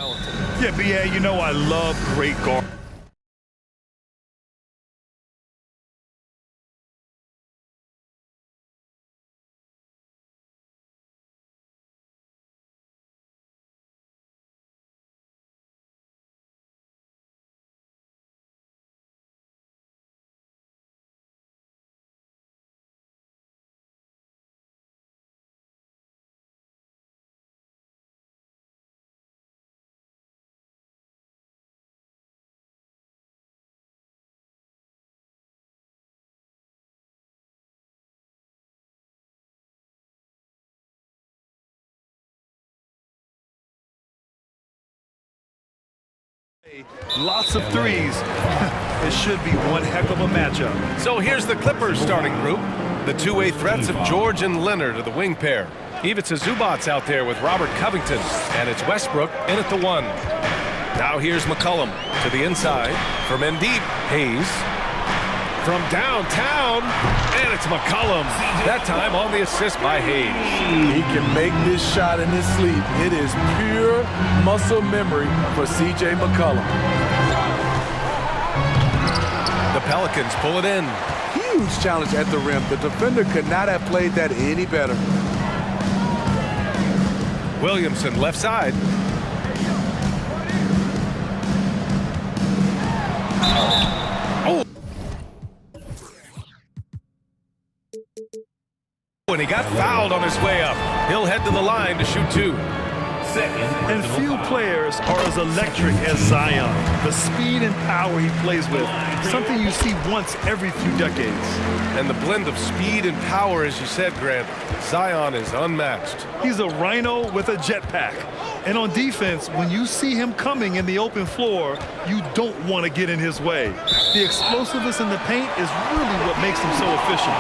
talented. Yeah, BA, you know I love great guard. Lots of threes. It should be one heck of a matchup. So here's the Clippers starting group. The two-way threats of George and Leonard are the wing pair. Ivica Zubac's out there with Robert Covington, and it's Westbrook in at the one. Now here's McCollum to the inside. From in deep, Hayes. From downtown, and it's McCollum. That time on the assist by Hayes. He can make this shot in his sleep. It is pure muscle memory for C.J. McCollum. The Pelicans pull it in. Huge challenge at the rim. The defender could not have played that any better. Williamson left side. Oh! And he got fouled on his way up. He'll head to the line to shoot two. And few players are as electric as Zion. The speed and power he plays with, something you see once every few decades. And the blend of speed and power, as you said, Grant, Zion is unmatched. He's a rhino with a jetpack. And on defense, when you see him coming in the open floor, you don't want to get in his way. The explosiveness in the paint is really what makes him so efficient.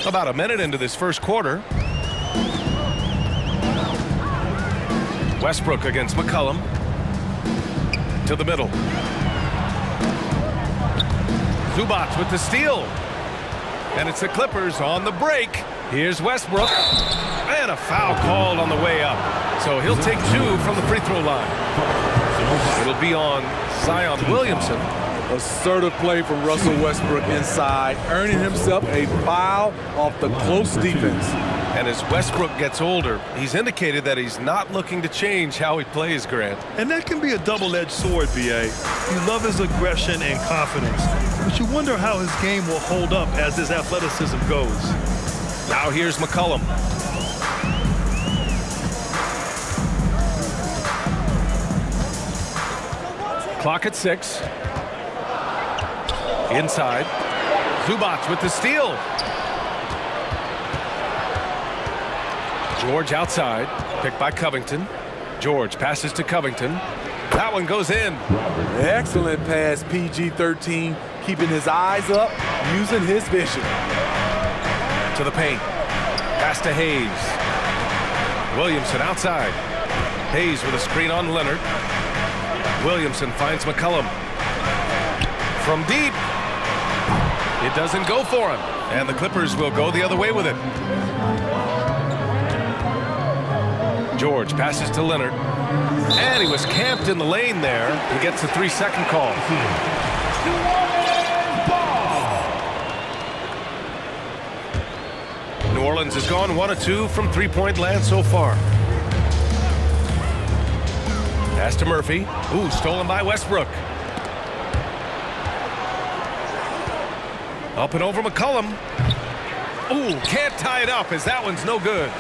About a minute into this first quarter. Westbrook against McCollum. To the middle. Zubac with the steal. And it's the Clippers on the break. Here's Westbrook. And a foul called on the way up. So he'll take two from the free throw line. It'll be on Zion Williamson. Assertive play from Russell Westbrook inside, earning himself a foul off the close defense. And as Westbrook gets older, he's indicated that he's not looking to change how he plays, Grant. And that can be a double-edged sword, B.A. You love his aggression and confidence, but you wonder how his game will hold up as his athleticism goes. Now here's McCollum. Clock at 6. Inside. Zubac with the steal. George outside. Picked by Covington. George passes to Covington. That one goes in. Excellent pass, PG-13. Keeping his eyes up, using his vision. To the paint. Pass to Hayes. Williamson outside. Hayes with a screen on Leonard. Williamson finds McCollum. From deep. It doesn't go for him. And the Clippers will go the other way with it. George passes to Leonard. And he was camped in the lane there. He gets a 3-second call. New Orleans has gone 1 of 2 from three-point land so far. Pass to Murphy. Ooh, stolen by Westbrook. Up and over McCollum. Ooh, can't tie it up as that one's no good.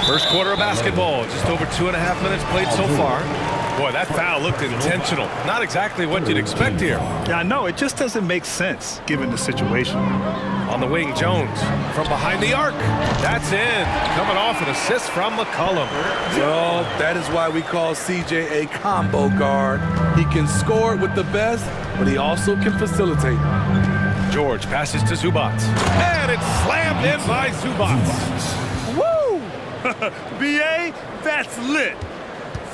First quarter of basketball, just over 2.5 minutes played so far. Boy, that foul looked intentional. Not exactly what you'd expect here. Yeah, I know. It just doesn't make sense given the situation. On the wing, Jones from behind the arc. That's in. Coming off an assist from McCollum. Well, that is why we call CJ a combo guard. He can score with the best, but he also can facilitate. George passes to Zubac. And it's slammed in by Zubac. Woo! B.A., that's lit.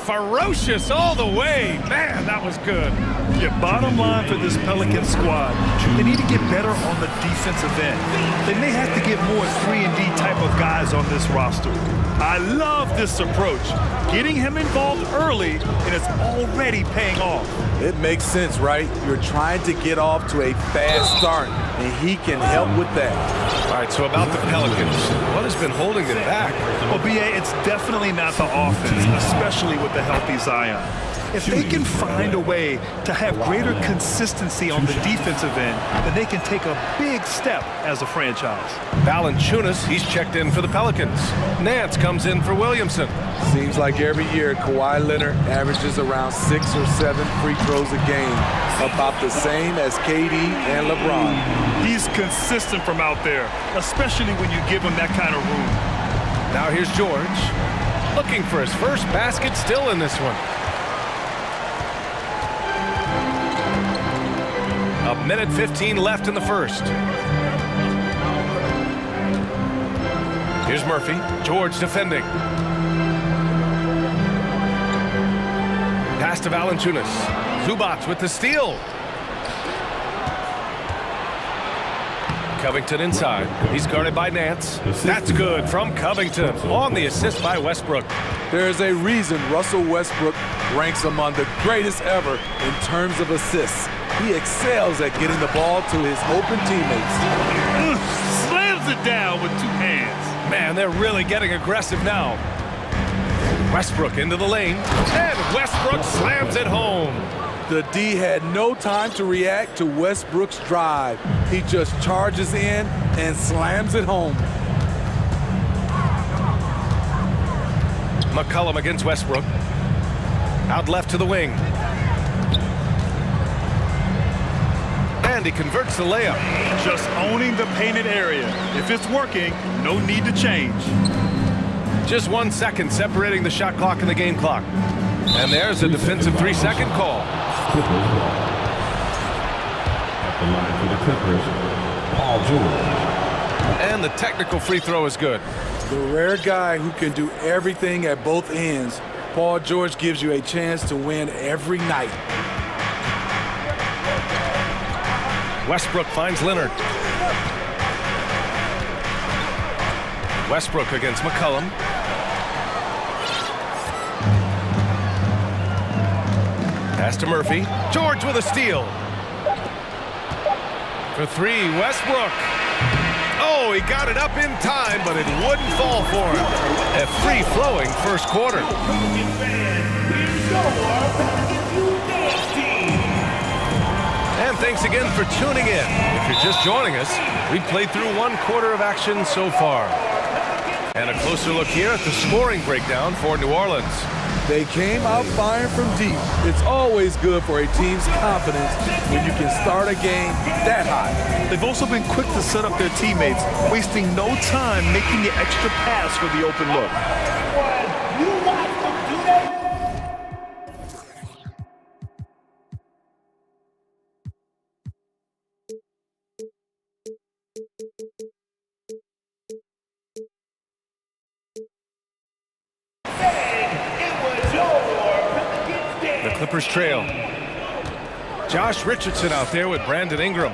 ferocious all the way. Man, that was good. Yeah, bottom line for this Pelican squad, they need to get better on the defensive end. They may have to get more 3-and-D type of guys on this roster. I love this approach. Getting him involved early, and it's already paying off. It makes sense, right? You're trying to get off to a fast start, and he can help with that. All right, so about the Pelicans, what has been holding them back? Well, B.A., it's definitely not the offense, especially with the healthy Zion. If they can find a way to have greater consistency on the defensive end, then they can take a big step as a franchise. Valanciunas, he's checked in for the Pelicans. Nance comes in for Williamson. Seems like every year Kawhi Leonard averages around 6 or 7 free throws a game, about the same as KD and LeBron. He's consistent from out there, especially when you give him that kind of room. Now here's George, looking for his first basket, still in this one. A minute 15 left in the first. Here's Murphy. George defending. Pass to Valanciunas. Zubac with the steal. Covington inside. He's guarded by Nance. That's good from Covington on the assist by Westbrook. There's a reason Russell Westbrook ranks among the greatest ever in terms of assists. He excels at getting the ball to his open teammates. Slams it down with 2 hands. Man, they're really getting aggressive now. Westbrook into the lane, and Westbrook slams it home. The D had no time to react to Westbrook's drive. He just charges in and slams it home. McCollum against Westbrook. Out left to the wing. And he converts the layup. Just owning the painted area. If it's working, no need to change. Just 1 second separating the shot clock and the game clock. And there's a defensive 3-second call. At the line for the Clippers, Paul George. And the technical free throw is good. The rare guy who can do everything at both ends, Paul George gives you a chance to win every night. Westbrook finds Leonard. Westbrook against McCollum. Pass to Murphy. George with a steal. For 3, Westbrook. Oh, he got it up in time, but it wouldn't fall for him. A free-flowing first quarter. And thanks again for tuning in. If you're just joining us, we played through 1 quarter of action so far. And a closer look here at the scoring breakdown for New Orleans. They came out firing from deep. It's always good for a team's confidence when you can start a game that high. They've also been quick to set up their teammates, wasting no time making the extra pass for the open look. The Clippers trail. Josh Richardson out there with Brandon Ingram.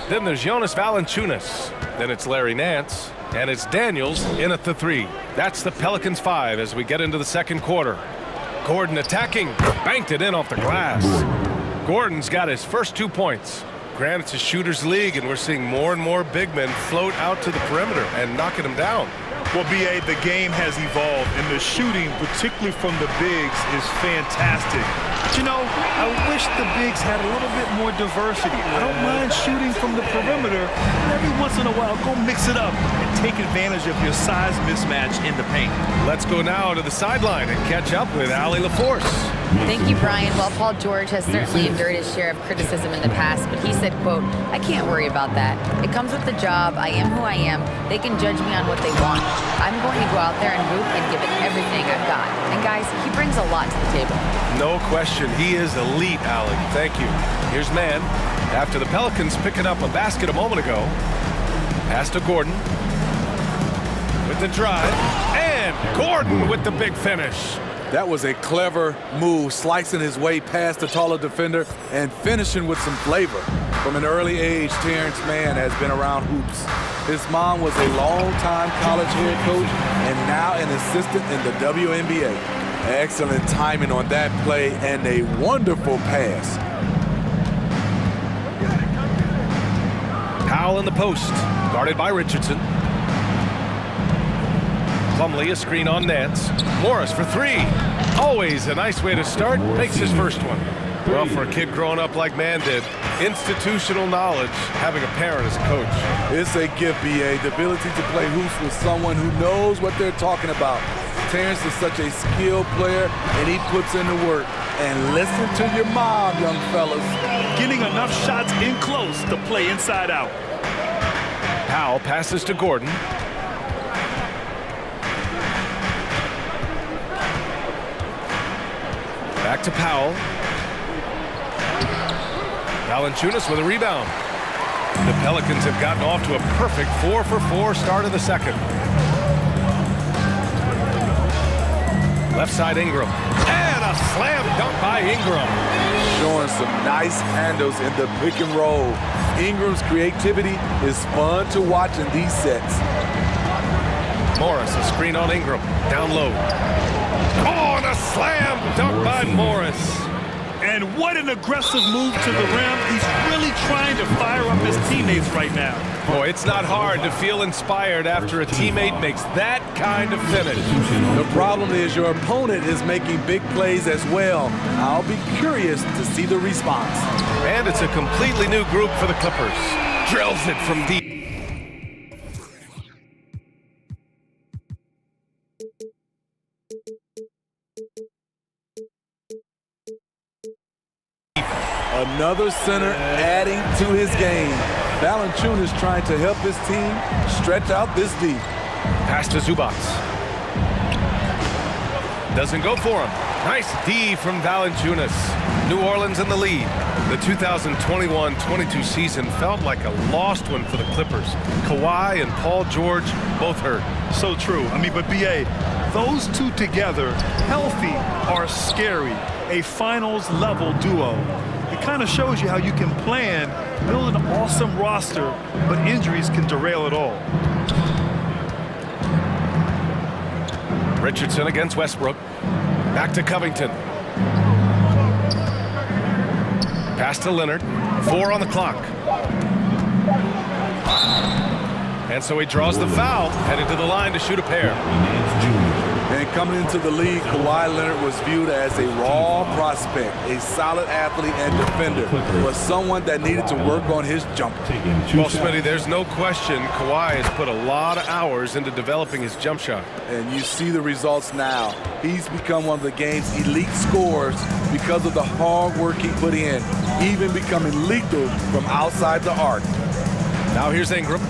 Then there's Jonas Valanciunas. Then it's Larry Nance. And it's Daniels in at the 3. That's the Pelicans 5 as we get into the second quarter. Gordon attacking. Banked it in off the glass. Gordon's got his first 2 points. Granted, it's a shooter's league, and we're seeing more and more big men float out to the perimeter and knocking them down. Well, B.A., the game has evolved, and the shooting, particularly from the bigs, is fantastic. But, you know, I wish the bigs had a little bit more diversity. I don't mind shooting from the perimeter, but every once in a while, go mix it up and take advantage of your size mismatch in the paint. Let's go now to the sideline and catch up with Allie LaForce. Thank you, Brian. Well, Paul George has certainly endured his share of criticism in the past, but he said, quote, "I can't worry about that. It comes with the job. I am who I am. They can judge me on what they want. I'm going to go out there and hoop and give it everything I've got." And guys, he brings a lot to the table. No question. He is elite, Allie. Thank you. Here's Mann. After the Pelicans picking up a basket a moment ago. Pass to Gordon. With the drive. And Gordon with the big finish. That was a clever move, slicing his way past the taller defender and finishing with some flavor. From an early age, Terrence Mann has been around hoops. His mom was a long-time college head coach and now an assistant in the WNBA. Excellent timing on that play and a wonderful pass. Powell in the post, guarded by Richardson. Plumlee, a screen on Nance. Morris for three. Always a nice way to start. Makes his first one. Well, for a kid growing up like Mann did, institutional knowledge, having a parent as a coach. It's a gift, B.A. The ability to play hoops with someone who knows what they're talking about. Terrence is such a skilled player, and he puts in the work. And listen to your mom, young fellas. Getting enough shots in close to play inside out. Powell passes to Gordon. Back to Powell. Valanciunas with a rebound. The Pelicans have gotten off to a perfect 4-for-4 start of the second. Left side Ingram. And a slam dunk by Ingram. Showing some nice handles in the pick and roll. Ingram's creativity is fun to watch in these sets. Morris, a screen on Ingram. Down low. Oh, and a slam dunk by Morris. And what an aggressive move to the rim. He's really trying to fire up his teammates right now. Boy, it's not hard to feel inspired after a teammate makes that kind of finish. The problem is your opponent is making big plays as well. I'll be curious to see the response. And it's a completely new group for the Clippers. Drills it from deep. Another center adding to his game. Valanciunas trying to help his team stretch out this deep. Pass to Zubac. Doesn't go for him. Nice D from Valanciunas. New Orleans in the lead. The 2021-22 season felt like a lost one for the Clippers. Kawhi and Paul George both hurt. So true. I mean, but B.A., those two together, healthy, are scary. A finals-level duo. It kind of shows you how you can plan, build an awesome roster, but injuries can derail it all. Richardson against Westbrook. Back to Covington. Pass to Leonard. 4 on the clock. And so he draws the foul, headed to the line to shoot a pair. And coming into the league, Kawhi Leonard was viewed as a raw prospect, a solid athlete and defender, but someone that needed to work on his jumper. Well, Smitty, there's no question Kawhi has put a lot of hours into developing his jump shot. And you see the results now. He's become one of the game's elite scorers because of the hard work he put in, even becoming lethal from outside the arc. Now here's Ingram.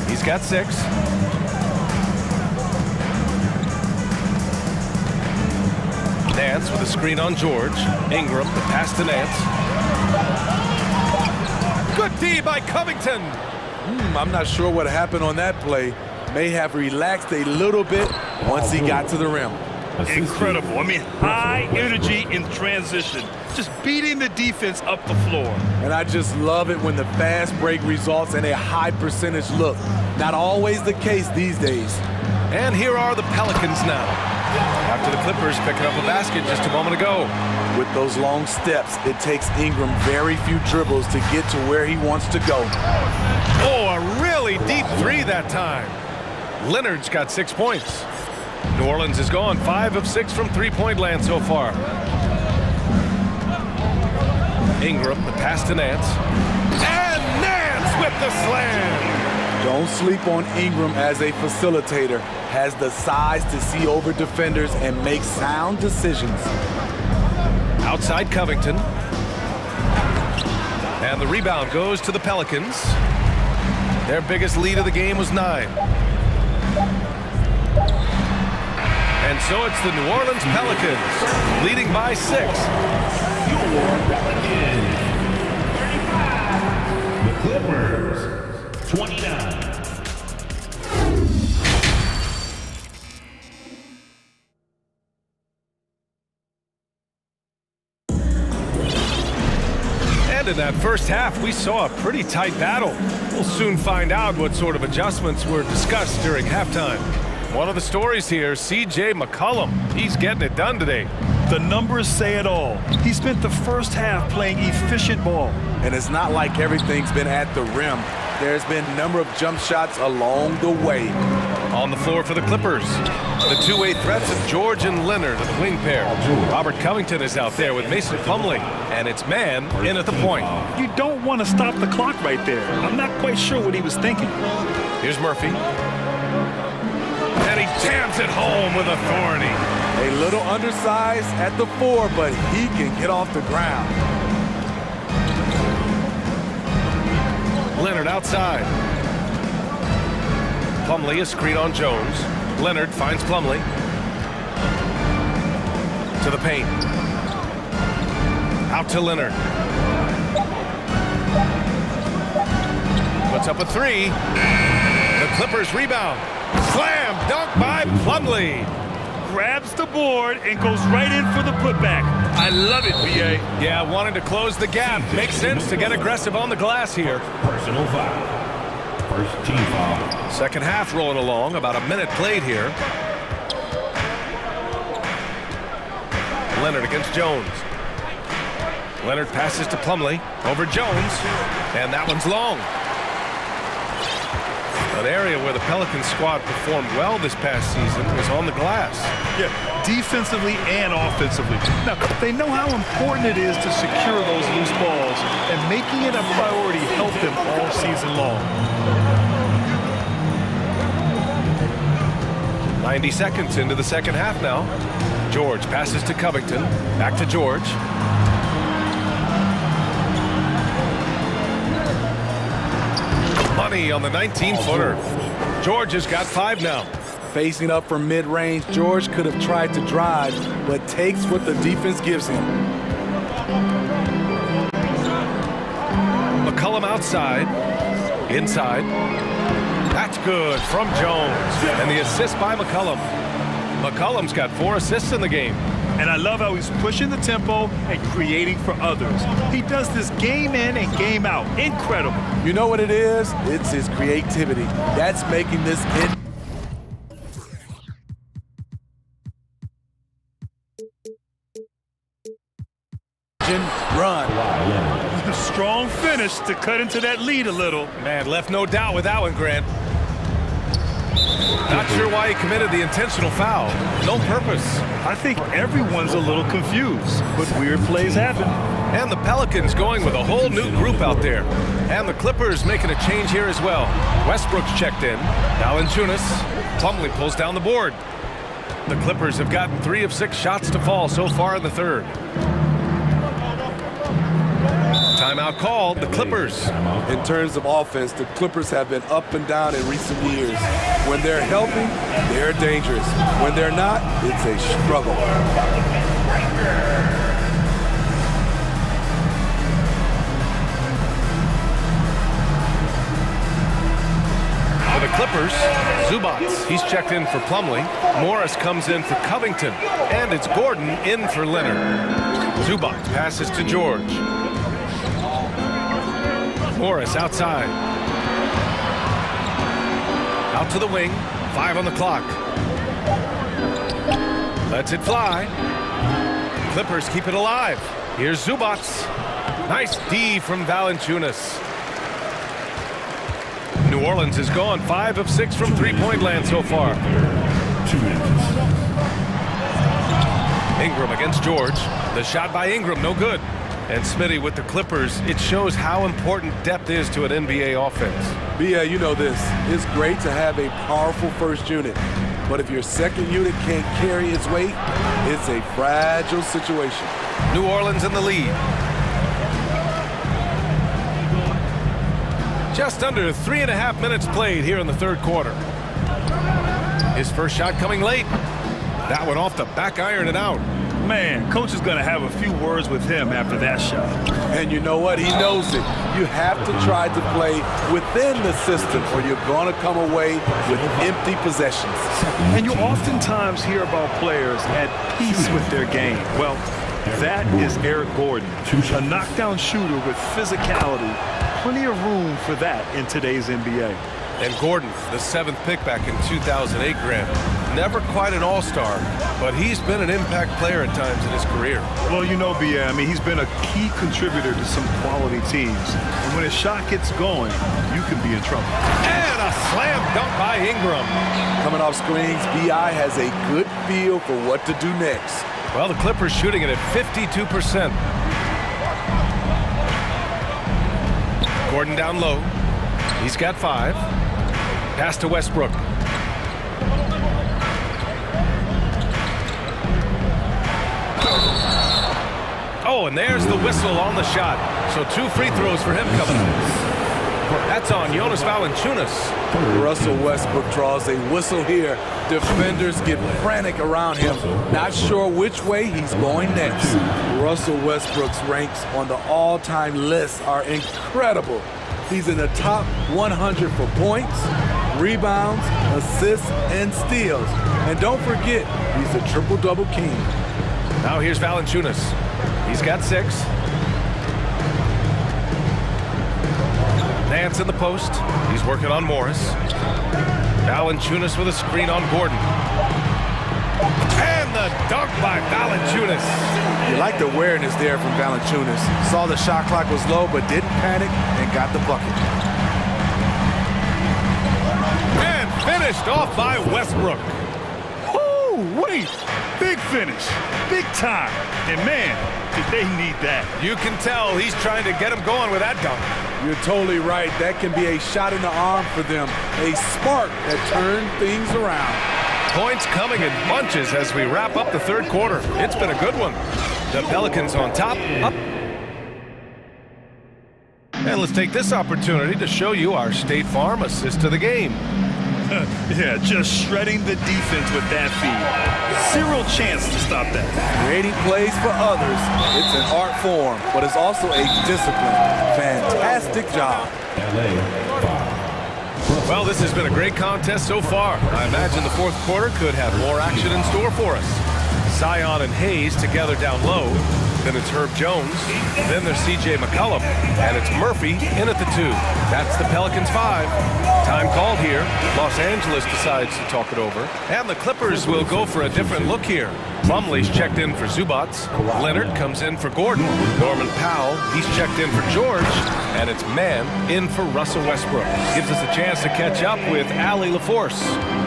He's got 6. Nance with a screen on George. Ingram, the pass to Nance. Good D by Covington. I'm not sure what happened on that play. May have relaxed a little bit once he got to the rim. Incredible. I mean, high energy in transition. Just beating the defense up the floor. And I just love it when the fast break results in a high percentage look. Not always the case these days. And here are the Pelicans now. After the Clippers picking up a basket just a moment ago. With those long steps, it takes Ingram very few dribbles to get to where he wants to go. Oh, a really deep 3 that time. Leonard's got 6 points. New Orleans is gone 5 of 6 from three-point land so far. Ingram, the pass to Nance. And Nance with the slam. Don't sleep on Ingram as a facilitator. Has the size to see over defenders and make sound decisions. Outside Covington. And the rebound goes to the Pelicans. Their biggest lead of the game was 9. And so it's the New Orleans Pelicans leading by 6. The Clippers, 29. said, in that first half, we saw a pretty tight battle. We'll soon find out what sort of adjustments were discussed during halftime. One of the stories here, C.J. McCollum. He's getting it done today. The numbers say it all. He spent the first half playing efficient ball. And it's not like everything's been at the rim. There's been a number of jump shots along the way. On the floor for the Clippers, the two-way threats of George and Leonard are the wing pair. Robert Covington is out there with Mason Plumlee, and it's man in at the point. You don't want to stop the clock right there. I'm not quite sure what he was thinking. Here's Murphy. And he jams it home with authority. A little undersized at the 4, but he can get off the ground. Leonard outside. Plumlee, a screen on Jones. Leonard finds Plumlee. To the paint. Out to Leonard. Puts up a three. The Clippers rebound. Slam dunk by Plumlee. Grabs the board and goes right in for the putback. I love it, B.A. Yeah, wanting to close the gap. Makes sense to get aggressive on the glass here. Personal foul. First team foul. Second half rolling along, about a minute played here. Leonard against Jones. Leonard passes to Plumlee, over Jones, and that one's long. An area where the Pelicans squad performed well this past season was on the glass. Yeah, defensively and offensively. Now, they know how important it is to secure those loose balls, and making it a priority helped them all season long. 90 seconds into the second half now. George passes to Covington. Back to George. Money on the 19-footer. George has got 5 now. Facing up from mid-range, George could have tried to drive, but takes what the defense gives him. McCollum outside. Inside. That's good from Jones. And the assist by McCollum. McCollum's got 4 assists in the game. And I love how he's pushing the tempo and creating for others. He does this game in and game out. Incredible. You know what it is? It's his creativity. That's making this run. A strong finish to cut into that lead a little. Man, left no doubt with that one, Grant. Not sure why he committed the intentional foul. No purpose. I think everyone's a little confused, but weird plays happen. And the Pelicans going with a whole new group out there. And the Clippers making a change here as well. Westbrook's checked in. Valanciunas. Plumlee pulls down the board. The Clippers have gotten 3 of 6 shots to fall so far in the third. Timeout called, the Clippers. In terms of offense, the Clippers have been up and down in recent years. When they're healthy, they're dangerous. When they're not, it's a struggle. For the Clippers, Zubats, he's checked in for Plumlee. Morris comes in for Covington. And it's Gordon in for Leonard. Zubats passes to George. Morris outside. Out to the wing. 5 on the clock. Lets it fly. Clippers keep it alive. Here's Zubats. Nice D from Valanciunas. New Orleans is gone 5 of 6 from three-point land so far. 2 minutes. Ingram against George. The shot by Ingram, no good. And Smitty with the Clippers, it shows how important depth is to an NBA offense. Yeah, you know this. It's great to have a powerful first unit. But if your second unit can't carry its weight, it's a fragile situation. New Orleans in the lead. Just under 3.5 minutes played here in the third quarter. His first shot coming late. That one off the back iron and out. Man, coach is going to have a few words with him after that shot. And you know what? He knows it. You have to try to play within the system or you're going to come away with empty possessions. And you oftentimes hear about players at peace with their game. Well, That is Eric Gordon, a knockdown shooter with physicality. Plenty of room for that in today's NBA. And Gordon, the 7th pick back in 2008, Grant. Never quite an all-star, but he's been an impact player at times in his career. Well, you know, B.A., I mean, he's been a key contributor to some quality teams. And when his shot gets going, you can be in trouble. And a slam dunk by Ingram. Coming off screens, B.I. has a good feel for what to do next. Well, the Clippers shooting it at 52%. Gordon down low. He's got 5. Pass to Westbrook. Oh, and there's the whistle on the shot. So 2 free throws for him coming up. That's on Jonas Valanciunas. Russell Westbrook draws a whistle here. Defenders get frantic around him, not sure which way he's going next. Russell Westbrook's ranks on the all-time list are incredible. He's in the top 100 for points, rebounds, assists, and steals. And don't forget, he's a triple-double king. Now here's Valanciunas. He's got 6. Nance in the post. He's working on Morris. Valanciunas with a screen on Gordon. And the dunk by Valanciunas. You like the awareness there from Valanciunas. Saw the shot clock was low, but didn't panic and got the bucket. And finished off by Westbrook. Ooh, wait. Big finish. Big time. And man, did they need that. You can tell he's trying to get him going with that dunk. You're totally right. That can be a shot in the arm for them. A spark that turned things around. Points coming in bunches as we wrap up the 3rd quarter. It's been a good one. The Pelicans on top. Up. And let's take this opportunity to show you our State Farm assist to the game. Yeah, just shredding the defense with that feed. Zero chance to stop that. Creating plays for others. It's an art form, but it's also a discipline. Fantastic job. Well, this has been a great contest so far. I imagine the 4th quarter could have more action in store for us. Zion and Hayes together down low. Then it's Herb Jones. Then there's C.J. McCollum. And it's Murphy in at the 2. That's the Pelicans 5. Time called here. Los Angeles decides to talk it over. And the Clippers will go for a different look here. Plumlee's checked in for Zubac. Leonard comes in for Gordon. Norman Powell, he's checked in for George. And it's Mann in for Russell Westbrook. Gives us a chance to catch up with Allie LaForce.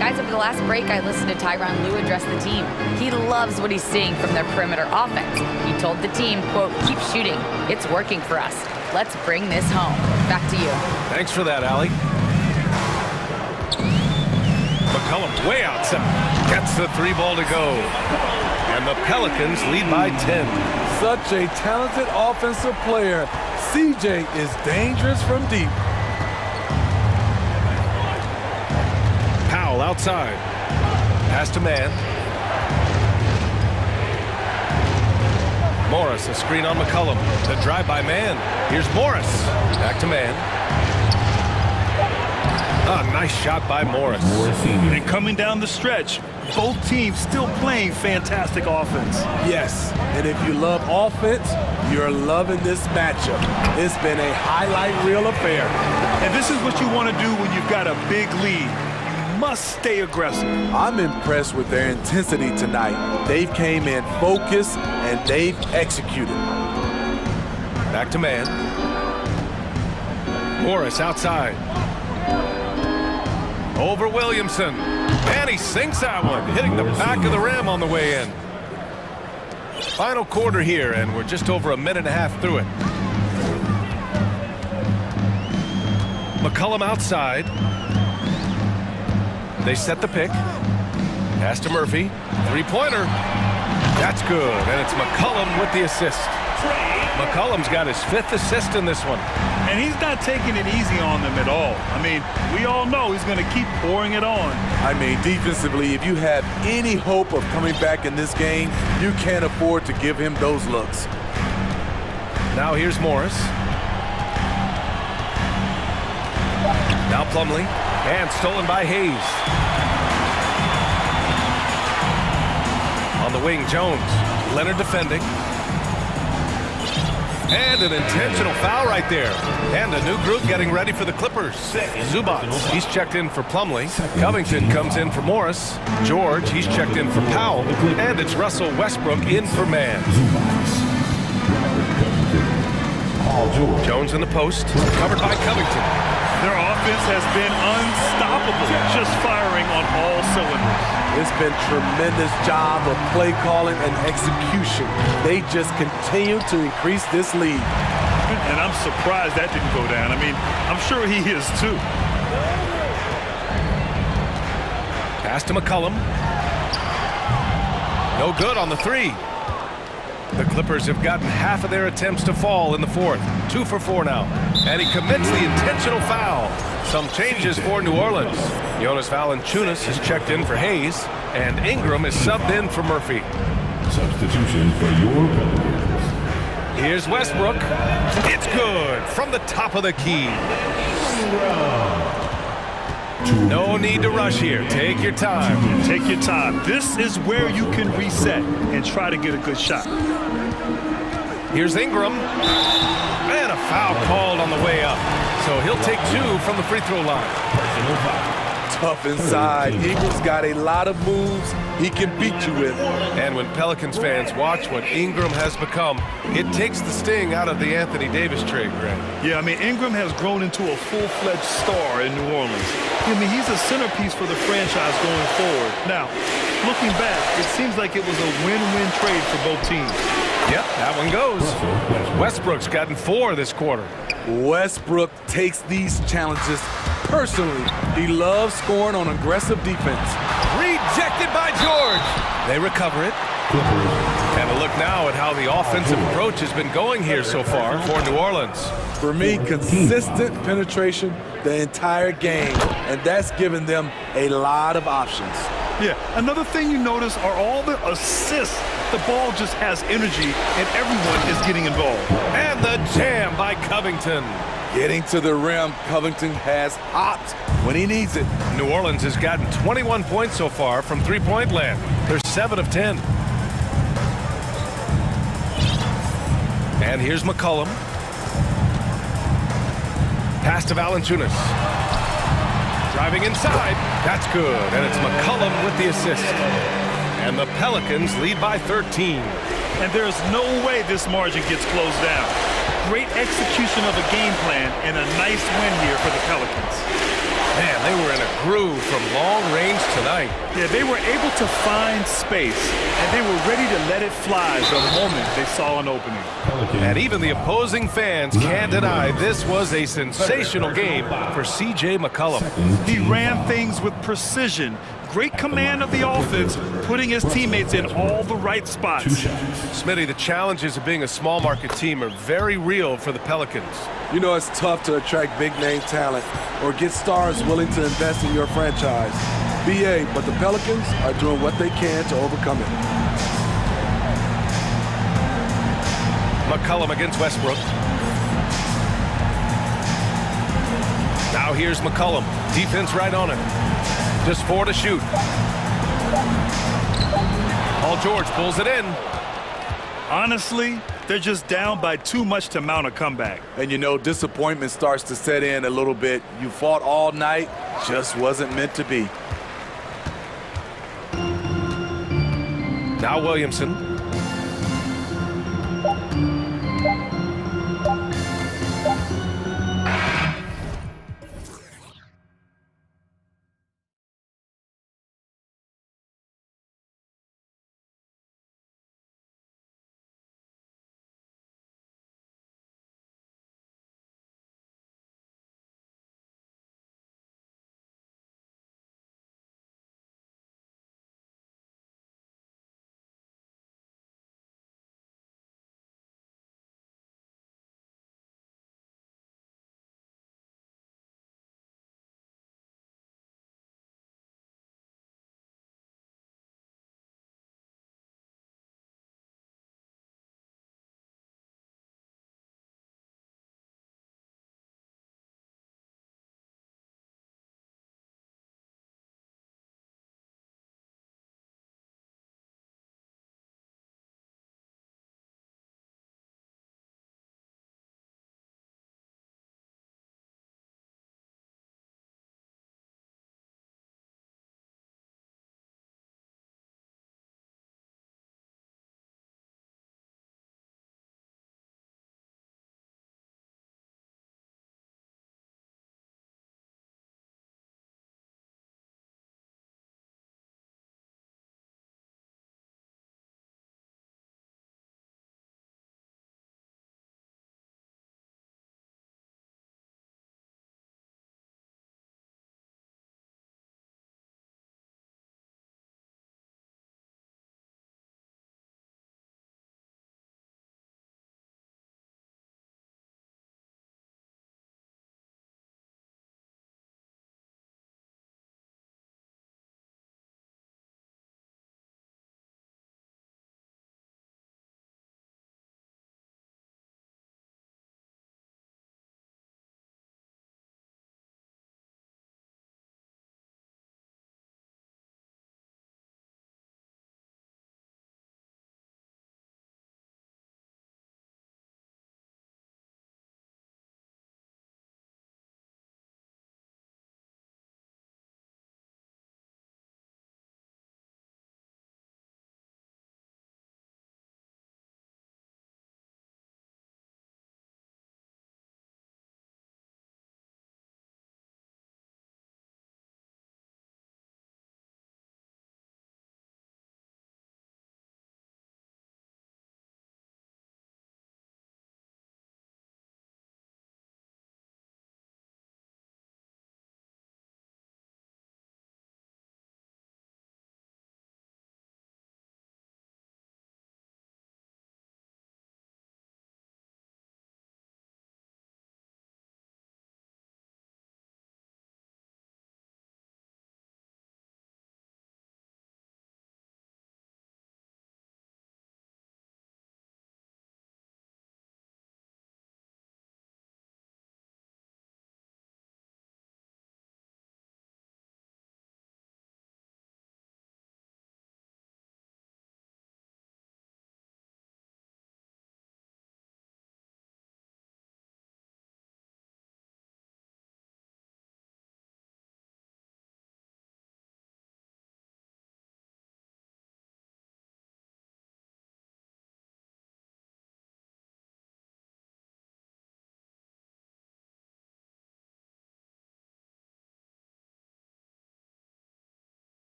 Guys, over the last break, I listened to Tyronn Lue address the team. He loves what he's seeing from their perimeter offense. He told the team, quote, keep shooting. It's working for us. Let's bring this home. Back to you. Thanks for that, Allie. McCollum way outside. Gets the 3 ball to go. And the Pelicans lead by 10. Such a talented offensive player. CJ is dangerous from deep. Powell outside. Pass to Mann. Morris, a screen on McCollum. The drive by Mann. Here's Morris. Back to Mann. A nice shot by Morris. And coming down the stretch, both teams still playing fantastic offense. Yes, and if you love offense, you're loving this matchup. It's been a highlight reel affair. And this is what you want to do when you've got a big lead. You must stay aggressive. I'm impressed with their intensity tonight. They've came in focused and they've executed. Back to Mann. Morris outside. Over Williamson. And he sinks that one, hitting the back of the rim on the way in. Final quarter here, and we're just over a minute and a half through it. McCollum outside. They set the pick. Pass to Murphy. 3-pointer. That's good, and it's McCollum with the assist. McCollum's got his 5th assist in this one. And he's not taking it easy on them at all. I mean, we all know he's going to keep pouring it on. I mean, defensively, if you have any hope of coming back in this game, you can't afford to give him those looks. Now here's Morris. Now Plumlee. And stolen by Hayes. On the wing, Jones. Leonard defending. And an intentional foul right there. And a new group getting ready for the Clippers. Zubac, he's checked in for Plumlee. Covington comes in for Morris. George, he's checked in for Powell. And it's Russell Westbrook in for Mann. Jones in the post, covered by Covington. Their offense has been unstoppable, just firing on all cylinders. It's been tremendous job of play calling and execution. They just continue to increase this lead. And I'm surprised that didn't go down. I mean, I'm sure he is too. Pass to McCollum. No good on the three. The Clippers have gotten half of their attempts to fall in the fourth. 2 for 4 now. And he commits the intentional foul. Some changes for New Orleans. Jonas Valanciunas is checked in for Hayes. And Ingram is subbed in for Murphy. Substitution for your Pelicans. Here's Westbrook. It's good from the top of the key. No need to rush here. Take your time. Take your time. This is where you can reset and try to get a good shot. Here's Ingram. And a foul called on the way up. So he'll take 2 from the free throw line. Tough inside. Ingram's got a lot of moves he can beat you with. And when Pelicans fans watch what Ingram has become, it takes the sting out of the Anthony Davis trade, Greg. Yeah, I mean, Ingram has grown into a full-fledged star in New Orleans. I mean, he's a centerpiece for the franchise going forward. Now, looking back, it seems like it was a win-win trade for both teams. Yep, that one goes. Westbrook's gotten 4 this quarter. Westbrook takes these challenges personally. He loves scoring on aggressive defense. Rejected by George. They recover it. And a look now at how the offensive approach has been going here so far for New Orleans. For me, consistent penetration the entire game, and that's given them a lot of options. Yeah, another thing you notice are all the assists. The ball just has energy, and everyone is getting involved. And the jam by Covington. Getting to the rim, Covington has hopped when he needs it. New Orleans has gotten 21 points so far from three-point land. They're 7 of 10. And here's McCollum. Pass to Valanciunas. Driving inside. That's good. And it's McCollum with the assist. And the Pelicans lead by 13. And there's no way this margin gets closed down. Great execution of a game plan and a nice win here for the Pelicans. Man, they were in a groove from long range tonight. Yeah, they were able to find space, and they were ready to let it fly the moment they saw an opening. And even the opposing fans can't deny this was a sensational game for C.J. McCollum. He ran things with precision. Great command of the offense, putting his teammates in all the right spots. Smitty, the challenges of being a small market team are very real for the Pelicans. You know, it's tough to attract big-name talent or get stars willing to invest in your franchise. BA, but the Pelicans are doing what they can to overcome it. McCollum against Westbrook. Now here's McCollum. Defense right on him. Just 4 to shoot. Paul George pulls it in. Honestly, they're just down by too much to mount a comeback. And you know, disappointment starts to set in a little bit. You fought all night, just wasn't meant to be. Now Williamson.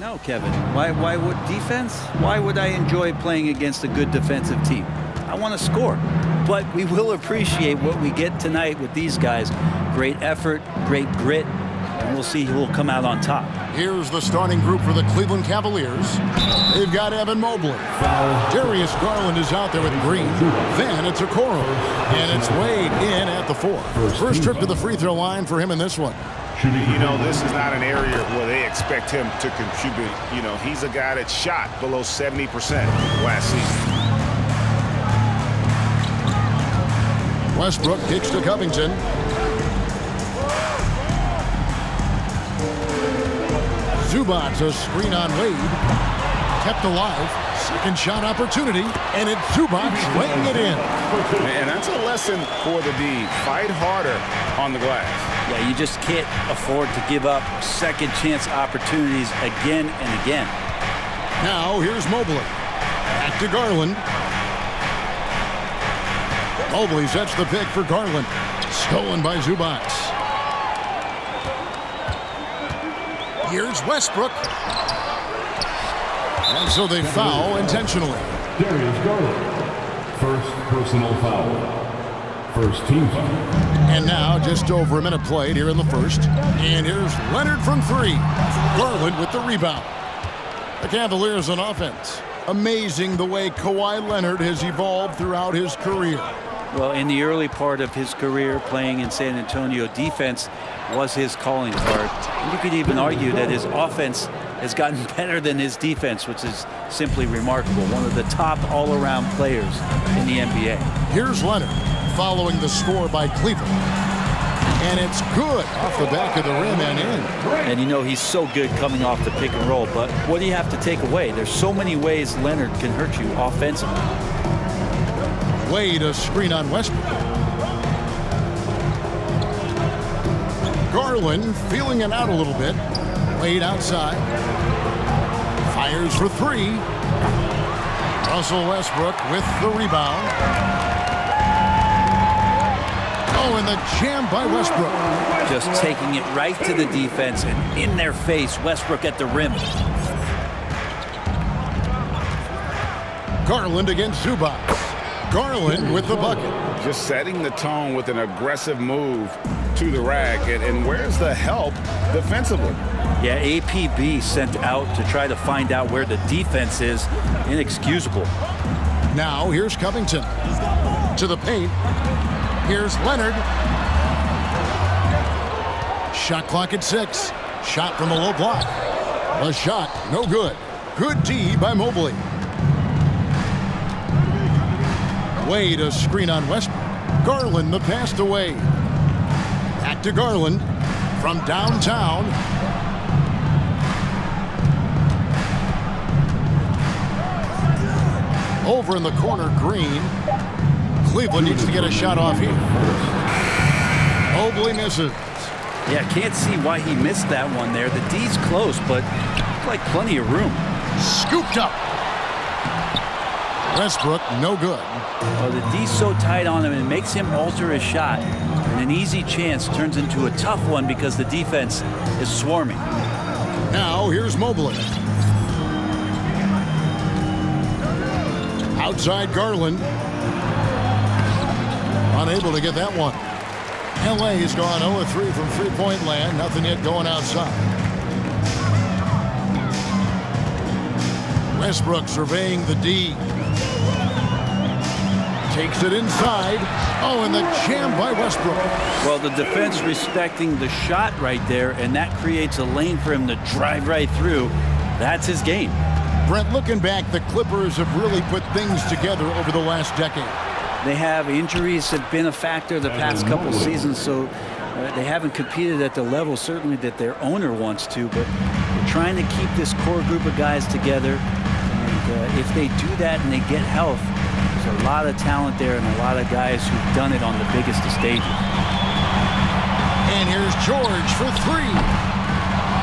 No, Kevin. Why would defense? Why would I enjoy playing against a good defensive team? I want to score. But we will appreciate what we get tonight with these guys. Great effort, great grit, and we'll see who will come out on top. Here's the starting group for the Cleveland Cavaliers. They've got Evan Mobley. Darius Garland is out there with Green. Then it's Okoro. And it's Wade in at the 4. First trip to the free throw line for him in this one. You know, this is not an area where they expect him to contribute. You know, he's a guy that shot below 70% last season. Westbrook kicks to Covington. Zubac, a screen on Wade. Kept alive. Second shot opportunity. And it's Zubac laying it in. And that's a lesson for the D. Fight harder on the glass. Yeah, you just can't afford to give up second chance opportunities again and again. Now here's Mobley. Back to Garland. Mobley sets the pick for Garland. Stolen by Zubac. Here's Westbrook. And so they foul intentionally. Darius Garland. First personal foul. First team foul. And now just over a minute played here in the first. And here's Leonard from 3. Garland with the rebound. The Cavaliers on offense. Amazing the way Kawhi Leonard has evolved throughout his career. Well, in the early part of his career playing in San Antonio, defense was his calling card. And you could even argue that his offense has gotten better than his defense, which is simply remarkable. One of the top all-around players in the NBA. Here's Leonard following the score by Cleveland. And it's good off the back of the rim and in. And you know he's so good coming off the pick and roll, but what do you have to take away? There's so many ways Leonard can hurt you offensively. Wade, a screen on Westbrook. Garland feeling it out a little bit. Wade outside. Fires for 3. Russell Westbrook with the rebound. Oh, and the jam by Westbrook. Just taking it right to the defense and in their face. Westbrook at the rim. Garland against Zubac. Garland with the bucket. Just setting the tone with an aggressive move to the rack. And where's the help defensively? Yeah, APB sent out to try to find out where the defense is. Inexcusable. Now here's Covington. To the paint. Here's Leonard. Shot clock at 6. Shot from the low block. A shot, no good. Good D by Mobley. Wade, a screen on Westbrook. Garland, the pass to Wade. Back to Garland from downtown. Over in the corner, Green. Cleveland needs to get a shot off here. Mobley misses. Yeah, can't see why he missed that one there. The D's close, but like plenty of room. Scooped up. Westbrook, no good. Well, the D's so tight on him, it makes him alter his shot. And an easy chance turns into a tough one because the defense is swarming. Now, here's Mobley. Outside Garland. Unable to get that one. LA's gone 0-3 from three-point land. Nothing yet going outside. Westbrook surveying the D. Takes it inside. Oh, and the jam by Westbrook. Well, the defense respecting the shot right there, and that creates a lane for him to drive right through. That's his game. Brent, looking back, the Clippers have really put things together over the last decade. They have injuries have been a factor the past couple seasons, so they haven't competed at the level certainly that their owner wants to, but they're trying to keep this core group of guys together. And if they do that and they get health, there's a lot of talent there and a lot of guys who've done it on the biggest of stages. And here's George for 3.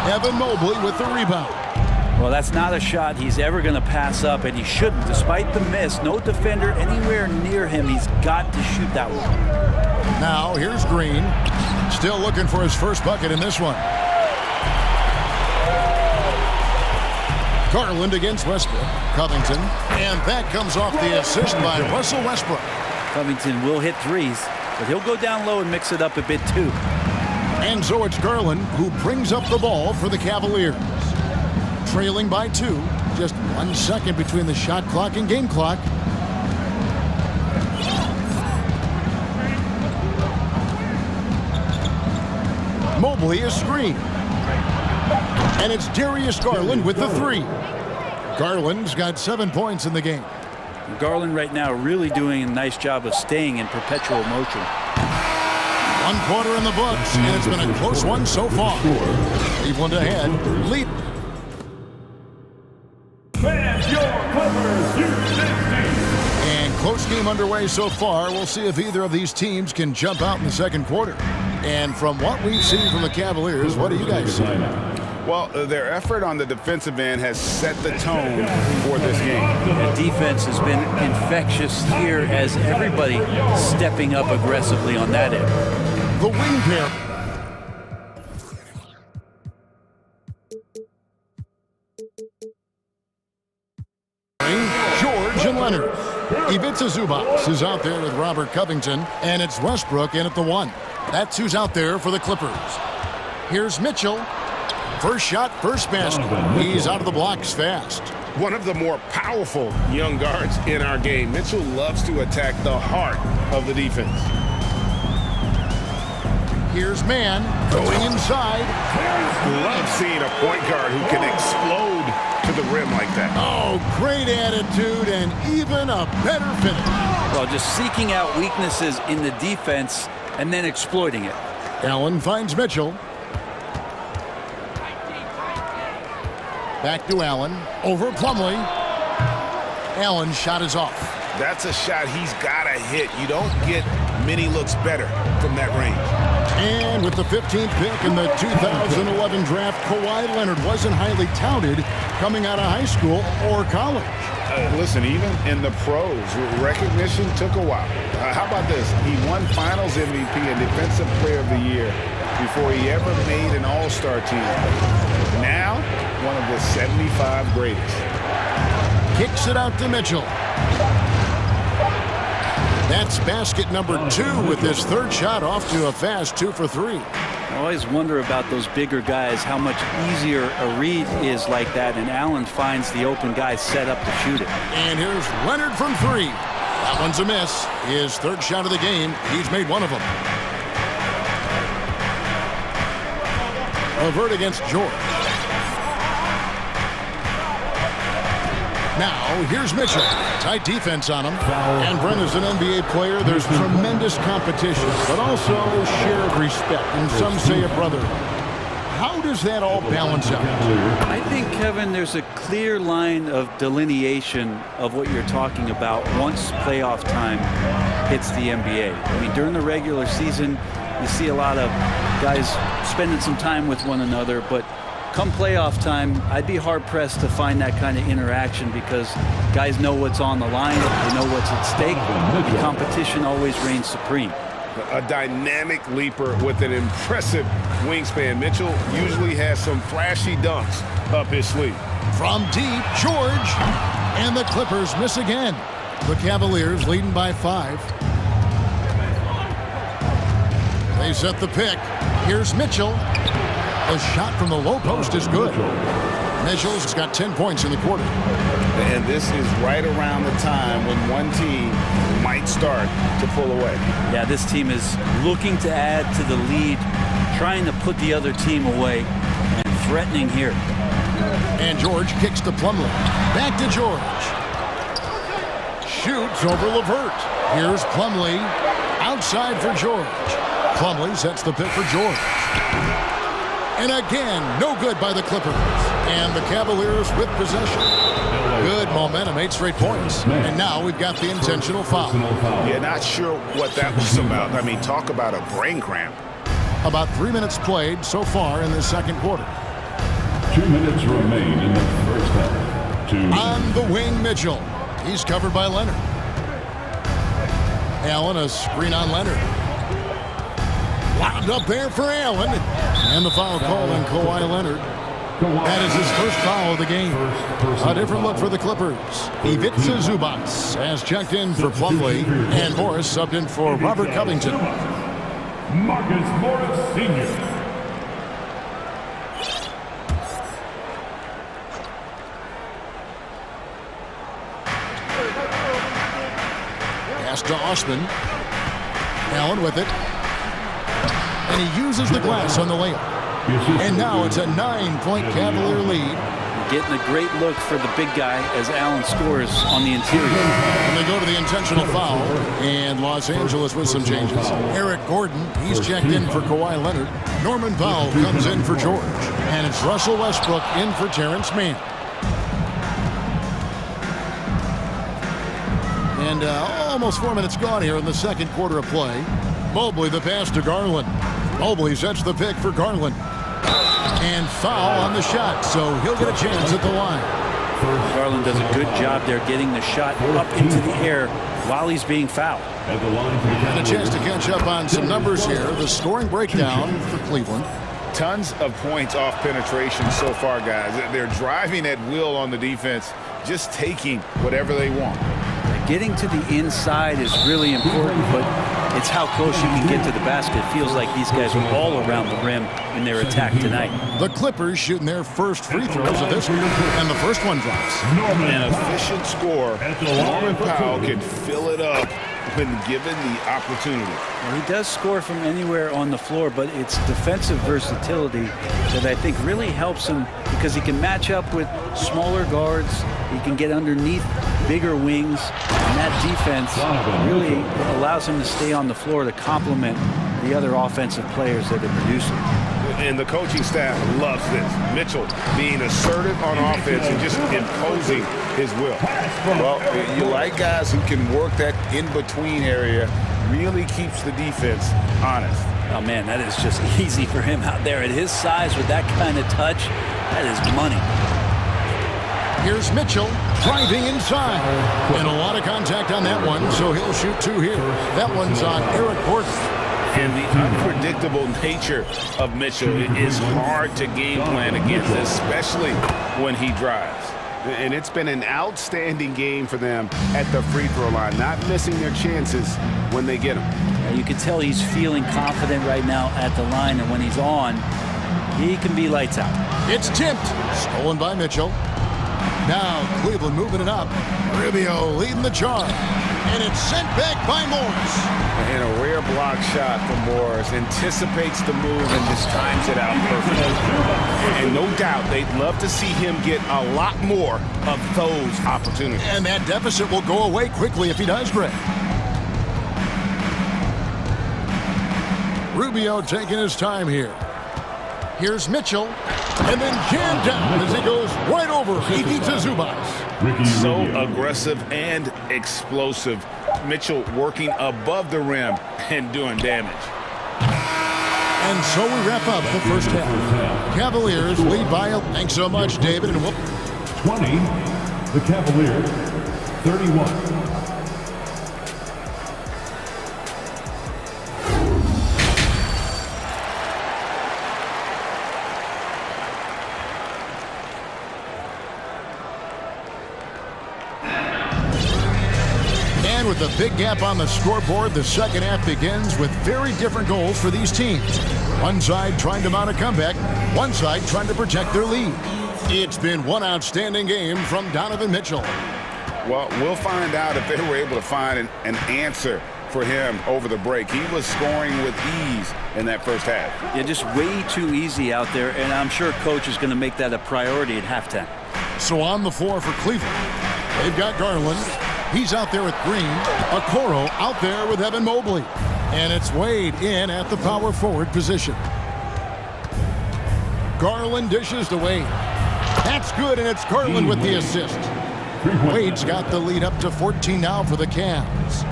Evan Mobley with the rebound. Well, that's not a shot he's ever going to pass up, and he shouldn't. Despite the miss, no defender anywhere near him. He's got to shoot that one. Now, here's Green. Still looking for his first bucket in this one. Garland against Westbrook. Covington. And that comes off the assist by Russell Westbrook. Covington will hit threes, but he'll go down low and mix it up a bit too. And so it's Garland who brings up the ball for the Cavaliers. Trailing by 2. Just 1 second between the shot clock and game clock. Mobley is screened. And it's Darius Garland with the 3. Garland's got 7 points in the game. Garland right now really doing a nice job of staying in perpetual motion. 1 quarter in the books, and it's been a close one so far. Cleveland ahead. Lead. And close game underway so far. We'll see if either of these teams can jump out in the second quarter. And from what we've seen from the Cavaliers, what do you guys see? Well, their effort on the defensive end has set the tone for this game. The defense has been infectious here as everybody stepping up aggressively on that end. The wing pair. George and Leonard. Ivica Zubac is out there with Robert Covington, and it's Westbrook in at the 1. That's who's out there for the Clippers. Here's Mitchell. First shot, first basket. He's out of the blocks fast. One of the more powerful young guards in our game. Mitchell loves to attack the heart of the defense. Here's Mann going inside. Love seeing a point guard who can explode to the rim like that. Oh, great attitude and even a better finish. Well, just seeking out weaknesses in the defense and then exploiting it. Allen finds Mitchell. Back to Allen. Over Plumlee. Allen's shot is off. That's a shot he's got to hit. You don't get many looks better from that range. And with the 15th pick in the 2011 draft, Kawhi Leonard wasn't highly touted coming out of high school or college. Listen, even in the pros, recognition took a while. How about this? He won Finals MVP and Defensive Player of the Year before he ever made an All-Star team. Now, one of the 75 greatest. Kicks it out to Mitchell. That's basket number 2 with his third shot off to a fast 2 for 3. I always wonder about those bigger guys, how much easier a read is like that, and Allen finds the open guy set up to shoot it. And here's Leonard from 3. That one's a miss. His third shot of the game. He's made one of them. Avert against George. Now, here's Mitchell. Tight defense on him. And Brent is an NBA player. There's tremendous competition, but also share of respect, and some say a brother. How does that all balance out? I think, Kevin, there's a clear line of delineation of what you're talking about once playoff time hits the NBA. I mean, during the regular season, you see a lot of guys spending some time with one another, but come playoff time, I'd be hard-pressed to find that kind of interaction because guys know what's on the line, they know what's at stake. The competition always reigns supreme. A dynamic leaper with an impressive wingspan. Mitchell usually has some flashy dunks up his sleeve. From deep, George. And the Clippers miss again. The Cavaliers leading by 5. They set the pick. Here's Mitchell. The shot from the low post is good. Mitchell's got 10 points in the quarter. And this is right around the time when one team might start to pull away. Yeah, this team is looking to add to the lead, trying to put the other team away, and threatening here. And George kicks to Plumlee. Back to George. Shoots over LeVert. Here's Plumlee. Outside for George. Plumlee sets the pick for George. And again, no good by the Clippers. And the Cavaliers with possession. Good momentum, 8 straight points. And now we've got the intentional foul. Yeah, not sure what that was about. I mean, talk about a brain cramp. About 3 minutes played so far in the second quarter. 2 minutes remain in the first half. On the wing, Mitchell. He's covered by Leonard. Allen, a screen on Leonard. Lobbed up there for Allen. And the foul call on Kawhi Leonard. That is his first foul of the game. A different look for the Clippers. Ivica Zubac has checked in for Plumlee, and Morris subbed in for Robert Covington. Marcus Morris Sr. Pass to Osman. Allen with it. And he uses the glass on the layup. And now it's a 9-point Cavalier lead. Getting a great look for the big guy as Allen scores on the interior. And they go to the intentional foul. And Los Angeles with some changes. Eric Gordon, he's checked in for Kawhi Leonard. Norman Powell comes in for George. And it's Russell Westbrook in for Terrence Mann. And almost 4 minutes gone here in the second quarter of play. Mobley the pass to Garland. Mobley sets the pick for Garland. And foul on the shot, so he'll get a chance at the line. Garland does a good job there getting the shot up into the air while he's being fouled. And a chance to catch up on some numbers here. The scoring breakdown for Cleveland. Tons of points off penetration so far, guys. They're driving at will on the defense, just taking whatever they want. Getting to the inside is really important, but it's how close you can get to the basket. It feels like these guys are all around the rim in their attack tonight. The Clippers shooting their first free throws of this one, and the first one drops. An efficient score. Norman Powell can fill it up when given the opportunity. Well, he does score from anywhere on the floor, but it's defensive versatility that I think really helps him because he can match up with smaller guards. He can get underneath bigger wings, and that defense really allows him to stay on the floor to complement the other offensive players that are producing. And the coaching staff loves this. Mitchell being assertive on offense and just imposing his will. Well, you like guys who can work that in-between area, really keeps the defense honest. Oh, man, that is just easy for him out there. At his size with that kind of touch, that is money. Here's Mitchell driving inside. And a lot of contact on that one, so he'll shoot two here. That one's on Eric Gordon. And the unpredictable nature of Mitchell is hard to game plan against, especially when he drives. And it's been an outstanding game for them at the free throw line, not missing their chances when they get them. You can tell he's feeling confident right now at the line, and when he's on, he can be lights out. It's tipped. Stolen by Mitchell. Now Cleveland moving it up. Rubio leading the charge. And it's sent back by Morris. And a rare block shot from Morris. Anticipates the move and just times it out perfectly. And no doubt they'd love to see him get a lot more of those opportunities. And that deficit will go away quickly if he does, Greg. Rubio taking his time here. Here's Mitchell. And then jammed down as he goes right over Ivica Zubac. So aggressive and explosive. Mitchell working above the rim and doing damage. And so we wrap up the first half. Cavaliers lead by a... Thanks so much, David. And 20, the Cavaliers, 31. With a big gap on the scoreboard, the second half begins with very different goals for these teams. One side trying to mount a comeback, one side trying to protect their lead. It's been one outstanding game from Donovan Mitchell. Well, we'll find out if they were able to find an answer for him over the break. He was scoring with ease in that first half. Yeah, just way too easy out there, and I'm sure coach is going to make that a priority at halftime. So on the floor for Cleveland, they've got Garland. He's out there with Green. Okoro out there with Evan Mobley. And it's Wade in at the power forward position. Garland dishes to Wade. That's good, and it's Garland with the assist. Wade's got the lead up to 14 now for the Cavs.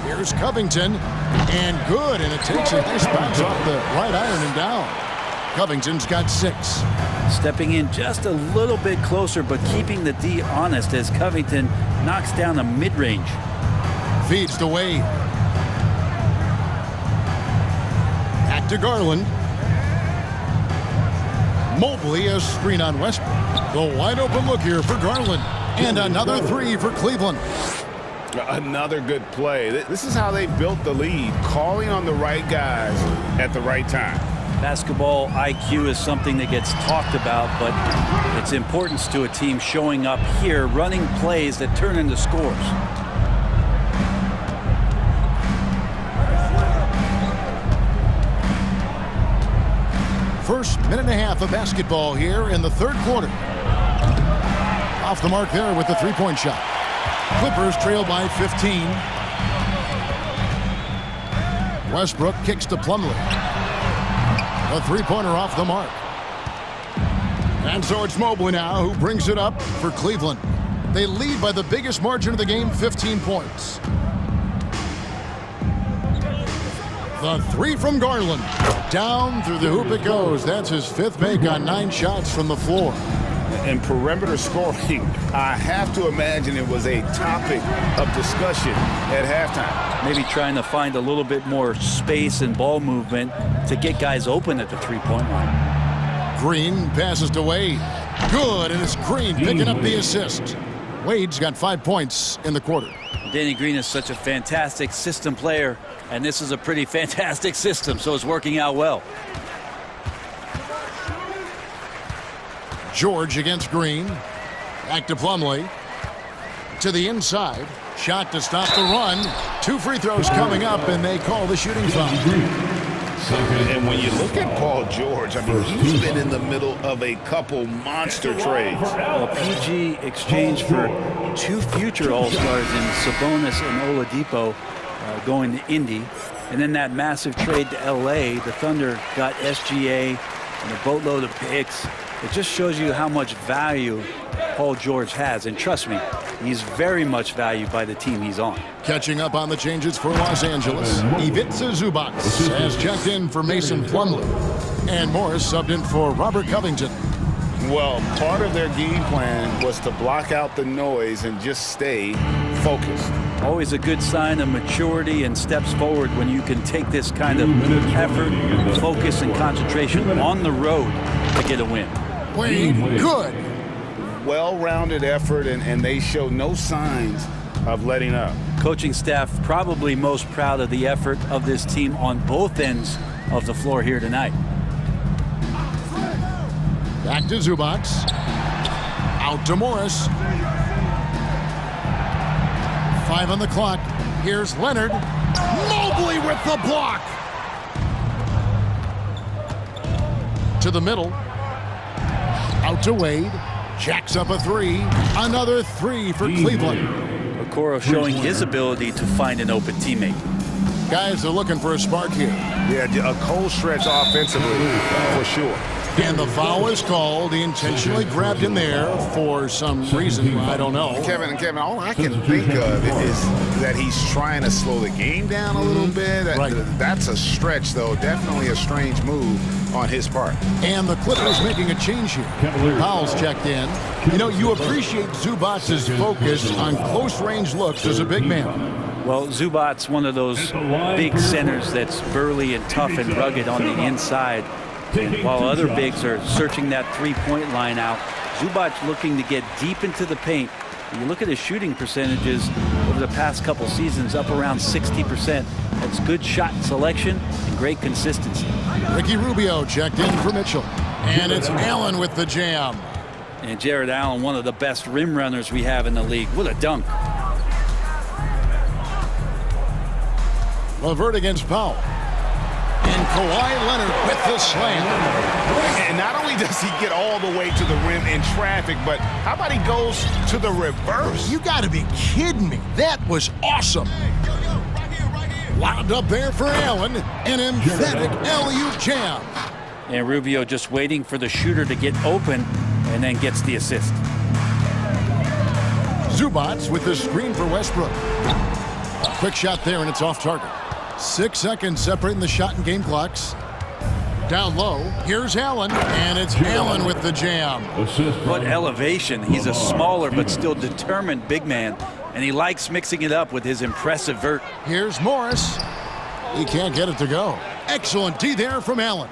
Here's Covington, and good, and it takes a nice bounce off the right iron and down. Covington's got 6. Stepping in just a little bit closer, but keeping the D honest as Covington knocks down a mid-range. Feeds to Wade. Back to Garland. Mobley a screen on Westbrook. The wide open look here for Garland. And another three for Cleveland. Another good play. This is how they built the lead, calling on the right guys at the right time. Basketball IQ is something that gets talked about, but its importance to a team showing up here, running plays that turn into scores. First minute and a half of basketball here in the third quarter. Off the mark there with the three-point shot. Clippers trail by 15. Westbrook kicks to Plumlee. A three-pointer off the mark. And so it's Mobley now who brings it up for Cleveland. They lead by the biggest margin of the game, 15 points. The three from Garland. Down through the hoop it goes. That's his fifth make on 9 shots from the floor. And perimeter scoring, I have to imagine it was a topic of discussion at halftime. Maybe trying to find a little bit more space and ball movement to get guys open at the three-point line. Green passes to Wade. Good, and it's Green picking up the assist. Wade's got 5 points in the quarter. Danny Green is such a fantastic system player, and this is a pretty fantastic system, so it's working out well. George against Green. Back to Plumlee. To the inside. Shot to stop the run. 2 free throws coming up, and they call the shooting foul. And when you look at Paul George, I mean, he's been in the middle of a couple monster trades. Well, PG exchanged for 2 future All-Stars in Sabonis and Oladipo going to Indy. And then that massive trade to LA, the Thunder got SGA and a boatload of picks. It just shows you how much value Paul George has. And trust me, he's very much valued by the team he's on. Catching up on the changes for Los Angeles, Ivica Zubac has checked in for Mason Plumlee. And Morris subbed in for Robert Covington. Well, part of their game plan was to block out the noise and just stay focused. Always a good sign of maturity and steps forward when you can take this kind of effort, focus, and concentration on the road to get a win. Wade, good. Well-rounded effort, and they show no signs of letting up. Coaching staff probably most proud of the effort of this team on both ends of the floor here tonight. Back to Zubac. Out to Morris. 5 on the clock. Here's Leonard. Mobley with the block. To the middle. Out to Wade. Jacks up a 3. Another 3 for Cleveland. Okoro showing his ability to find an open teammate. Guys are looking for a spark here. Yeah, a cold stretch offensively for sure. And the foul is called. He intentionally grabbed him there for some reason. I don't know. Kevin, all I can think of is that he's trying to slow the game down a little bit. Right. That's a stretch, though. Definitely a strange move on his part. And the Clippers making a change here. Powell's checked in. You know, you appreciate Zubac's focus on close-range looks as a big man. Well, Zubac's one of those big centers that's burly and tough and rugged on the inside. And while other bigs are searching that three-point line out, Zubac looking to get deep into the paint. When you look at his shooting percentages over the past couple seasons, up around 60%. That's good shot selection and great consistency. Ricky Rubio checked in for Mitchell. And it's Allen with the jam. And Jared Allen, one of the best rim runners we have in the league. What a dunk. LeVert against Powell. And Kawhi Leonard with the slam. And not only does he get all the way to the rim in traffic, but how about he goes to the reverse? You got to be kidding me. That was awesome. Wound up there for Allen. An emphatic alley-oop jam. And Rubio just waiting for the shooter to get open and then gets the assist. Zubac with the screen for Westbrook. A quick shot there, and it's off target. 6 seconds separating the shot and game clocks. Down low, here's Allen, and it's Allen with the jam. What elevation. He's a smaller but still determined big man, and he likes mixing it up with his impressive vert. Here's Morris. He can't get it to go. Excellent D there from Allen.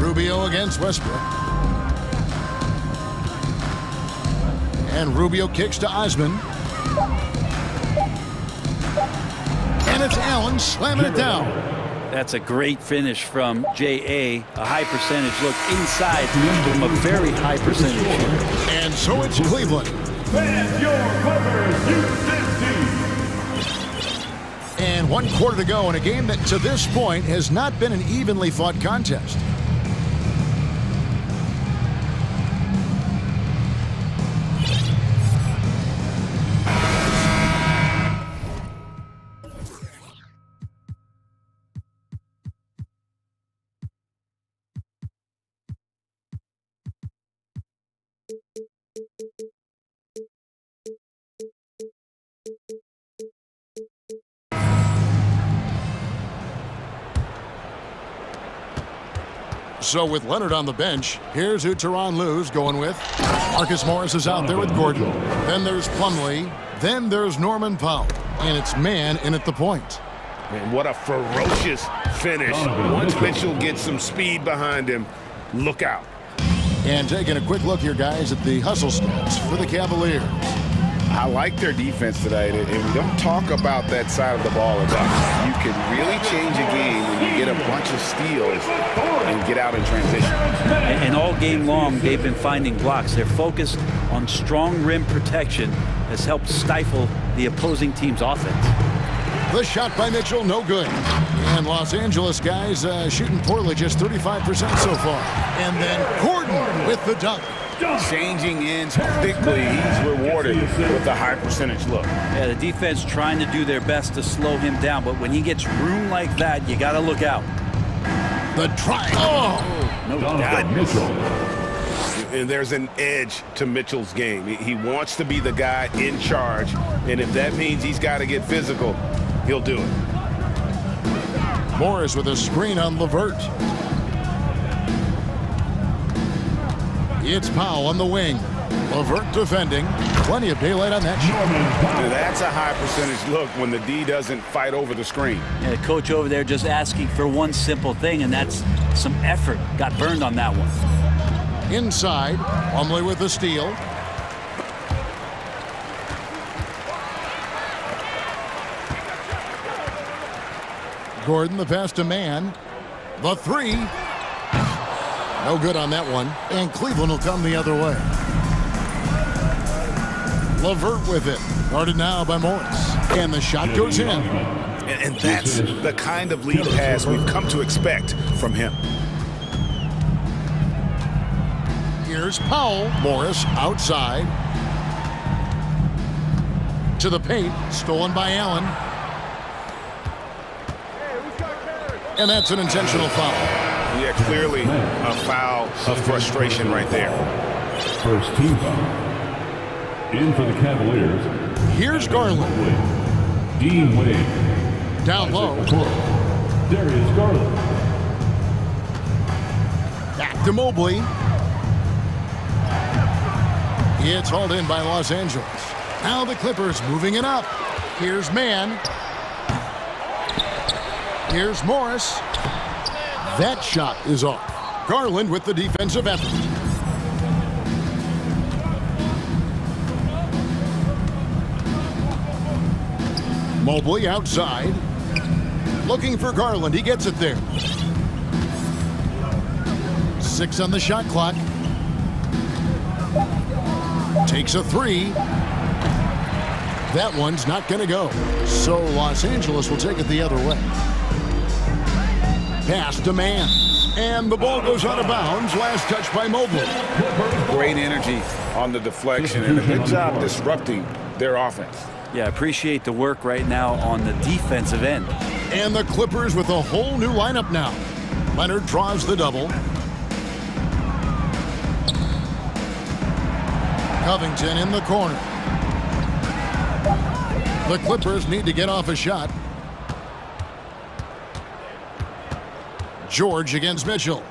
Rubio against Westbrook. And Rubio kicks to Osman. And it's Allen slamming it down. That's a great finish from J.A. A high percentage look inside from a very high percentage shooter. And so it's Cleveland. Fans, your Clippers, U15. And 1 quarter to go in a game that to this point has not been an evenly fought contest. So with Leonard on the bench, here's who Tyronn Lue's going with. Marcus Morris is out there with Gordon. Then there's Plumlee. Then there's Norman Powell. And it's man in at the point. And what a ferocious finish. Once Mitchell gets some speed behind him, look out. And taking a quick look here, guys, at the hustle stats for the Cavaliers. I like their defense today, and we don't talk about that side of the ball enough. You can really change a game when you get a bunch of steals and get out in transition. And all game long, they've been finding blocks. Their focus on strong rim protection has helped stifle the opposing team's offense. The shot by Mitchell, no good. And Los Angeles guys shooting poorly, just 35% so far. And then Gordon with the dunk. Changing ends quickly, he's rewarded with a high percentage look. Yeah, the defense trying to do their best to slow him down, but when he gets room like that, you got to look out. The try. Oh! No doubt. And there's an edge to Mitchell's game. He wants to be the guy in charge, and if that means he's got to get physical, he'll do it. Morris with a screen on LeVert. It's Powell on the wing. LeVert defending. Plenty of daylight on that shot. That's a high percentage look when the D doesn't fight over the screen. Yeah, the coach over there just asking for one simple thing, and that's some effort. Got burned on that one. Inside, Plumlee with the steal. Gordon the pass to Mann. The three. No good on that one. And Cleveland will come the other way. LeVert with it. Guarded now by Morris. And the shot goes in. And that's the kind of lead pass we've come to expect from him. Here's Powell. Morris outside. To the paint. Stolen by Allen. And that's an intentional foul. Yeah, clearly a foul of frustration right there. First team foul. In for the Cavaliers. Here's Garland. Dean Wade. Down low. Darius Garland. Back to Mobley. It's hauled in by Los Angeles. Now the Clippers moving it up. Here's Mann. Here's Morris. That shot is off. Garland with the defensive effort. Mobley outside. Looking for Garland. He gets it there. 6 on the shot clock. Takes a three. That one's not going to go. So Los Angeles will take it the other way. Pass to Mann. And the ball goes out of bounds. Last touch by Mobley. Great energy on the deflection and a good job disrupting their offense. Yeah, appreciate the work right now on the defensive end. And the Clippers with a whole new lineup now. Leonard draws the double. Covington in the corner. The Clippers need to get off a shot. George against Mitchell.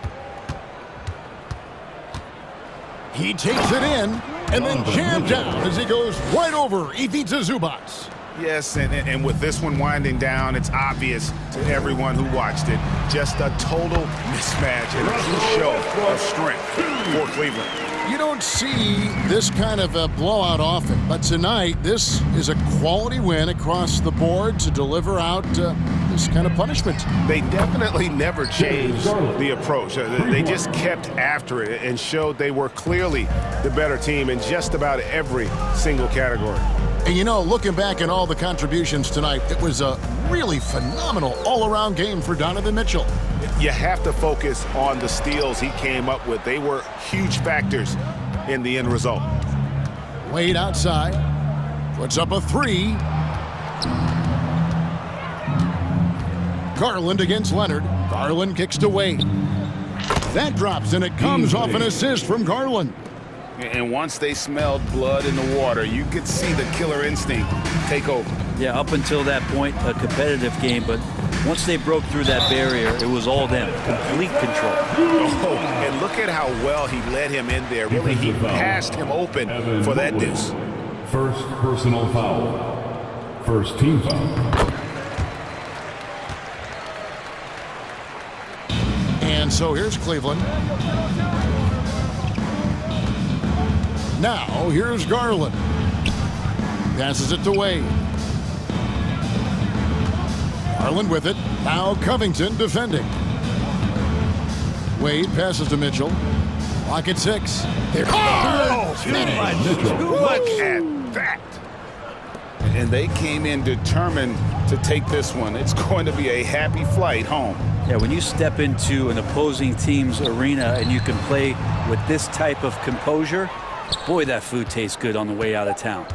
He takes it in and then jammed down as he goes right over Ivica Zubac. Yes, and with this one winding down, it's obvious to everyone who watched it. Just a total mismatch and a true show of strength for Cleveland. You don't see this kind of a blowout often, but tonight this is a quality win across the board to deliver out this kind of punishment. They definitely never changed the approach. They just kept after it and showed they were clearly the better team in just about every single category. And you know, looking back at all the contributions tonight, it was a really phenomenal all-around game for Donovan Mitchell. You have to focus on the steals he came up with. They were huge factors in the end result. Wade outside, puts up a three. Garland against Leonard. Garland kicks to Wade. That drops, and it comes off an assist from Garland. And once they smelled blood in the water, you could see the killer instinct take over. Yeah, up until that point, a competitive game, but once they broke through that barrier, it was all them. Complete control. Oh, and look at how well he led him in there. Really, he passed him open for that deuce. First personal foul. First team foul. And so here's Cleveland. Now here's Garland. Passes it to Wade. Garland with it. Now Covington defending. Wade passes to Mitchell. Lock at 6. There. Oh, look at that. And they came in determined to take this one. It's going to be a happy flight home. Yeah, when you step into an opposing team's arena and you can play with this type of composure, boy, that food tastes good on the way out of town.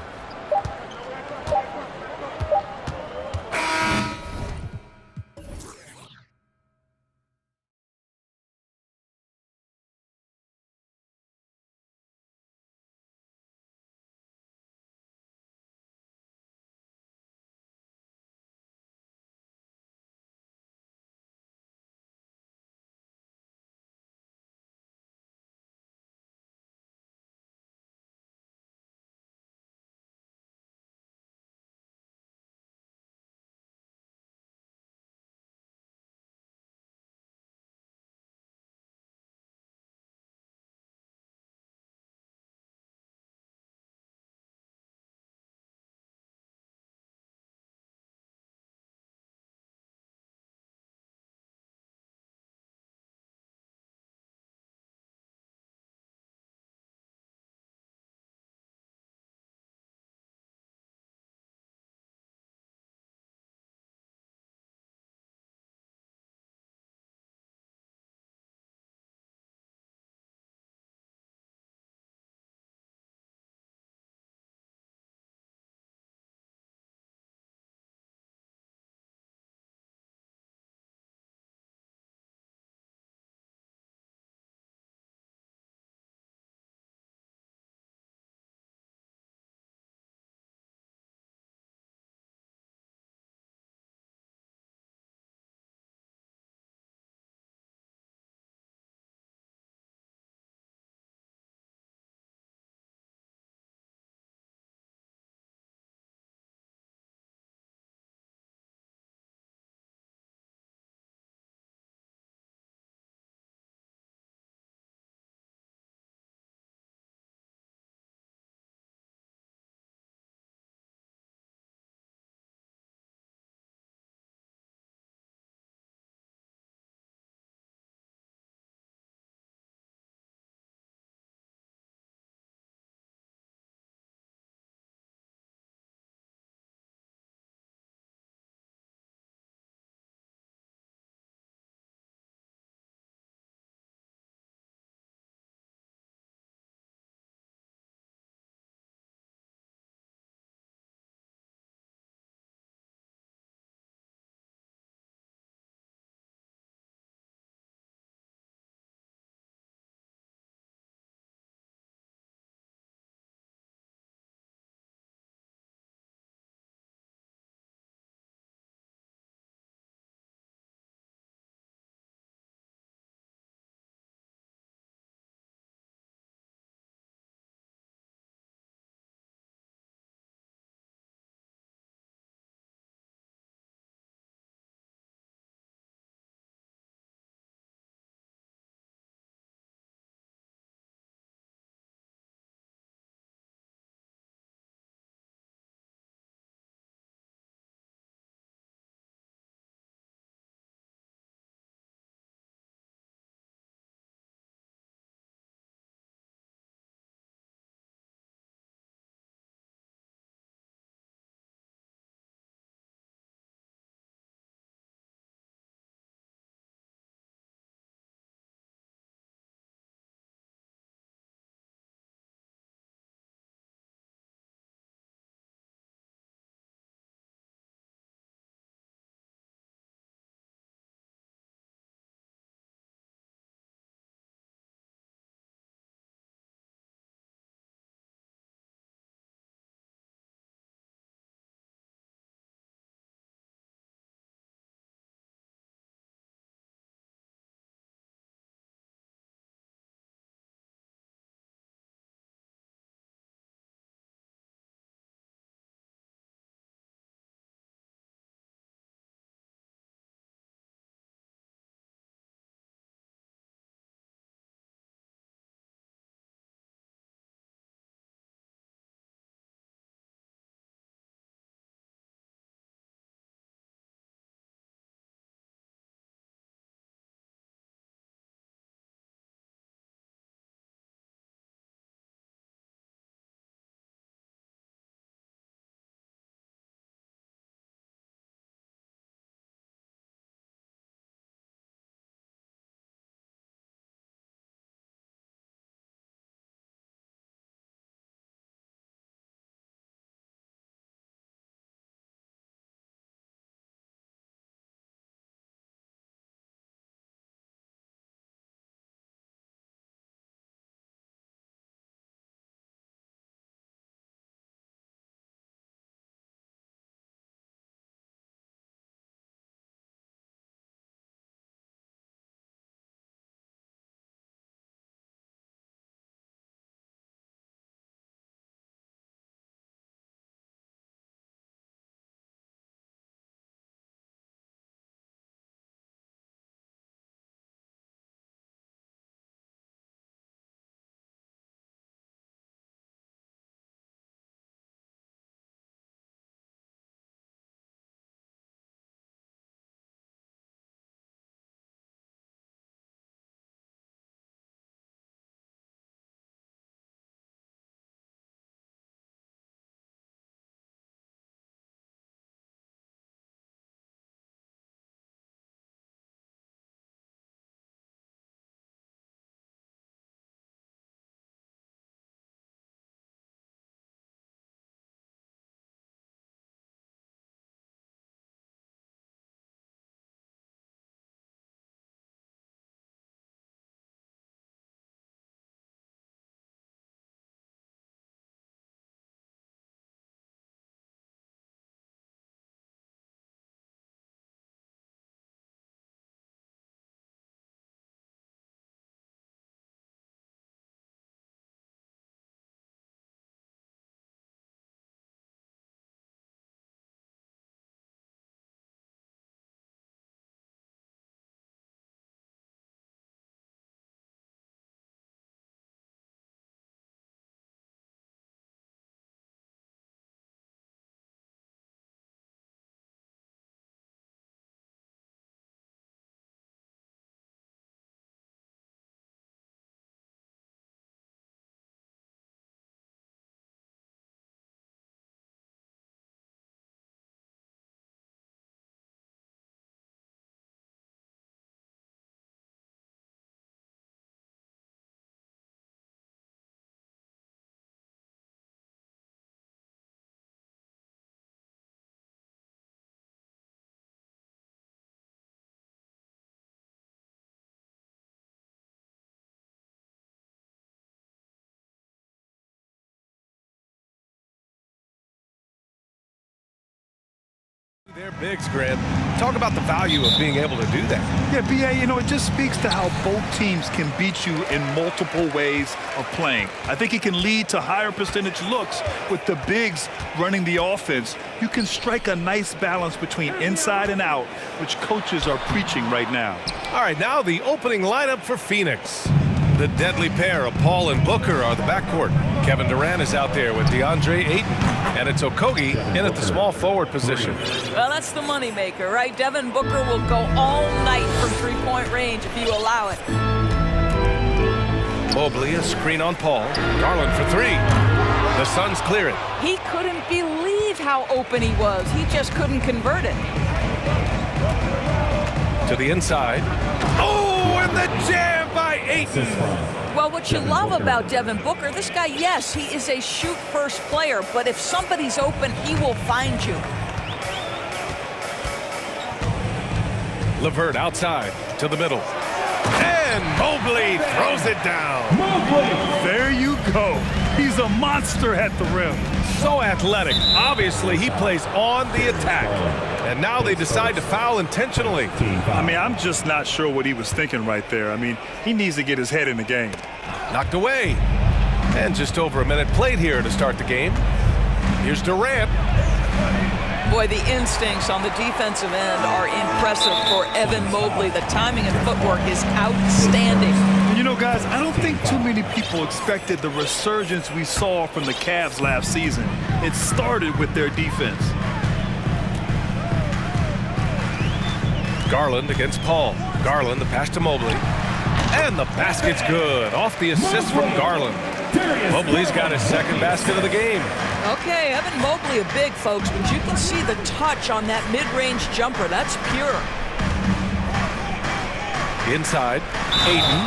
They're bigs, Grant. Talk about the value of being able to do that. Yeah, B.A., you know, it just speaks to how both teams can beat you in multiple ways of playing. I think it can lead to higher percentage looks with the bigs running the offense. You can strike a nice balance between inside and out, which coaches are preaching right now. All right, now the opening lineup for Phoenix. The deadly pair of Paul and Booker are the backcourt. Kevin Durant is out there with DeAndre Ayton. And it's Okogie in at the small forward position. Well, that's the moneymaker, right? Devin Booker will go all night from three-point range if you allow it. Mobley, a screen on Paul. Garland for three. The Suns clear it. He couldn't believe how open he was. He just couldn't convert it. To the inside. Oh, and the jam by Ayton. Well, what you love about Devin Booker, this guy, yes, he is a shoot-first player, but if somebody's open, he will find you. LeVert outside to the middle. And Mobley throws it down. There you go. He's a monster at the rim. So athletic. Obviously, he plays on the attack. And now they decide to foul intentionally. I mean, I'm just not sure what he was thinking right there. I mean, he needs to get his head in the game. Knocked away. And just over a minute played here to start the game. Here's Durant. Boy, the instincts on the defensive end are impressive for Evan Mobley. The timing and footwork is outstanding. You know, guys, I don't think too many people expected the resurgence we saw from the Cavs last season. It started with their defense. Garland against Paul. Garland, the pass to Mobley. And the basket's good. Off the assist from Garland. Mobley's got his second basket of the game. Okay, Evan Mobley a big, folks, but you can see the touch on that mid-range jumper. That's pure. Inside, Ayton.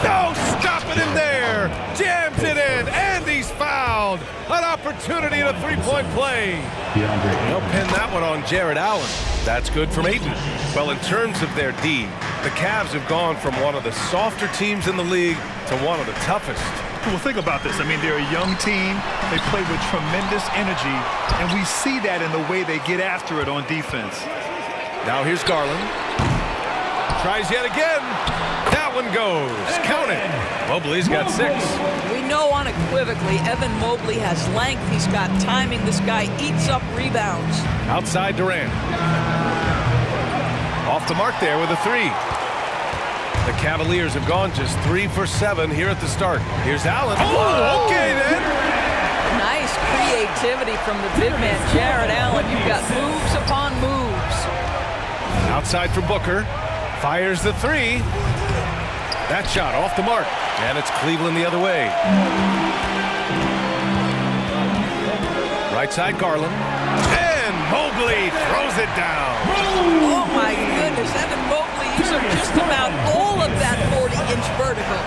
No, stop it in there. Jams it in, and he's fouled. An opportunity at a three-point play. They'll pin that one on Jared Allen. That's good from Ayton. Well, in terms of their D, the Cavs have gone from one of the softer teams in the league to one of the toughest. Well, think about this. I mean, they're a young team. They play with tremendous energy, and we see that in the way they get after it on defense. Now here's Garland. Tries yet again. That one goes. Count it. Mobley's got 6. We know unequivocally Evan Mobley has length. He's got timing. This guy eats up rebounds. Outside Durant. Off the mark there with a 3. The Cavaliers have gone just 3 for 7 here at the start. Here's Allen. Oh, okay then. Nice creativity from the big man, Jared Allen. You've got moves upon moves. Outside for Booker. Fires the 3. That shot off the mark. And it's Cleveland the other way. Right side Garland. And Mobley throws it down. Oh my goodness, Evan Mobley used up just about all of that 40-inch vertical.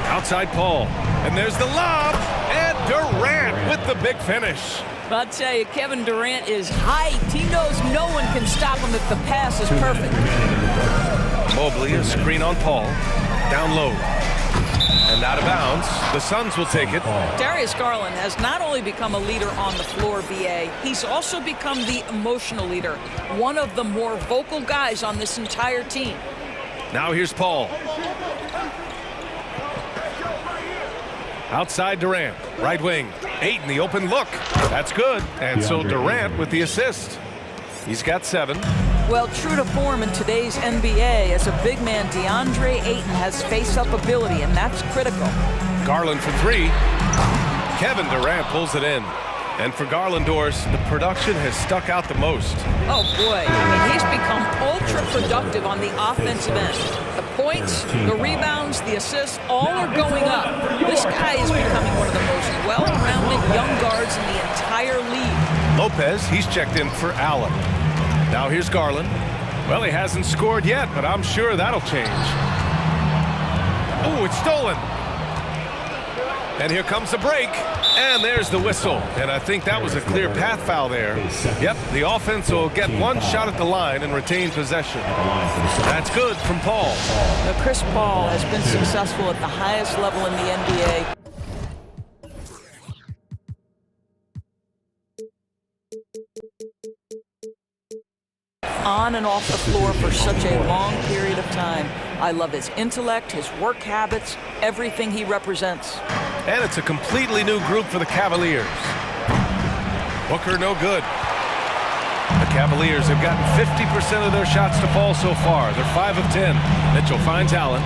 Outside Paul. And there's the lob. And Durant with the big finish. I'll tell you, Kevin Durant is hyped. He knows no one can stop him if the pass is perfect. Mobley, a screen on Paul. Down low. And out of bounds. The Suns will take it. Darius Garland has not only become a leader on the floor, VA, he's also become the emotional leader. One of the more vocal guys on this entire team. Now here's Paul. Outside Durant, right wing. Ayton, the open look. That's good. And so Durant with the assist. He's got 7. Well, true to form in today's NBA, as a big man, DeAndre Ayton has face-up ability, and that's critical. Garland for 3. Kevin Durant pulls it in. And for Garland, Doris, the production has stuck out the most. Oh, boy. I mean, he's become ultra-productive on the offensive end. The points, the rebounds, the assists, all are going up. This guy is becoming one of the most well-rounded young guards in the entire league. Lopez, he's checked in for Allen. Now here's Garland. Well, he hasn't scored yet, but I'm sure that'll change. Oh, it's stolen. And here comes the break. And there's the whistle. And I think that was a clear path foul there. Yep, the offense will get one shot at the line and retain possession. That's good from Paul. Now, Chris Paul has been successful at the highest level in the NBA. on and off the floor for such a long period of time. I love his intellect, his work habits, everything he represents. And it's a completely new group for the Cavaliers. Booker no good. The Cavaliers have gotten 50% of their shots to fall so far. They're 5 of 10. Mitchell finds Allen.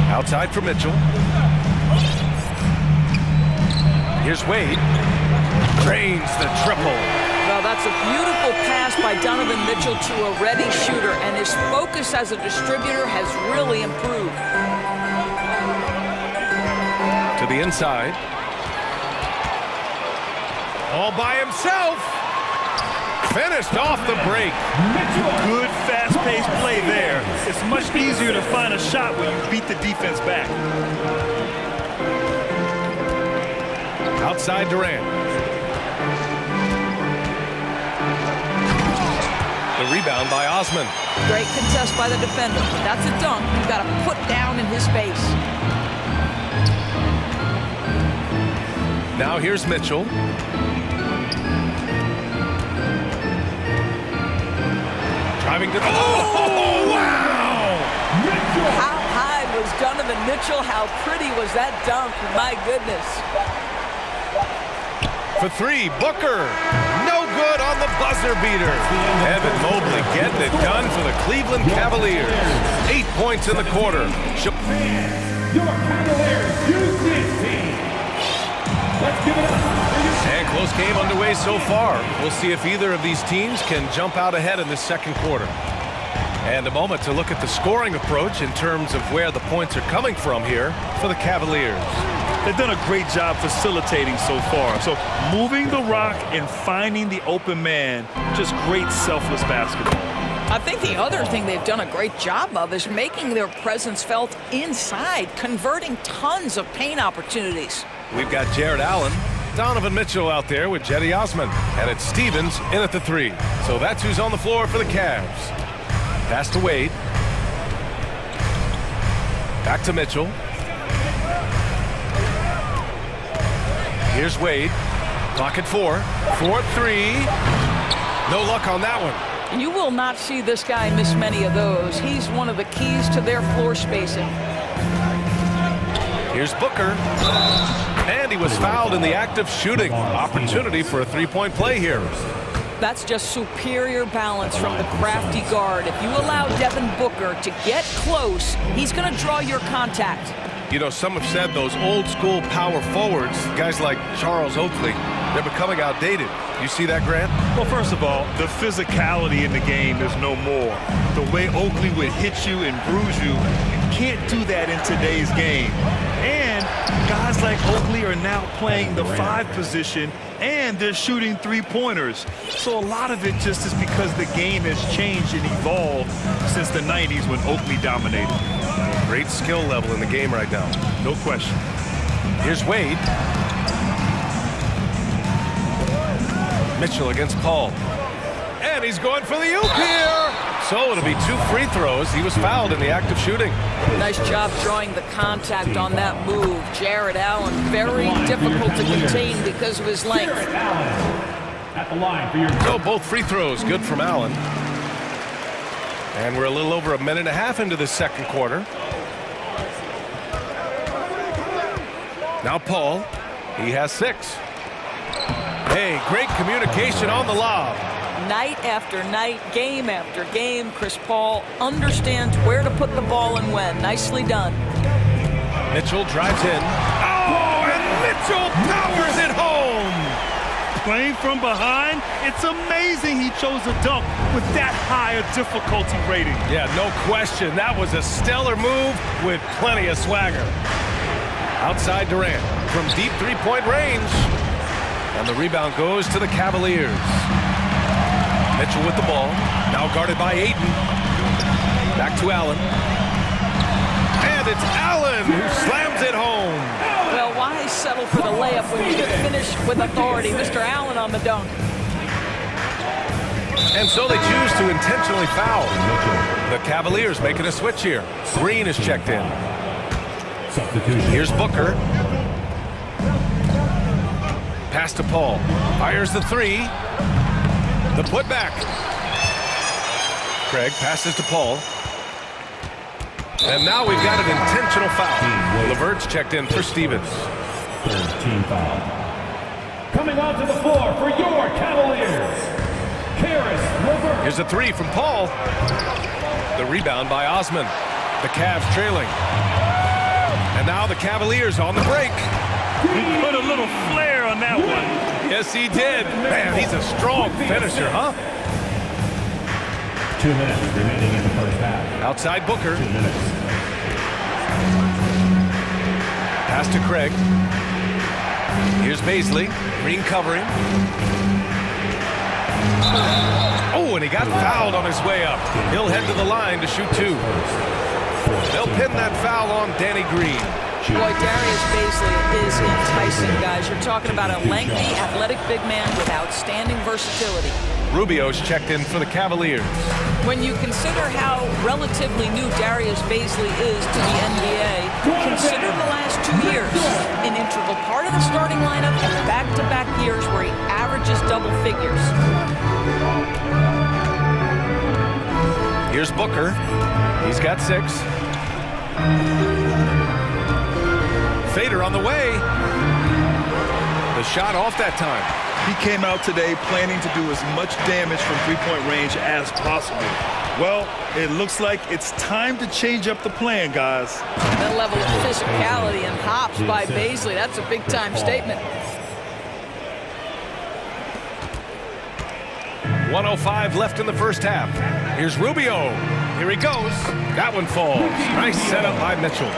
Outside for Mitchell. Here's Wade. Drains the triple. Well, that's a beautiful pass by Donovan Mitchell to a ready shooter, and his focus as a distributor has really improved. To the inside. All by himself. Finished off the break. Good, fast-paced play there. It's much easier to find a shot when you beat the defense back. Outside Durant. The rebound by Osman. Great contest by the defender. That's a dunk you've got to put down in his face. Now here's Mitchell. Driving to the... Oh, wow! How high was Donovan Mitchell? How pretty was that dunk? My goodness. For three, Booker. No good on the buzzer beater. Evan Mobley getting it done for the Cleveland Cavaliers. 8 points in the quarter. Your Cavaliers use this team. Let's give it up. And close game underway so far. We'll see if either of these teams can jump out ahead in this second quarter. And a moment to look at the scoring approach in terms of where the points are coming from here for the Cavaliers. They've done a great job facilitating so far. So moving the rock and finding the open man, just great selfless basketball. I think the other thing they've done a great job of is making their presence felt inside, converting tons of paint opportunities. We've got Jared Allen, Donovan Mitchell out there with Jetty Osman, and it's Stevens in at the three. So that's who's on the floor for the Cavs. Pass to Wade. Back to Mitchell. Here's Wade. Clock at 4. 4-3. No luck on that one. You will not see this guy miss many of those. He's one of the keys to their floor spacing. Here's Booker. And he was fouled in the act of shooting. Opportunity for a three-point play here. That's just superior balance from the crafty guard. If you allow Devin Booker to get close, he's going to draw your contact. You know, some have said those old-school power forwards, guys like Charles Oakley, they're becoming outdated. You see that, Grant? Well, first of all, the physicality in the game is no more. The way Oakley would hit you and bruise you, you can't do that in today's game. And guys like Oakley are now playing the 5 position, and they're shooting three-pointers. So a lot of it just is because the game has changed and evolved since the 90s when Oakley dominated. Great skill level in the game right now. No question. Here's Wade. Mitchell against Paul. And he's going for the oop here. So it'll be 2 free throws. He was fouled in the act of shooting. Nice job drawing the contact on that move. Jared Allen, very difficult to contain because of his length. At the line for your... So both free throws good from Allen. And we're a little over a minute and a half into the second quarter. Now Paul, he has 6. Hey, great communication on the lob. Night after night, game after game, Chris Paul understands where to put the ball and when. Nicely done. Mitchell drives in. Oh, and Mitchell powers it home. Playing from behind, it's amazing he chose a dunk with that high a difficulty rating. Yeah, no question. That was a stellar move with plenty of swagger. Outside Durant from deep three-point range. And the rebound goes to the Cavaliers. Mitchell with the ball. Now guarded by Ayton. Back to Allen. And it's Allen who slams it home. Well, why settle for the layup when you can finish with authority? Mr. Allen on the dunk. And so they choose to intentionally foul. The Cavaliers making a switch here. Green is checked in. Here's Booker. Pass to Paul. Fires the 3. The putback. Craig passes to Paul. And now we've got an intentional foul. Levert's checked in for Stevens. Third team foul. Coming onto the floor for your Cavaliers, Levert. Here's a three from Paul. The rebound by Osman. The Cavs trailing. And now the Cavaliers on the break. He put a little flair on that one. Yes, he did. Man, he's a strong finisher, huh? 2 minutes remaining in the first half. Outside Booker. 2 minutes. Pass to Craig. Here's Baisley. Green covering. Oh, and he got fouled on his way up. He'll head to the line to shoot two. They'll pin that foul on Danny Green. Boy, Darius Baisley is enticing, guys. You're talking about a lengthy, athletic big man with outstanding versatility. Rubio's checked in for the Cavaliers. When you consider how relatively new Darius Baisley is to the NBA, consider the last 2 years, an integral part of the starting lineup and back-to-back years where he averages double figures. Here's Booker. He's got 6. Fader on the way. The shot off that time. He came out today planning to do as much damage from three-point range as possible. Well, it looks like it's time to change up the plan, guys. That level of physicality and hops by Baisley, that's a big-time statement. 1:05 left in the first half. Here's Rubio. Here he goes. That one falls. Nice setup by Mitchell.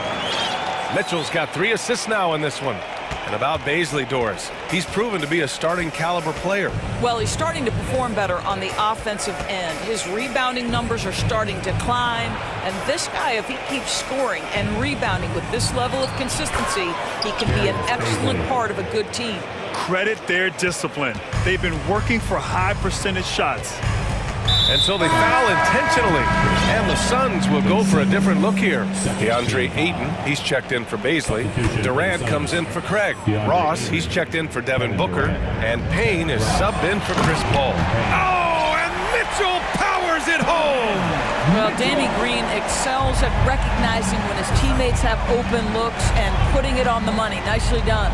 Mitchell's got 3 assists now in this one. And about Baisley, Doris, he's proven to be a starting caliber player. Well, he's starting to perform better on the offensive end. His rebounding numbers are starting to climb. And this guy, if he keeps scoring and rebounding with this level of consistency, he can be an excellent part of a good team. Credit their discipline. They've been working for high percentage shots. And so they foul intentionally. And the Suns will go for a different look here. DeAndre Ayton, he's checked in for Baisley. Durant comes in for Craig. Ross, he's checked in for Devin Booker. And Payne is subbed in for Chris Paul. Oh, and Mitchell powers it home! Well, Danny Green excels at recognizing when his teammates have open looks and putting it on the money. Nicely done.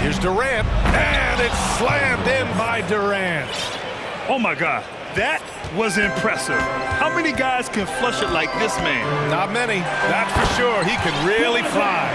Here's Durant, and it's slammed in by Durant. Oh my God, that was impressive. How many guys can flush it like this man? Not many, that's for sure. He can really fly.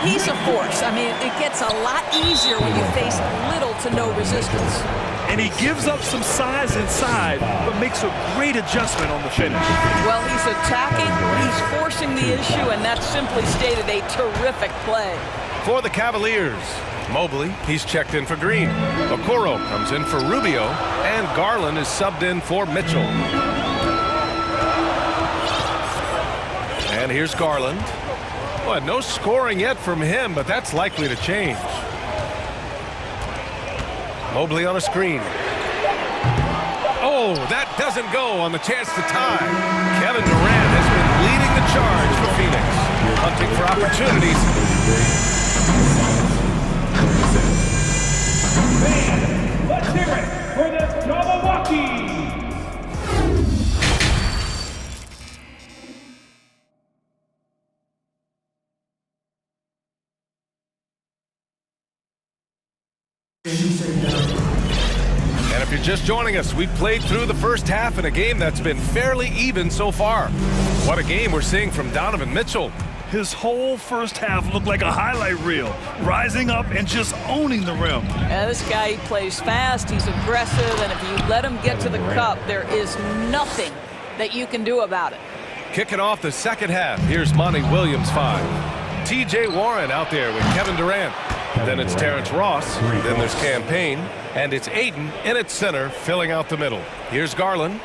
He's a force. I mean, it gets a lot easier when you face little to no resistance. And he gives up some size inside, but makes a great adjustment on the finish. Well, he's attacking, he's forcing the issue, and that's simply stated a terrific play. For the Cavaliers, Mobley, he's checked in for Green. Okoro comes in for Rubio, and Garland is subbed in for Mitchell. And here's Garland. Well, no scoring yet from him, but that's likely to change. Mobley on a screen. Oh, that doesn't go on the chance to tie. Kevin Durant has been leading the charge for Phoenix, hunting for opportunities. Let's hear it for the Milwaukee. And if you're just joining us, we've played through the first half in a game that's been fairly even so far. What a game we're seeing from Donovan Mitchell. His whole first half looked like a highlight reel, rising up and just owning the rim. Yeah, this guy, he plays fast, he's aggressive, and if you let him get to the cup, there is nothing that you can do about it. Kicking off the second half, here's Monty Williams 5. T.J. Warren out there with Kevin Durant. Then it's Terrence Ross, then there's Cam Payne, and it's Ayton in its center, filling out the middle. Here's Garland.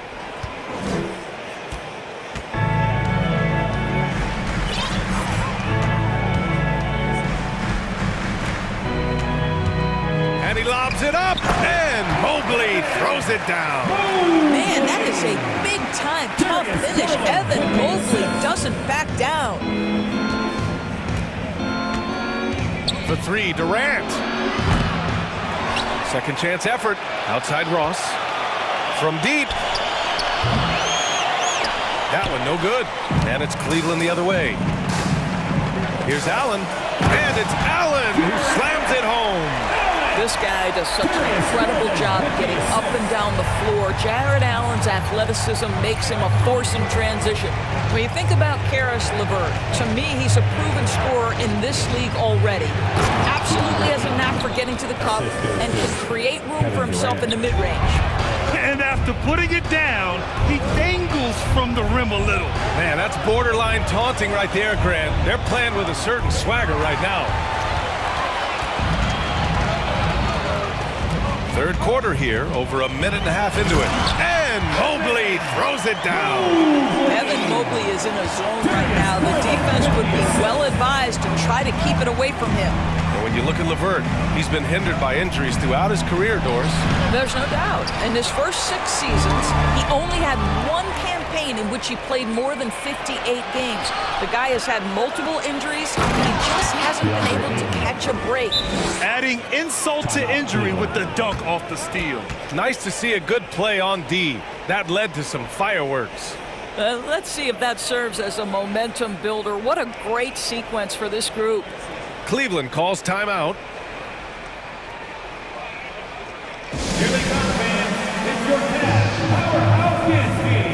And he lobs it up, and Mobley throws it down. Man, that is a big-time tough finish. Evan Mobley doesn't back down. For 3, Durant. Second chance effort, outside Ross. from deep. That one no good. And it's Cleveland the other way. Here's Allen. And it's Allen who slams it home. This guy does such an incredible job getting up and down the floor. Jared Allen's athleticism makes him a force in transition. When you think about Caris LeVert, to me, he's a proven scorer in this league already. Absolutely has a knack for getting to the cup and can create room for himself in the mid-range. And after putting it down, he dangles from the rim a little. Man, that's borderline taunting right there, Grant. They're playing with a certain swagger right now. Third quarter here, over a minute and a half into it. And Mobley throws it down. Evan Mobley is in a zone right now. The defense would be well advised to try to keep it away from him. And when you look at LeVert, he's been hindered by injuries throughout his career, Doris. There's no doubt. In his first 6 seasons, he only had one campaign in which he played more than 58 games. The guy has had multiple injuries, and he just hasn't been able to catch a break. Adding insult to injury with the dunk off the steal. Nice to see a good play on D. That led to some fireworks. Let's see if that serves as a momentum builder. What a great sequence for this group. Cleveland calls timeout. Here they come, fans. It's your Cavs powerhouse dance team.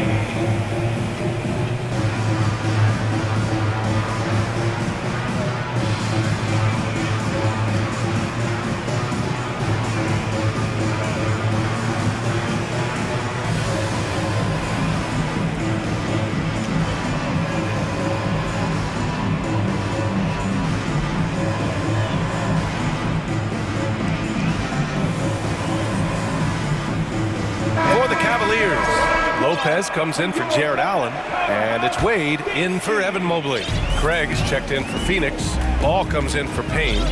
Lopez comes in for Jared Allen, and it's Wade in for Evan Mobley. Craig is checked in for Phoenix. Ball comes in for Payne.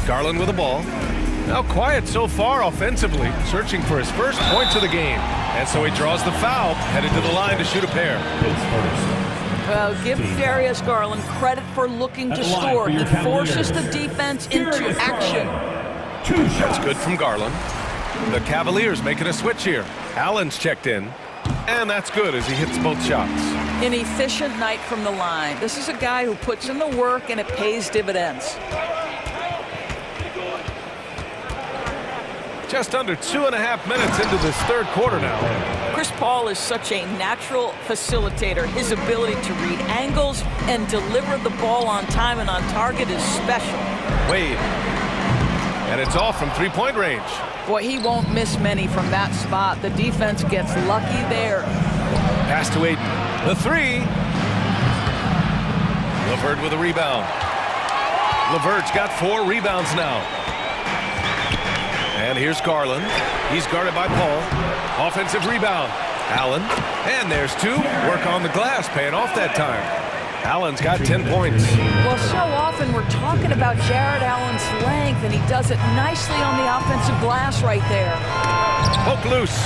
Garland with the ball. Now quiet so far offensively, searching for his first points of the game. And so he draws the foul, headed to the line to shoot a pair. Well, give Darius Garland credit for looking to score. He forces the defense into action. That's good from Garland. The Cavaliers making a switch here. Allen's checked in, and that's good as he hits both shots. An efficient night from the line. This is a guy who puts in the work, and it pays dividends. Just under 2.5 minutes into this third quarter now. Chris Paul is such a natural facilitator. His ability to read angles and deliver the ball on time and on target is special. Wade. And it's off from three-point range. Boy, he won't miss many from that spot. The defense gets lucky there. Pass to Aiden. The three. LeVert with a rebound. LeVert's got 4 rebounds now. And here's Garland. He's guarded by Paul. Offensive rebound. Allen. And there's 2. Work on the glass, paying off that time. Allen's got 10 points. Well, so often we're talking about Jared Allen's length, and he does it nicely on the offensive glass right there. Poke loose.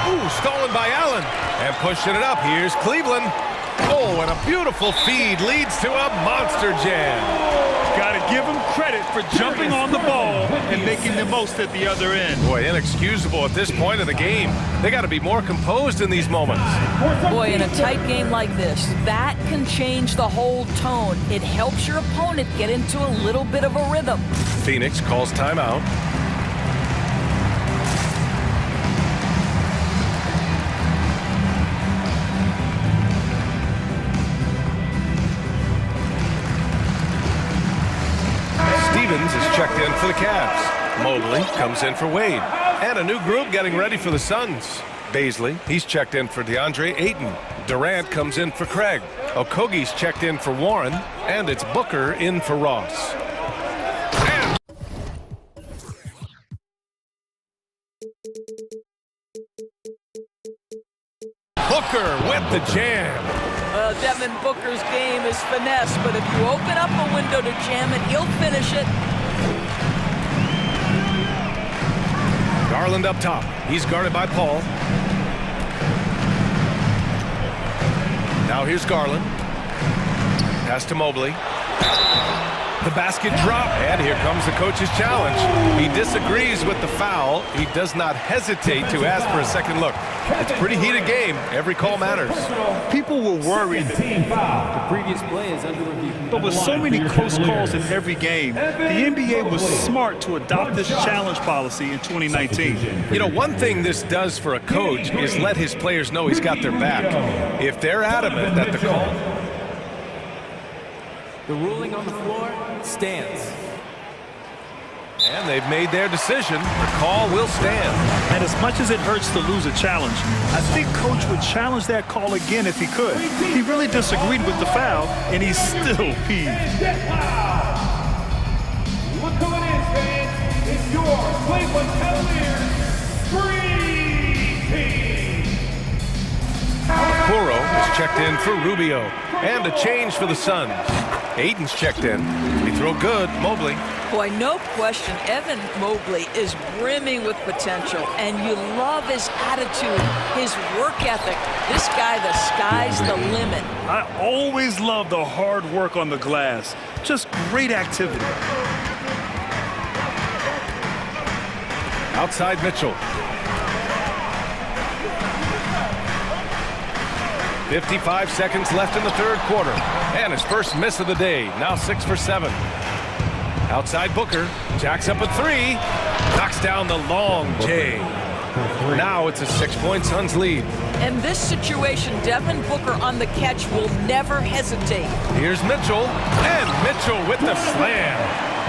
Ooh, stolen by Allen. And pushing it up, here's Cleveland. Oh, and a beautiful feed leads to a monster jam. Got to give him credit for jumping on the ball and making the most at the other end. Boy, inexcusable at this point of the game. They got to be more composed in these moments. Boy, in a tight game like this, that can change the whole tone. It helps your opponent get into a little bit of a rhythm. Phoenix calls timeout. Stevens is checked in for the Cavs. Mobley comes in for Wade. And a new group getting ready for the Suns. Baisley, he's checked in for DeAndre Ayton. Durant comes in for Craig. Okogie's checked in for Warren. And it's Booker in for Ross. And Booker with the jam. Devin Booker's game is finesse, but if you open up a window to jam it, he'll finish it. Garland up top. He's guarded by Paul. Now here's Garland. Pass to Mobley. The basket drop, and here comes the coach's challenge. He disagrees with the foul. He does not hesitate to ask for a second look. It's a pretty heated game. Every call matters. People were worried. Team foul. The previous play is under review. But with so many close calls in every game, the NBA was smart to adopt this challenge policy in 2019. You know, one thing this does for a coach is let his players know he's got their back. If they're adamant that the call... The ruling on the floor stands. And they've made their decision. The call will stand. And as much as it hurts to lose a challenge, I think Coach would challenge that call again if he could. He really disagreed with the foul, and he's still peeved. Look who it is, fans. It's your Cleveland Cavaliers Dream Team. Kuro is checked in for Rubio. And a change for the Suns. Aiden's checked in. He throw good. Mobley. Boy, no question, Evan Mobley is brimming with potential, and you love his attitude, his work ethic. This guy, the sky's the limit. I always love the hard work on the glass. Just great activity. Outside Mitchell. 55 seconds left in the third quarter. And his first miss of the day. Now 6 for 7. Outside Booker. Jacks up a three. Knocks down the long J. Now it's a 6-point Suns lead. In this situation, Devin Booker on the catch will never hesitate. Here's Mitchell. And Mitchell with the slam.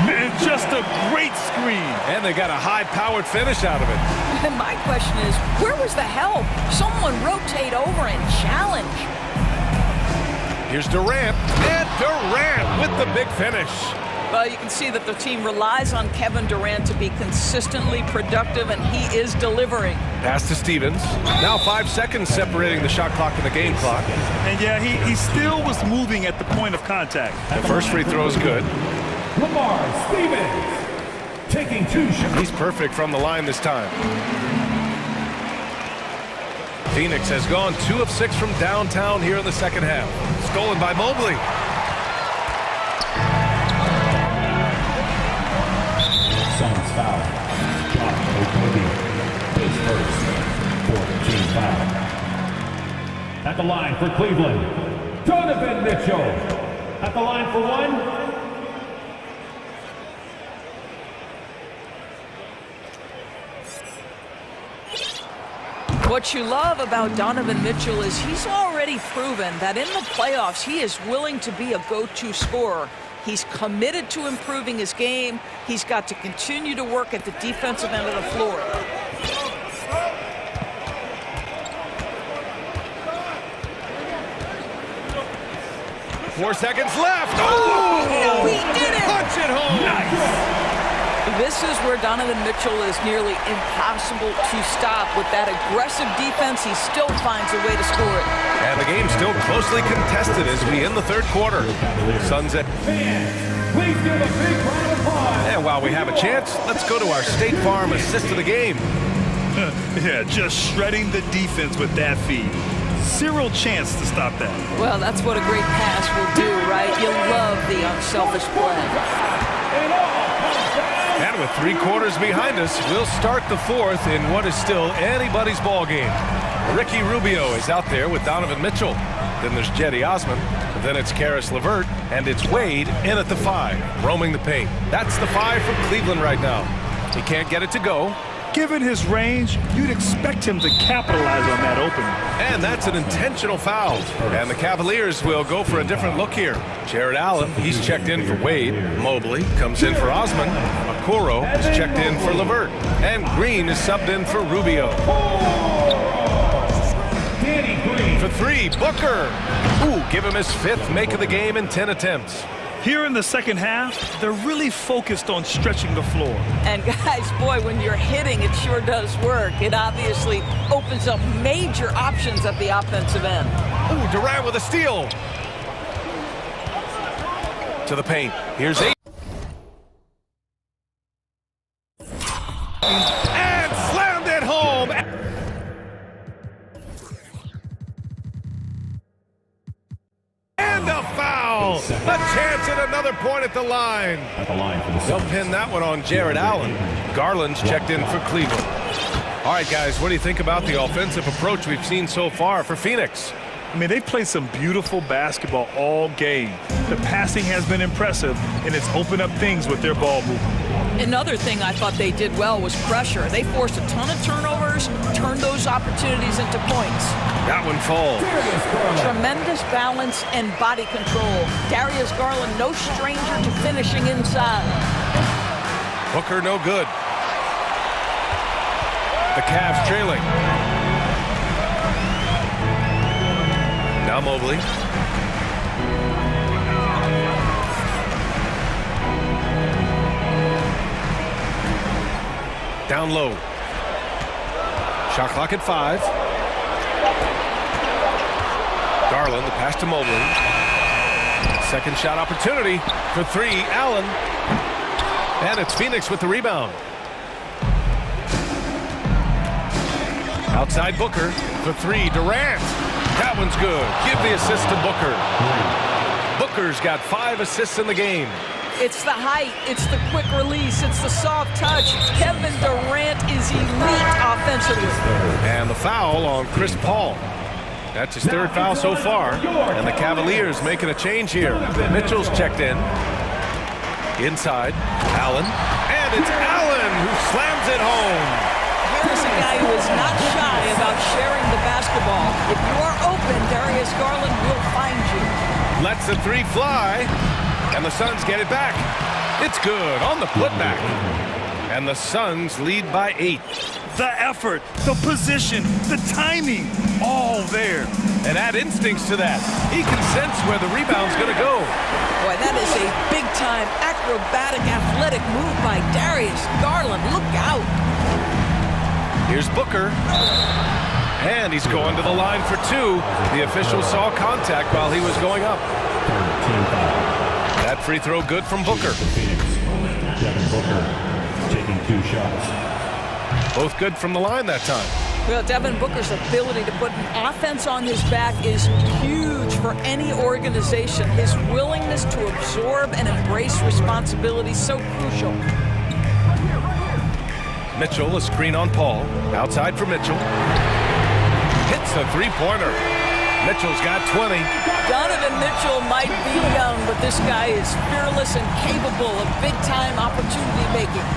And just a great screen. And they got a high-powered finish out of it. And my question is, where was the help? Someone rotate over and challenge. Here's Durant. And Durant with the big finish. Well, you can see that the team relies on Kevin Durant to be consistently productive, and he is delivering. Pass to Stevens. Now 5 seconds separating the shot clock and the game clock. And yeah, he still was moving at the point of contact. The first free throw is good. Lamar Stevens taking 2 shots. He's perfect from the line this time. Phoenix has gone 2 of 6 from downtown here in the second half. Stolen by Mobley. Suns foul. His first for team foul. At the line for Cleveland, Donovan Mitchell. At the line for one. What you love about Donovan Mitchell is he's already proven that in the playoffs he is willing to be a go-to scorer. He's committed to improving his game. He's got to continue to work at the defensive end of the floor. Four seconds left. Oh, he did it! Punch it home. Nice. This is where Donovan Mitchell is nearly impossible to stop. With that aggressive defense, he still finds a way to score it. And the game's still closely contested as we end the third quarter. Suns at... Please give a big round of applause. And while we have a chance, let's go to our State Farm assist of the game. Yeah, just shredding the defense with that feed. Zero chance to stop that. Well, that's what a great pass will do, right? You love the unselfish play. And with 3 quarters behind us, we'll start the fourth in what is still anybody's ball game. Ricky Rubio is out there with Donovan Mitchell. Then there's Jetty Osman. Then it's Karis LeVert. And it's Wade in at the 5, roaming the paint. That's the 5 from Cleveland right now. He can't get it to go. Given his range, you'd expect him to capitalize on that opening. And that's an intentional foul. And the Cavaliers will go for a different look here. Jared Allen, he's checked in for Wade. Mobley comes in for Osman. Okoro is checked in for LeVert. And Green is subbed in for Rubio. For 3, Booker. Ooh, give him his 5th make of the game in 10 attempts. Here in the second half, they're really focused on stretching the floor. And guys, boy, when you're hitting, it sure does work. It obviously opens up major options at the offensive end. Ooh, Durant with a steal. To the paint. Here's 8. And slammed it home. And a foul. A chance at another point at the line. At the line for the They'll Suns. pin that one on Jared Allen. Garland's checked in for Cleveland. All right, guys, what do you think about the offensive approach we've seen so far for Phoenix? I mean, they've played some beautiful basketball all game. The passing has been impressive, and it's opened up things with their ball movement. Another thing I thought they did well was pressure. They forced a ton of turnovers, turned those opportunities into points. That one falls. Tremendous balance and body control. Darius Garland, no stranger to finishing inside. Booker, no good. The Cavs trailing. Now Mobley. Down low. Shot clock at 5. Garland, the pass to Mobley. Second shot opportunity for 3. Allen. And it's Phoenix with the rebound. Outside Booker for 3. Durant. That one's good. Give the assist to Booker. Booker's got 5 assists in the game. It's the height, it's the quick release, it's the soft touch. Kevin Durant is elite offensively. And the foul on Chris Paul. That's his 3rd foul so far. And the Cavaliers making a change here. Mitchell's checked in. Inside, Allen. And it's Allen who slams it home. Here's a guy who is not shy about sharing the basketball. If you are open, Darius Garland will find you. Lets the 3 fly. And the Suns get it back. It's good on the putback. And the Suns lead by 8. The effort, the position, the timing, all there. And add instincts to that. He can sense where the rebound's going to go. Boy, that is a big-time, acrobatic, athletic move by Darius Garland. Look out. Here's Booker. And he's going to the line for 2. The official saw contact while he was going up. That free throw good from Booker. Devin Booker taking 2 shots. Both good from the line that time. Well, Devin Booker's ability to put an offense on his back is huge for any organization. His willingness to absorb and embrace responsibility so crucial. Mitchell, a screen on Paul. Outside for Mitchell. Hits the 3-pointer. Mitchell's got 20. Donovan Mitchell might be young, but this guy is fearless and capable of big-time opportunity making.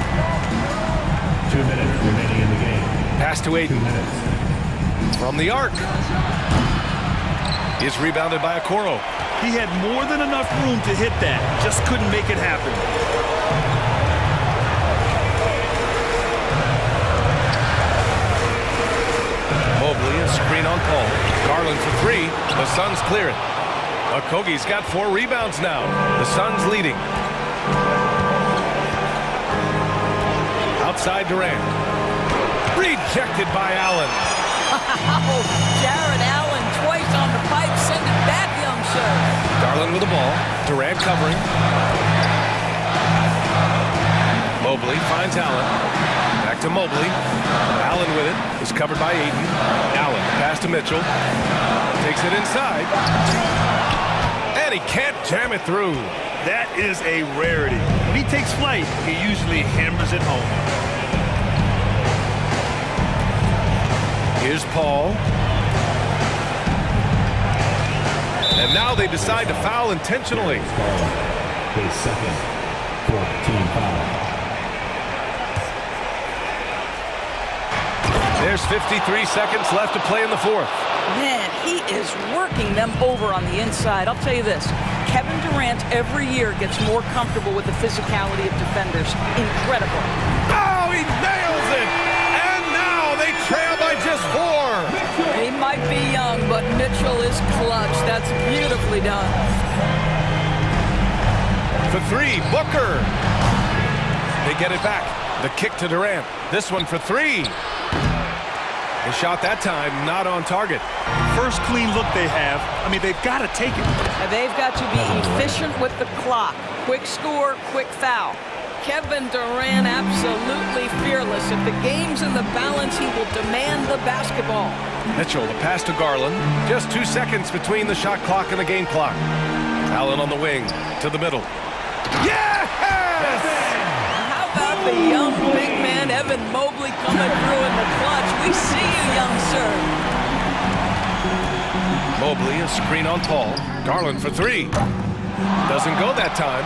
2 minutes remaining in the game. Pass to Aiden. 2 minutes. From the arc. Is rebounded by Okoro. He had more than enough room to hit that. Just couldn't make it happen. Mobley, a screen on Paul. Garland for 3. The Suns clear it. Okogie's got 4 rebounds now. The Suns leading. Outside Durant. Rejected by Allen. Wow, Jared Allen twice on the pipe. Send it back, young sir. Garland with the ball. Durant covering. Mobley finds Allen. Back to Mobley. Allen with it. Is covered by Aiden. Allen pass to Mitchell. Takes it inside. And he can't jam it through. That is a rarity. When he takes flight, he usually hammers it home. Here's Paul. And now they decide to foul intentionally. His second 14 foul. There's 53 seconds left to play in the 4th. Man, he is working them over on the inside. I'll tell you this, Kevin Durant every year gets more comfortable with the physicality of defenders. Incredible. Oh, he nails it! And now they trail by just 4. He might be young, but Mitchell is clutch. That's beautifully done. For 3, Booker. They get it back. The kick to Durant. This one for 3. The shot that time not on target. First clean look they have. I mean, they've got to take it. And they've got to be efficient with the clock. Quick score, quick foul. Kevin Durant absolutely fearless. If the game's in the balance, he will demand the basketball. Mitchell, the pass to Garland. Just 2 seconds between the shot clock and the game clock. Allen on the wing, to the middle. Yes! How about the young big man, Evan Mobley, coming through in the clutch? We see you, young sir. Mobley, a screen on Paul. Garland for three. Doesn't go that time.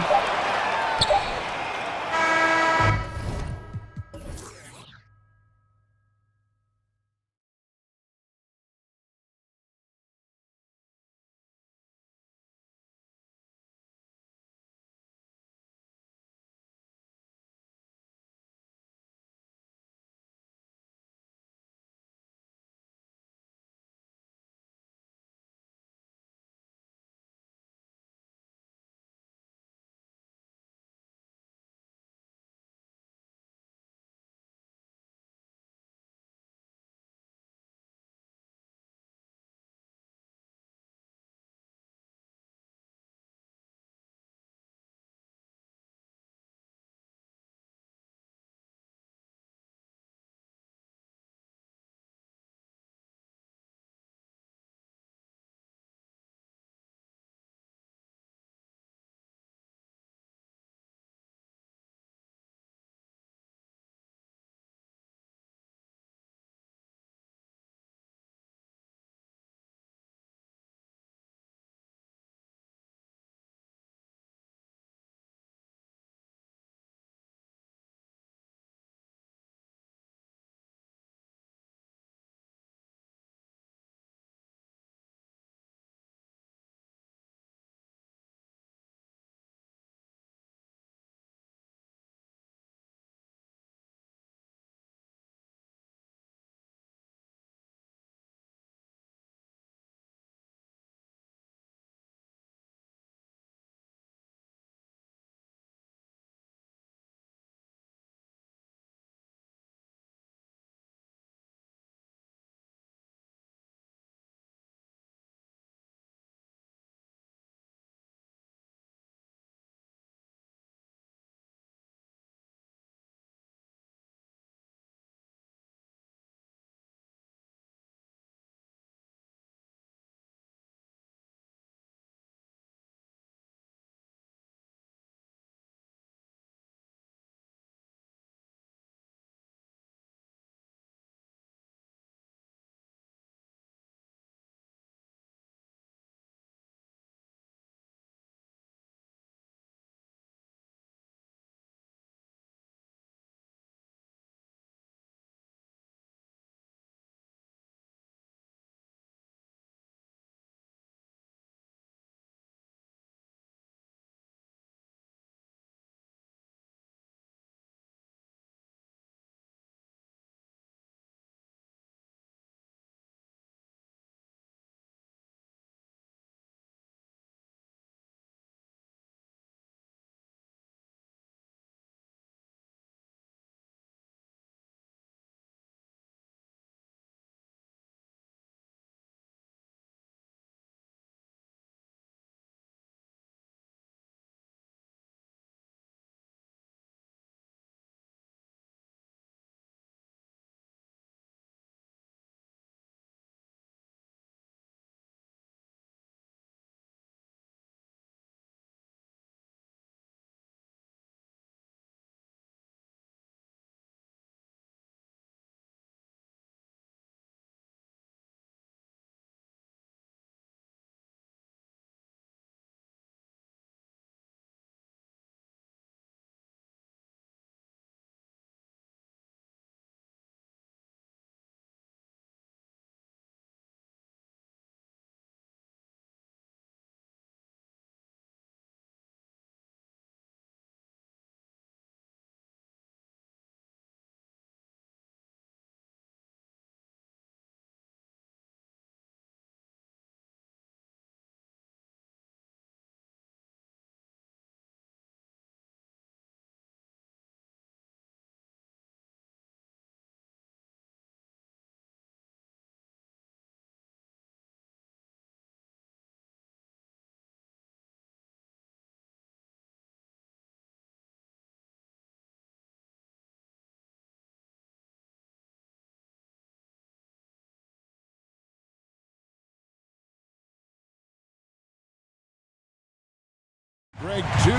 Greg, two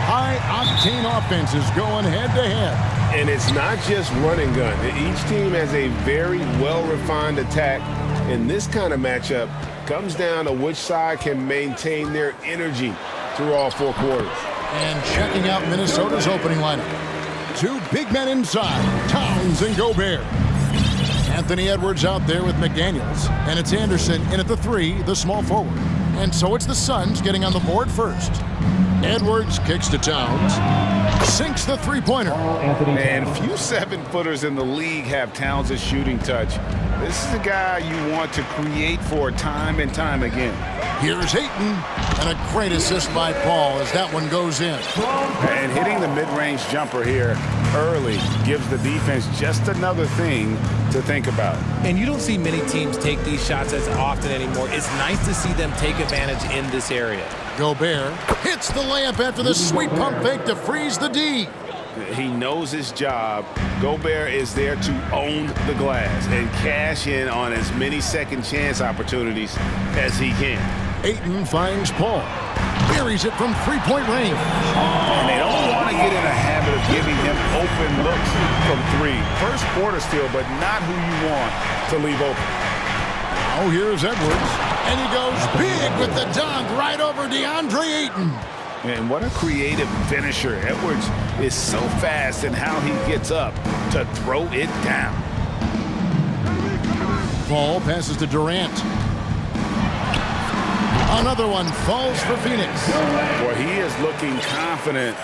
high-octane offenses going head-to-head. And it's not just run and gun. Each team has a very well-refined attack. And this kind of matchup comes down to which side can maintain their energy through all four quarters. And checking out Minnesota's opening lineup. Two big men inside, Towns and Gobert. Anthony Edwards out there with McDaniels. And it's Anderson in at the three, the small forward. And so it's the Suns getting on the board first. Edwards kicks to Towns. Sinks the three-pointer. And few seven-footers in the league have Towns' shooting touch. This is a guy you want to create for time and time again. Here's Ayton, and a great assist by Paul as that one goes in. And hitting the mid-range jumper here early gives the defense just another thing to think about. And you don't see many teams take these shots as often anymore. It's nice to see them take advantage in this area. Gobert hits the layup after the sweet pump fake to freeze the D. He knows his job. Gobert is there to own the glass and cash in on as many second chance opportunities as he can. Ayton finds Paul. Buries it from three-point range. And they don't want to get in a habit of giving him open looks from three. First quarter steal, but not who you want to leave open. Oh, here's Edwards. And he goes big with the dunk right over DeAndre Ayton. And what a creative finisher. Edwards is so fast in how he gets up to throw it down. Paul passes to Durant. Another one falls for Phoenix. Boy, he is looking confident.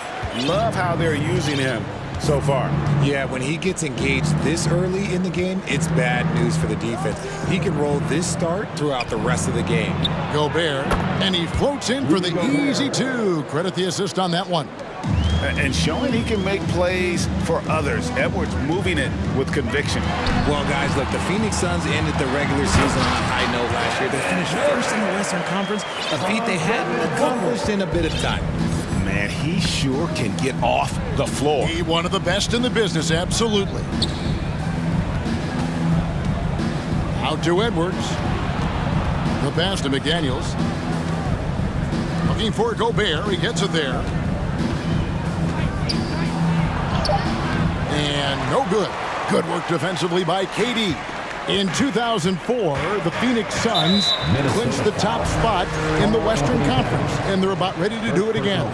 Love how they're using him so far. Yeah, when he gets engaged this early in the game, it's bad news for the defense. He can roll this start throughout the rest of the game. Gobert, and he floats in for the easy two. Credit the assist on that one. And showing he can make plays for others. Edwards moving it with conviction. Well, guys, look, the Phoenix Suns ended the regular season on a high note last year. They finished first in the Western Conference, a feat they hadn't accomplished in a bit of time. Man, he sure can get off the floor. He one of the best in the business, absolutely. Out to Edwards. The pass to McDaniels. Looking for Gobert. He gets it there. And no good. Good work defensively by KD. In 2004, the Phoenix Suns clinched the top spot in the Western Conference, and they're about ready to do it again.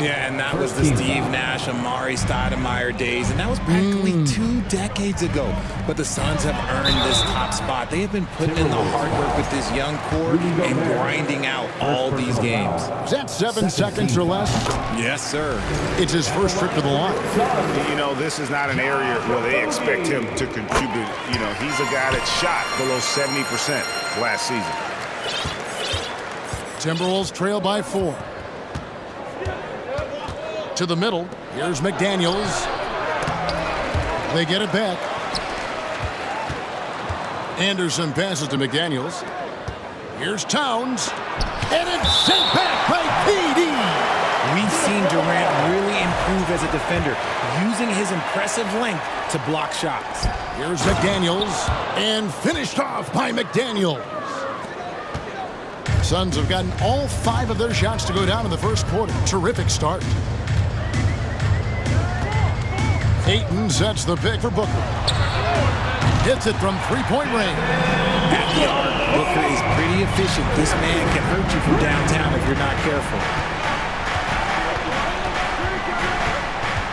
Yeah, and that was the Steve Nash, Amari Stoudemire days, and that was practically 2 decades ago. But the Suns have earned this top spot. They have been putting in the hard work with this young core and grinding out all these games. Is that 7 seconds or less? Yes, sir. It's his first trip to the line. You know, this is not an area where they expect him to contribute. You know, he's a guy that shot below 70% last season. Timberwolves trail by 4. To the middle. Here's McDaniels. They get it back. Anderson passes to McDaniels. Here's Towns. And it's sent back by PD. We've seen Durant really improve as a defender, using his impressive length to block shots. Here's McDaniels, and finished off by McDaniels. Suns have gotten all 5 of their shots to go down in the first quarter. Terrific start. Ayton sets the pick for Booker. Hits it from three-point range. At the arc, Booker is pretty efficient. This man can hurt you from downtown if you're not careful.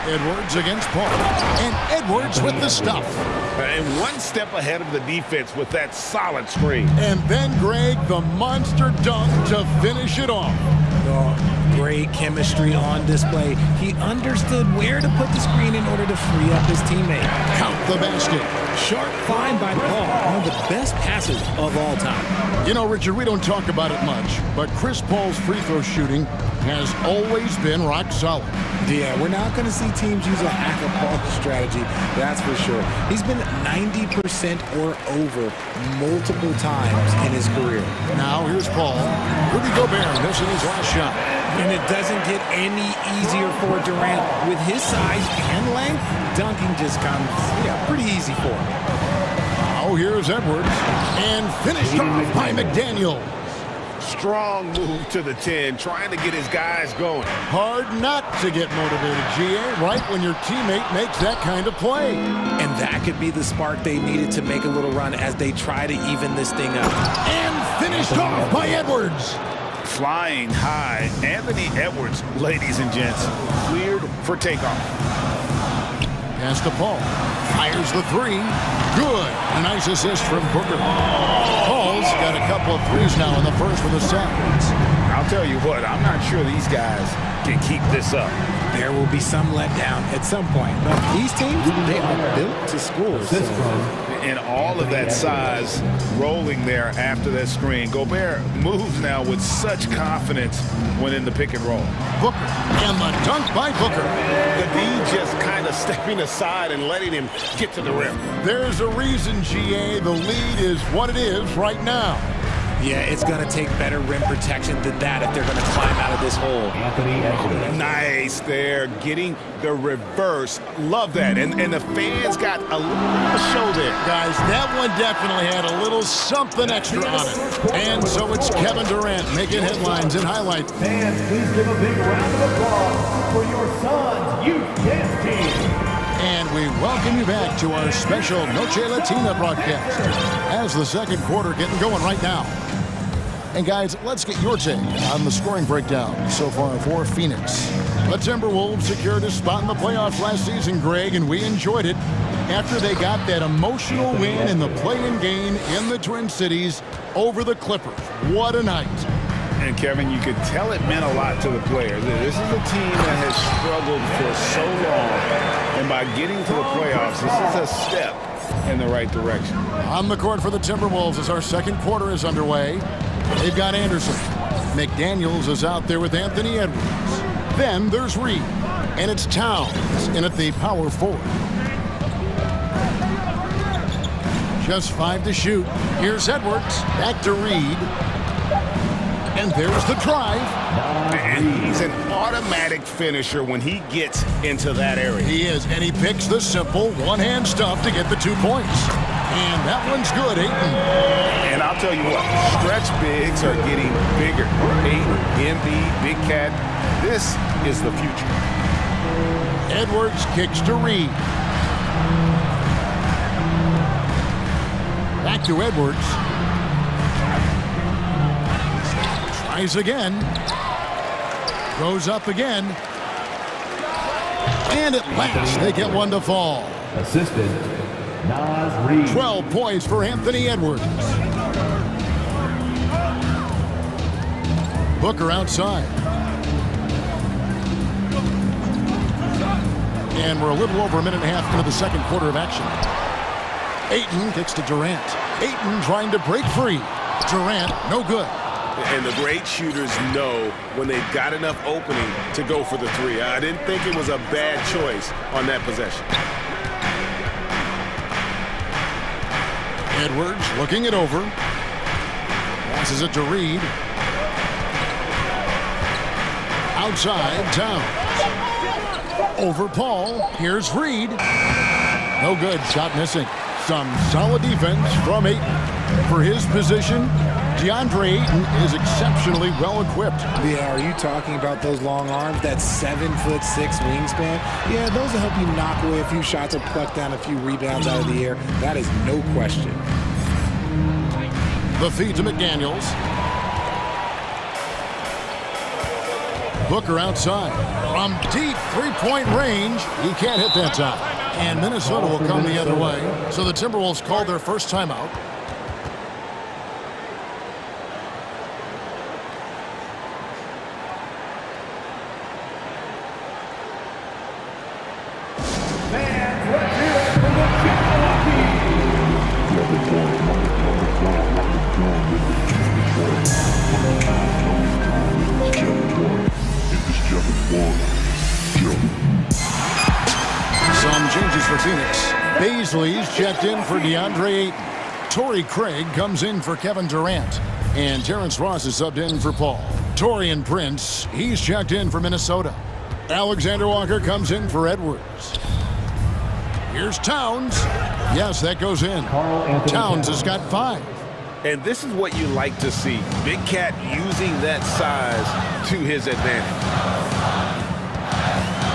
Edwards against Paul. And Edwards with the stuff. And one step ahead of the defense with that solid screen. And then Greg, the monster dunk to finish it off. Oh, great chemistry on display. He understood where to put the screen in order to free up his teammate. Count the basket. Sharp find by Paul. One of the best passes of all time. You know, Richard, we don't talk about it much, but Chris Paul's free throw shooting has always been rock solid. Yeah, we're not going to see teams use a hack of Paul strategy, that's for sure. He's been 90% or over multiple times in his career. Now here's Paul. Rudy Gobert missing his last shot. And it doesn't get any easier for Durant. With his size and length, dunking just comes pretty easy for him. Now here's Edwards. And finished off by McDaniels. Strong move to the 10, trying to get his guys going. Hard not to get motivated, GA, right when your teammate makes that kind of play. And that could be the spark they needed to make a little run as they try to even this thing up. And finished off by Edwards. Flying high, Anthony Edwards, ladies and gents, cleared for takeoff. Pass to Paul. Fires the three. Good. A nice assist from Booker. Paul's got a couple of threes now in the first with a set. I'll tell you what, I'm not sure these guys can keep this up. There will be some letdown at some point. But these teams, they are built to score. And all of that size rolling there after that screen. Gobert moves now with such confidence when in the pick and roll. Booker, and the dunk by Booker. The D just kind of stepping aside and letting him get to the rim. There's a reason, GA, the lead is what it is right now. Yeah, it's going to take better rim protection than that if they're going to climb out of this hole. Nice there, getting the reverse. Love that. And the fans got a little show there. Guys, that one definitely had a little something extra on it. And so it's Kevin Durant making headlines and highlights. Fans, please give a big round of applause for your son's youth dance team. And we welcome you back to our special Noche Latina broadcast as the second quarter getting going right now. And guys, let's get your take on the scoring breakdown so far for Phoenix. The Timberwolves secured a spot in the playoffs last season, Greg, and we enjoyed it after they got that emotional win in the play-in game in the Twin Cities over the Clippers. What a night. And Kevin, you could tell it meant a lot to the players. This is a team that has struggled for so long, and by getting to the playoffs, this is a step in the right direction. On the court for the Timberwolves as our second quarter is underway. They've got Anderson. McDaniels is out there with Anthony Edwards. Then there's Reed, and it's Towns in at the power forward. Just 5 to shoot. Here's Edwards, back to Reed. And there's the drive. And he's an automatic finisher when he gets into that area. He is, and he picks the simple one-hand stuff to get the 2 points. And that one's good, Ayton. And I'll tell you what, stretch bigs are getting bigger. Ayton, Embiid, Big Cat, this is the future. Edwards kicks to Reed. Back to Edwards. Tries again. Goes up again. And at last, they get one to fall. Assisted, Nas Reed. 12 points for Anthony Edwards. Booker outside. And we're a little over a minute and a half into the second quarter of action. Ayton kicks to Durant. Ayton trying to break free. Durant, no good. And the great shooters know when they've got enough opening to go for the three. I didn't think it was a bad choice on that possession. Edwards looking it over. Passes it to Reed. Outside, Towns. Over Paul. Here's Reed. No good. Shot missing. Some solid defense from Ayton. For his position, DeAndre Ayton is exceptionally well equipped. Yeah, are you talking about those long arms, that 7'6" wingspan? Yeah, those will help you knock away a few shots or pluck down a few rebounds out of the air. That is no question. The feed to McDaniels. Booker outside. From deep three-point range, he can't hit that time. And Minnesota will come the other way. So the Timberwolves called their first timeout. Some changes for Phoenix. Baisley's checked in for DeAndre Ayton. Torrey Craig comes in for Kevin Durant. And Terrence Ross is subbed in for Paul. Taurean Prince, he's checked in for Minnesota. Alexander Walker comes in for Edwards. Here's Towns. Yes, that goes in. Towns has got 5. And this is what you like to see. Big Cat using that size to his advantage.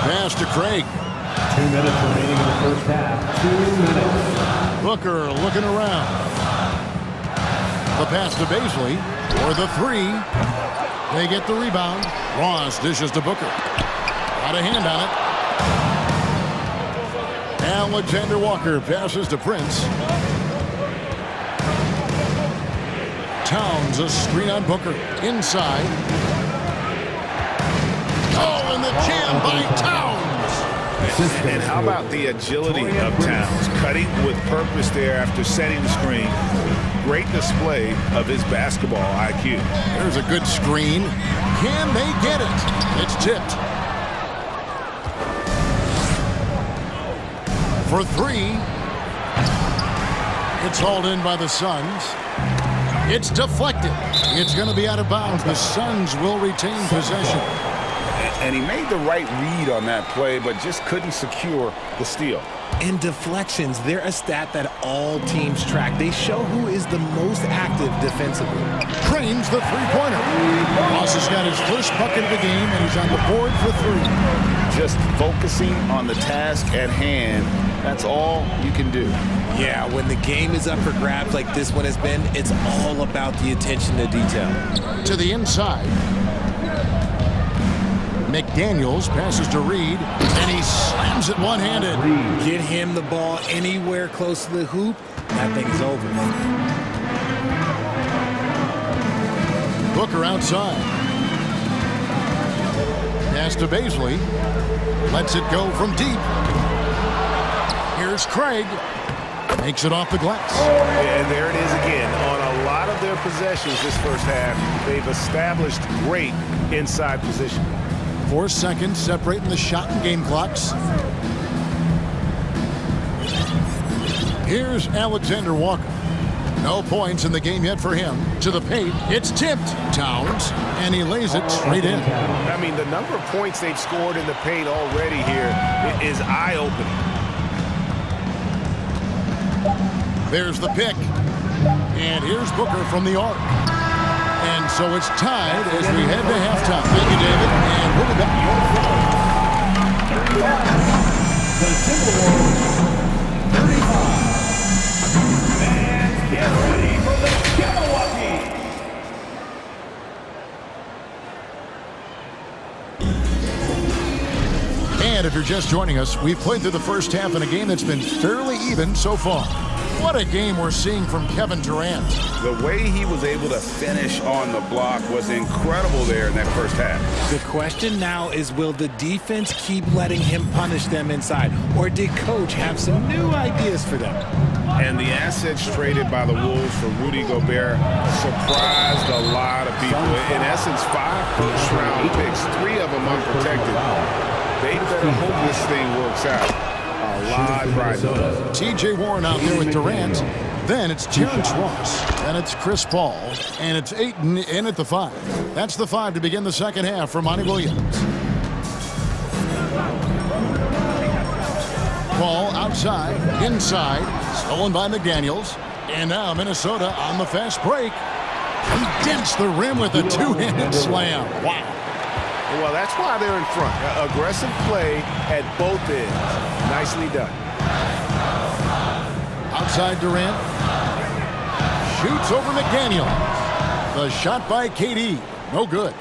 Pass to Craig. 2 minutes remaining in the first half. 2 minutes. Booker looking around. The pass to Baisley for the three. They get the rebound. Ross dishes to Booker. Got a hand on it. Alexander Walker passes to Prince. Towns a screen on Booker. Inside. Oh, and the jam by Towns. And how about the agility of Towns? Cutting with purpose there after setting the screen. Great display of his basketball IQ. There's a good screen. Can they get it? It's tipped. For three. It's hauled in by the Suns. It's deflected. It's going to be out of bounds. The Suns will retain possession. And he made the right read on that play, but just couldn't secure the steal. And deflections, they're a stat that all teams track. They show who is the most active defensively. Cranes the three-pointer. Ross has got his first bucket of the game, and he's on the board for three. Just focusing on the task at hand, that's all you can do. Yeah, when the game is up for grabs like this one has been, it's all about the attention to detail. To the inside. McDaniels passes to Reed, and he slams it one-handed. Get him the ball anywhere close to the hoop, that thing is over. Booker outside. Pass to Baisley. Lets it go from deep. Here's Craig. Makes it off the glass. And there it is again. On a lot of their possessions this first half, they've established great inside position. 4 seconds separating the shot and game clocks. Here's Alexander Walker. No points in the game yet for him. To the paint. It's tipped. Towns. And he lays it straight in. I mean, the number of points they've scored in the paint already here is eye-opening. There's the pick. And here's Booker from the arc. And so it's tied as we head to halftime. Thank you, David. And we'll be back. The Timberwolves, 35. And get ready for the Milwaukee. And if you're just joining us, we've played through the first half in a game that's been fairly even so far. What a game we're seeing from Kevin Durant. The way he was able to finish on the block was incredible there in that first half. The question now is, will the defense keep letting him punish them inside? Or did Coach have some new ideas for them? And the assets traded by the Wolves for Rudy Gobert surprised a lot of people. In essence, 5 first-round picks, 3 of them unprotected. They better hope this thing works out. A lot right. T.J. Warren out there with Durant. Then it's Terrence Ross. Then it's Chris Paul. And it's Ayton in at the 5. That's the 5 to begin the second half for Monty Williams. Paul outside, inside, stolen by McDaniels. And now Minnesota on the fast break. He dents the rim with a 2-handed slam. Wow. Well, that's why they're in front. Aggressive play at both ends. Nicely done. Outside Durant. Shoots over McDaniels. The shot by KD. No good.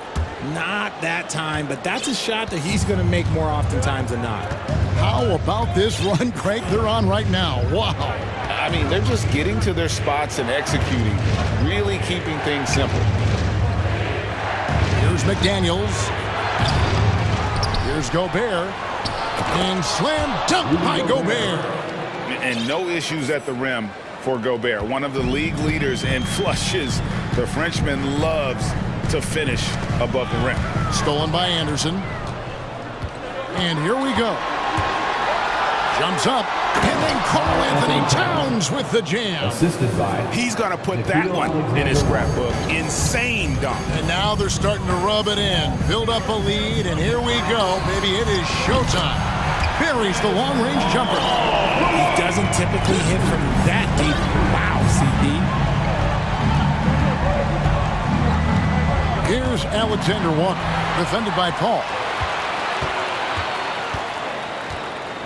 Not that time, but that's a shot that he's going to make more oftentimes than not. How about this run, Craig, they're on right now? Wow. I mean, they're just getting to their spots and executing. Really keeping things simple. Here's McDaniels. Here's Gobert. And slam dunk by Gobert. And no issues at the rim for Gobert. One of the league leaders in flushes. The Frenchman loves to finish above the rim. Stolen by Anderson. And here we go. Jumps up. And then Karl Anthony Towns with the jam. Assisted by. He's going to put that one in his scrapbook. Insane dunk. And now they're starting to rub it in. Build up a lead, and here we go, baby. It is showtime. Buries the long-range jumper. He doesn't typically hit from that deep. Wow, CD. Here's Alexander Walker, defended by Paul.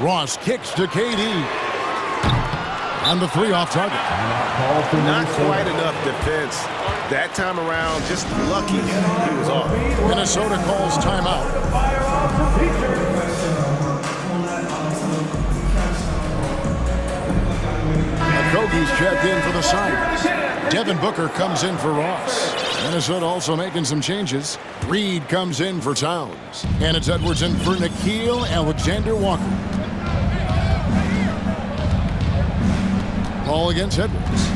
Ross kicks to KD. And the three off target. Not quite enough defense. That time around, just lucky he was off. Minnesota calls timeout. Okogie's checked in for the Sires. Devin Booker comes in for Ross. Minnesota also making some changes. Reed comes in for Towns. And it's Edwards in for Nickeil Alexander-Walker. Ball against Edwards.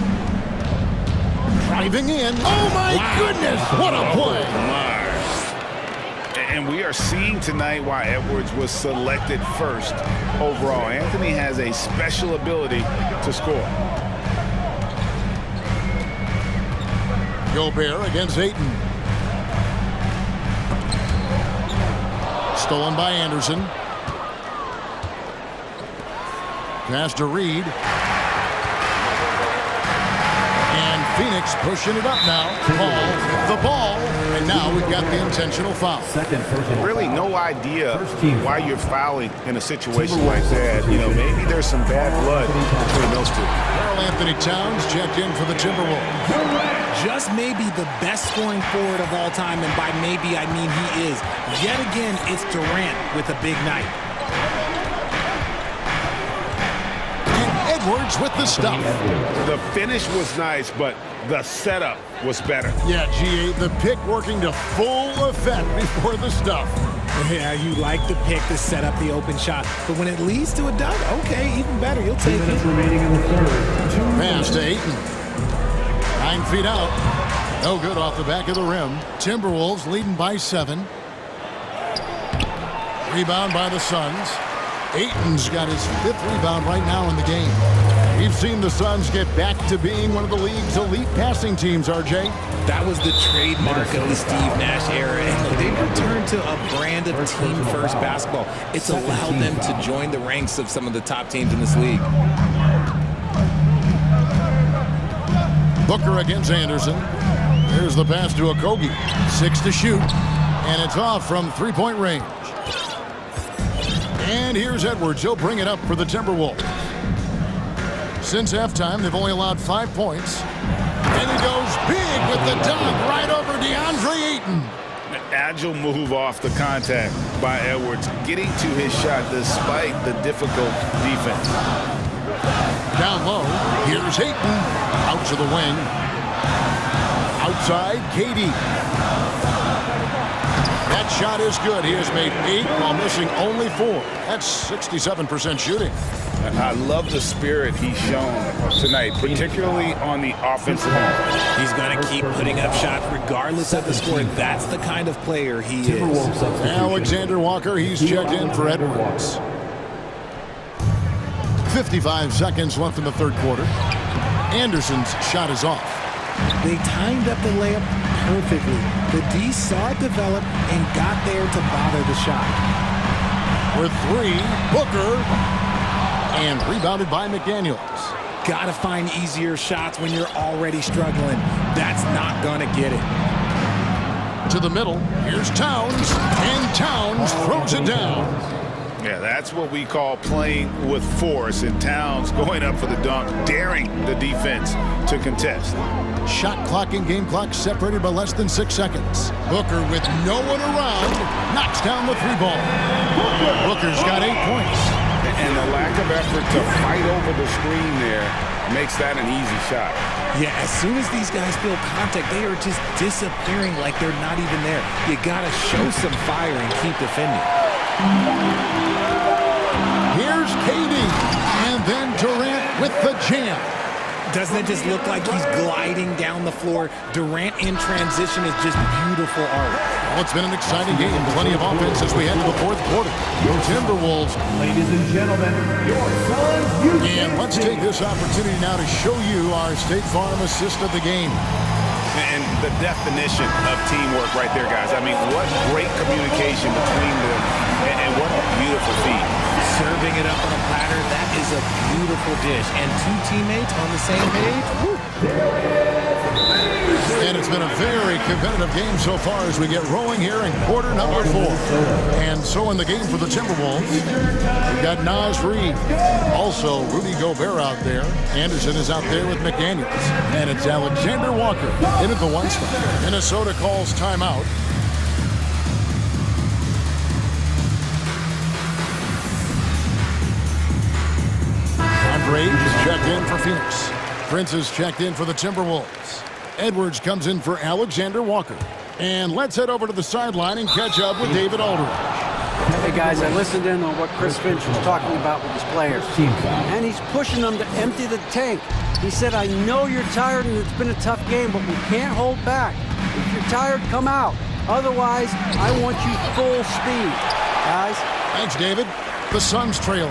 Driving in. Oh, my goodness. What a play. And we are seeing tonight why Edwards was selected first overall. Anthony has a special ability to score. Gobert against Ayton. Stolen by Anderson. Pass to Reed. And Phoenix pushing it up now. Paul, the ball. And now we've got the intentional foul. Really no idea why you're fouling in a situation like that. You know, maybe there's some bad blood between those two. Karl Anthony Towns checked in for the Timberwolves. Just maybe the best scoring forward of all time, and by maybe I mean he is. Yet again, it's Durant with a big night. And Edwards with the stuff. The finish was nice, but the setup was better. Yeah, GA, the pick working to full effect before the stuff. Yeah, you like the pick to set up the open shot, but when it leads to a dunk, okay, even better, you'll take it. Remaining in the third. Pass to Ayton. 9 feet out. No good off the back of the rim. Timberwolves leading by 7. Rebound by the Suns. Ayton's got his 5th rebound right now in the game. We've seen the Suns get back to being one of the league's elite passing teams, RJ. That was the trademark of the Steve Nash era, and they returned to a brand of team-first basketball. It's allowed them to join the ranks of some of the top teams in this league. Booker against Anderson. Here's the pass to Okogie. 6 to shoot. And it's off from three-point range. And here's Edwards. He'll bring it up for the Timberwolves. Since halftime, they've only allowed 5 points. And he goes big with the dunk right over DeAndre Ayton. An agile move off the contact by Edwards, getting to his shot despite the difficult defense. Down low, here's Ayton. Out to the wing. Outside, KD. That shot is good. He has made 8 while missing only 4. That's 67% shooting. I love the spirit he's shown tonight, particularly on the offensive end. He's going to keep putting up shots regardless of the score. That's the kind of player he is. Alexander Walker, he's checked in for Edwards. 55 seconds left in the third quarter. Anderson's shot is off. They timed up the layup perfectly. The D saw it develop and got there to bother the shot. With 3, Booker. And rebounded by McDaniels. Gotta find easier shots when you're already struggling. That's not gonna get it. To the middle, here's Towns. And Towns throws it down. Yeah, that's what we call playing with force, and Towns going up for the dunk, daring the defense to contest. Shot clock and game clock separated by less than 6 seconds. Booker with no one around knocks down the 3-ball. Booker's got 8 points. And the lack of effort to fight over the screen there makes that an easy shot. Yeah, as soon as these guys feel contact, they are just disappearing like they're not even there. You gotta show some fire and keep defending. Here's KD, and then Durant with the jam. Doesn't it just look like he's gliding down the floor? Durant in transition is just beautiful art. Well, it's been an exciting game. Plenty of offense as we head to the fourth quarter. Your Timberwolves. Ladies and gentlemen, your Suns. And let's take this opportunity now to show you our State Farm assist of the game. And the definition of teamwork right there, guys. I mean, what great communication between them, and what a beautiful feed. Serving it up on a platter, that is a beautiful dish. And 2 teammates on the same page. Woo. And it's been a very competitive game so far as we get rolling here in quarter number 4. And so in the game for the Timberwolves, we've got Naz Reid. Also, Rudy Gobert out there. Anderson is out there with McDaniels. And it's Alexander Walker in at the 1 spot. Minnesota calls timeout. Andre is checked in for Phoenix. Prince is checked in for the Timberwolves. Edwards comes in for Alexander Walker. And let's head over to the sideline and catch up with David Aldridge. Hey guys, I listened in on what Chris Finch was talking about with his players. And he's pushing them to empty the tank. He said, I know you're tired and it's been a tough game, but we can't hold back. If you're tired, come out. Otherwise, I want you full speed. Guys? Thanks, David. The Suns trailing.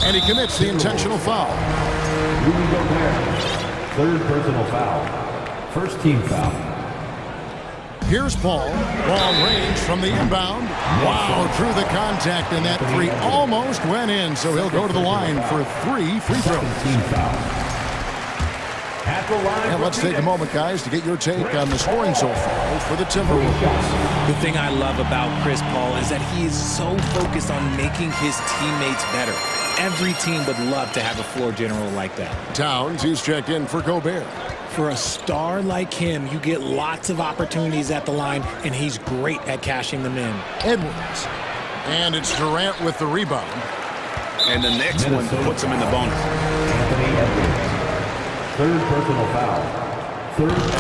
And he commits the intentional foul. Rudy Gobert, 3rd personal foul. 1st team foul. Here's Paul. Long range from the inbound. Wow, through the contact, and that 3 almost went in, so he'll go to the line for 3 free throws. Team foul. And let's take a moment, guys, to get your take on the scoring so far for the Timberwolves. The thing I love about Chris Paul is that he is so focused on making his teammates better. Every team would love to have a floor general like that. Towns, he's checked in for Gobert. For a star like him, you get lots of opportunities at the line, and he's great at cashing them in. Edwards. And it's Durant with the rebound. And the next one puts him in the bonus. Anthony Edwards, 3rd personal foul.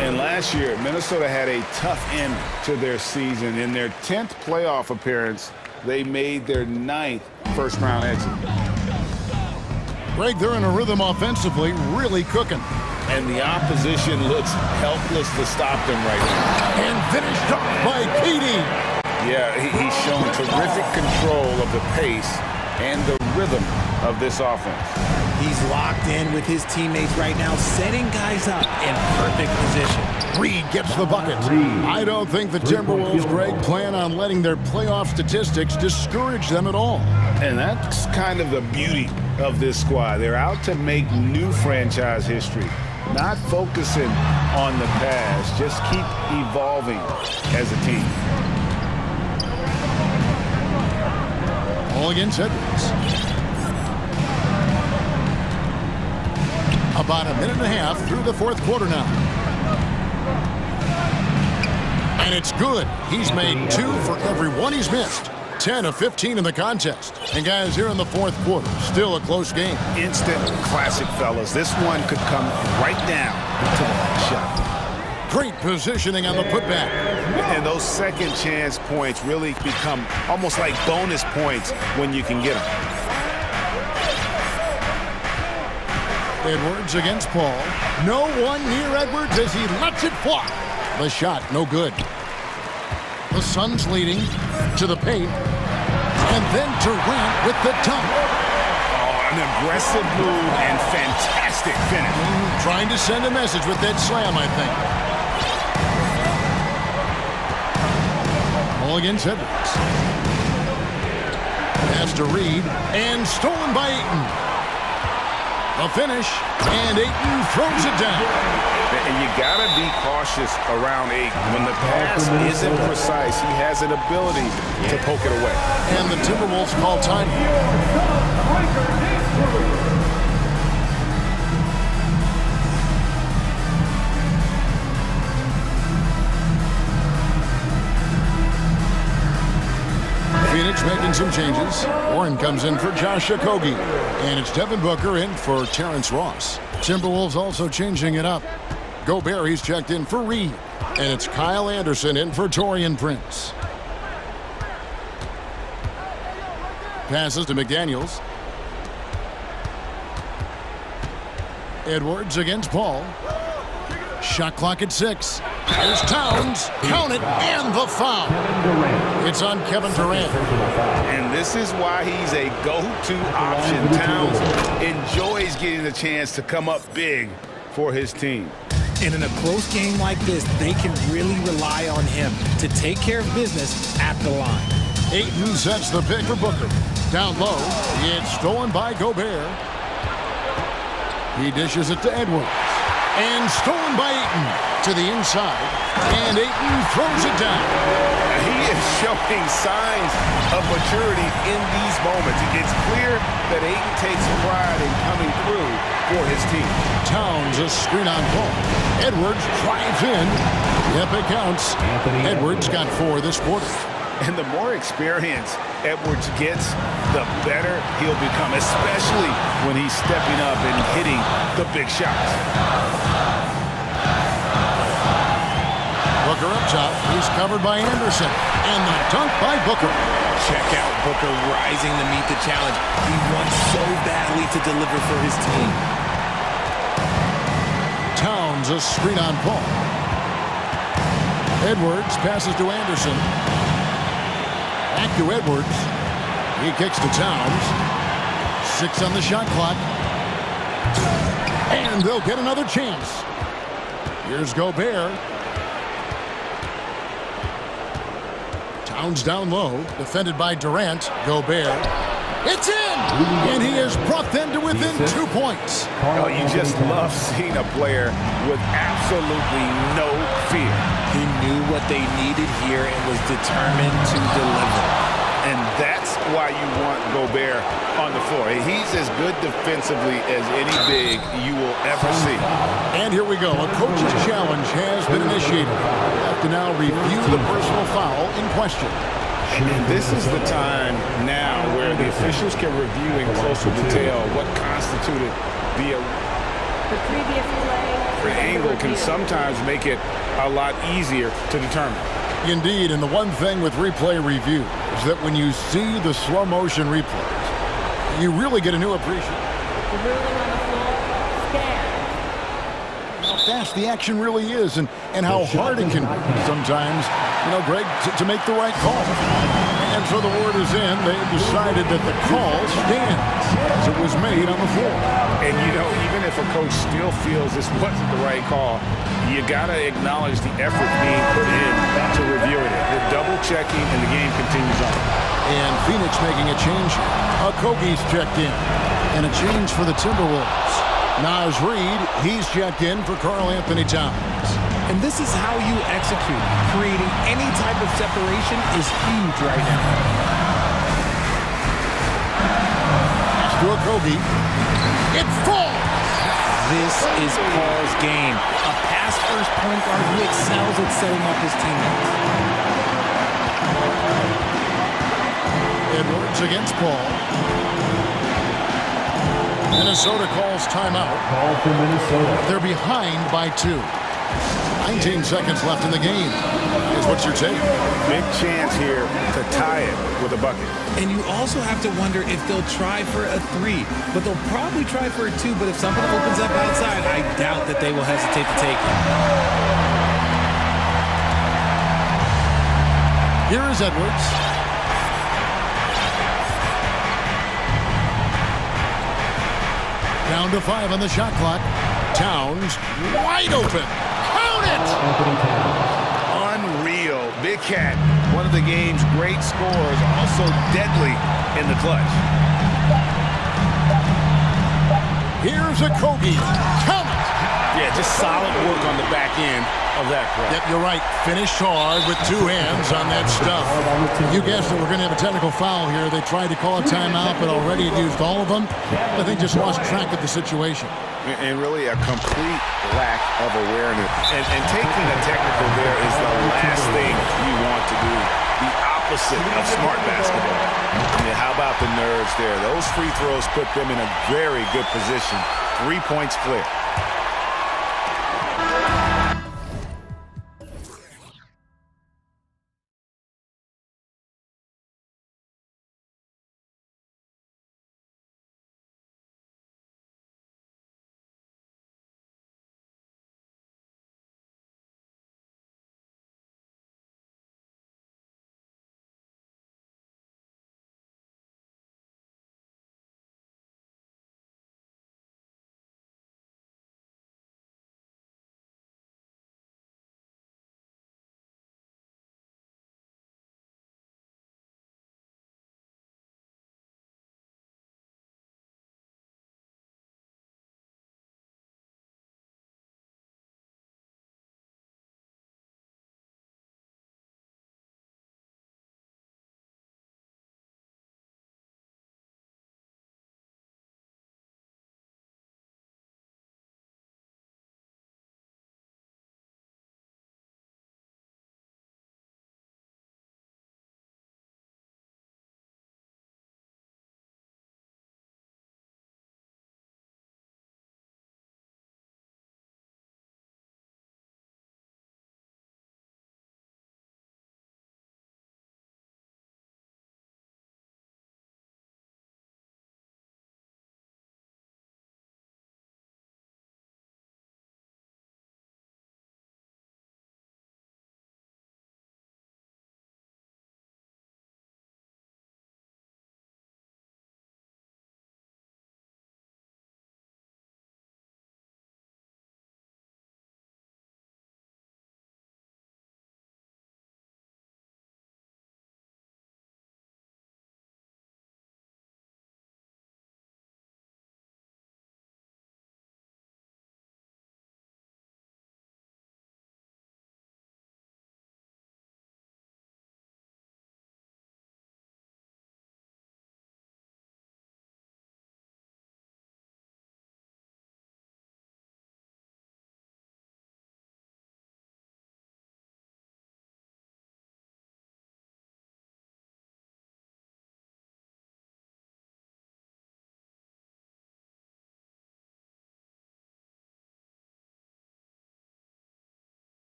And last year, Minnesota had a tough end to their season. In their 10th playoff appearance, they made their 9th first-round exit. Greg, they're in a rhythm offensively, really cooking. And the opposition looks helpless to stop them right now. And finished off by KD. Yeah, he's shown terrific control of the pace and the rhythm of this offense. He's locked in with his teammates right now, setting guys up in perfect position. Reid gets the bucket. I don't think the Timberwolves, Greg, plan on letting their playoff statistics discourage them at all. And that's kind of the beauty of this squad. They're out to make new franchise history, not focusing on the past, just keep evolving as a team. All against Edwards. About a minute and a half through the 4th quarter now. And it's good. He's made 2 for every 1 he's missed. 10 of 15 in the contest. And guys, here in the 4th quarter, still a close game. Instant classic, fellas. This one could come right down to the last shot. Great positioning on the putback. And those second chance points really become almost like bonus points when you can get them. Edwards against Paul. No one near Edwards as he lets it fly. The shot, no good. The Suns leading to the paint. And then Durant with the dunk. Oh, an aggressive move and fantastic finish. Trying to send a message with that slam, I think. All against Edwards. Pass to Reid. And stolen by Ayton. A finish, and Ayton throws it down. And you gotta be cautious around Ayton. When the pass isn't precise, he has an ability to poke it away. And the Timberwolves call time. Phoenix making some changes. Warren comes in for Josh Okogie. And it's Devin Booker in for Terrence Ross. Timberwolves also changing it up. Gobert, he's checked in for Reid. And it's Kyle Anderson in for Taurean Prince. Passes to McDaniels. Edwards against Paul. Shot clock at 6. Here's Towns. Count it, and the foul. It's on Kevin Durant. And this is why he's a go-to option. Towns enjoys getting the chance to come up big for his team. And in a close game like this, they can really rely on him to take care of business at the line. Ayton sets the pick for Booker. Down low, it's stolen by Gobert. He dishes it to Edwards. And stolen by Ayton to the inside. And Ayton throws it down. He is showing signs of maturity in these moments. It's clear that Ayton takes pride in coming through for his team. Towns a screen on ball. Edwards drives in. Yep, it counts. Edwards got 4 this quarter. And the more experience Edwards gets, the better he'll become, especially when he's stepping up and hitting the big shots. Booker up top. He's covered by Anderson. And the dunk by Booker. Check out Booker rising to meet the challenge. He wants so badly to deliver for his team. Towns a screen on ball. Edwards passes to Anderson. Back to Edwards. He kicks to Towns. 6 on the shot clock. And they'll get another chance. Here's Gobert. Towns down low. Defended by Durant. Gobert. It's in! And he has brought them to within 2 points. Oh, you just love seeing a player with absolutely no fear. He knew what they needed here and was determined to deliver. And that's why you want Gobert on the floor. He's as good defensively as any big you will ever see. And here we go. A coach's challenge has been initiated. We have to now review the personal foul in question. And this is the time now where the officials can review in closer detail what constituted the previous play. angle can sometimes make it a lot easier to determine. Indeed, and the one thing with replay review is that when you see the slow motion replays, you really get a new appreciation. The ruling on the floor stands. How fast the action really is and how hard it can be sometimes, Greg, to make the right call. And so the word is in. They've decided that the call stands as it was made on the floor. And, even if a coach still feels this wasn't the right call, you got to acknowledge the effort being put in to reviewing it. The double-checking, and the game continues on. And Phoenix making a change here. Okogie's checked in. And a change for the Timberwolves. Naz Reid, he's checked in for Karl Anthony Towns. And this is how you execute. Creating any type of separation is huge right now. Pass to Okogie. It falls! This is Paul's game. A pass-first point guard who excels at setting up his teammates. Edwards against Paul. Minnesota calls timeout. Call for Minnesota. They're behind by 2. 19 seconds left in the game. Here's what's your take? Big chance here to tie it with a bucket. And you also have to wonder if they'll try for a 3. But they'll probably try for a 2. But if something opens up outside, I doubt that they will hesitate to take it. Here is Edwards. Down to 5 on the shot clock. Towns wide open. Count it! Unreal. Big Cat, one of the game's great scorers, also deadly in the clutch. Here's Okogie. Count it! Yeah, just solid work on the back end of that play. Yep, you're right. Finished hard with 2 hands on that stuff. You guessed it, we're going to have a technical foul here. They tried to call a timeout, but already had used all of them. I think just lost track of the situation. And really a complete lack of awareness. And taking a technical there is the last thing you want to do. The opposite of smart basketball. How about the nerves there? Those free throws put them in a very good position. 3 points clear.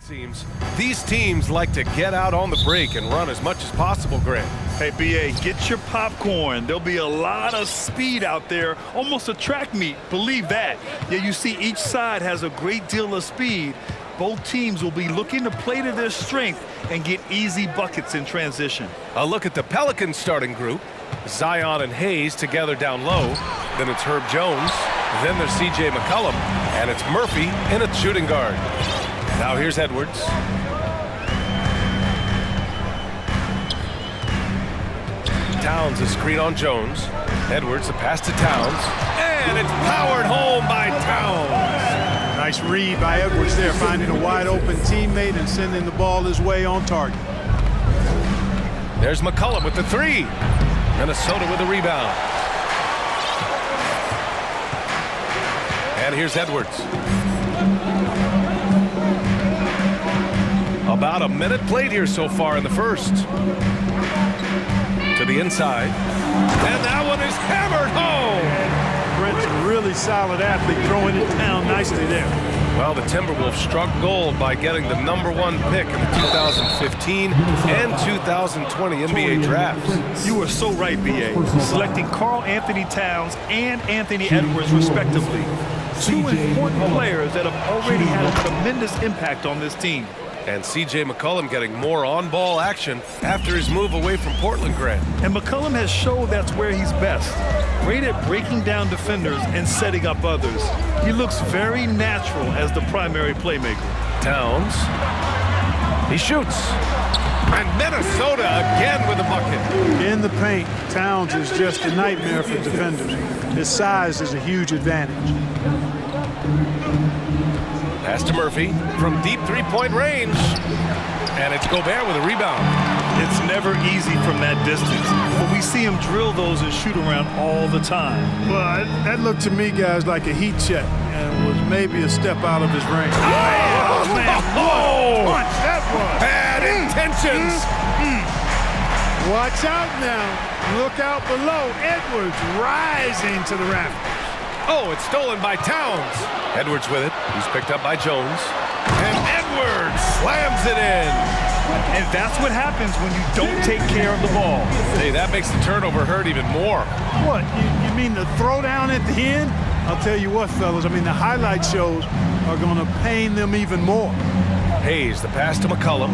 seems. These teams like to get out on the break and run as much as possible, Grant. Hey, B.A., get your popcorn. There'll be a lot of speed out there, almost a track meet, believe that. Yeah, you see each side has a great deal of speed. Both teams will be looking to play to their strength and get easy buckets in transition. A look at the Pelicans starting group. Zion and Hayes together down low. Then it's Herb Jones. Then there's C.J. McCollum. And it's Murphy in at shooting guard. Now here's Edwards. Towns a screen on Jones. Edwards a pass to Towns. And it's powered home by Towns. Nice read by Edwards there, finding a wide open teammate and sending the ball his way on target. There's McCollum with the three. Minnesota with the rebound. And here's Edwards. About a minute played here so far in the first. To the inside. And that one is hammered home. Brent's a really solid athlete, throwing it down nicely there. Well, the Timberwolves struck gold by getting the #1 pick in the 2015 and 2020 NBA drafts. You are so right, B.A. Selecting Karl Anthony Towns and Anthony Edwards, respectively. Two important players that have already had a tremendous impact on this team. And C.J. McCollum getting more on-ball action after his move away from Portland, Grant. And McCollum has showed that's where he's best. Great at breaking down defenders and setting up others. He looks very natural as the primary playmaker. Towns. He shoots. And Minnesota again with a bucket. In the paint, Towns is just a nightmare for defenders. His size is a huge advantage. Pass to Murphy from deep three-point range. And it's Gobert with a rebound. It's never easy from that distance, but we see him drill those and shoot around all the time. Well, that looked to me, guys, like a heat check and was maybe a step out of his range. Oh, man, what punch that was. Bad intentions. Watch out now. Look out below. Edwards rising to the rafters. Oh, it's stolen by Towns. Edwards with it. He's picked up by Jones. And Edwards slams it in. And that's what happens when you don't take care of the ball. Hey, that makes the turnover hurt even more. What, you mean the throwdown at the end? I'll tell you what, fellas, I mean, the highlight shows are going to pain them even more. Hayes, the pass to McCollum.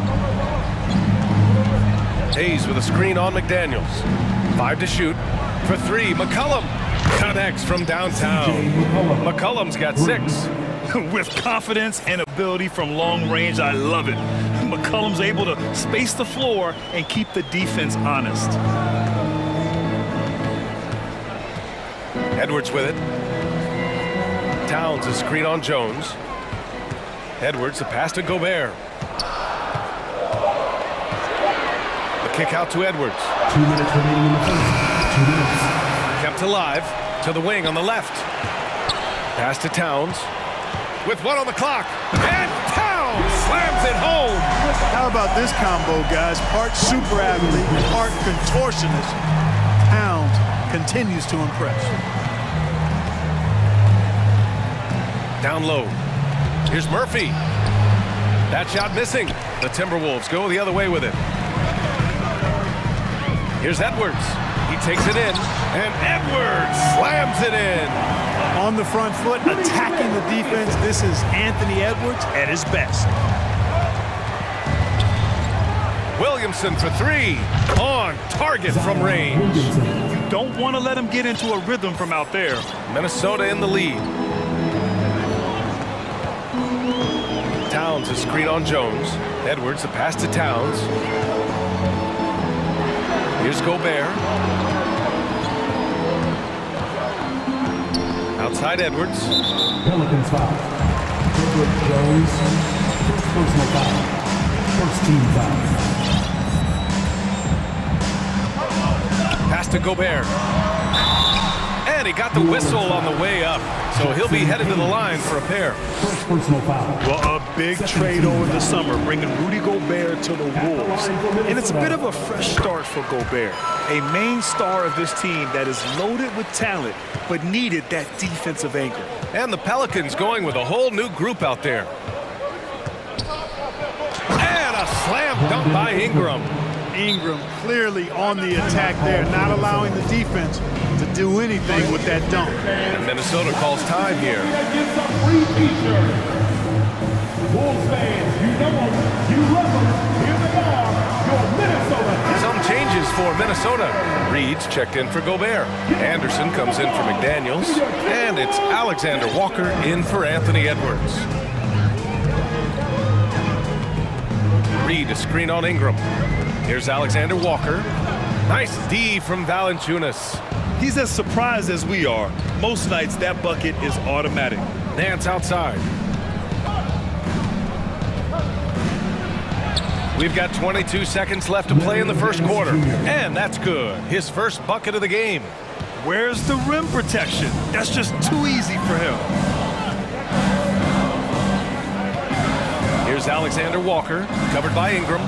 Hayes with a screen on McDaniels. 5 to shoot. For 3, McCollum connects from downtown. McCollum's got 6. With confidence and ability from long range, I love it. McCollum's able to space the floor and keep the defense honest. Edwards with it. Towns a screen on Jones. Edwards a pass to Gobert. The kick out to Edwards. 2 minutes remaining in the first. 2 minutes. Kept alive to the wing on the left. Pass to Towns. With 1 on the clock. And Towns slams it home. How about this combo, guys? Part super athlete, part contortionist. Towns continues to impress. Down low. Here's Murphy. That shot missing. The Timberwolves go the other way with it. Here's Edwards. He takes it in. And Edwards slams it in. On the front foot, attacking the defense. This is Anthony Edwards at his best. Williamson for 3. On target from range. You don't want to let him get into a rhythm from out there. Minnesota in the lead. Towns a screen on Jones. Edwards a pass to Towns. Here's Gobert. Outside Edwards. Pelicans foul. Edward Jones. First personal foul. First team foul. Pass to Gobert. And he got the whistle on the way up. So he'll be headed to the line for a pair. First personal foul. Well, a big trade over the summer, bringing Rudy Gobert to the Wolves. And it's a bit of a fresh start for Gobert, a main star of this team that is loaded with talent, but needed that defensive anchor. And the Pelicans going with a whole new group out there. Dunk by Ingram. Ingram clearly on the attack there, not allowing the defense to do anything with that dunk. And Minnesota calls time here. Bulls fans, you know them, you love them. Here they are, your Minnesota. Some changes for Minnesota. Reed's checked in for Gobert. Anderson comes in for McDaniels. And it's Alexander Walker in for Anthony Edwards. Reed a screen on Ingram. Here's Alexander Walker. Nice D from Valanciunas. He's as surprised as we are. Most nights that bucket is automatic. Nance outside. We've got 22 seconds left to play in the first quarter. And that's good. His first bucket of the game. Where's the rim protection? That's just too easy for him. Here's Alexander Walker, covered by Ingram.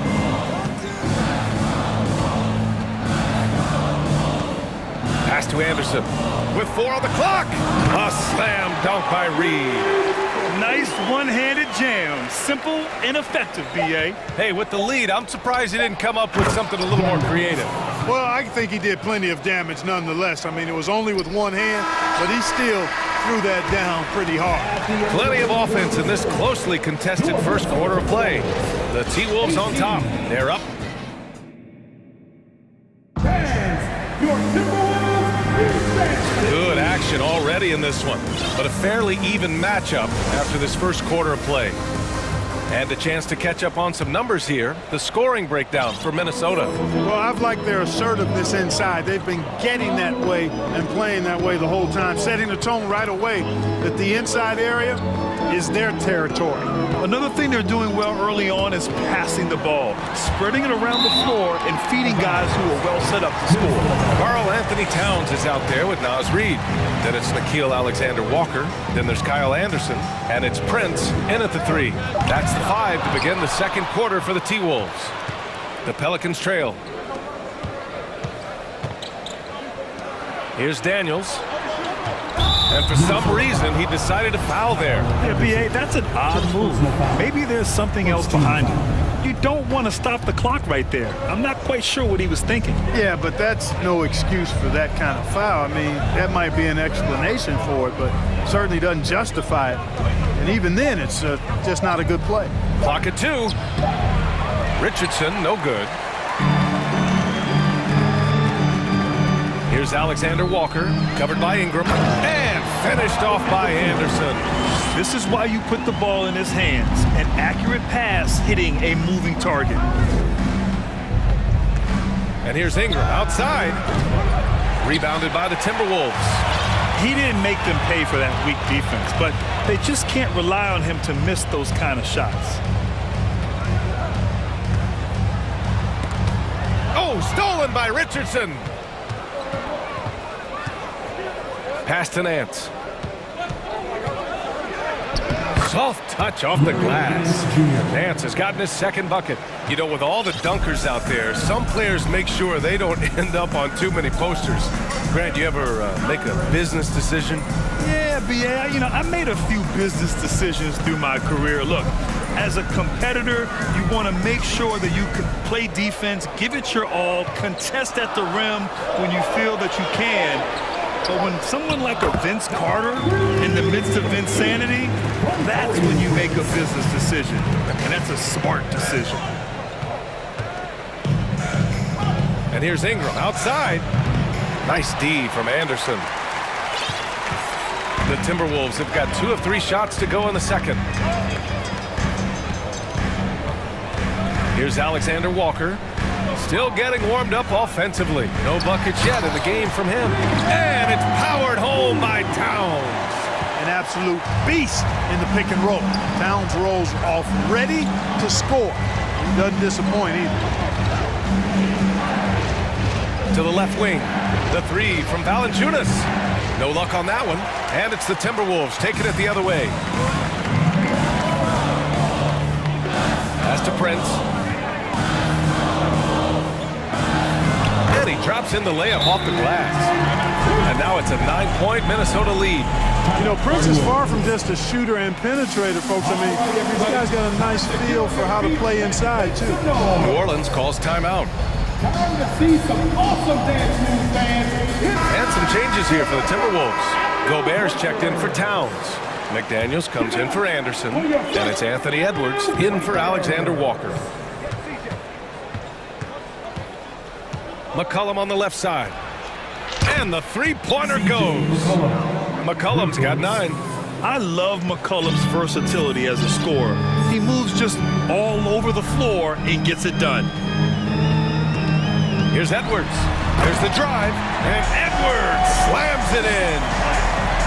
Pass to Anderson. With 4 on the clock. A slam dunk by Reed. Nice one-handed jam. Simple and effective, B.A. Hey, with the lead, I'm surprised he didn't come up with something a little more creative. Well, I think he did plenty of damage nonetheless. I mean, it was only with one hand, but he still threw that down pretty hard. Plenty of offense in this closely contested first quarter of play. The T-Wolves on top. They're up. Good action already in this one, but a fairly even matchup after this first quarter of play. And a chance to catch up on some numbers here. The scoring breakdown for Minnesota. Well, I've liked their assertiveness inside. They've been getting that way and playing that way the whole time, setting the tone right away that the inside area is their territory. Another thing they're doing well early on is passing the ball, spreading it around the floor and feeding guys who are well set up to score. Karl Anthony Towns is out there with Naz Reid. Then it's Nickeil Alexander-Walker. Then there's Kyle Anderson. And it's Prince in at the 3. That's the 5 to begin the second quarter for the T-Wolves. The Pelicans trail. Here's Daniels. And for some reason, he decided to foul there. Yeah, B.A., that's an odd move. Maybe there's something else behind it. You don't want to stop the clock right there. I'm not quite sure what he was thinking. Yeah, but that's no excuse for that kind of foul. I mean, that might be an explanation for it, but certainly doesn't justify it. And even then, it's just not a good play. Clock at 2. Richardson, no good. Here's Alexander Walker, covered by Ingram, and finished off by Anderson. This is why you put the ball in his hands. An accurate pass hitting a moving target. And here's Ingram outside. Rebounded by the Timberwolves. He didn't make them pay for that weak defense, but they just can't rely on him to miss those kind of shots. Oh, stolen by Richardson. Pass to Nance. Soft touch off the glass. Nance has gotten his second bucket. You know, with all the dunkers out there, some players make sure they don't end up on too many posters. Grant, you ever make a business decision? Yeah, B.A., you know, I made a few business decisions through my career. Look, as a competitor, you want to make sure that you can play defense, give it your all, contest at the rim when you feel that you can. But when someone like a Vince Carter in the midst of insanity, that's when you make a business decision. And that's a smart decision. And here's Ingram outside. Nice D from Anderson. The Timberwolves have got 2 of 3 shots to go in the second. Here's Alexander Walker. Still getting warmed up offensively. No buckets yet in the game from him. And it's powered home by Towns. An absolute beast in the pick and roll. Towns rolls off ready to score. He doesn't disappoint either. To the left wing. The 3 from Valanciunas. No luck on that one. And it's the Timberwolves taking it the other way. Pass to Prince. and he drops in the layup off the glass. And now it's a 9-point Minnesota lead. You know, Prince is far from just a shooter and penetrator, folks. I mean, this guy's got a nice feel for how to play inside, too. New Orleans calls timeout. Time to see some awesome dance moves, fans. And some changes here for the Timberwolves. Gobert's checked in for Towns. McDaniels comes in for Anderson. And it's Anthony Edwards in for Alexander Walker. McCollum on the left side. And the three-pointer goes. McCollum's got 9. I love McCollum's versatility as a scorer. He moves just all over the floor and gets it done. Here's Edwards. There's the drive. And Edwards slams it in.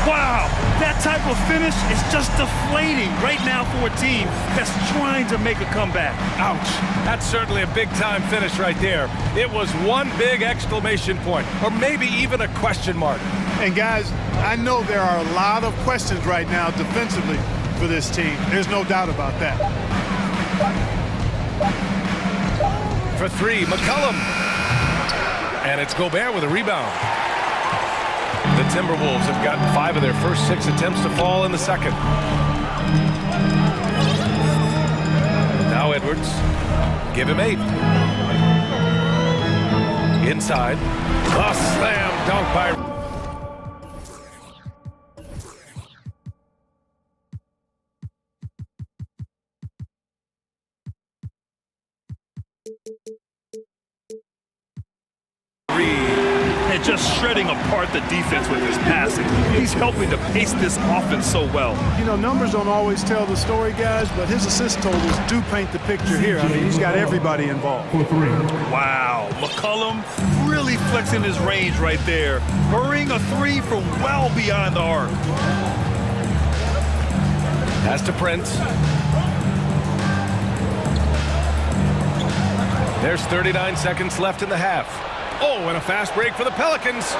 Wow, that type of finish is just deflating right now for a team that's trying to make a comeback. Ouch. That's certainly a big-time finish right there. It was one big exclamation point, or maybe even a question mark. And guys, I know there are a lot of questions right now defensively for this team. There's no doubt about that. For 3, McCollum. And it's Gobert with a rebound. The Timberwolves have gotten 5 of their first 6 attempts to fall in the second. Now Edwards. Give him 8. Inside. A slam dunk by... And just shredding apart the defense with his passing. He's helping to pace this offense so well. You know, numbers don't always tell the story, guys, but his assist totals do paint the picture here. I mean, he's got everybody involved. Wow, McCollum really flexing his range right there. Burying a 3 from well beyond the arc. Pass to Prince. There's 39 seconds left in the half. Oh, and a fast break for the Pelicans.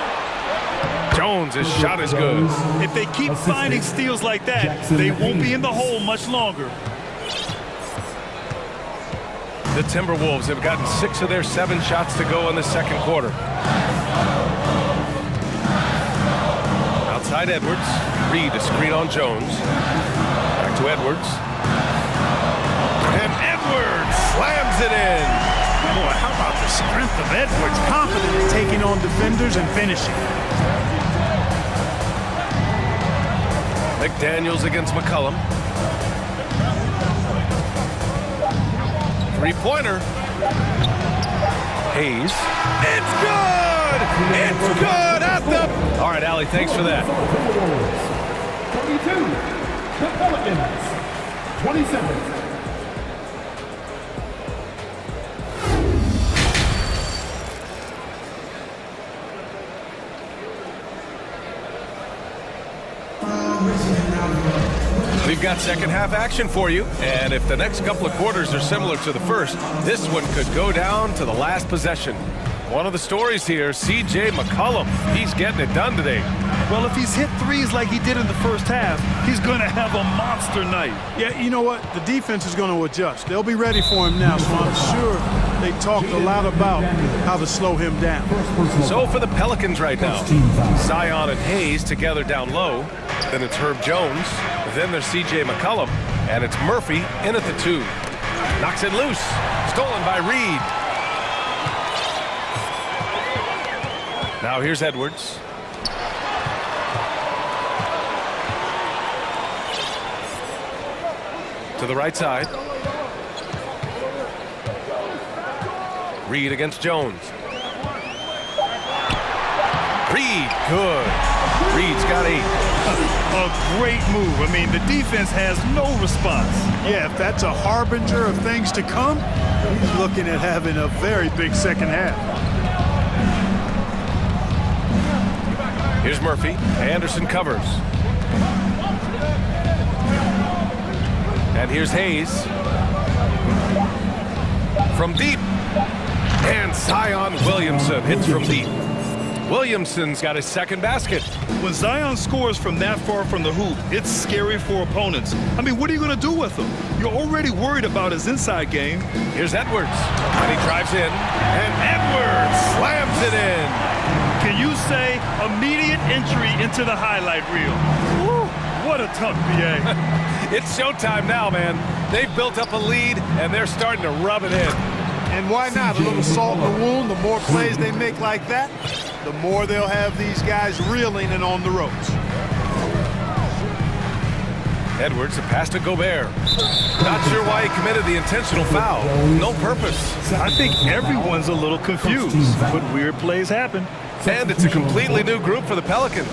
Jones' shot is good. If they keep finding steals like that, they won't be in the hole much longer. The Timberwolves have gotten 6 of their 7 shots to go in the second quarter. Outside Edwards. Reed to screen on Jones. Back to Edwards. And Edwards slams it in. Boy, how about the strength of Edwards, confident in taking on defenders and finishing. McDaniels against McCollum. Three-pointer. Hayes. It's good! It's good at the... All right, Allie, thanks for that. 22. The Pelicans. 27. We've got second half action for you, and if the next couple of quarters are similar to the first, this one could go down to the last possession. One of the stories here, C.J. McCollum. He's getting it done today. Well, if he's hit threes like he did in the first half, he's going to have a monster night. Yeah, you know what? The defense is going to adjust. They'll be ready for him now, so I'm sure they talked a lot about how to slow him down. So for the Pelicans right now, Zion and Hayes together down low. Then it's Herb Jones. Then there's C.J. McCollum. And it's Murphy in at the 2. Knocks it loose. Stolen by Reed. Now here's Edwards. To the right side. Reed against Jones. Reed, good. Reed's got 8. A great move. I mean, the defense has no response. Yeah, if that's a harbinger of things to come, he's looking at having a very big second half. Here's Murphy. Anderson covers. And here's Hayes. From deep. And Zion Williamson hits from deep. Williamson's got his second basket. When Zion scores from that far from the hoop, it's scary for opponents. I mean, what are you going to do with him? You're already worried about his inside game. Here's Edwards, and he drives in, and Edwards slams it in. Can you say immediate entry into the highlight reel? Woo, what a tough BA. It's showtime now, man. They've built up a lead, and they're starting to rub it in. And why not? A little salt in the wound. The more plays they make like that, the more they'll have these guys reeling and on the ropes. Edwards, a pass to Gobert. Not sure why he committed the intentional foul. No purpose. I think everyone's a little confused, but weird plays happen. And it's a completely new group for the Pelicans.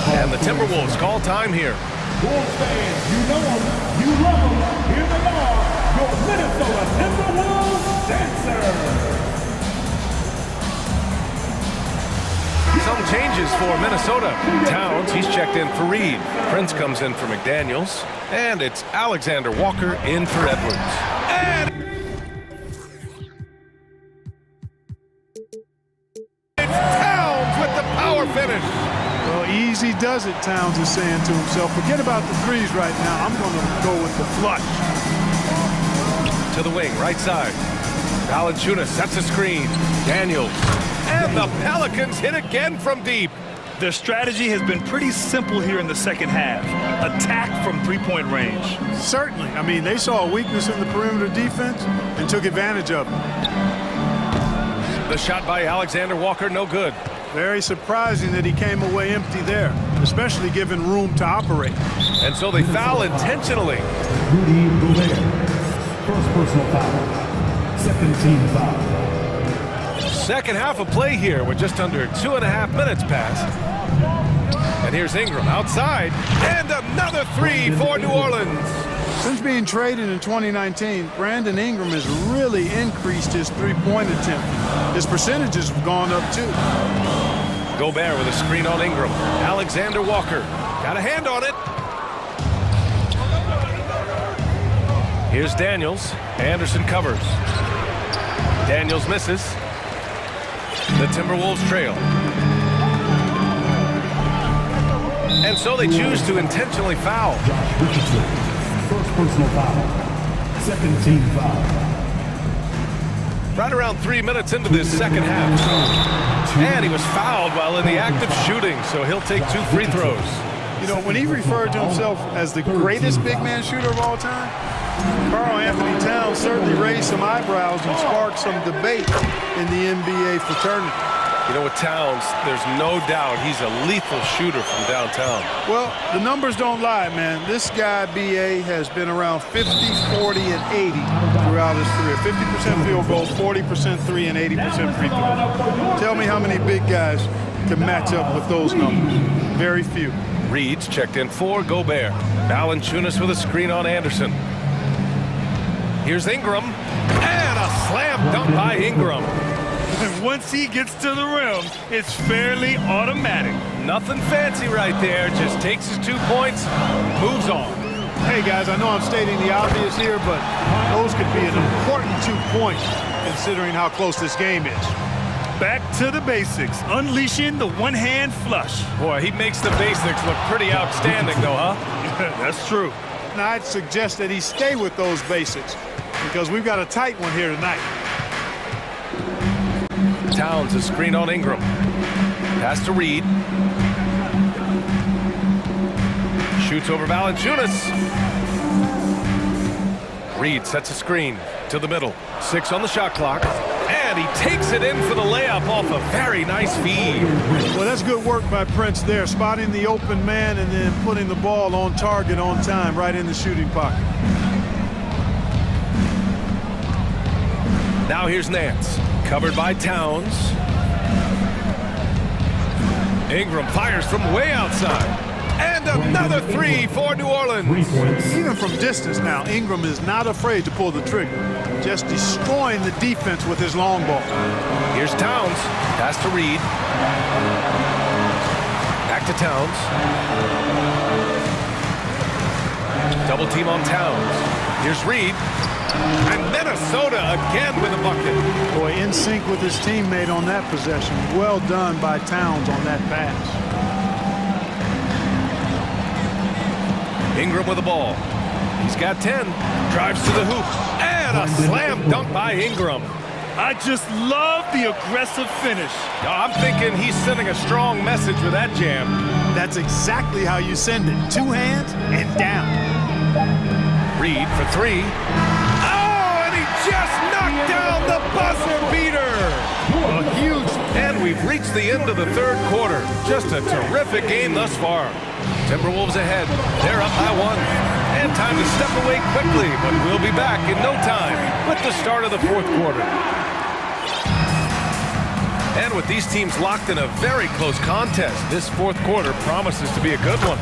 And the Timberwolves call time here. Wolves fans, you know them, you love them. Here they are, your Minnesota Timberwolves dancers. Some changes for Minnesota. Towns, he's checked in for Reed. Prince comes in for McDaniels. And it's Alexander Walker in for Edwards. And it's Towns with the power finish. Well, easy does it, Towns is saying to himself. Forget about the threes right now. I'm going to go with the flush. To the wing, right side. Valanciunas sets a screen. Daniels. And the Pelicans hit again from deep. Their strategy has been pretty simple here in the second half. Attack from three-point range. Certainly. I mean, they saw a weakness in the perimeter defense and took advantage of it. The shot by Alexander Walker, no good. Very surprising that he came away empty there, especially given room to operate. And so they foul intentionally. Rudy Gobert, first personal foul, second team foul. Second half of play here with just under 2.5 minutes passed. And here's Ingram outside. And another three for New Orleans. Since being traded in 2019, Brandon Ingram has really increased his three-point attempt. His percentages have gone up too. Gobert with a screen on Ingram. Alexander Walker got a hand on it. Here's Daniels. Anderson covers. Daniels misses. The Timberwolves trail. And so they choose to intentionally foul. First personal foul, second team foul. Right around 3 minutes into this second half. And he was fouled while in the act of shooting, so he'll take 2 free throws. You know, when he referred to himself as the greatest big man shooter of all time, Karl Anthony Towns certainly raised some eyebrows and sparked some debate in the NBA fraternity. You know, with Towns, there's no doubt he's a lethal shooter from downtown. Well, the numbers don't lie, man. This guy, B.A., has been around 50, 40, and 80 throughout his career. 50% field goals, 40% three, and 80% free throws. Tell me how many big guys can match up with those numbers. Very few. Reed's checked in for Gobert. Valanciunas with a screen on Anderson. Here's Ingram. And a slam dunk by Ingram. And once he gets to the rim, it's fairly automatic. Nothing fancy right there. Just takes his 2 points, moves on. Hey, guys, I know I'm stating the obvious here, but those could be an important 2 points considering how close this game is. Back to the basics, unleashing the one-hand flush. Boy, he makes the basics look pretty outstanding, though, huh? That's true. And I'd suggest that he stay with those basics because we've got a tight one here tonight. Towns a screen on Ingram. Pass to Reed. Shoots over Valanciunas. Reed sets a screen to the middle. 6 on the shot clock. And he takes it in for the layup off a very nice feed. Well, that's good work by Prince there, spotting the open man and then putting the ball on target on time right in the shooting pocket. Now here's Nance, covered by Towns. Ingram fires from way outside. And another three for New Orleans. Even from distance now, Ingram is not afraid to pull the trigger. Just destroying the defense with his long ball. Here's Towns. Pass to Reed. Back to Towns. Double team on Towns. Here's Reed. And Minnesota again with a bucket. Boy, in sync with his teammate on that possession. Well done by Towns on that pass. Ingram with the ball. He's got 10. Drives to the hoop. And a slam dunk by Ingram. I just love the aggressive finish. I'm thinking he's sending a strong message with that jam. That's exactly how you send it. Two hands and down. Reed for three. Oh, and he just knocked down the buzzer beater. A huge, and we've reached the end of the third quarter. Just a terrific game thus far. Timberwolves ahead. They're up by one. And time to step away quickly, but we'll be back in no time with the start of the fourth quarter. And with these teams locked in a very close contest, this fourth quarter promises to be a good one.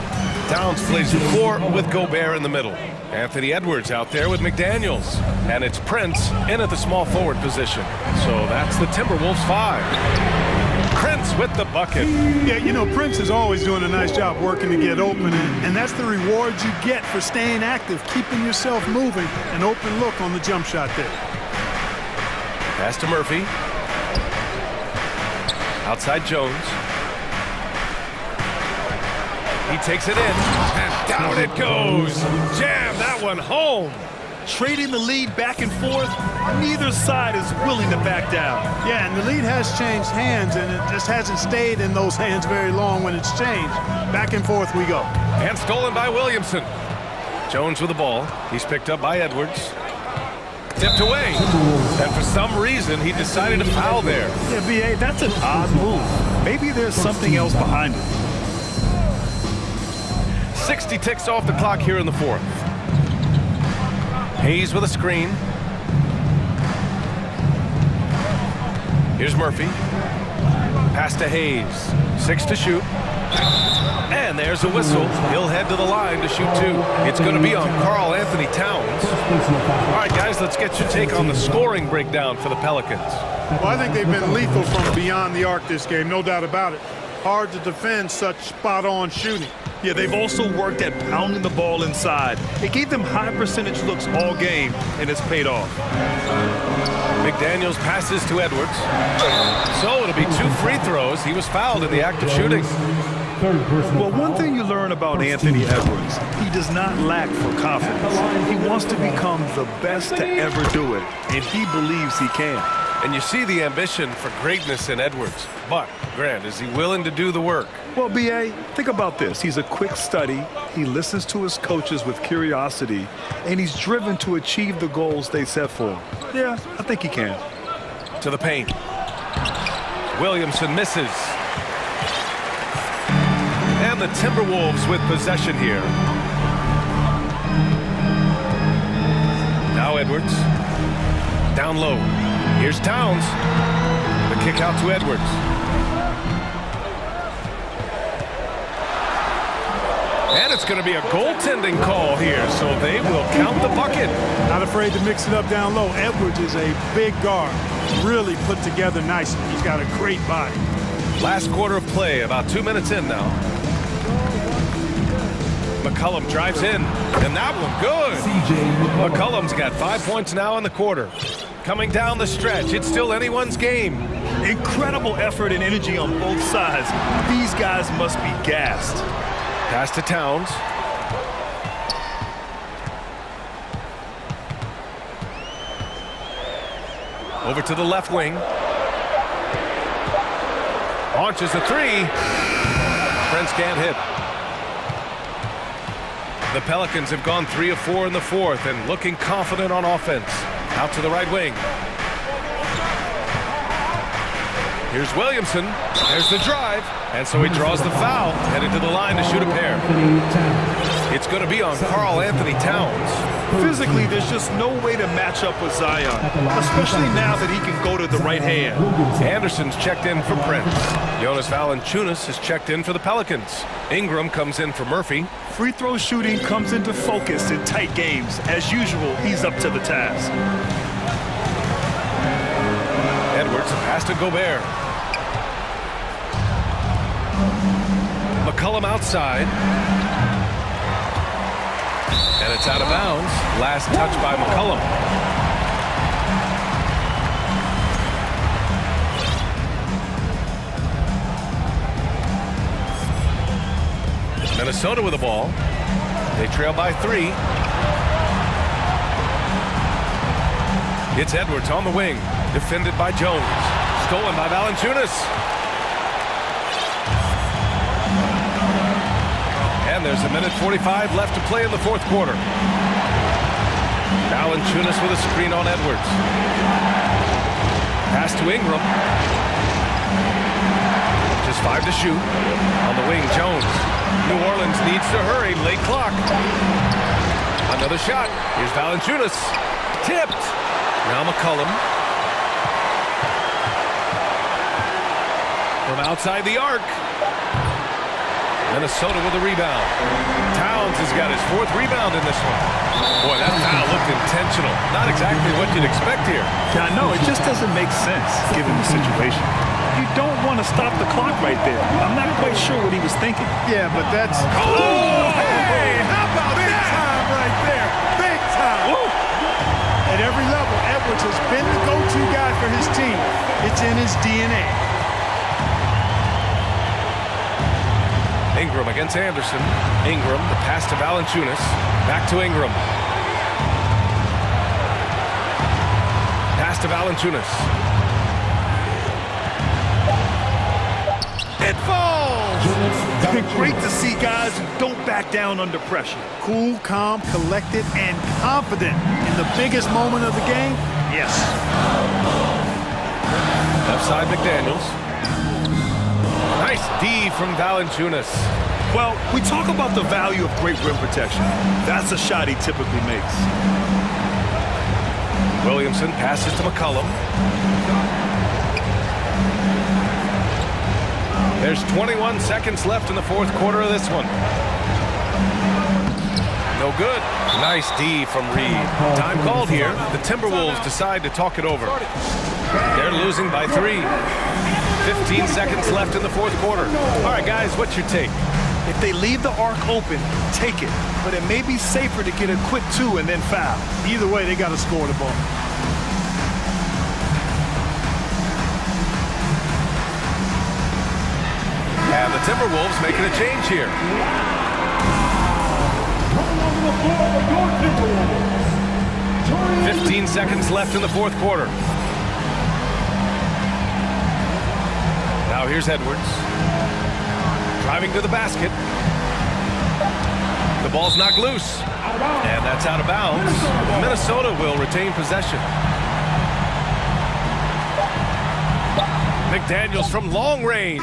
Towns plays the floor with Gobert in the middle. Anthony Edwards out there with McDaniels. And it's Prince in at the small forward position. So that's the Timberwolves 5. Prince with the bucket. Yeah, you know, Prince is always doing a nice job working to get open, and that's the reward you get for staying active, keeping yourself moving, an open look on the jump shot there. Pass to Murphy. Outside Jones. He takes it in, and down it goes. Jam that one home. Trading the lead back and forth, neither side is willing to back down. Yeah, and the lead has changed hands, and it just hasn't stayed in those hands very long when it's changed. Back and forth we go. And stolen by Williamson. Jones with the ball. He's picked up by Edwards. Tipped away. And for some reason, he decided to foul there. Yeah, B.A., that's an odd move. Maybe there's something else behind it. 60 ticks off the clock here in the fourth. Hayes with a screen. Here's Murphy. Pass to Hayes. 6 to shoot. And there's a whistle. He'll head to the line to shoot 2. It's going to be on Karl Anthony Towns. All right, guys, let's get your take on the scoring breakdown for the Pelicans. Well, I think they've been lethal from beyond the arc this game, no doubt about it. Hard to defend such spot-on shooting. Yeah, they've also worked at pounding the ball inside. It gave them high percentage looks all game, and it's paid off. McDaniels passes to Edwards. So it'll be 2 free throws. He was fouled in the act of shooting. Well, one thing you learn about Anthony Edwards, he does not lack for confidence. He wants to become the best to ever do it, and he believes he can. And you see the ambition for greatness in Edwards. But, Grant, is he willing to do the work? Well, B.A., think about this. He's a quick study. He listens to his coaches with curiosity, and he's driven to achieve the goals they set for him. Yeah, I think he can. To the paint. Williamson misses. And the Timberwolves with possession here. Now Edwards. Down low. Here's Towns. The kick out to Edwards. And it's going to be a goaltending call here, so they will count the bucket. Not afraid to mix it up down low. Edwards is a big guard. Really put together nicely. He's got a great body. Last quarter of play, about 2 minutes in now. McCollum drives in, and that one good. McCollum's got 5 points now in the quarter. Coming down the stretch, it's still anyone's game. Incredible effort and energy on both sides. These guys must be gassed. Pass to Towns. Over to the left wing. Launches a 3. Prince can't hit. The Pelicans have gone 3 of 4 in the fourth and looking confident on offense. Out to the right wing. Here's Williamson. There's the drive. And so he draws the foul, headed to the line to shoot a pair. It's going to be on Karl Anthony Towns. Physically, there's just no way to match up with Zion, especially now that he can go to the right hand. Anderson's checked in for Prince. Jonas Valanciunas is checked in for the Pelicans. Ingram comes in for Murphy. Free throw shooting comes into focus in tight games. As usual, he's up to the task. Edwards, a pass to Gobert. McCollum outside. And it's out of bounds. Last touch by McCollum. Minnesota with the ball. They trail by 3. It's Edwards on the wing. Defended by Jones. Stolen by Valanciunas. And there's a minute 45 left to play in the fourth quarter. Valanciunas with a screen on Edwards. Pass to Ingram. Just 5 to shoot. On the wing, Jones. New Orleans needs to hurry. Late clock. Another shot. Here's Valanciunas. Tipped. Now McCollum. From outside the arc. Minnesota with a rebound. Towns has got his 4th rebound in this one. Boy, that foul looked intentional. Not exactly what you'd expect here. Yeah, I know. It just doesn't make sense given the situation. You don't want to stop the clock right there. I'm not quite sure what he was thinking. Yeah, but that's... Oh, hey! How about big time right there. Big time. Woo. At every level, Edwards has been the go-to guy for his team. It's in his DNA. Ingram against Anderson. Ingram, the pass to Valanciunas. Back to Ingram. Pass to Valanciunas. It falls! Great to see guys who don't back down under pressure. Cool, calm, collected, and confident in the biggest moment of the game. Yes. Left side McDaniels. Nice D from Valanciunas. Well, we talk about the value of great rim protection. That's a shot he typically makes. Williamson passes to McCollum. There's 21 seconds left in the fourth quarter of this one. No good. Nice D from Reed. Time called here. The Timberwolves decide to talk it over. They're losing by 3. 15 seconds left in the fourth quarter. All right, guys, what's your take? If they leave the arc open, take it. But it may be safer to get a quick 2 and then foul. Either way, they got to score the ball. And the Timberwolves making a change here. 15 seconds left in the fourth quarter. Now here's Edwards. Driving to the basket. The ball's knocked loose. And that's out of bounds. Minnesota will retain possession. McDaniels from long range.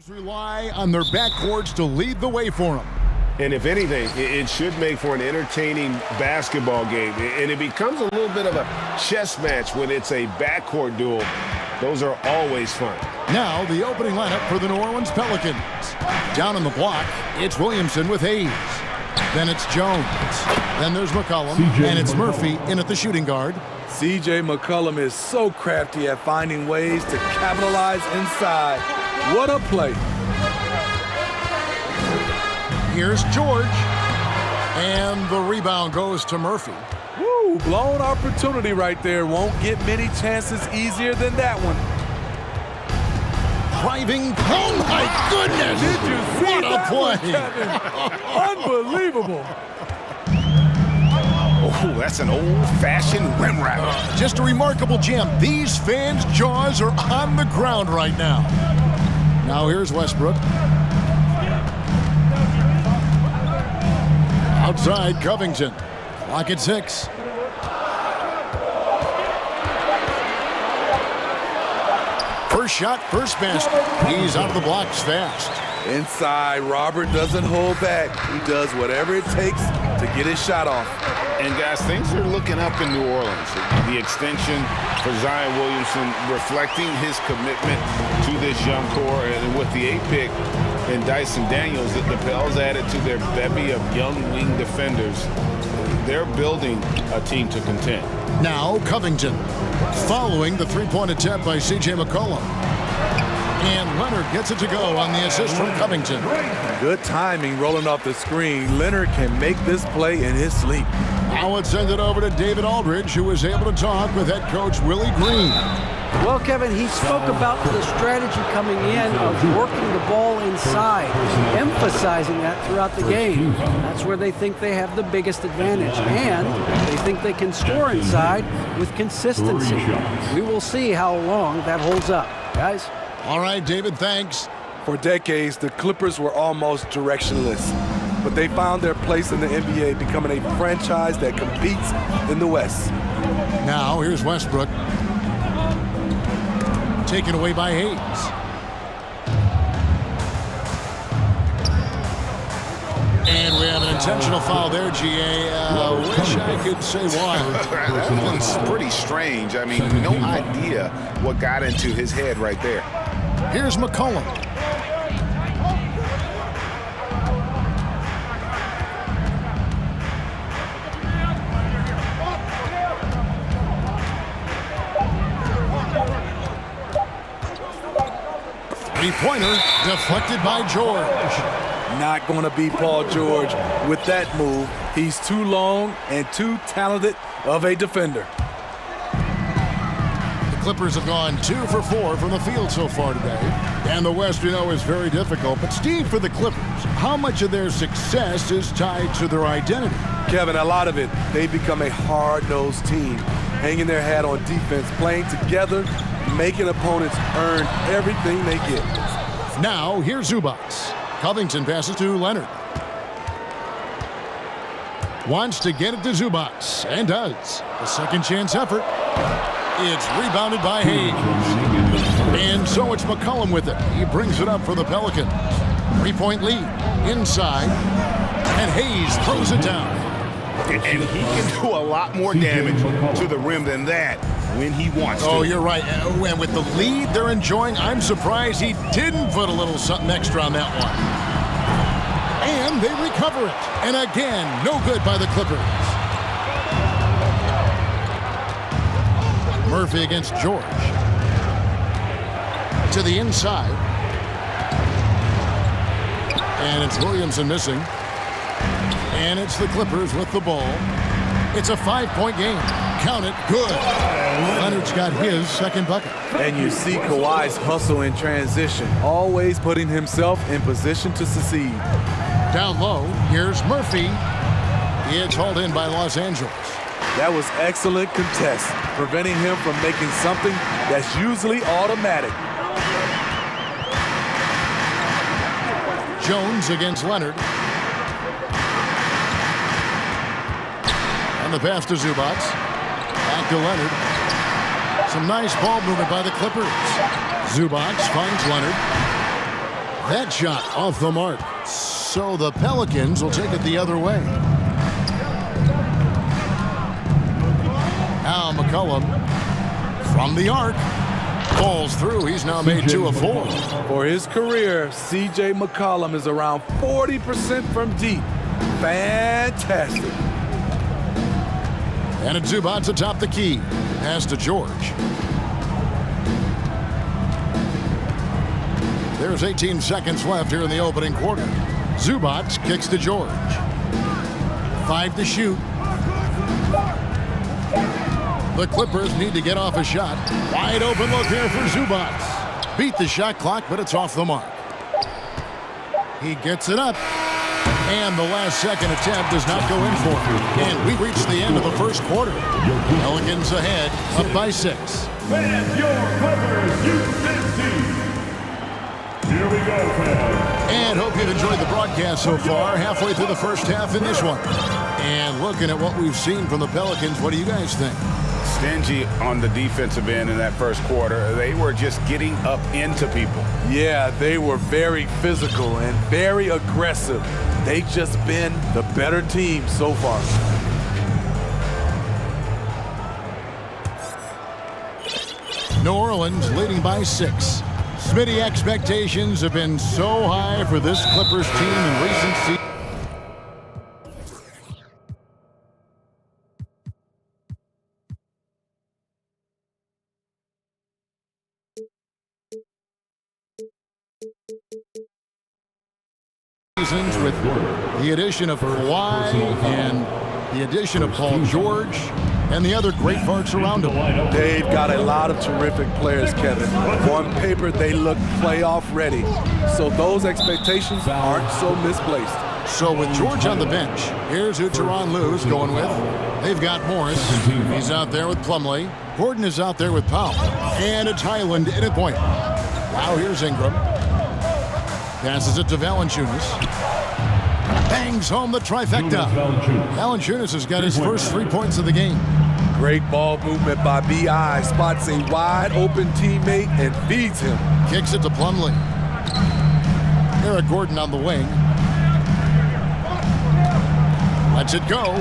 Rely on their backcourts to lead the way for them. And if anything, it should make for an entertaining basketball game. And it becomes a little bit of a chess match when it's a backcourt duel. Those are always fun. Now the opening lineup for the New Orleans Pelicans. Down on the block, it's Williamson with Hayes. Then it's Jones. Then there's McCollum. And it's Murphy in at the shooting guard. C.J. McCollum is so crafty at finding ways to capitalize inside. What a play. Here's George. And the rebound goes to Murphy. Woo, blown opportunity right there. Won't get many chances easier than that one. Driving. Oh, my goodness. Did you see what a play? Unbelievable. Oh, that's an old-fashioned rim wrap. Just a remarkable jam. These fans' jaws are on the ground right now. Now here's Westbrook. Outside Covington. Clock at 6. First shot, first basket. He's out of the blocks fast. Inside, Robert doesn't hold back. He does whatever it takes to get his shot off. And guys, things are looking up in New Orleans. The extension for Zion Williamson reflecting his commitment to this young core. And with the 8th pick and Dyson Daniels, the Pels added to their bevy of young wing defenders. They're building a team to contend. Now Covington, following the three-point attempt by C.J. McCollum. And Leonard gets it to go on the assist from Covington. Good timing rolling off the screen. Leonard can make this play in his sleep. Now let's send it over to David Aldridge, who was able to talk with head coach Willie Green. Well, Kevin, he spoke about the strategy coming in of working the ball inside, emphasizing that throughout the game. That's where they think they have the biggest advantage, and they think they can score inside with consistency. We will see how long that holds up, guys. All right, David, thanks. For decades, the Clippers were almost directionless, but they found their place in the NBA, becoming a franchise that competes in the West. Now, here's Westbrook. Taken away by Hayes. And we have an intentional foul there, G.A. Wish I could say why. That one's pretty strange. I mean, no idea what got into his head right there. Here's McCollum. Three-pointer deflected by George. Not going to be Paul George with that move. He's too long and too talented of a defender. The Clippers have gone 2 for 4 from the field so far today. And the West, we know, is very difficult. But Steve, for the Clippers, how much of their success is tied to their identity? Kevin, a lot of it. They've become a hard-nosed team, hanging their hat on defense, playing together, making opponents earn everything they get. Now, here's Zubac. Covington passes to Leonard. Wants to get it to Zubac, and does. A second chance effort. It's rebounded by Hayes. And so it's McCollum with it. He brings it up for the Pelicans. 3-point lead. Inside. And Hayes throws it down. And he can do a lot more damage to the rim than that when he wants to. Oh, you're right. And with the lead they're enjoying, I'm surprised he didn't put a little something extra on that one. And they recover it. And again, no good by the Clippers. Murphy against George. To the inside. And it's Williamson missing. And it's the Clippers with the ball. It's a 5-point game. Count it. Good. Leonard's got his second bucket. And you see Kawhi's hustle in transition, always putting himself in position to succeed. Down low, here's Murphy. It's hauled in by Los Angeles. That was excellent contest, preventing him from making something that's usually automatic. Jones against Leonard. And the pass to Zubac. Back to Leonard. Some nice ball movement by the Clippers. Zubac finds Leonard. That shot off the mark. So the Pelicans will take it the other way. Now McCollum from the arc. Falls through. He's now made 2 of 4. For his career, C.J. McCollum is around 40% from deep. Fantastic. And it's Zubac atop the key. Pass to George. There's 18 seconds left here in the opening quarter. Zubac kicks to George. 5 to shoot. The Clippers need to get off a shot. Wide open look here for Zubac. Beat the shot clock, but it's off the mark. He gets it up. And the last second attempt does not go in for him. And we reach the end of the first quarter. Pelicans ahead, up by 6. Fans, your Clippers, Houston team. Here we go, fans. And hope you've enjoyed the broadcast so far. Halfway through the first half in this one. And looking at what we've seen from the Pelicans, what do you guys think? Stingy on the defensive end in that first quarter. They were just getting up into people. Yeah, they were very physical and very aggressive. They've just been the better team so far. New Orleans leading by 6. Smitty, expectations have been so high for this Clippers team in recent seasons. With the addition of Kawhi and the addition of Paul George and the other great parts around him. They've got a lot of terrific players, Kevin. On paper, they look playoff ready. So those expectations aren't so misplaced. So with George on the bench, here's who Tyronn Lue's going with. They've got Morris. He's out there with Plumlee. Gordon is out there with Powell. And it's Highland in at point. Wow, here's Ingram. Passes it to Valanciunas. Bangs home the trifecta. Valanciunas has got his first 3 points of the game. Great ball movement by B.I. Spots a wide open teammate and feeds him. Kicks it to Plumlee. Eric Gordon on the wing. Lets it go.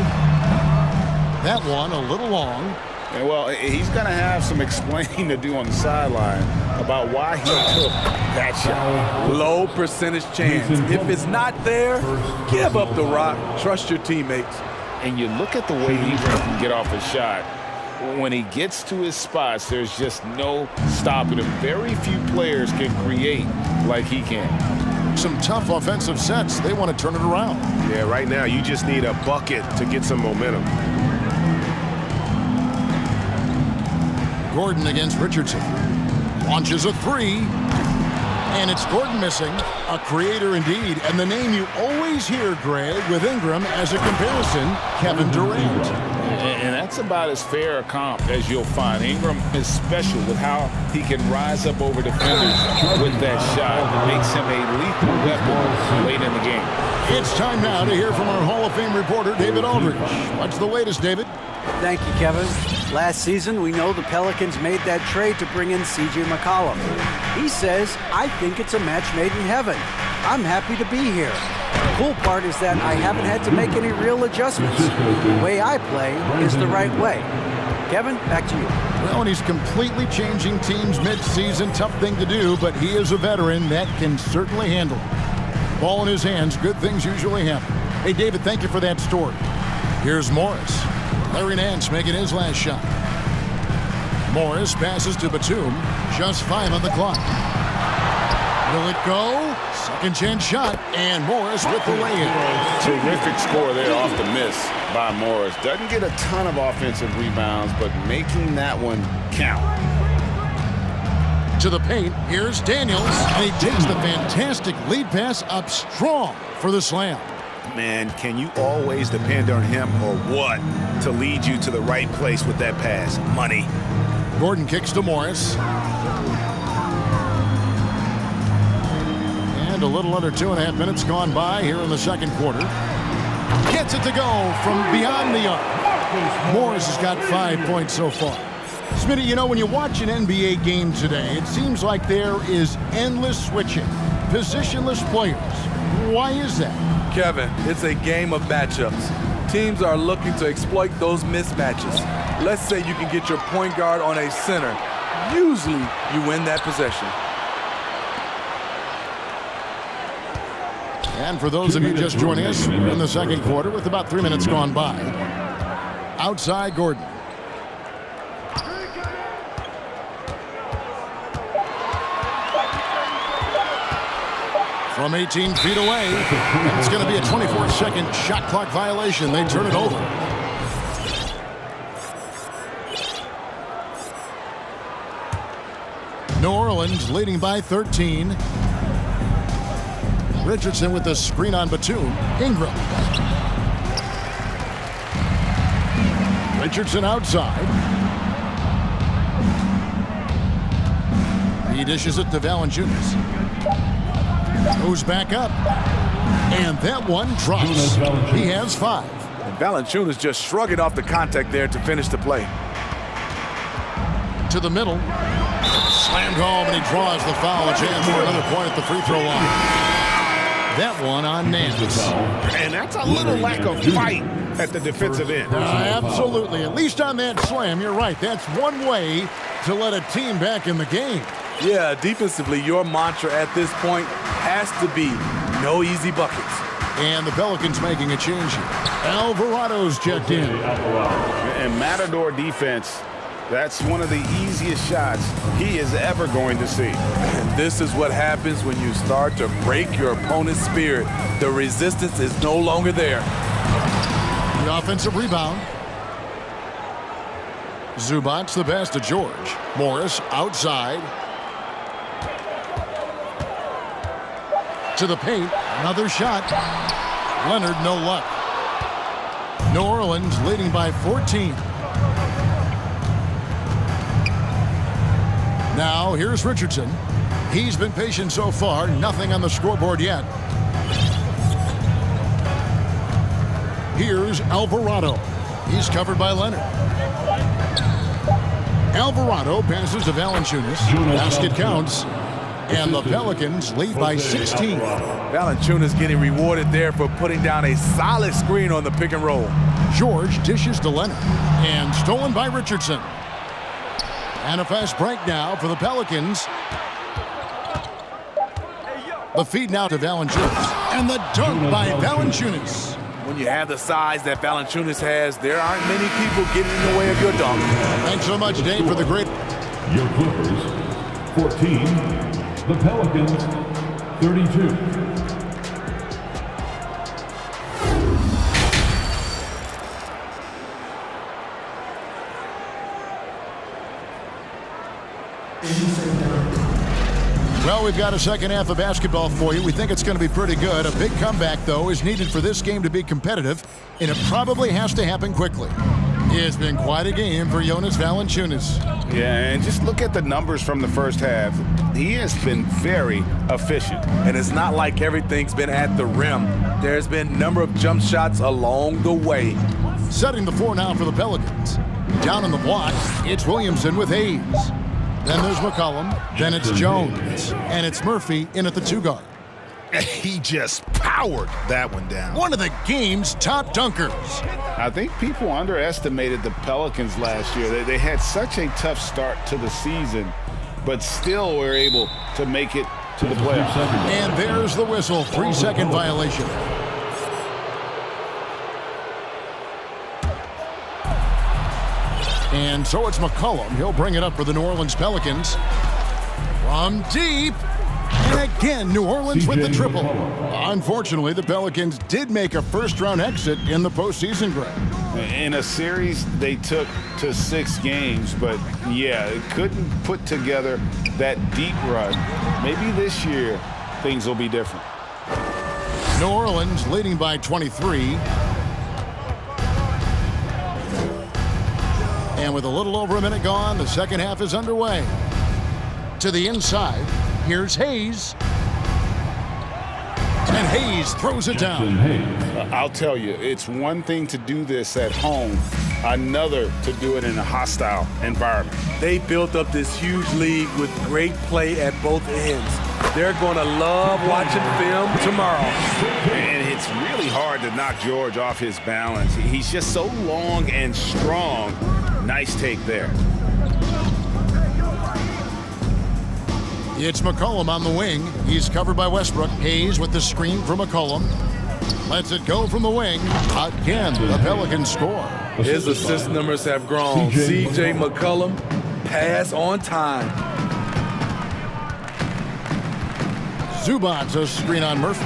That one a little long. And well, he's going to have some explaining to do on the sideline about why he took that shot. Low percentage chance. If it's not there, give up the rock. Trust your teammates. And you look at the way he can get off a shot. When he gets to his spots, there's just no stopping him. Very few players can create like he can. Some tough offensive sets. They want to turn it around. Yeah, right now you just need a bucket to get some momentum. Gordon against Richardson. Launches a 3. And it's Gordon missing. A creator indeed. And the name you always hear, Greg, with Ingram as a comparison, Kevin Durant. And that's about as fair a comp as you'll find. Ingram is special with how he can rise up over defenders with that shot. It makes him a lethal weapon late in the game. It's time now to hear from our Hall of Fame reporter, David Aldridge. What's the latest, David? Thank you, Kevin. Last season, we know the Pelicans made that trade to bring in C.J. McCollum. He says, I think it's a match made in heaven. I'm happy to be here. The cool part is that I haven't had to make any real adjustments. The way I play is the right way. Kevin, back to you. Well, and he's completely changing teams mid-season. Tough thing to do, but he is a veteran that can certainly handle it. Ball in his hands, good things usually happen. Hey, David, thank you for that story. Here's Morris. Larry Nance making his last shot. Morris passes to Batum. Just 5 on the clock. Will it go? Second chance shot. And Morris with the lay-in. Terrific score there off the miss by Morris. Doesn't get a ton of offensive rebounds, but making that one count. To the paint, here's Daniels. And he takes the fantastic lead pass up strong for the slam. Man, can you always depend on him or what to lead you to the right place with that pass? Money. Gordon kicks to Morris. And a little under 2.5 minutes gone by here in the second quarter. Gets it to go from beyond the arc. Morris has got 5 points so far. Smitty, you know, when you watch an NBA game today, it seems like there is endless switching. positionless players. Why is that? Kevin, it's a game of matchups. Teams are looking to exploit those mismatches. Let's say you can get your point guard on a center. Usually, you win that possession. And for those of you just joining us, we're in the second quarter with about 3 minutes gone by. Outside Gordon. From 18 feet away, and it's going to be a 24-second shot clock violation. They turn it over. New Orleans leading by 13. Richardson with the screen on Batum. Ingram. Richardson outside. He dishes it to Valanciunas. Goes back up. And that one drops. He has 5. And Valanciunas just shrugging off the contact there to finish the play. To the middle. Slammed home, and he draws the foul. A chance for another point at the free throw line. That one on Nance. And that's a little lack of fight at the defensive end. Absolutely. At least on that slam, you're right. That's one way to let a team back in the game. Yeah, defensively, your mantra at this point has to be no easy buckets. And the Pelicans making a change here. Alvarado's checked in. And Matador defense, that's one of the easiest shots he is ever going to see. And this is what happens when you start to break your opponent's spirit. The resistance is no longer there. The offensive rebound. Zubac's the pass to George. Morris outside. To the paint. Another shot. Leonard, no luck. New Orleans leading by 14. Now, here's Richardson. He's been patient so far. Nothing on the scoreboard yet. Here's Alvarado. He's covered by Leonard. Alvarado passes to Valanciunas. Basket counts. And the Pelicans lead by 16. Valanciunas getting rewarded there for putting down a solid screen on the pick and roll. George dishes to Leonard. And stolen by Richardson. And a fast break now for the Pelicans. The feed now to Valanciunas. And the dunk by Valanciunas. When you have the size that Valanciunas has, there aren't many people getting in the way of your dunk. Thanks so much, Dave, for the great... Your Clippers, 14. The Pelicans, 32. Well, we've got a second half of basketball for you. We think it's going to be pretty good. A big comeback, though, is needed for this game to be competitive, and it probably has to happen quickly. It's been quite a game for Jonas Valanciunas. Yeah, and just look at the numbers from the first half. He has been very efficient. And it's not like everything's been at the rim. There's been a number of jump shots along the way. Setting the floor now for the Pelicans. Down on the block, it's Williamson with Hayes. Then there's McCollum. Then it's Jones. And it's Murphy in at the 2 guard. He just powered that one down. One of the game's top dunkers. I think people underestimated the Pelicans last year. They had such a tough start to the season, but still were able to make it to the playoffs. And there's the whistle. 3-second violation. And so it's McCollum. He'll bring it up for the New Orleans Pelicans. From deep. And again, New Orleans with the triple. Unfortunately, the Pelicans did make a first-round exit in the postseason, Greg. In a series they took to 6 games, but yeah, it couldn't put together that deep run. Maybe this year things will be different. New Orleans leading by 23. And with a little over a minute gone, the second half is underway. To the inside, here's Hayes. And Hayes throws it down. I'll tell you, it's one thing to do this at home, another to do it in a hostile environment. They built up this huge lead with great play at both ends. They're going to love watching film tomorrow. And it's really hard to knock George off his balance. He's just so long and strong. Nice take there. It's McCollum on the wing. He's covered by Westbrook. Hayes with the screen from McCollum. Lets it go from the wing. Again, the Pelicans score. His assist numbers have grown. C.J. McCollum, pass on time. Zubac's a screen on Murphy.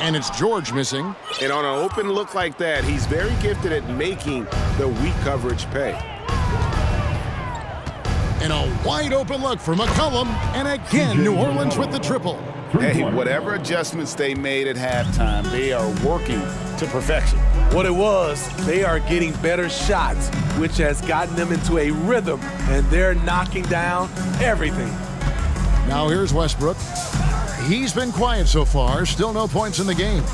And it's George missing. And on an open look like that, he's very gifted at making the weak coverage pay. And a wide open look for McCollum. And again, New Orleans with the triple. Hey, whatever adjustments they made at halftime, they are working to perfection. What it was, they are getting better shots, which has gotten them into a rhythm, and they're knocking down everything. Now here's Westbrook. He's been quiet so far, still no points in the game.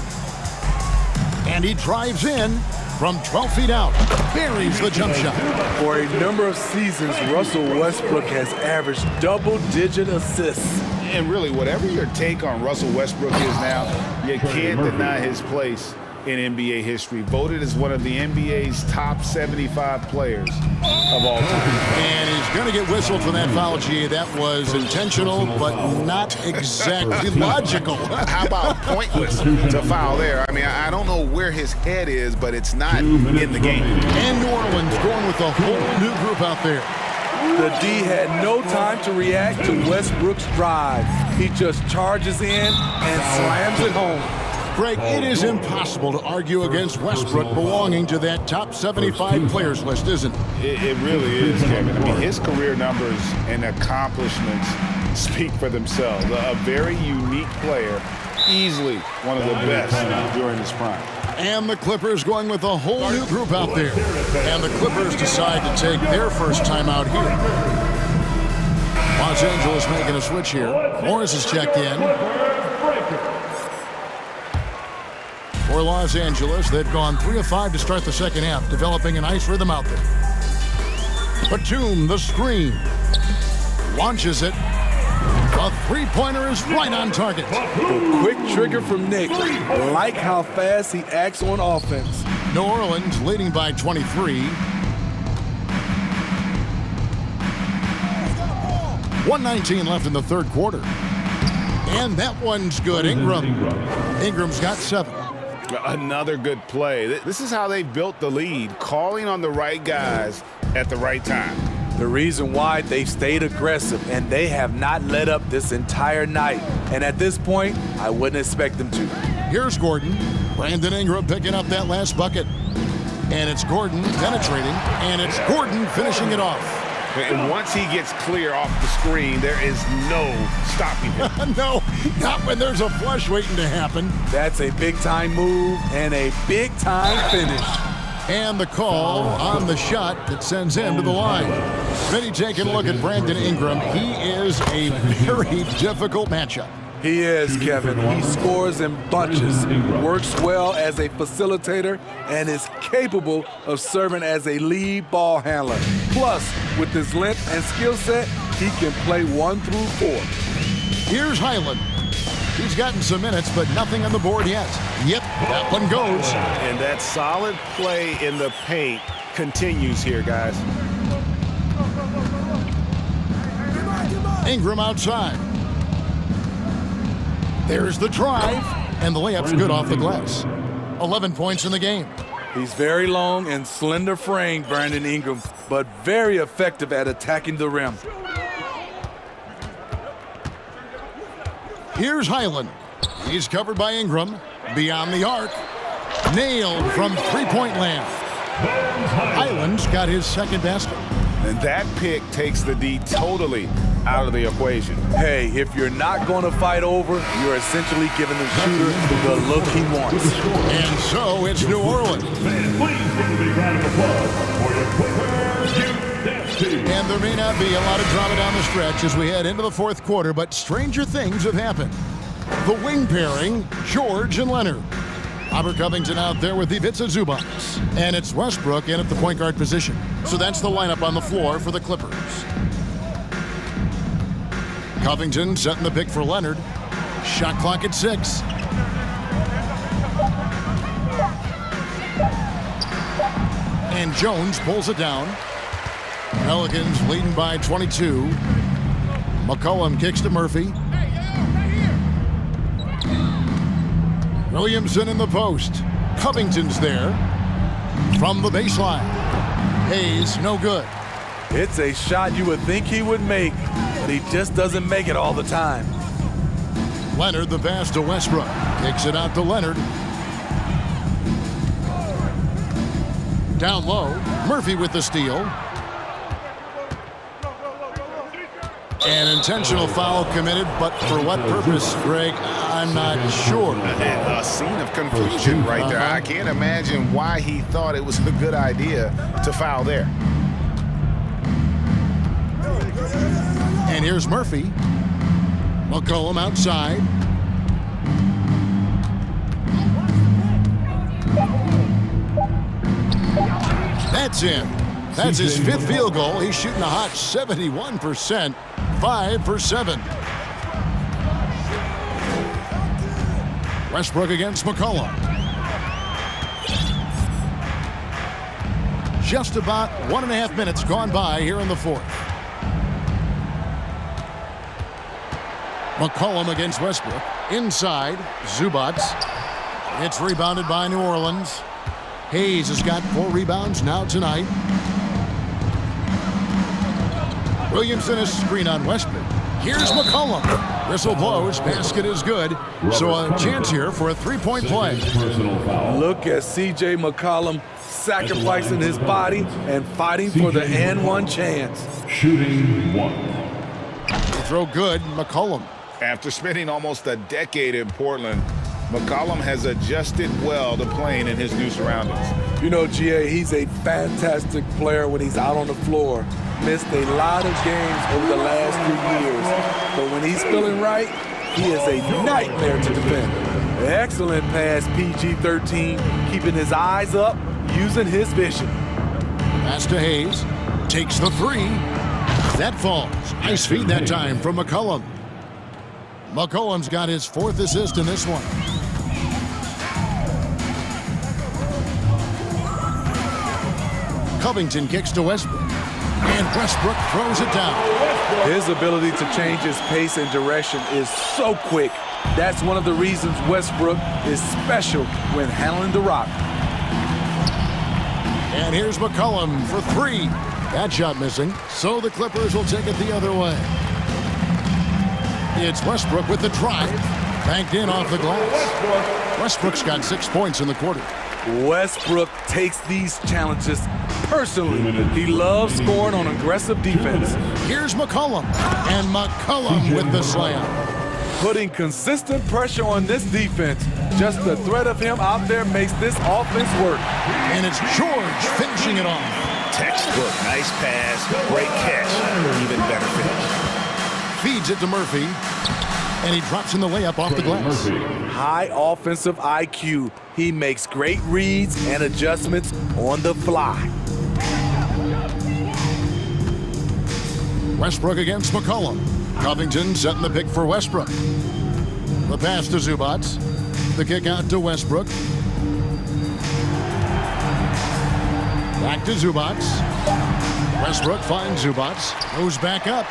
And he drives in from 12 feet out, buries the jump shot. For a number of seasons, Russell Westbrook has averaged double-digit assists. And really, whatever your take on Russell Westbrook is now, you can't deny his place in NBA history. Voted as one of the NBA's top 75 players of all time. And he's going to get whistled for that foul, G. That was intentional, but not exactly logical. How about pointless to foul there? I mean, I don't know where his head is, but it's not in the game. And New Orleans going with a whole new group out there. The D had no time to react to Westbrook's drive. He just charges in and slams it home. Greg, it is impossible to argue against Westbrook belonging to that top 75 players list, isn't it? It really is, Kevin. I mean, his career numbers and accomplishments speak for themselves. A very unique player, easily one of the best during his prime. And the Clippers going with a whole new group out there. And the Clippers decide to take their first time out here. Los Angeles making a switch here. Morris has checked in. For Los Angeles, they've gone 3 of 5 to start the second half, developing a nice rhythm out there. Batum, the screen. Launches it. The three-pointer is right on target. The quick trigger from Nick. Like how fast he acts on offense. New Orleans leading by 23. 1:19 left in the third quarter. And that one's good. Ingram's got 7. Another good play. This is how they built the lead, calling on the right guys at the right time. The reason why they've stayed aggressive, and they have not let up this entire night. And at this point, I wouldn't expect them to. Here's Gordon. Brandon Ingram picking up that last bucket. And it's Gordon penetrating, and it's Gordon finishing it off. And once he gets clear off the screen, there is no stopping him. No, not when there's a flush waiting to happen. That's a big-time move and a big-time finish. And the call on the shot that sends him to the line. Ready taking a look at Brandon Ingram. He is a very difficult matchup. He is, Kevin. He scores in bunches, works well as a facilitator, and is capable of serving as a lead ball handler. Plus, with his length and skill set, he can play 1 through 4. Here's Highland. He's gotten some minutes, but nothing on the board yet. Yep, that one goes. And that solid play in the paint continues here, guys. Ingram outside. There's the drive, and the layup's good off the glass. 11 points in the game. He's very long and slender framed, Brandon Ingram, but very effective at attacking the rim. Here's Highland. He's covered by Ingram. Beyond the arc. Nailed from three-point land. Highland's got his second basket. And that pick takes the D totally out of the equation. Hey, if you're not going to fight over, you're essentially giving the shooter the look he wants. And so it's New Orleans. And there may not be a lot of drama down the stretch as we head into the fourth quarter, but stranger things have happened. The wing pairing, George and Leonard. Robert Covington out there with Ivica Zubac. And it's Westbrook in at the point guard position. So that's the lineup on the floor for the Clippers. Covington setting the pick for Leonard. Shot clock at 6. And Jones pulls it down. Pelicans leading by 22. McCollum kicks to Murphy. Williamson in the post. Covington's there. From the baseline. Hayes, no good. It's a shot you would think he would make, but he just doesn't make it all the time. Leonard the pass to Westbrook. Kicks it out to Leonard. Down low, Murphy with the steal. An intentional foul committed, but for what purpose, Greg? I'm not sure. A scene of confusion right there. I can't imagine why he thought it was a good idea to foul there. And here's Murphy. McCollum outside. That's in. That's his 5th field goal. He's shooting a hot 71%. 5 for 7. Westbrook against McCollum. Just about 1.5 minutes gone by here in the 4th. McCollum against Westbrook. Inside, Zubac. It's rebounded by New Orleans. Hayes has got 4 rebounds now tonight. Williamson is screen on Westbrook. Here's McCollum. Whistle blows. Basket is good. So a chance here for a 3-point play. Look at C.J. McCollum sacrificing his body and fighting for the and-one chance. Shooting 1. The throw good. McCollum. After spending almost a decade in Portland, McCollum has adjusted well to playing in his new surroundings. You know, G.A., he's a fantastic player when he's out on the floor. Missed a lot of games over the last 3 years. But when he's feeling right, he is a nightmare to defend. Excellent pass, PG-13, keeping his eyes up, using his vision. Pass to Hayes. Takes the 3. That falls. Nice feed that time from McCollum. McCollum's got his 4th assist in this one. Covington kicks to Westbrook. And Westbrook throws it down. His ability to change his pace and direction is so quick. That's one of the reasons Westbrook is special when handling the rock. And here's McCollum for 3. That shot missing, so the Clippers will take it the other way. It's Westbrook with the drive. Banked in off the glass. Westbrook's got 6 points in the quarter. Westbrook takes these challenges personally. He loves scoring on aggressive defense. Here's McCollum. And McCollum with the slam. Putting consistent pressure on this defense. Just the threat of him out there makes this offense work. And it's George finishing it off. Textbook, nice pass, great catch, even better finish. Feeds it to Murphy. And he drops in the layup off the glass. High offensive IQ. He makes great reads and adjustments on the fly. Westbrook against McCollum. Covington setting the pick for Westbrook. The pass to Zubac. The kick out to Westbrook. Back to Zubac. Westbrook finds Zubac. Goes back up.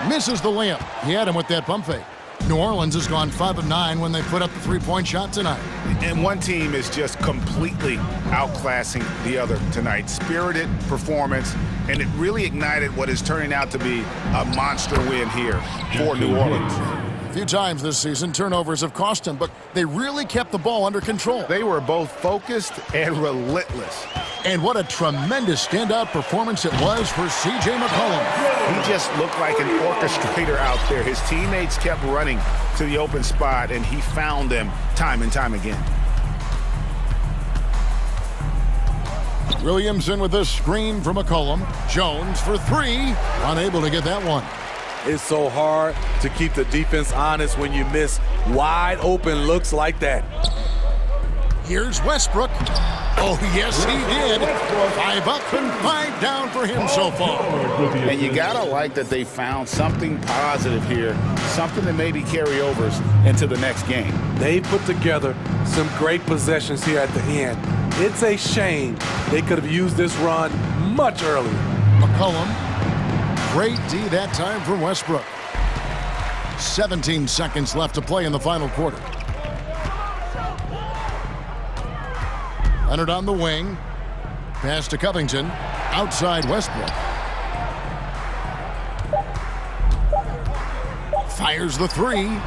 Misses the layup. He had him with that pump fake. New Orleans has gone 5 of 9 when they put up the 3-point shot tonight. And one team is just completely outclassing the other tonight. Spirited performance, and it really ignited what is turning out to be a monster win here for New Orleans. A few times this season, turnovers have cost them, but they really kept the ball under control. They were both focused and relentless. And what a tremendous standout performance it was for C.J. McCollum. He just looked like an orchestrator out there. His teammates kept running to the open spot, and he found them time and time again. Williamson with a screen from McCollum. Jones for 3. Unable to get that one. It's so hard to keep the defense honest when you miss wide open looks like that. Here's Westbrook. Oh, yes, he did. 5 up and 5 down for him so far. And you got to like that they found something positive here, something that maybe carryovers into the next game. They put together some great possessions here at the end. It's a shame they could have used this run much earlier. McCollum, great D that time for Westbrook. 17 seconds left to play in the final quarter. Leonard on the wing. Pass to Covington. Outside Westbrook. Fires the three.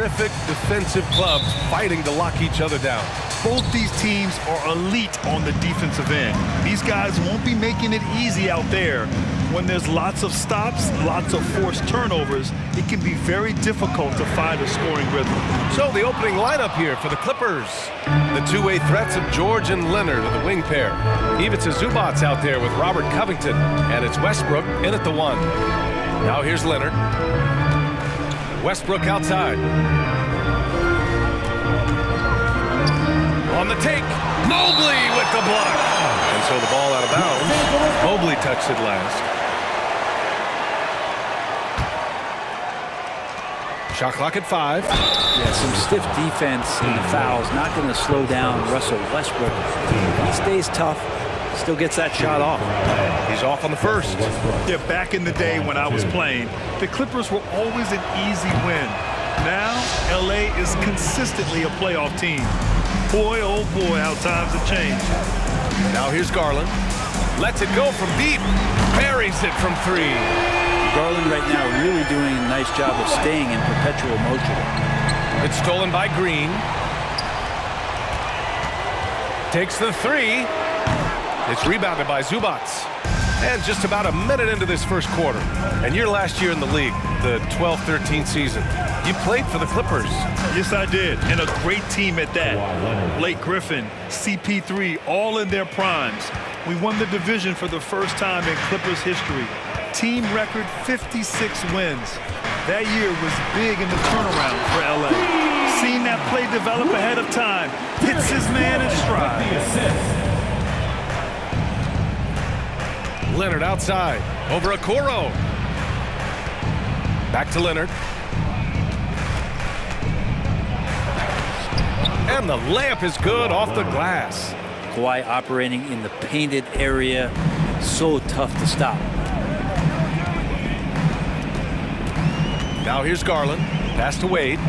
terrific defensive clubs fighting to lock each other down. Both these teams are elite on the defensive end. These guys won't be making it easy out there. When there's lots of stops, lots of forced turnovers, it can be very difficult to find a scoring rhythm. So the opening lineup here for the Clippers. The two-way threats of George and Leonard are the wing pair. Ivica Zubac's out there with Robert Covington, and it's Westbrook in at the 1. Now here's Leonard. Westbrook outside. On the take, Mobley with the block. And so the ball out of bounds. Mobley touched it last. Shot clock at 5. Yeah, some stiff defense and the fouls. Not going to slow down Russell Westbrook. He stays tough, still gets that shot off. He's off on the first. Yeah, back in the day when I was playing, the Clippers were always an easy win. Now, LA is consistently a playoff team. Boy, oh boy, how times have changed. Now here's Garland. Lets it go from deep. Buries it from 3. Garland right now really doing a nice job of staying in perpetual motion. It's stolen by Green. Takes the 3. It's rebounded by Zubac. And just about a minute into this first quarter. And your last year in the league, the 12-13 season, you played for the Clippers. Yes, I did. And a great team at that. Blake Griffin, CP3, all in their primes. We won the division for the first time in Clippers history. Team record 56 wins. That year was big in the turnaround for LA. Seen that play develop ahead of time. Hits his man in stride. Leonard outside. Over Okoro. Back to Leonard. And the layup is good off the glass. Kawhi operating in the painted area. So tough to stop. Now here's Garland. Pass to Wade.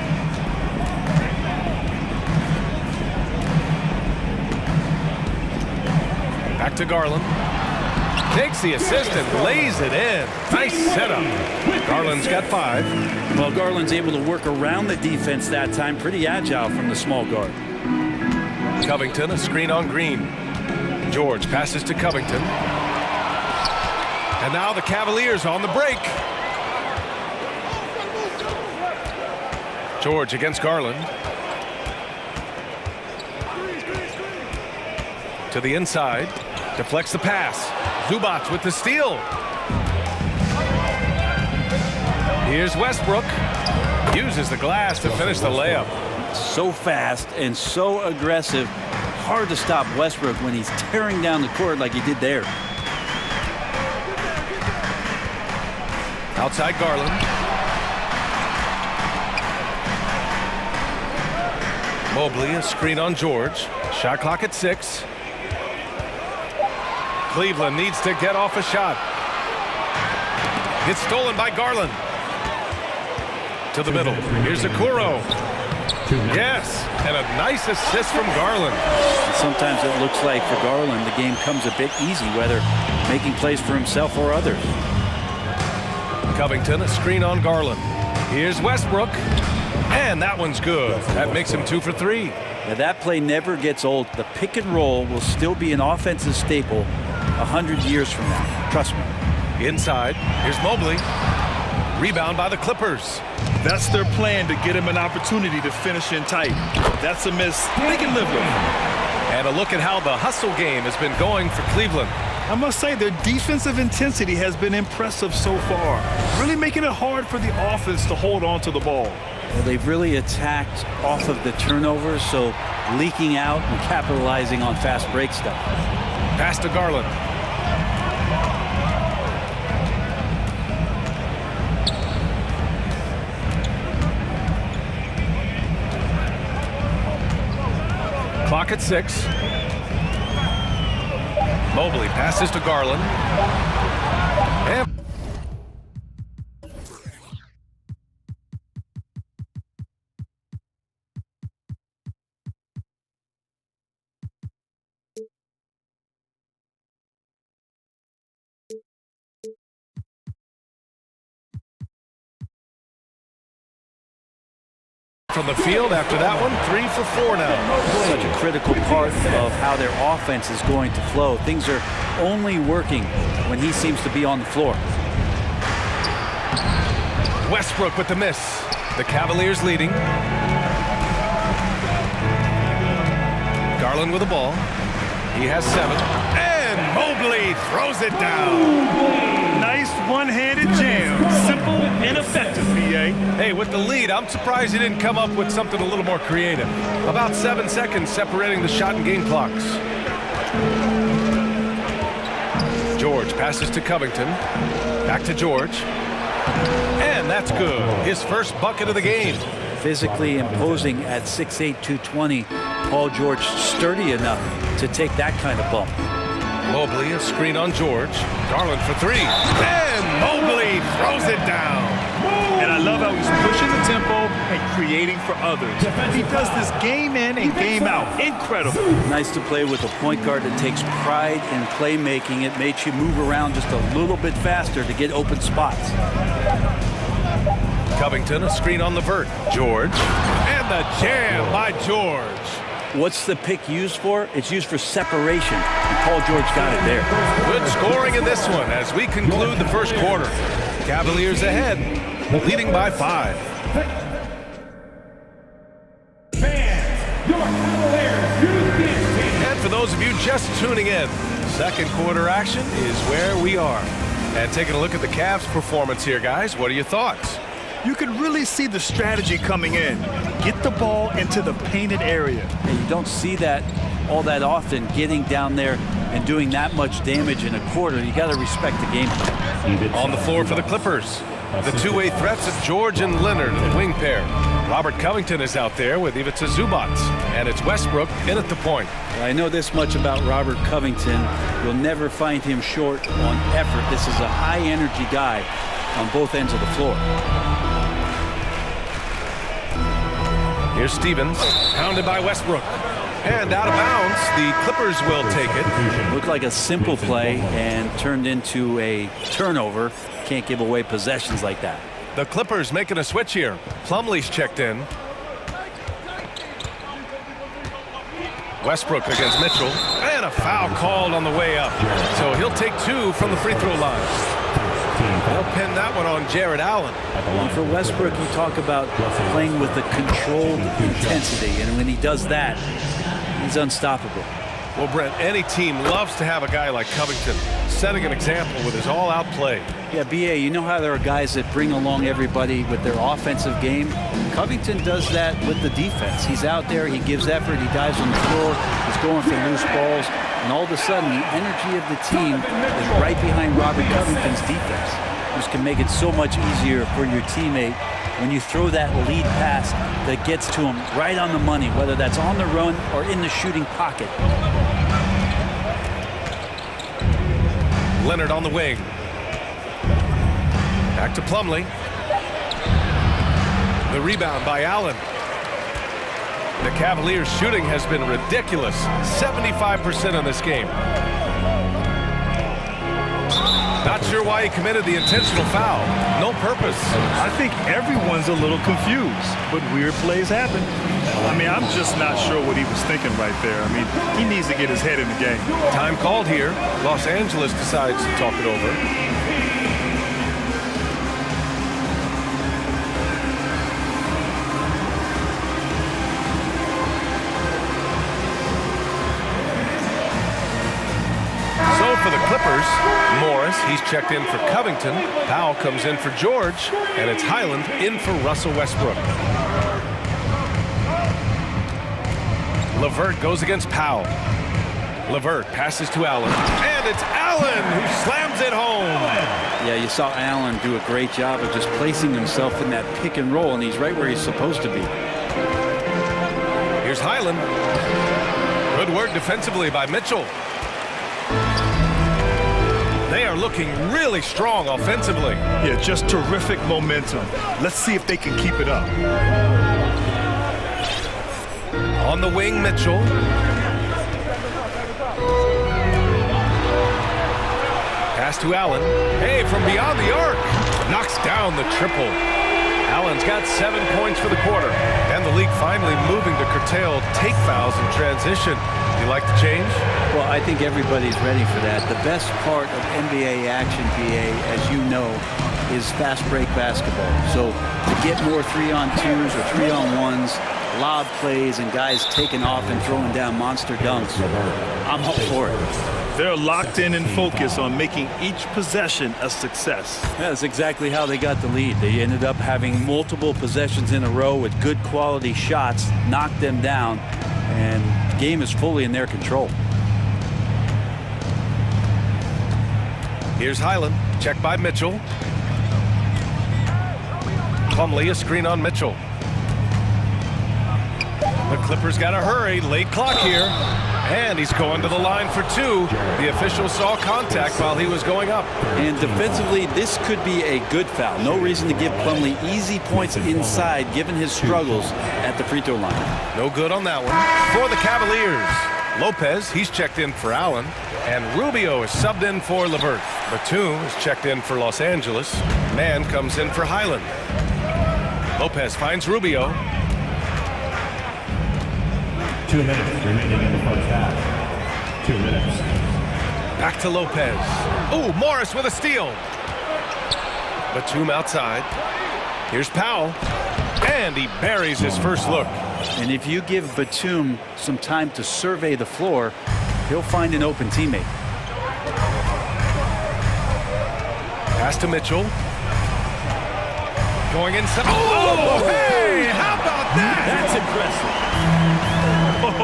Back to Garland. Takes the assist and lays it in. Nice setup. Garland's got 5. Well, Garland's able to work around the defense that time. Pretty agile from the small guard. Covington, a screen on Green. George passes to Covington. And now the Cavaliers on the break. George against Garland. To the inside. Deflects the pass. Zubac with the steal. Here's Westbrook. Uses the glass to finish the layup. So fast and so aggressive. Hard to stop Westbrook when he's tearing down the court like he did there. Outside Garland. Mobley, a screen on George. Shot clock at 6. Cleveland needs to get off a shot. It's stolen by Garland. To the middle. Here's Okoro. Yes, and a nice assist from Garland. And sometimes it looks like for Garland the game comes a bit easy, whether making plays for himself or others. Covington, a screen on Garland. Here's Westbrook. And that one's good. That makes him 2 for 3. Now that play never gets old. The pick and roll will still be an offensive staple 100 years from now. Trust me. Inside, here's Mobley. Rebound by the Clippers. That's their plan, to get him an opportunity to finish in tight. That's a miss they can live with. And a look at how the hustle game has been going for Cleveland. I must say their defensive intensity has been impressive so far, really making it hard for the offense to hold on to the ball. Well, they've really attacked off of the turnovers, so leaking out and capitalizing on fast break stuff. Pass to Garland. Clock at 6. Mobley passes to Garland. And from the field after that one. 3 for 4 now. Such a critical part of how their offense is going to flow. Things are only working when he seems to be on the floor. Westbrook with the miss. The Cavaliers leading. Garland with the ball. He has 7. And Mobley throws it down. Nice one-handed jam. Simple and effective, BA. Hey, with the lead, I'm surprised he didn't come up with something a little more creative. About 7 seconds separating the shot and game clocks. George passes to Covington. Back to George. And that's good. His first bucket of the game. Physically imposing at 6'8", 220. Paul George sturdy enough to take that kind of bump. Mobley, a screen on George. Garland for 3. And Mobley throws it down. And I love how he's pushing the tempo and creating for others. He does this game in and game out. Incredible. Nice to play with a point guard that takes pride in playmaking. It makes you move around just a little bit faster to get open spots. Covington, a screen on the vert. George. And the jam by George. What's the pick used for? It's used for separation. And Paul George got it there. Good scoring in this one as we conclude the first quarter. Cavaliers ahead, leading by 5. And for those of you just tuning in, second quarter action is where we are. And taking a look at the Cavs' performance here, guys. What are your thoughts? You can really see the strategy coming in. Get the ball into the painted area. And you don't see that all that often, getting down there and doing that much damage in a quarter. You got to respect the game. On the floor for the Clippers, the two-way threats of George and Leonard, the wing pair. Robert Covington is out there with Ivica Zubac, and it's Westbrook in at the point. I know this much about Robert Covington. You'll never find him short on effort. This is a high-energy guy on both ends of the floor. Here's Stevens, pounded by Westbrook. And out of bounds, the Clippers will take it. Looked like a simple play and turned into a turnover. Can't give away possessions like that. The Clippers making a switch here. Plumlee's checked in. Westbrook against Mitchell. And a foul called on the way up. So he'll take 2 from the free throw line. They'll pin that one on Jared Allen. And for Westbrook, you talk about playing with a controlled intensity, and when he does that, he's unstoppable. Well, Brent, any team loves to have a guy like Covington setting an example with his all-out play. Yeah, BA, you know how there are guys that bring along everybody with their offensive game? Covington does that with the defense. He's out there, he gives effort, he dives on the floor, he's going for loose balls, and all of a sudden the energy of the team is right behind Robert Covington's defense, which can make it so much easier for your teammate when you throw that lead pass that gets to him right on the money, whether that's on the run or in the shooting pocket. Leonard on the wing. Back to Plumlee. The rebound by Allen. The Cavaliers' shooting has been ridiculous. 75% in this game. Not sure why he committed the intentional foul. No purpose. I think everyone's a little confused, but weird plays happen. I mean, I'm just not sure what he was thinking right there. I mean, he needs to get his head in the game. Time called here. Los Angeles decides to talk it over. For the Clippers, Morris, he's checked in for Covington. Powell comes in for George, and it's Highland in for Russell Westbrook. LeVert goes against Powell. LeVert passes to Allen, and it's Allen who slams it home. Yeah, you saw Allen do a great job of just placing himself in that pick and roll, and he's right where he's supposed to be. Here's Highland. Good work defensively by Mitchell. They are looking really strong offensively. Yeah, just terrific momentum. Let's see if they can keep it up. On the wing, Mitchell. Pass to Allen. Hey, from beyond the arc. Knocks down the triple. Allen's got 7 points for the quarter. And the league finally moving to curtail take fouls in transition. You like the change? Well, I think everybody's ready for that. The best part of NBA action, BA, as you know, is fast break basketball. So to get more 3-on-2s or 3-on-1s, lob plays, and guys taking off and throwing down monster dunks, I'm all for it. They're locked in and focused on making each possession a success. Yeah, that's exactly how they got the lead. They ended up having multiple possessions in a row with good quality shots, knocked them down, and the game is fully in their control. Here's Highland, checked by Mitchell. Plumlee, a screen on Mitchell. The Clippers got to hurry, late clock here. And he's going to the line for 2. The official saw contact while he was going up. And defensively, this could be a good foul. No reason to give Plumlee easy points inside, given his struggles at the free throw line. No good on that one. For the Cavaliers, Lopez, he's checked in for Allen. And Rubio is subbed in for LeVert. Batum is checked in for Los Angeles. Mann comes in for Highland. Lopez finds Rubio. 2 minutes remaining in the first half. 2 minutes. Back to Lopez. Oh, Morris with a steal. Batum outside. Here's Powell. And he buries his first look. And if you give Batum some time to survey the floor, he'll find an open teammate. Pass to Mitchell. Going inside. Oh, hey! How about that? That's impressive.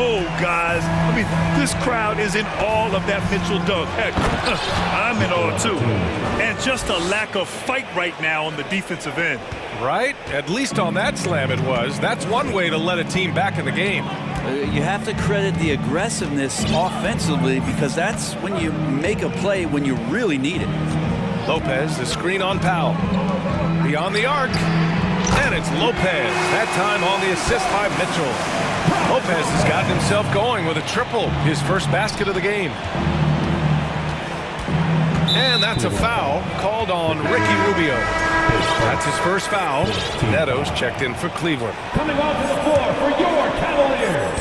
Oh, guys, I mean, this crowd is in awe of that Mitchell dunk. Heck, I'm in awe, too. And just a lack of fight right now on the defensive end. Right? At least on that slam it was. That's one way to let a team back in the game. You have to credit the aggressiveness offensively, because that's when you make a play when you really need it. Lopez, the screen on Powell. Beyond the arc. And it's Lopez. That time on the assist by Mitchell. Lopez has gotten himself going with a triple, his first basket of the game. And that's a foul called on Ricky Rubio. That's his first foul. Neto's checked in for Cleveland. Coming onto the floor for your Cavaliers,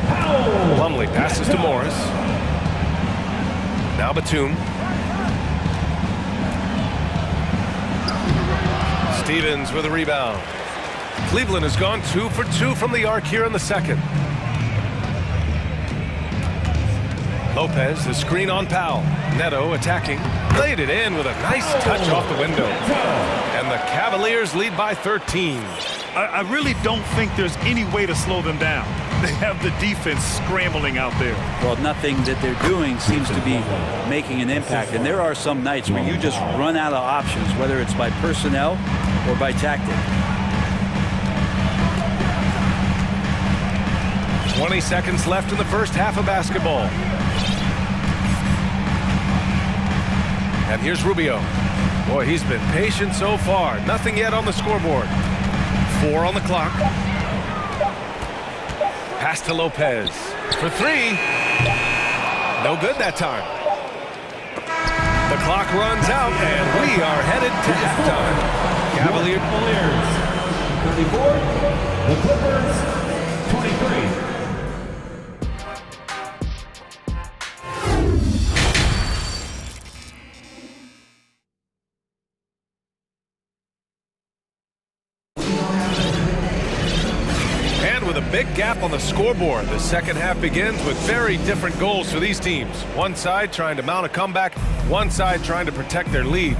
Powell. Plumlee passes to Morris. Now Batum. Stevens with a rebound. Cleveland has gone 2 for 2 from the arc here in the second. Lopez, the screen on Powell. Neto attacking. Laid it in with a nice touch off the window. And the Cavaliers lead by 13. I really don't think there's any way to slow them down. They have the defense scrambling out there. Well, nothing that they're doing seems to be making an impact. And there are some nights where you just run out of options, whether it's by personnel or by tactic. 20 seconds left in the first half of basketball. And here's Rubio. Boy, he's been patient so far. Nothing yet on the scoreboard. 4 on the clock. Pass to Lopez for 3. No good that time. The clock runs out, and we are headed to halftime. Cavaliers 34, the Clippers 23. Big gap on the scoreboard. The second half begins with very different goals for these teams. One side trying to mount a comeback, one side trying to protect their lead.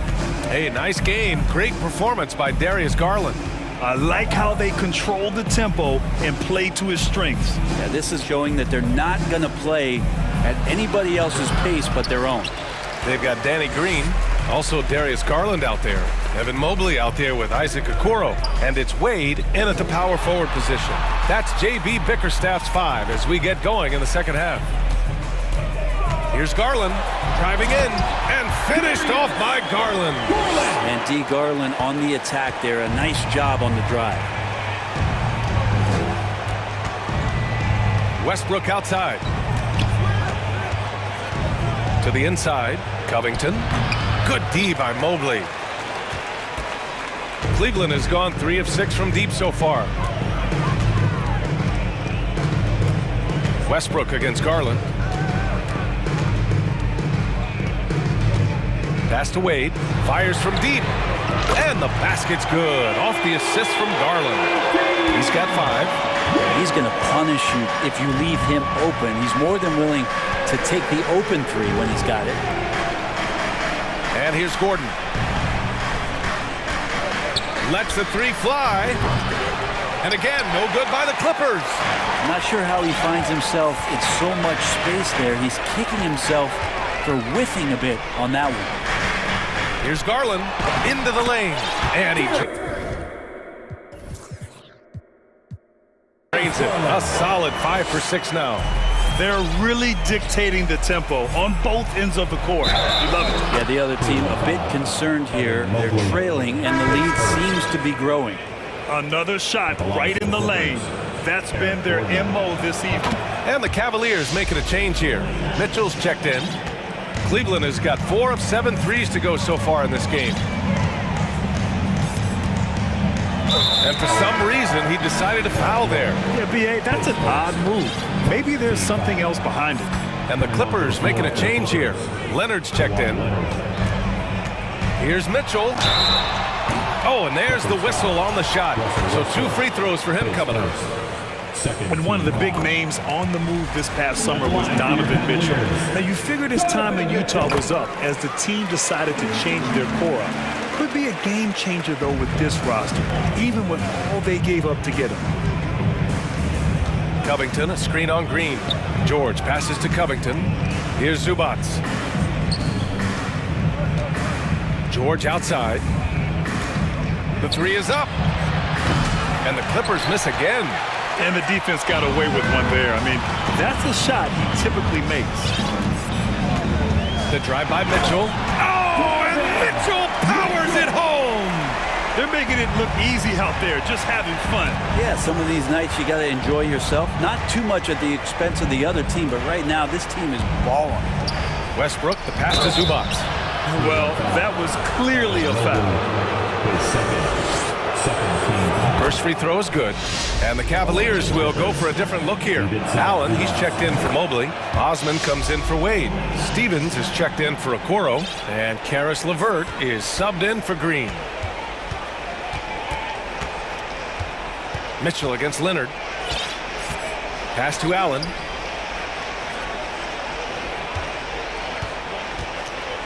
Hey, nice game. Great performance by Darius Garland. I like how they control the tempo and play to his strengths. Yeah, this is showing that they're not going to play at anybody else's pace but their own. They've got Danny Green, also Darius Garland out there. Evan Mobley out there with Isaac Okoro. And it's Wade in at the power forward position. That's J.B. Bickerstaff's 5 as we get going in the second half. Here's Garland driving in and finished off by Garland. And D. Garland on the attack there. A nice job on the drive. Westbrook outside. To the inside, Covington. Good D by Mobley. Cleveland has gone 3 of 6 from deep so far. Westbrook against Garland. Pass to Wade. Fires from deep. And the basket's good. Off the assist from Garland. He's got 5. He's going to punish you if you leave him open. He's more than willing to take the open 3 when he's got it. And here's Gordon. Lets the 3 fly. And again, no good by the Clippers. I'm not sure how he finds himself in so much space there. He's kicking himself for whiffing a bit on that one. Here's Garland into the lane. And he drains it. A solid 5 for 6 now. They're really dictating the tempo on both ends of the court. You love it. Yeah, the other team a bit concerned here. They're trailing, and the lead seems to be growing. Another shot right in the lane. That's been their MO this evening. And the Cavaliers making a change here. Mitchell's checked in. Cleveland has got 4 of 7 threes to go so far in this game. And for some reason, he decided to foul there. Yeah, B.A., that's an odd move. Maybe there's something else behind it. And the Clippers making a change here. Leonard's checked in. Here's Mitchell. Oh, and there's the whistle on the shot. So 2 free throws for him coming up. And one of the big names on the move this past summer was Donovan Mitchell. Now, you figured his time in Utah was up as the team decided to change their core up. Could be a game changer, though, with this roster, even with all they gave up to get him. Covington, a screen on Green. George passes to Covington. Here's Zubac. George outside. The 3 is up. And the Clippers miss again. And the defense got away with one there. I mean, that's a shot he typically makes. The drive by Mitchell. Oh, and Mitchell powers it home. They're making it look easy out there, just having fun. Yeah, some of these nights you got to enjoy yourself. Not too much at the expense of the other team, but right now this team is balling. Westbrook, the pass to Zubac. Well, that was clearly a foul. First free throw is good. And the Cavaliers will go for a different look here. Allen, he's checked in for Mobley. Osman comes in for Wade. Stevens is checked in for Okoro. And Karis LeVert is subbed in for Green. Mitchell against Leonard. Pass to Allen.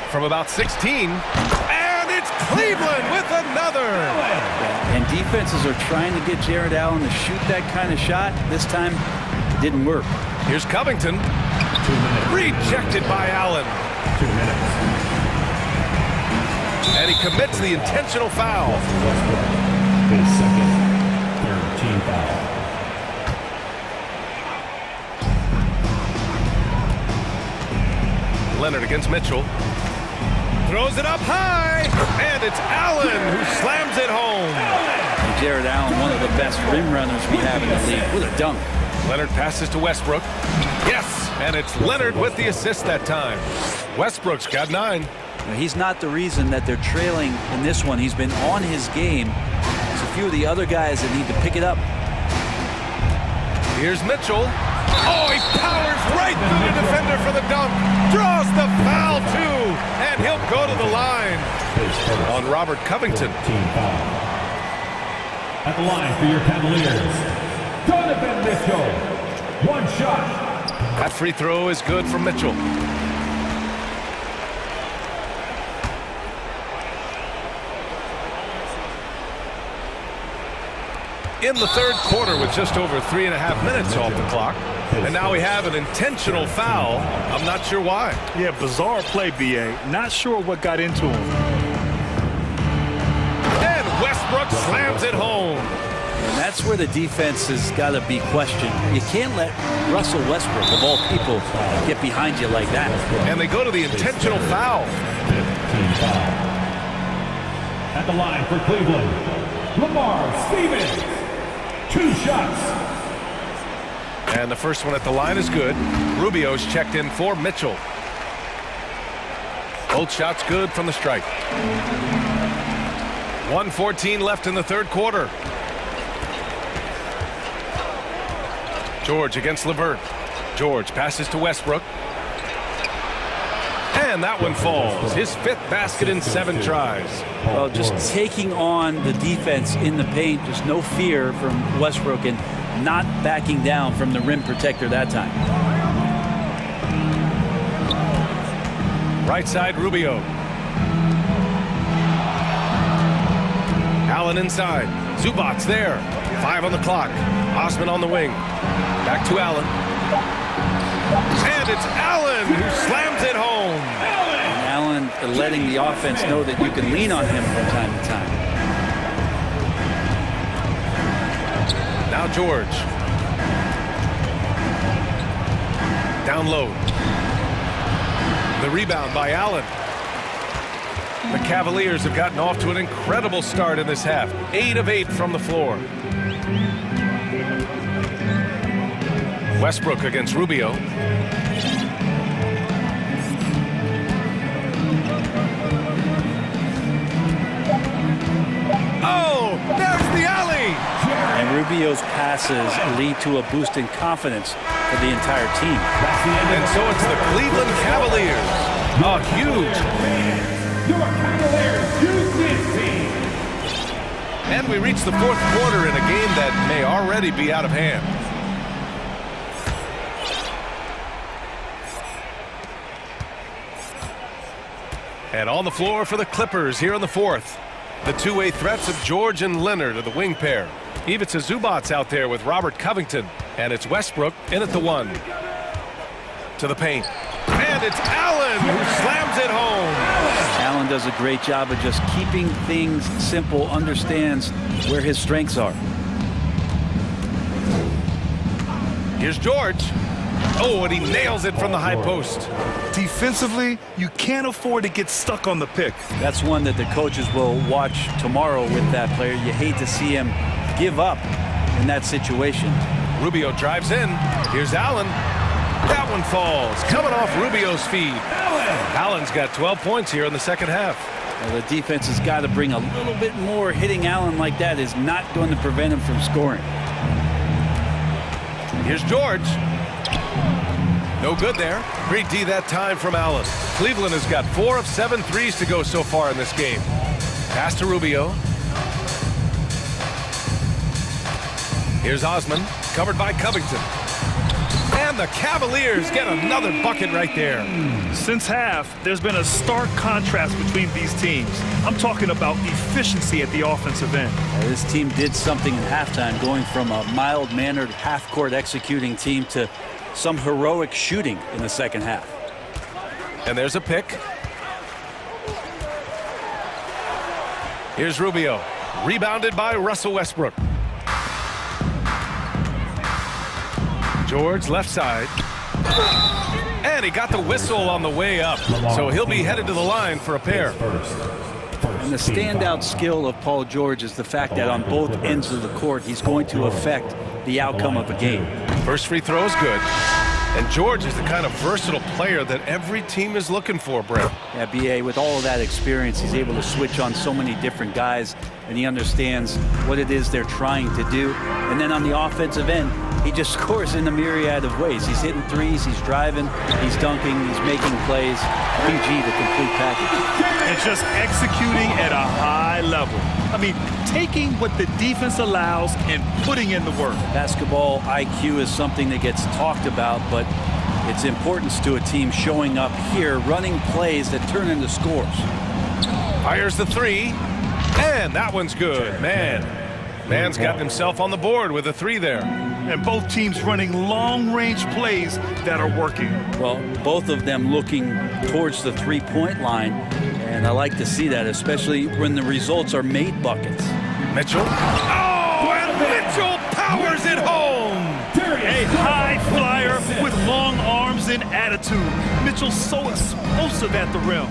From about 16. And it's Cleveland with another. And defenses are trying to get Jared Allen to shoot that kind of shot. This time, it didn't work. Here's Covington. 2 minutes. Rejected by Allen. 2 minutes. And he commits the intentional foul. His second, 3rd team foul. Leonard against Mitchell. Throws it up high, and it's Allen who slams it home. And Jared Allen, one of the best rim runners we have in the league, with a dunk. Leonard passes to Westbrook. Yes, and it's Leonard with the assist that time. Westbrook's got 9. Now, he's not the reason that they're trailing in this one. He's been on his game. There's a few of the other guys that need to pick it up. Here's Mitchell. Oh, he powers right through the defender for the dunk. Draws the foul, too. And he'll go to the line on Robert Covington. Team foul. At the line for your Cavaliers, Donovan Mitchell. 1 shot. That free throw is good for Mitchell. In the 3rd quarter with just over 3.5 minutes off the clock. And now we have an intentional foul. I'm not sure why. Yeah, bizarre play, B.A. Not sure what got into him. And Westbrook slams it home. And that's where the defense has got to be questioned. You can't let Russell Westbrook, of all people, get behind you like that. And they go to the intentional foul. Team foul. At the line for Cleveland, Lamar Stevens. 2 shots. And the first one at the line is good. Rubio's checked in for Mitchell. Both shots good from the strike. 1:14 left in the third quarter. George against LeVert. George passes to Westbrook. And that one falls. His 5th basket in 7 tries. Well, just taking on the defense in the paint, just no fear from Westbrook and not backing down from the rim protector that time. Right side, Rubio. Allen inside. Zubac's there. 5 on the clock. Osman on the wing. Back to Allen. And it's Allen who slams it home. And Allen letting the offense know that you can lean on him from time to time. Now George. Down low. The rebound by Allen. The Cavaliers have gotten off to an incredible start in this half. 8 of 8 from the floor. Westbrook against Rubio. Oh, there's the alley! And Rubio's passes lead to a boost in confidence for the entire team. And so it's the Cleveland Cavaliers. A huge Your Cavaliers use this team. And we reach the 4th quarter in a game that may already be out of hand. And on the floor for the Clippers here in the 4th. The two-way threats of George and Leonard are the wing pair. Ivica Zubac's out there with Robert Covington. And it's Westbrook in at the 1. To the paint. And it's Allen who slams it home. Allen does a great job of just keeping things simple, understands where his strengths are. Here's George. Oh, and he nails it from the high post. Defensively, you can't afford to get stuck on the pick. That's one that the coaches will watch tomorrow with that player. You hate to see him give up in that situation. Rubio drives in. Here's Allen. That one falls. Coming off Rubio's feed. Allen's got 12 points here in the second half. Well, the defense has got to bring a little bit more. Hitting Allen like that is not going to prevent him from scoring. Here's George. No good there. Great D that time from Allen. Cleveland has got 4 of 7 threes to go so far in this game. Pass to Rubio. Here's Osman, covered by Covington. And the Cavaliers get another bucket right there. Since half, there's been a stark contrast between these teams. I'm talking about efficiency at the offensive end. This team did something in halftime, going from a mild-mannered half-court executing team to some heroic shooting in the second half. And there's a pick. Here's Rubio. Rebounded by Russell Westbrook. George left side. And he got the whistle on the way up. So he'll be headed to the line for a pair. And the standout skill of Paul George is the fact that on both ends of the court, he's going to affect the outcome of a game. First free throw is good. And George is the kind of versatile player that every team is looking for, Brett. Yeah, B.A., with all of that experience, he's able to switch on so many different guys, and he understands what it is they're trying to do. And then on the offensive end, he just scores in a myriad of ways. He's hitting threes, he's driving, he's dunking, he's making plays. PG, the complete package. It's just executing at a high level. I mean, taking what the defense allows and putting in the work. Basketball IQ is something that gets talked about, but its importance to a team showing up here, running plays that turn into scores. Fires the 3, and that one's good. Man's got himself on the board with a 3 there. And both teams running long-range plays that are working. Well, both of them looking towards the three-point line, and I like to see that, especially when the results are made buckets. Mitchell. Oh, and Mitchell powers it home! A high flyer with long arms and attitude. Mitchell's so explosive at the rim.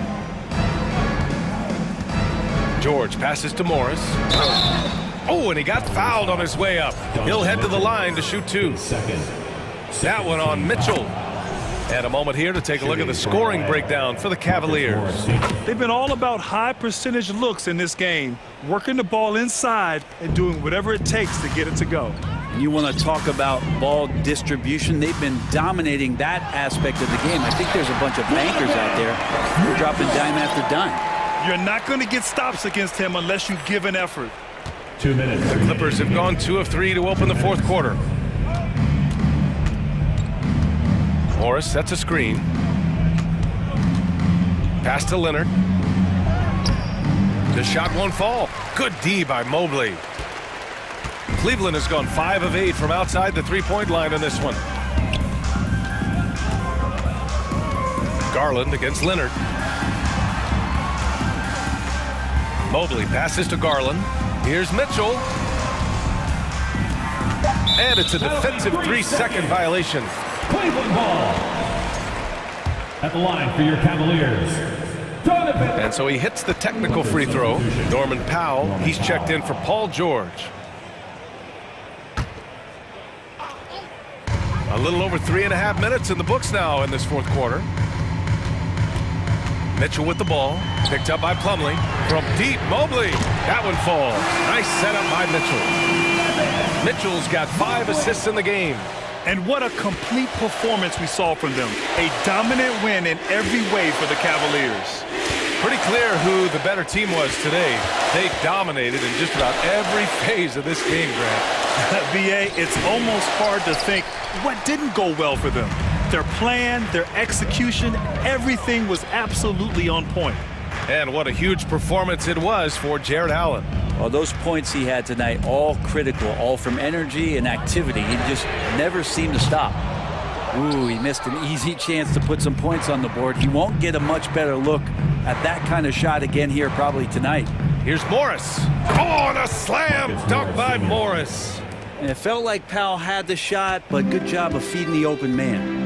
George passes to Morris. Oh, and he got fouled on his way up. He'll head to the line to shoot 2. That one on Mitchell. And a moment here to take a look at the scoring breakdown for the Cavaliers. They've been all about high percentage looks in this game, working the ball inside and doing whatever it takes to get it to go. And you want to talk about ball distribution. They've been dominating that aspect of the game. I think there's a bunch of bankers out there who are dropping dime after dime. You're not going to get stops against him unless you give an effort. 2 minutes. The Clippers have gone 2 of 3 to open the fourth quarter. Morris sets a screen. Pass to Leonard. The shot won't fall. Good D by Mobley. Cleveland has gone 5 of 8 from outside the three-point line in this one. Garland against Leonard. Mobley passes to Garland. Here's Mitchell. And it's a defensive 3-second violation. Cleveland ball. At the line for your Cavaliers. And so he hits the technical free throw. Norman Powell, he's checked in for Paul George. A little over 3.5 minutes in the books now in this fourth quarter. Mitchell with the ball, picked up by Plumlee. From deep, Mobley. That one falls. Nice setup by Mitchell. Mitchell's got 5 assists in the game. And what a complete performance we saw from them. A dominant win in every way for the Cavaliers. Pretty clear who the better team was today. They dominated in just about every phase of this game, Grant. B.A., it's almost hard to think what didn't go well for them. Their plan, their execution, everything was absolutely on point. And what a huge performance it was for Jared Allen. Well, those points he had tonight, all critical, all from energy and activity. He just never seemed to stop. Ooh, he missed an easy chance to put some points on the board. He won't get a much better look at that kind of shot again here probably tonight. Here's Morris. Oh, and a slam dunk by Morris. And it felt like Powell had the shot, but good job of feeding the open man.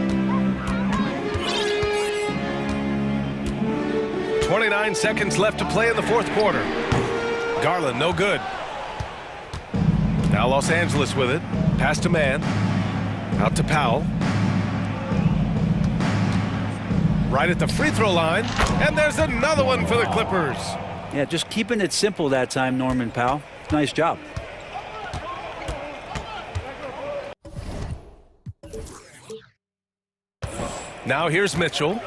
29 seconds left to play in the fourth quarter. Garland, no good. Now Los Angeles with it. Pass to Mann. Out to Powell. Right at the free throw line. And there's another one for the Clippers. Yeah, just keeping it simple that time, Norman Powell. Nice job. Now here's Mitchell.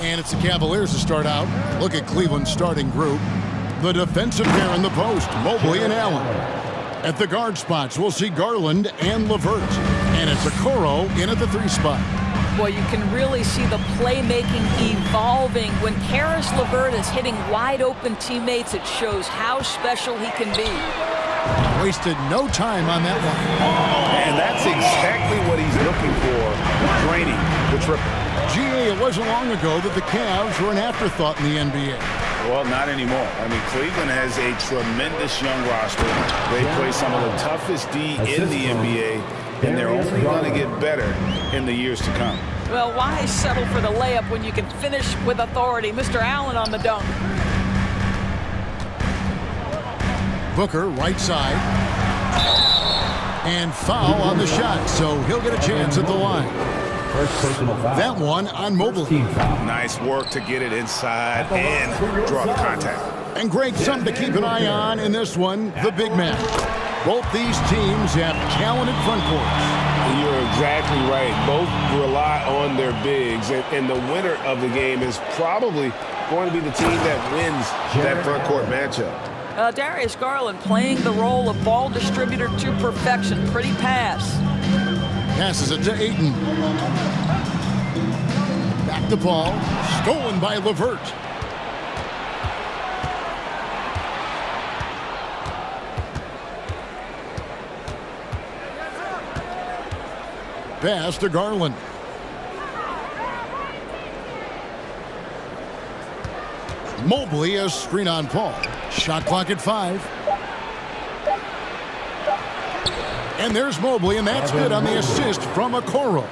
And it's the Cavaliers to start out. Look at Cleveland's starting group. The defensive pair in the post, Mobley and Allen. At the guard spots, we'll see Garland and LeVert. And it's Okoro in at the 3 spot. Well, you can really see the playmaking evolving. When Karis LeVert is hitting wide-open teammates, it shows how special he can be. Wasted no time on that one. And that's exactly what he's looking for, training, the triple. GA, it wasn't long ago that the Cavs were an afterthought in the NBA. Well, not anymore. I mean, Cleveland has a tremendous young roster. They play some of the toughest D in the NBA, and they're only going to get better in the years to come. Well, why settle for the layup when you can finish with authority? Mr. Allen on the dunk. Booker, right side. And foul on the shot, so he'll get a chance at the line. First personal foul. That one on Mobley. Nice work to get it inside and draw the contact. And Greg, something to keep an eye on in this one, the big man. Both these teams have talented front courts. You're exactly right. Both rely on their bigs, and the winner of the game is probably going to be the team that wins that front court matchup. Darius Garland playing the role of ball distributor to perfection. Pretty pass. Passes it to Ayton. Back the ball. Stolen by LeVert. Pass to Garland. Mobley a screen on Paul. Shot clock at 5. And there's Mobley, and that's good on the assist from Okoro.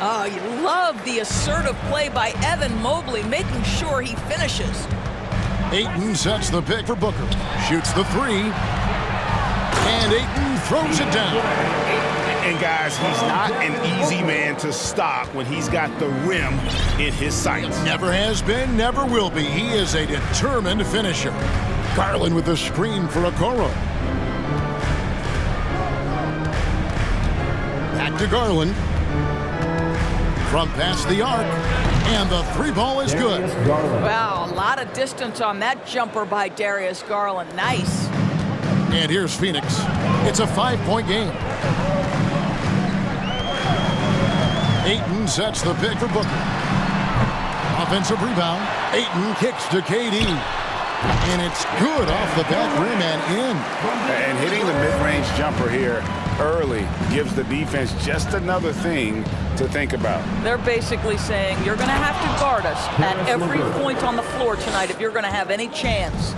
Oh, you love the assertive play by Evan Mobley, making sure he finishes. Ayton sets the pick for Booker. Shoots the 3. And Ayton throws it down. And guys, he's not an easy man to stop when he's got the rim in his sights. Never has been, never will be. He is a determined finisher. Garland with the screen for Okoro. Back to Garland. From past the arc. And the 3 ball is good. Wow, a lot of distance on that jumper by Darius Garland. Nice. And here's Phoenix. It's a 5-point game. Ayton sets the pick for Booker. Offensive rebound. Ayton kicks to KD. And it's good off the back rim and in. And hitting the mid-range jumper here early gives the defense just another thing to think about. They're basically saying you're going to have to guard us at every point on the floor tonight if you're going to have any chance.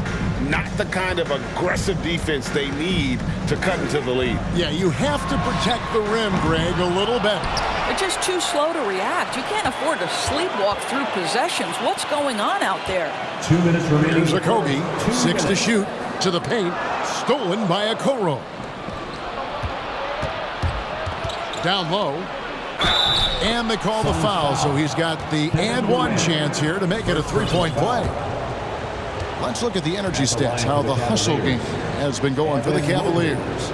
Not the kind of aggressive defense they need to cut into the lead. Yeah, you have to protect the rim, Greg, a little better. They're just too slow to react. You can't afford to sleepwalk through possessions. What's going on out there? 2 minutes remaining. Here's Okogie, 6 to shoot, to the paint, stolen by Okoro. Down low, and they call the foul, so he's got the and one chance here to make it a 3-point play. Let's look at the energy stats, how the hustle game has been going for the Cavaliers.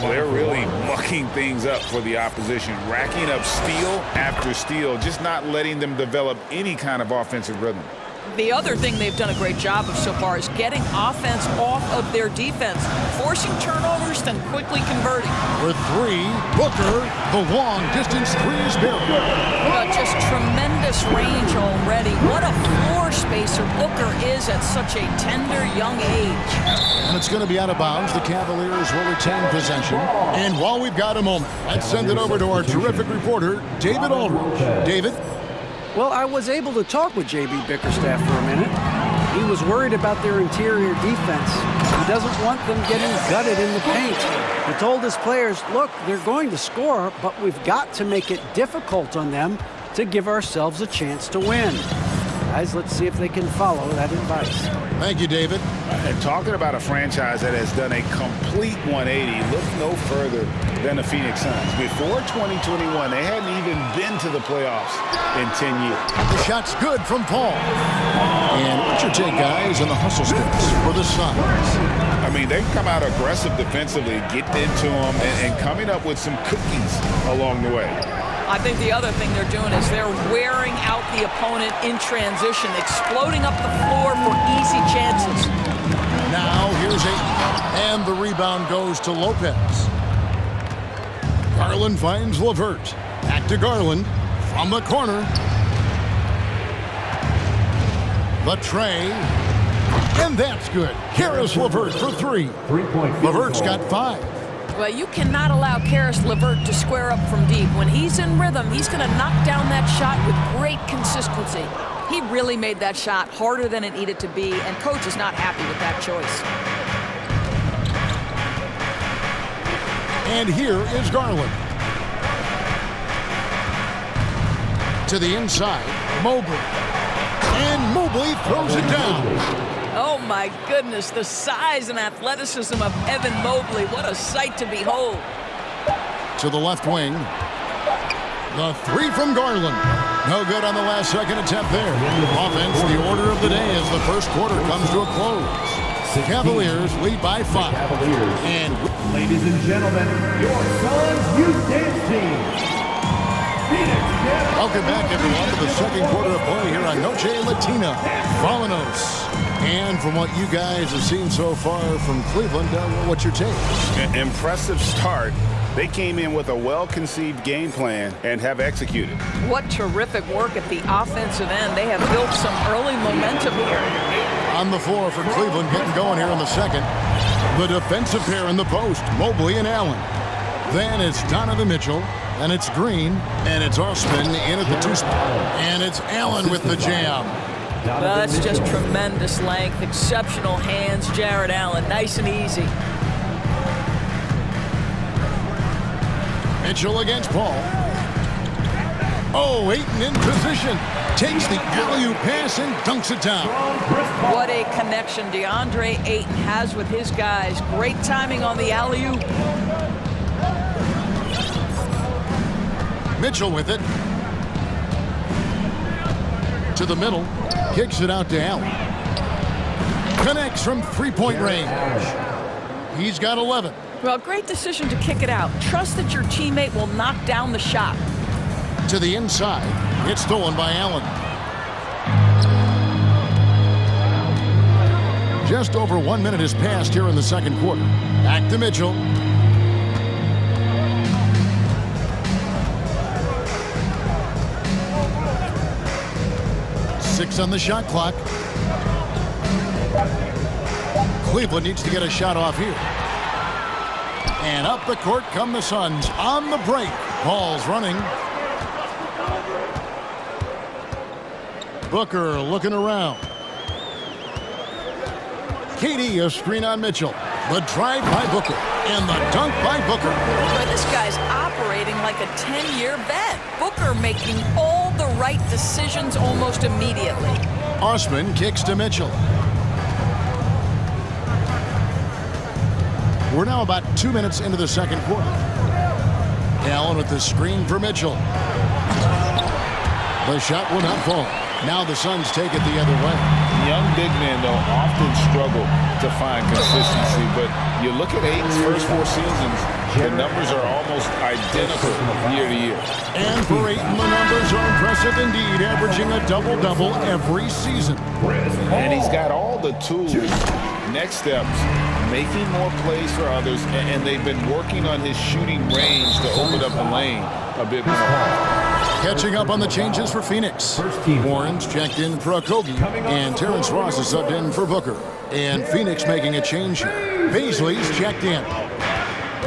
They're really mucking things up for the opposition, racking up steal after steal, just not letting them develop any kind of offensive rhythm. The other thing they've done a great job of so far is getting offense off of their defense, forcing turnovers, then quickly converting. With 3, Booker, the long distance 3 is buried. Just tremendous range already. What a floor spacer Booker is at such a tender young age. And it's going to be out of bounds. The Cavaliers will retain possession. And while we've got a moment, let's send it over to our terrific reporter, David Aldridge. David? Well, I was able to talk with J.B. Bickerstaff for a minute. He was worried about their interior defense. He doesn't want them getting gutted in the paint. He told his players, look, they're going to score, but we've got to make it difficult on them to give ourselves a chance to win. Guys, let's see if they can follow that advice. Thank you, David. And talking about a franchise that has done a complete 180, look no further than the Phoenix Suns. Before 2021, they hadn't even been to the playoffs in 10 years. The shot's good from Paul. And what's your take, guys, on the hustle stats for the Suns? I mean, they've come out aggressive defensively, getting into them, and coming up with some cookies along the way. I think the other thing they're doing is they're wearing out the opponent in transition, exploding up the floor for easy chances. Now here's Ayton, and the rebound goes to Lopez. Garland finds Levert. Back to Garland from the corner. The tray, and that's good. Karis LeVert for three. LeVert's got 5. Well, you cannot allow Karis LeVert to square up from deep. When he's in rhythm, he's going to knock down that shot with great consistency. He really made that shot harder than it needed to be, and coach is not happy with that choice. And here is Garland. To the inside, Mobley. And Mobley throws it down. Oh my goodness, the size and athleticism of Evan Mobley. What a sight to behold. To the left wing. The three from Garland. No good on the last second attempt there. Offense, the order of the day as the first quarter comes to a close. Cavaliers lead by 5. And ladies and gentlemen, your Suns Youth Dance Team. Welcome back, everyone, to the second quarter of play here on Noche Latina. Vámonos. And from what you guys have seen so far from Cleveland, what's your take? Impressive start. They came in with a well-conceived game plan and have executed. What terrific work at the offensive end. They have built some early momentum here. On the floor for Cleveland, getting going here in the second. The defensive pair in the post, Mobley and Allen. Then it's Donovan Mitchell, and it's Green, and it's Osman in at the 2 spot. And it's Allen with the jam. Well, that's just tremendous length, exceptional hands, Jared Allen, nice and easy. Mitchell against Paul. Oh, Ayton in position. Takes the alley-oop pass and dunks it down. What a connection DeAndre Ayton has with his guys. Great timing on the alley-oop. Mitchell with it. To the middle. Kicks it out to Allen. Connects from three-point range. He's got 11. Well, great decision to kick it out. Trust that your teammate will knock down the shot. To the inside. It's stolen by Allen. Just over 1 minute has passed here in the second quarter. Back to Mitchell. Six on the shot clock. Cleveland needs to get a shot off here. And up the court come the Suns on the break. Ball's running. Booker looking around. KD, a screen on Mitchell. The drive by Booker. And the dunk by Booker. But this guy's operating like a 10-year vet. Booker making all the right decisions almost immediately. Osman kicks to Mitchell. We're now about 2 minutes into the second quarter. Allen with the screen for Mitchell. The shot will not fall. Now the Suns take it the other way. Young big men, though, often struggle to find consistency, but you look at Ayton's first 4 seasons, the numbers are almost identical year to year. And for Ayton, the numbers are impressive indeed, averaging a double-double every season. And he's got all the tools. Next steps, making more plays for others, and they've been working on his shooting range to open up the lane a bit more. Catching up on the changes for Phoenix. Warren's checked in for Okogie, and Terrence Ross is subbed in for Booker. And Phoenix making a change here. Beasley's checked in.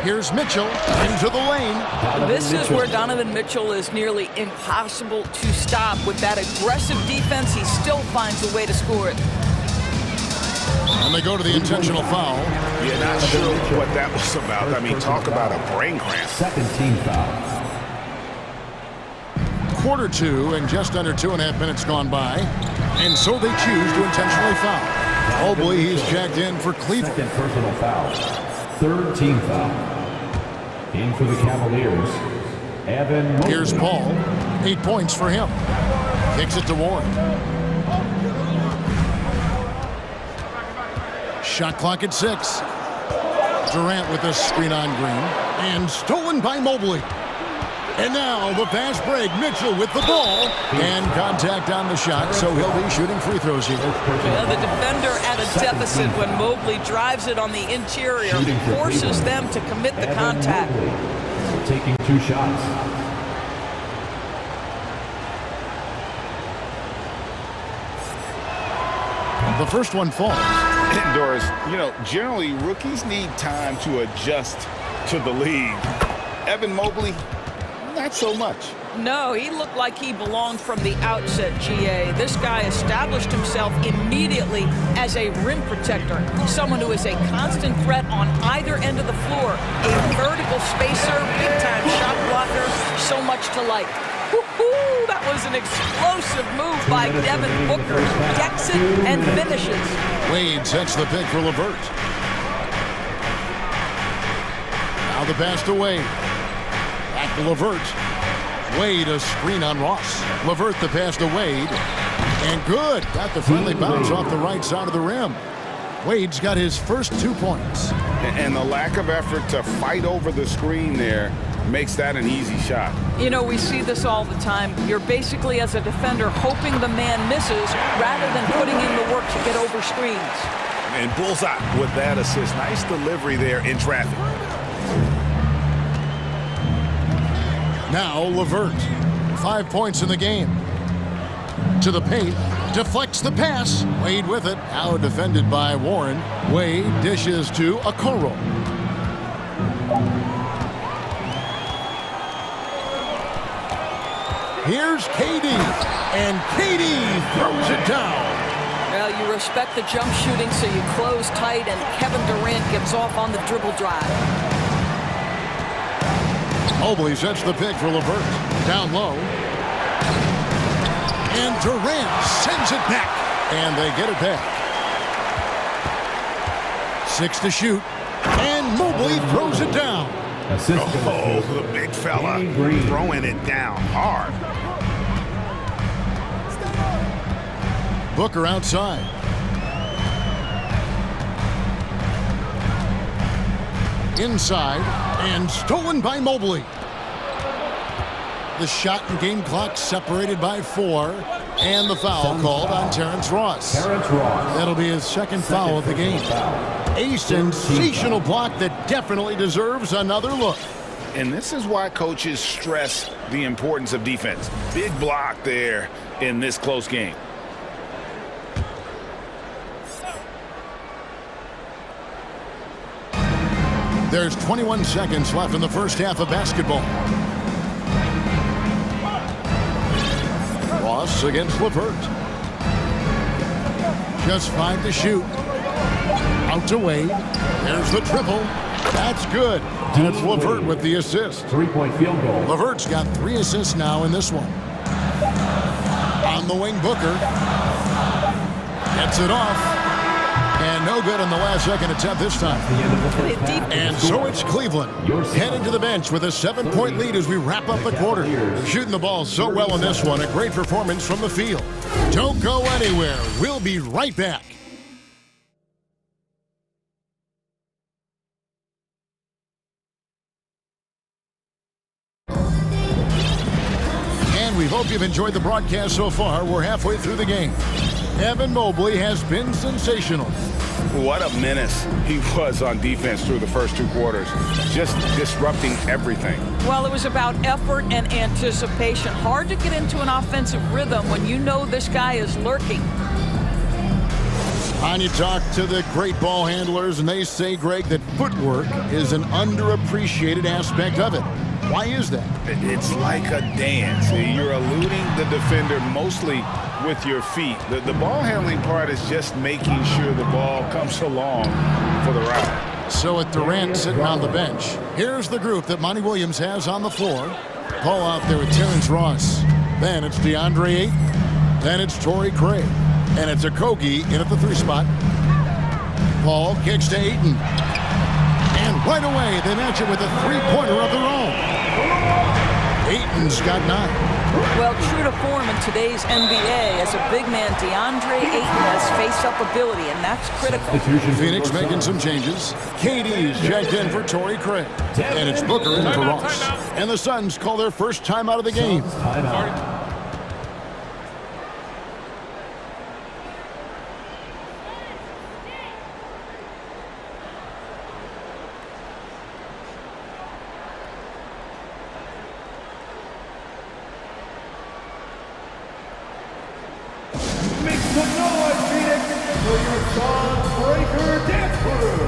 Here's Mitchell into the lane. This is where Donovan Mitchell is nearly impossible to stop. With that aggressive defense, he still finds a way to score it. And they go to the intentional foul. You're not sure what that was about. I mean, talk about a brain cramp. Second team foul. Quarter 2 and just under 2.5 minutes gone by. And so they choose to intentionally foul. Mobley, he's checked in for Cleveland. Second personal foul. Third team foul. In for the Cavaliers, Evan Mobley. Here's Paul. 8 points for him. Kicks it to Warren. Shot clock at 6. Durant with a screen on Green. And stolen by Mobley. And now the fast break. Mitchell with the ball. And contact on the shot, so he'll be shooting free throws here. Yeah, the defender at a deficit when Mobley drives it on the interior, forces them to commit the contact. Taking 2 shots. The first one falls. Doris, you know, generally rookies need time to adjust to the league. Evan Mobley, not so much. No, he looked like he belonged from the outset, GA. This guy established himself immediately as a rim protector, someone who is a constant threat on either end of the floor, a vertical spacer, big-time shot blocker, so much to like. Woo-hoo, that was an explosive move by Devin Booker. Decks it and finishes. Wade sets the pick for LeVert. Now the pass to Wade. Back to LeVert. Wade a screen on Ross. LeVert the pass to Wade. And good. Got the friendly bounce off the right side of the rim. Wade's got his first 2 points. And the lack of effort to fight over the screen there makes that an easy shot. You know, we see this all the time. You're basically, as a defender, hoping the man misses rather than putting in the work to get over screens. And bullseye with that assist. Nice delivery there in traffic. Now LeVert, 5 points in the game. To the paint, deflects the pass. Wade with it, now defended by Warren. Wade dishes to Okoro. Here's KD, and KD throws it down. Well, you respect the jump shooting, so you close tight, and Kevin Durant gets off on the dribble drive. Mobley sets the pick for LeVert. Down low. And Durant sends it back. And they get it back. 6 to shoot. And Mobley throws it down. Oh, the big fella throwing it down hard. Booker outside. Inside. And stolen by Mobley. The shot and game clock separated by 4. And the foul called on Terrence Ross. That'll be his second foul of the game. A sensational block that definitely deserves another look. And this is why coaches stress the importance of defense. Big block there in this close game. There's 21 seconds left in the first half of basketball. Ross against LeVert. Just 5 to shoot. Out to Wade. There's the triple. That's good. And it's LeVert with the assist. 3-point field goal. LeVert's got 3 assists now in this one. On the wing, Booker. Gets it off. And no good on the last second attempt this time. And so it's Cleveland heading to the bench with a 7-point lead as we wrap up the quarter. Shooting the ball so well in this one. A great performance from the field. Don't go anywhere. We'll be right back. And we hope you've enjoyed the broadcast so far. We're halfway through the game. Evan Mobley has been sensational. What a menace he was on defense through the first 2 quarters. Just disrupting everything. Well, it was about effort and anticipation. Hard to get into an offensive rhythm when you know this guy is lurking. And you talk to the great ball handlers, and they say, Greg, that footwork is an underappreciated aspect of it. Why is that? It's like a dance. You're eluding the defender mostly with your feet. The ball handling part is just making sure the ball comes along for the ride. So with Durant sitting on the bench, here's the group that Monty Williams has on the floor. Paul out there with Terrence Ross. Then it's DeAndre Ayton. Then it's Torrey Craig. And it's Okogie in at the 3 spot. Paul kicks to Ayton. And right away, they match it with a 3-pointer of their own. Ayton's got 9. Well, true to form in today's NBA, as a big man, DeAndre Ayton has face-up ability, and that's critical. Phoenix making some changes. KD's checked in for Torrey Craig. And it's Booker in for Ross. And the Suns call their first time out of the game. Make some noise, Phoenix, for your Suns Breaker Dance Crew.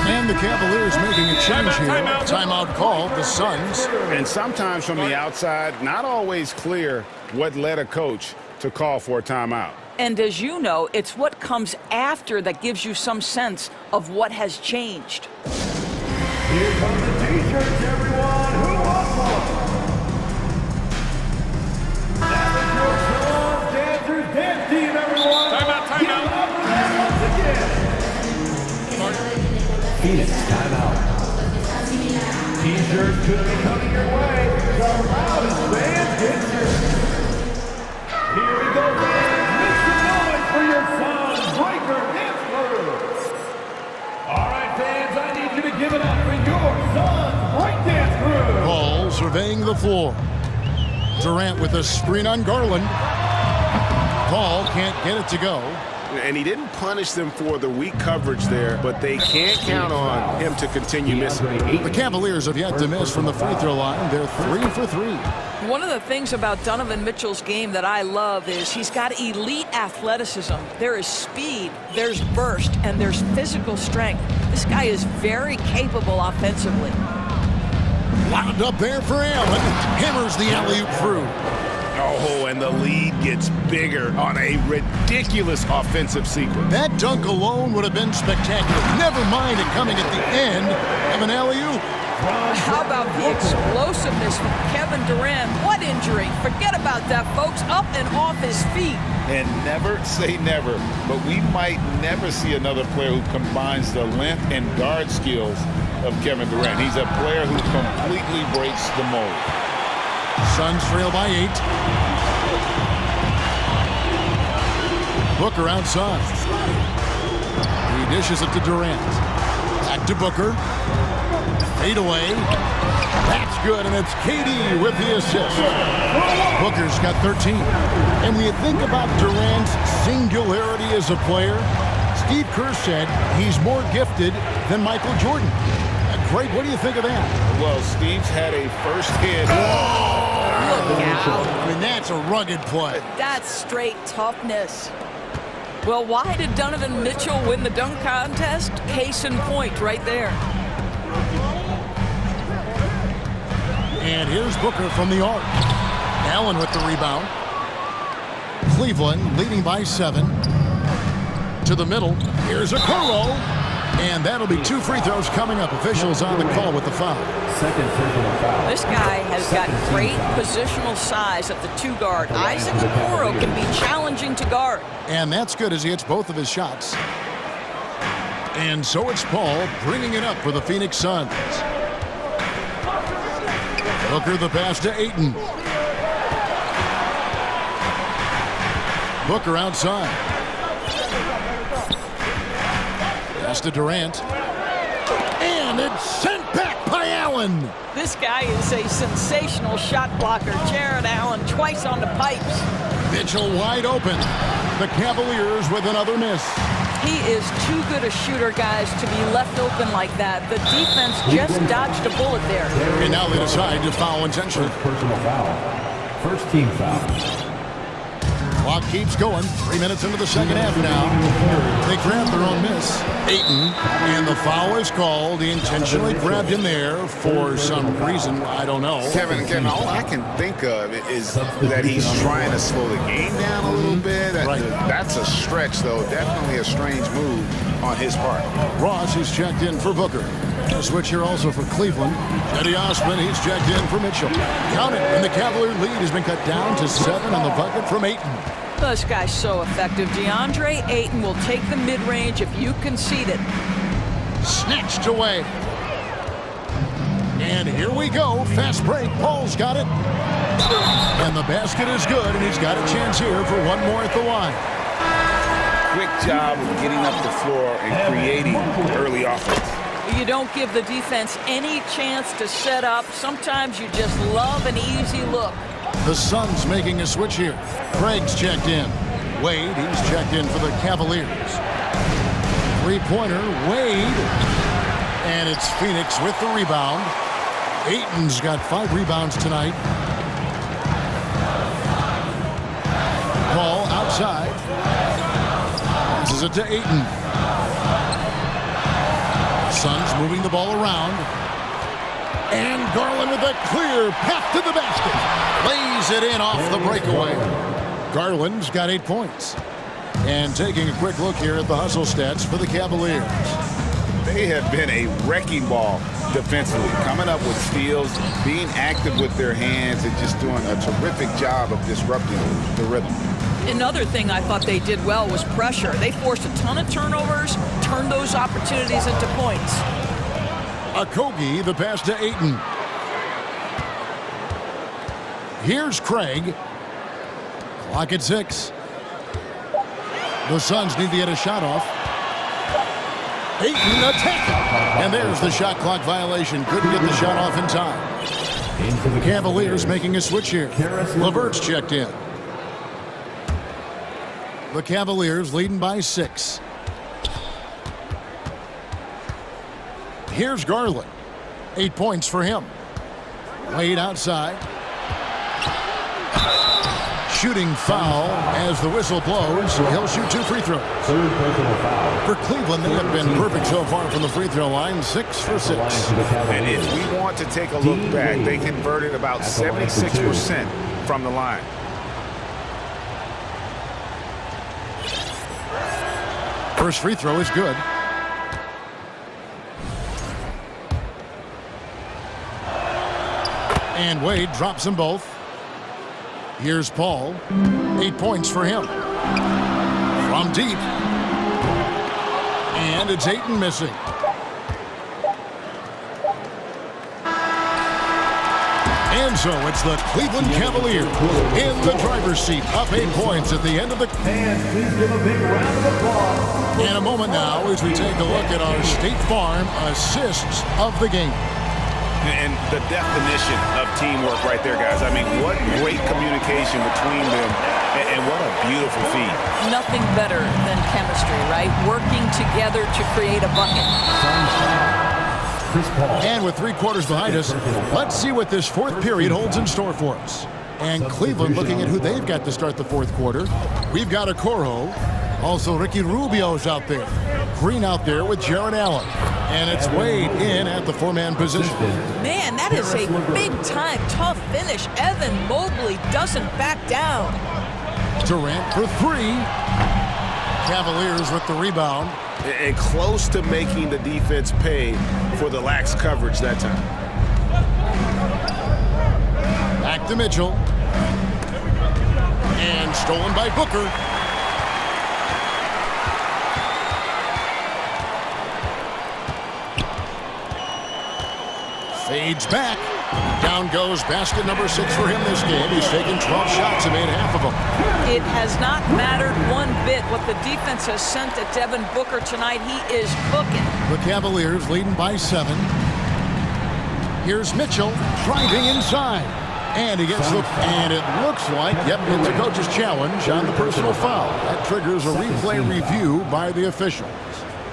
And the Cavaliers making a change here. Timeout called, the Suns. And sometimes from the outside, not always clear what led a coach to call for a timeout. And as you know, it's what comes after that gives you some sense of what has changed. Here come the T-shirts, everyone. Who wants one? That is your Suns Dancers Dance Team, everyone. Timeout. Give it up for them once again. Phoenix, timeout. T-shirts could be coming your way. The loudest fans get here. Here we go, fans. Make some noise for your Suns Breaker Dance Crew. All right, fans, I need you to give it up for your Suns Break Dance Crew. Ball surveying the floor. Durant with a screen on Garland. Paul can't get it to go. And he didn't punish them for the weak coverage there, but they can't count on him to continue missing. The Cavaliers have yet to miss from the free throw line. They're 3 for 3. One of the things about Donovan Mitchell's game that I love is he's got elite athleticism. There is speed, there's burst, and there's physical strength. This guy is very capable offensively. Wound up there for Allen. Hammers the alley-oop through. Oh, and the lead gets bigger on a ridiculous offensive sequence. That dunk alone would have been spectacular. Never mind it coming at the end of an alley-oop. How about the explosiveness from Kevin Durant? What injury? Forget about that, folks. Up and off his feet. And never say never, but we might never see another player who combines the length and guard skills of Kevin Durant. He's a player who completely breaks the mold. Suns trail by 8. Booker outside. He dishes it to Durant. Back to Booker. Fade away. That's good, and it's KD with the assist. Booker's got 13. And when you think about Durant's singularity as a player, Steve Kerr said he's more gifted than Michael Jordan. Great, what do you think of that? Well, Steve's had a first hit. Look out. I mean, that's a rugged play. That's straight toughness. Well, why did Donovan Mitchell win the dunk contest? Case in point right there. And here's Booker from the arc. Allen with the rebound. Cleveland leading by 7. To the middle. Here's a Okoro. And that'll be 2 free throws coming up. Officials on the call with the foul. Second personal foul. This guy has got great positional size at the 2 guard. Isaac Okoro can be challenging to guard. And that's good as he hits both of his shots. And so it's Paul bringing it up for the Phoenix Suns. Booker the pass to Ayton. Booker outside. Pass to Durant. And it's sent back by Allen. This guy is a sensational shot blocker. Jared Allen twice on the pipes. Mitchell wide open. The Cavaliers with another miss. He is too good a shooter, guys, to be left open like that. The defense just dodged a bullet there. And now they decide to foul intentionally. First personal foul. First team foul. Clock keeps going. 3 minutes into the second half now. They grab their own miss. Ayton, and the foul is called. He intentionally grabbed him there for some reason. I don't know. Kevin, all I can think of is that he's trying to slow the game down a little bit. Right. That's a stretch, though. Definitely a strange move on his part. Ross is checked in for Booker. A switch here also for Cleveland. Eddie Osman, he's checked in for Mitchell. Count it, and the Cavalier lead has been cut down to 7 on the bucket from Ayton. This guy's so effective. DeAndre Ayton will take the mid-range if you concede it. Snatched away. And here we go. Fast break. Paul's got it. And the basket is good, and he's got a chance here for one more at the line. Quick job of getting up the floor and creating early offense. You don't give the defense any chance to set up. Sometimes you just love an easy look. The Suns making a switch here. Craig's checked in. Wade, he's checked in for the Cavaliers. Three-pointer, Wade. And it's Phoenix with the rebound. Ayton's got 5 rebounds tonight. Ball outside. Passes it to Ayton. Suns moving the ball around. And Garland with a clear path to the basket. Lays it in off the breakaway. Garland's got 8 points. And taking a quick look here at the hustle stats for the Cavaliers. They have been a wrecking ball defensively, coming up with steals, being active with their hands, and just doing a terrific job of disrupting the rhythm. Another thing I thought they did well was pressure. They forced a ton of turnovers, turned those opportunities into points. Okogie, the pass to Ayton. Here's Craig. Clock at 6. The Suns need to get a shot off. Ayton attacking. And there's the shot clock violation. Couldn't get the shot off in time. The Cavaliers making a switch here. LeVert's checked in. The Cavaliers leading by 6. Here's Garland. 8 points for him. Wade outside. Shooting foul as the whistle blows. He'll shoot 2 free throws. For Cleveland, they have been perfect so far from the free throw line. 6 for 6. And if we want to take a look back, they converted about 76% from the line. First free throw is good. And Wade drops them both. Here's Paul. 8 points for him. From deep. And it's Ayton missing. And so it's the Cleveland Cavaliers in the driver's seat, up 8 points at the end of the... And please give a big round of applause. In a moment now as we take a look at our State Farm assists of the game. And the definition of teamwork right there, guys. I mean, what great communication between them, and what a beautiful feed. Nothing better than chemistry, right? Working together to create a bucket. And with 3 quarters behind us, let's see what this 4th period holds in store for us. And Cleveland looking at who they've got to start the 4th quarter. We've got Okoro. Also, Ricky Rubio's out there. Green out there with Jared Allen. And it's Wade in at the 4-man position. Man, that is a big-time, tough finish. Evan Mobley doesn't back down. Durant for 3. Cavaliers with the rebound. And close to making the defense pay for the lax coverage that time. Back to Mitchell. And stolen by Booker. Fades back. Down goes basket number 6 for him this game. He's taken 12 shots and made half of them. It has not mattered one bit what the defense has sent at Devin Booker tonight. He is cooking. The Cavaliers leading by 7. Here's Mitchell driving inside. And he gets the... And it looks like, yep, it's a coach's challenge on the personal foul. That triggers a replay review by the officials.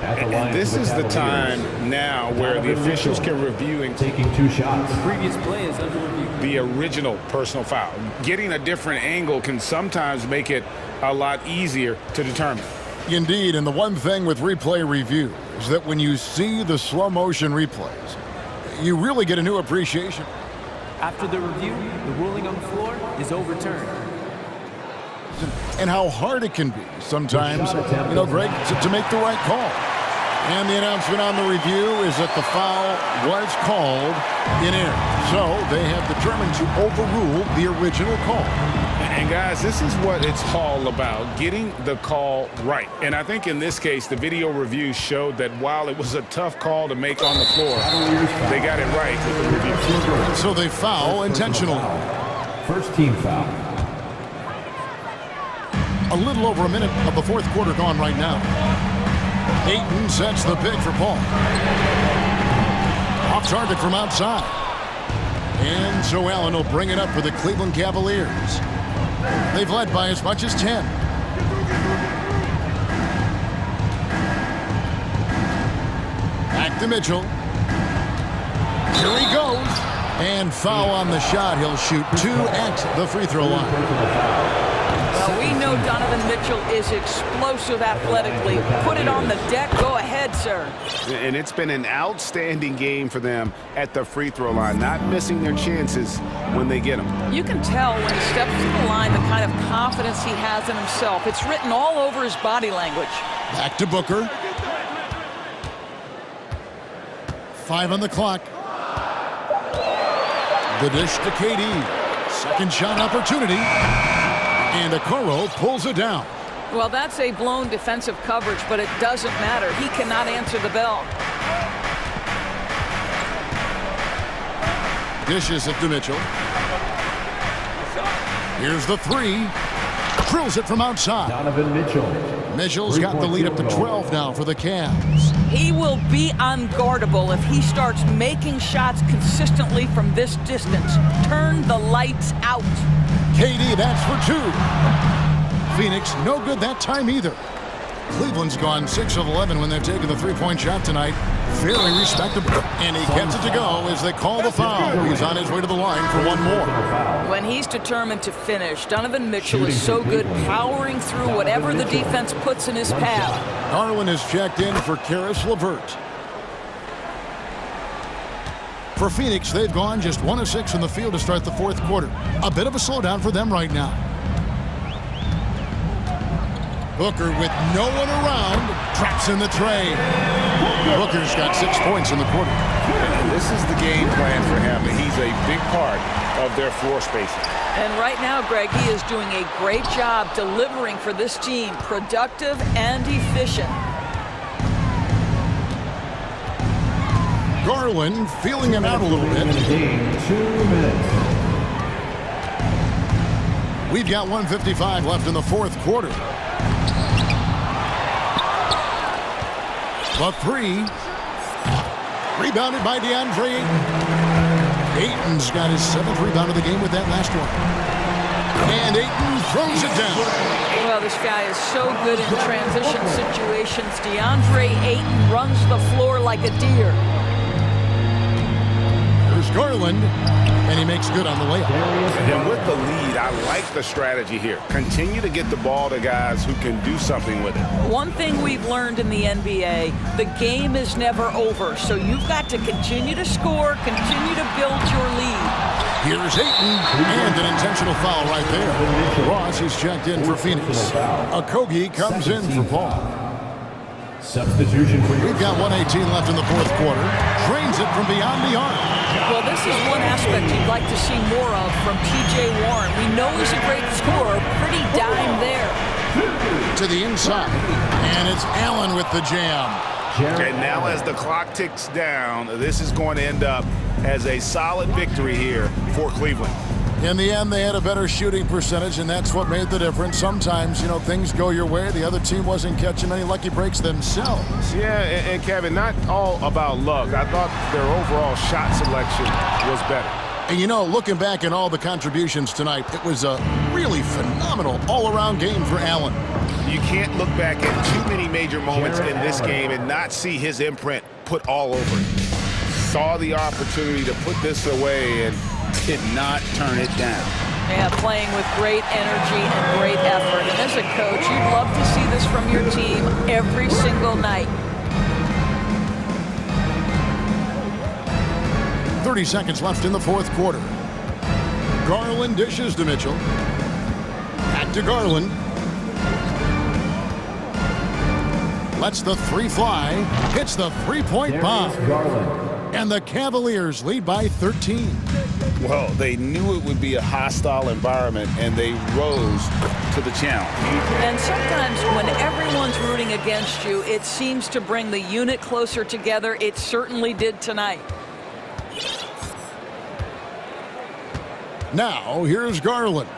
And this is the time now where the officials can review and taking 2 shots. The previous play is under review. The original personal foul. Getting a different angle can sometimes make it a lot easier to determine. Indeed, and the one thing with replay review is that when you see the slow motion replays, you really get a new appreciation. After the review, the ruling on the floor is overturned. And how hard it can be sometimes, you know, Greg, to make the right call. And the announcement on the review is that the foul was called in air. So they have determined to overrule the original call. And guys, this is what it's all about, getting the call right. And I think in this case, the video review showed that while it was a tough call to make on the floor, they got it right with the review. So they foul intentionally. First team foul. A little over a minute of the fourth quarter gone right now. Ayton sets the pick for Paul. Off target from outside. And so Allen will bring it up for the Cleveland Cavaliers. They've led by as much as 10. Back to Mitchell. Here he goes. And foul on the shot. He'll shoot 2 at the free throw line. Well, we know Donovan Mitchell is explosive athletically. Put it on the deck. Go ahead, sir. And it's been an outstanding game for them at the free throw line, not missing their chances when they get them. You can tell when he steps to the line the kind of confidence he has in himself. It's written all over his body language. Back to Booker. 5 on the clock. The dish to KD. Second shot opportunity. And Okoro pulls it down. Well, that's a blown defensive coverage, but it doesn't matter. He cannot answer the bell. Dishes it to Mitchell. Here's the 3. Drills it from outside. Donovan Mitchell. Mitchell's got the lead up to 12 now for the Cavs. He will be unguardable if he starts making shots consistently from this distance. Turn the lights out. KD, that's for 2. Phoenix, no good that time either. Cleveland's gone 6 of 11 when they've taken the three-point shot tonight. Fairly respectable. And he gets it to go as they call the foul. He's on his way to the line for one more. When he's determined to finish, Donovan Mitchell is so good powering through whatever the defense puts in his path. Garland is checked in for Karis LeVert. For Phoenix, they've gone just 1 of 6 in the field to start the fourth quarter. A bit of a slowdown for them right now. Booker with no one around, traps in the tray. Booker's got 6 points in the quarter. And this is the game plan for him. He's a big part of their floor spacing. And right now, Greg, he is doing a great job delivering for this team, productive and efficient. Garland feeling him out a little bit. 2 minutes. We've got 1:55 left in the fourth quarter. The 3. Rebounded by DeAndre Ayton. Ayton's got his 7th rebound of the game with that last one. And Ayton throws it down. Well, this guy is so good in transition situations. DeAndre Ayton runs the floor like a deer. There's Garland, and he makes good on the layup. And with the lead, I like the strategy here. Continue to get the ball to guys who can do something with it. One thing we've learned in the NBA, the game is never over. So you've got to continue to score, continue to build your lead. Here's Ayton, and an intentional foul right there. Ross is checked in for Phoenix. Okogie comes in for Paul. Substitution for We've got 1:18 left in the fourth quarter. Drains it from beyond the arc. Well, this is one aspect you'd like to see more of from T.J. Warren. We know he's a great scorer. Pretty dime there. To the inside. And it's Allen with the jam. And now as the clock ticks down, this is going to end up as a solid victory here for Cleveland. In the end, they had a better shooting percentage, and that's what made the difference. Sometimes, you know, things go your way. The other team wasn't catching many lucky breaks themselves. Yeah, and Kevin, not all about luck. I thought their overall shot selection was better. And, you know, looking back at all the contributions tonight, it was a really phenomenal all-around game for Allen. You can't look back at too many major moments in this game and not see his imprint put all over it. Saw the opportunity to put this away and did not turn it down. Yeah, playing with great energy and great effort. And as a coach, you'd love to see this from your team every single night. 30 seconds left in the fourth quarter. Garland dishes to Mitchell. Back to Garland. lets the three fly, hits the three-point bomb. And the Cavaliers lead by 13. Well, they knew it would be a hostile environment, and they rose to the challenge. And sometimes when everyone's rooting against you, it seems to bring the unit closer together. It certainly did tonight. Now, here's Garland.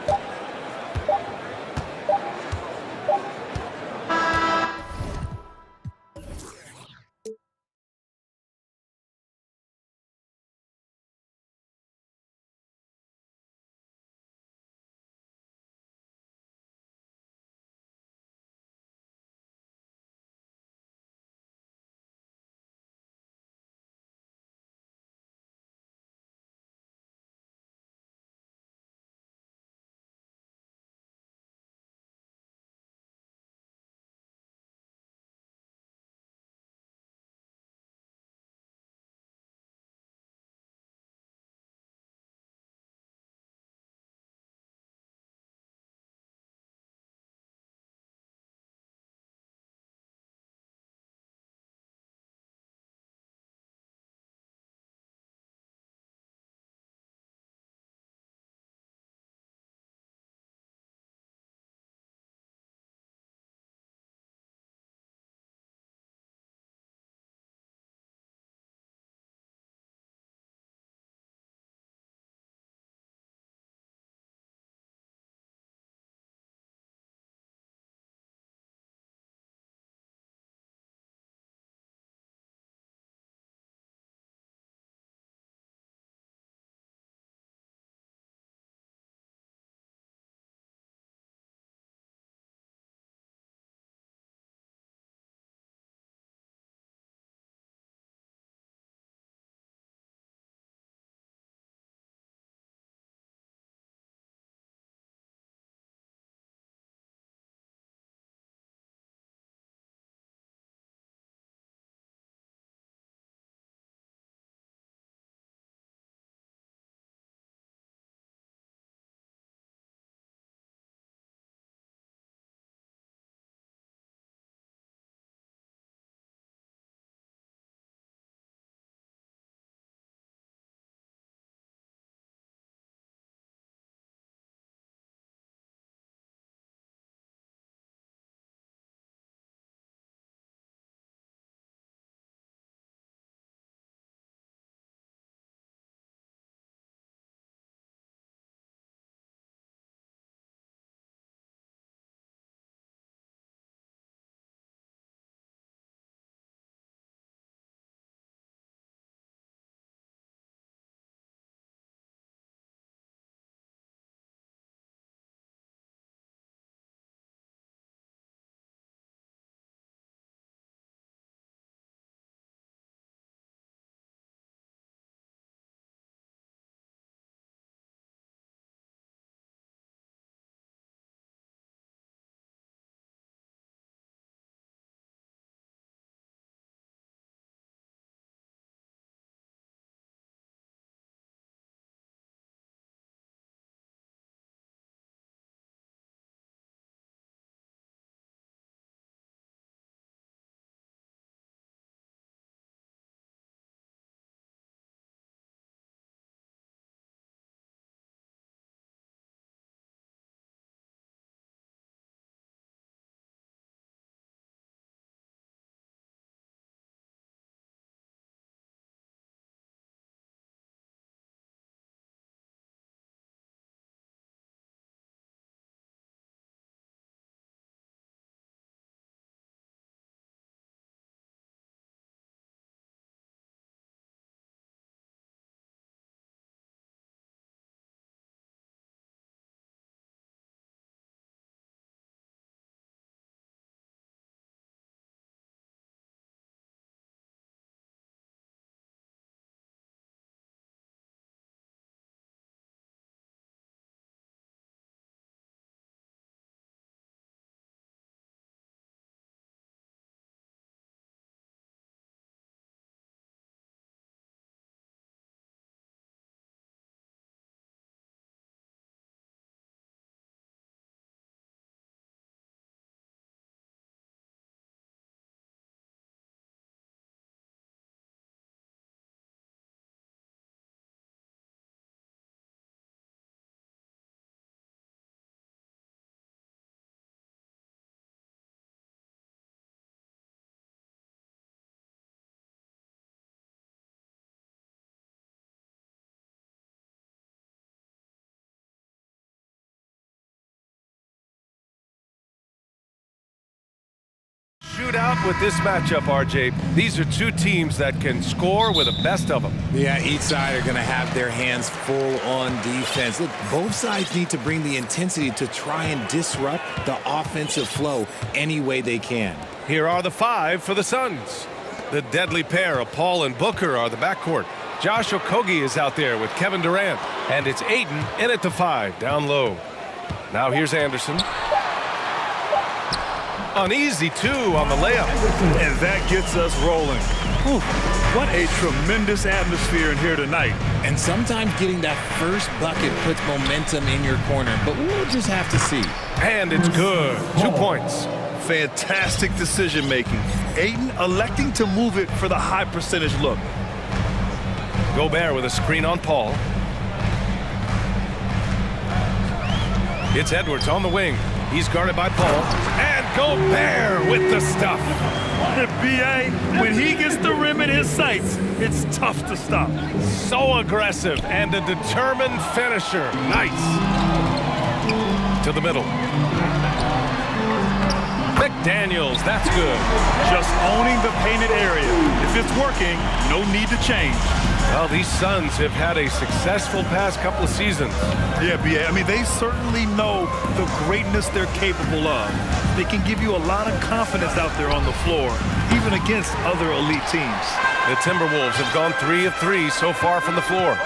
out with this matchup, RJ. These are two teams that can score with the best of them. Yeah, each side are going to have their hands full on defense. Look, both sides need to bring the intensity to try and disrupt the offensive flow any way they can. Here are the 5 for the Suns. The deadly pair of Paul and Booker are the backcourt. Josh Okogie is out there with Kevin Durant. And it's Ayton in at the 5, down low. Now here's Anderson. An easy 2 on the layup. And that gets us rolling. Whew, what a tremendous atmosphere in here tonight. And sometimes getting that first bucket puts momentum in your corner, but we'll just have to see. And it's good. 2 points. Fantastic decision making. Ayton electing to move it for the high percentage look. Gobert with a screen on Paul. It's Edwards on the wing. He's guarded by Paul. And Gobert with the stuff. B.A., when he gets the rim in his sights, it's tough to stop. So aggressive and a determined finisher. Nice. To the middle. McDaniels, that's good. Just owning the painted area. If it's working, no need to change. Well, these Suns have had a successful past couple of seasons. Yeah, B.A., I mean, they certainly know the greatness they're capable of. They can give you a lot of confidence out there on the floor, even against other elite teams. The Timberwolves have gone 3 of 3 so far from the floor.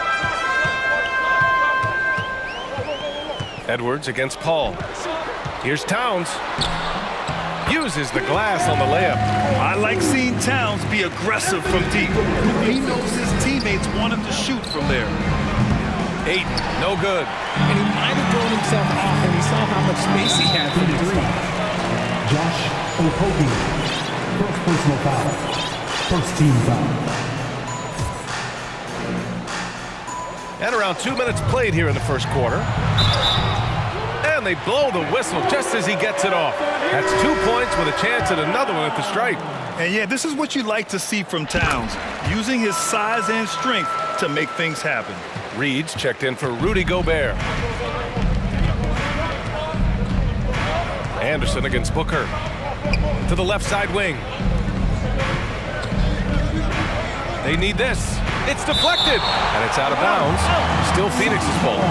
Edwards against Paul. Here's Towns. Uses the glass on the layup. I like seeing Towns be aggressive from deep. He knows his teammates want him to shoot from there. 8, no good. And he might have thrown himself off when he saw how much space he had for the 3. Josh Okogie, first personal foul. First team foul. And around 2 minutes played here in the first quarter. And they blow the whistle just as he gets it off. That's 2 points with a chance at another one at the stripe. And yeah, this is what you like to see from Towns, using his size and strength to make things happen. Reed's checked in for Rudy Gobert. Anderson against Booker. To the left side wing. They need this. It's deflected. And it's out of bounds. Still Phoenix's ball.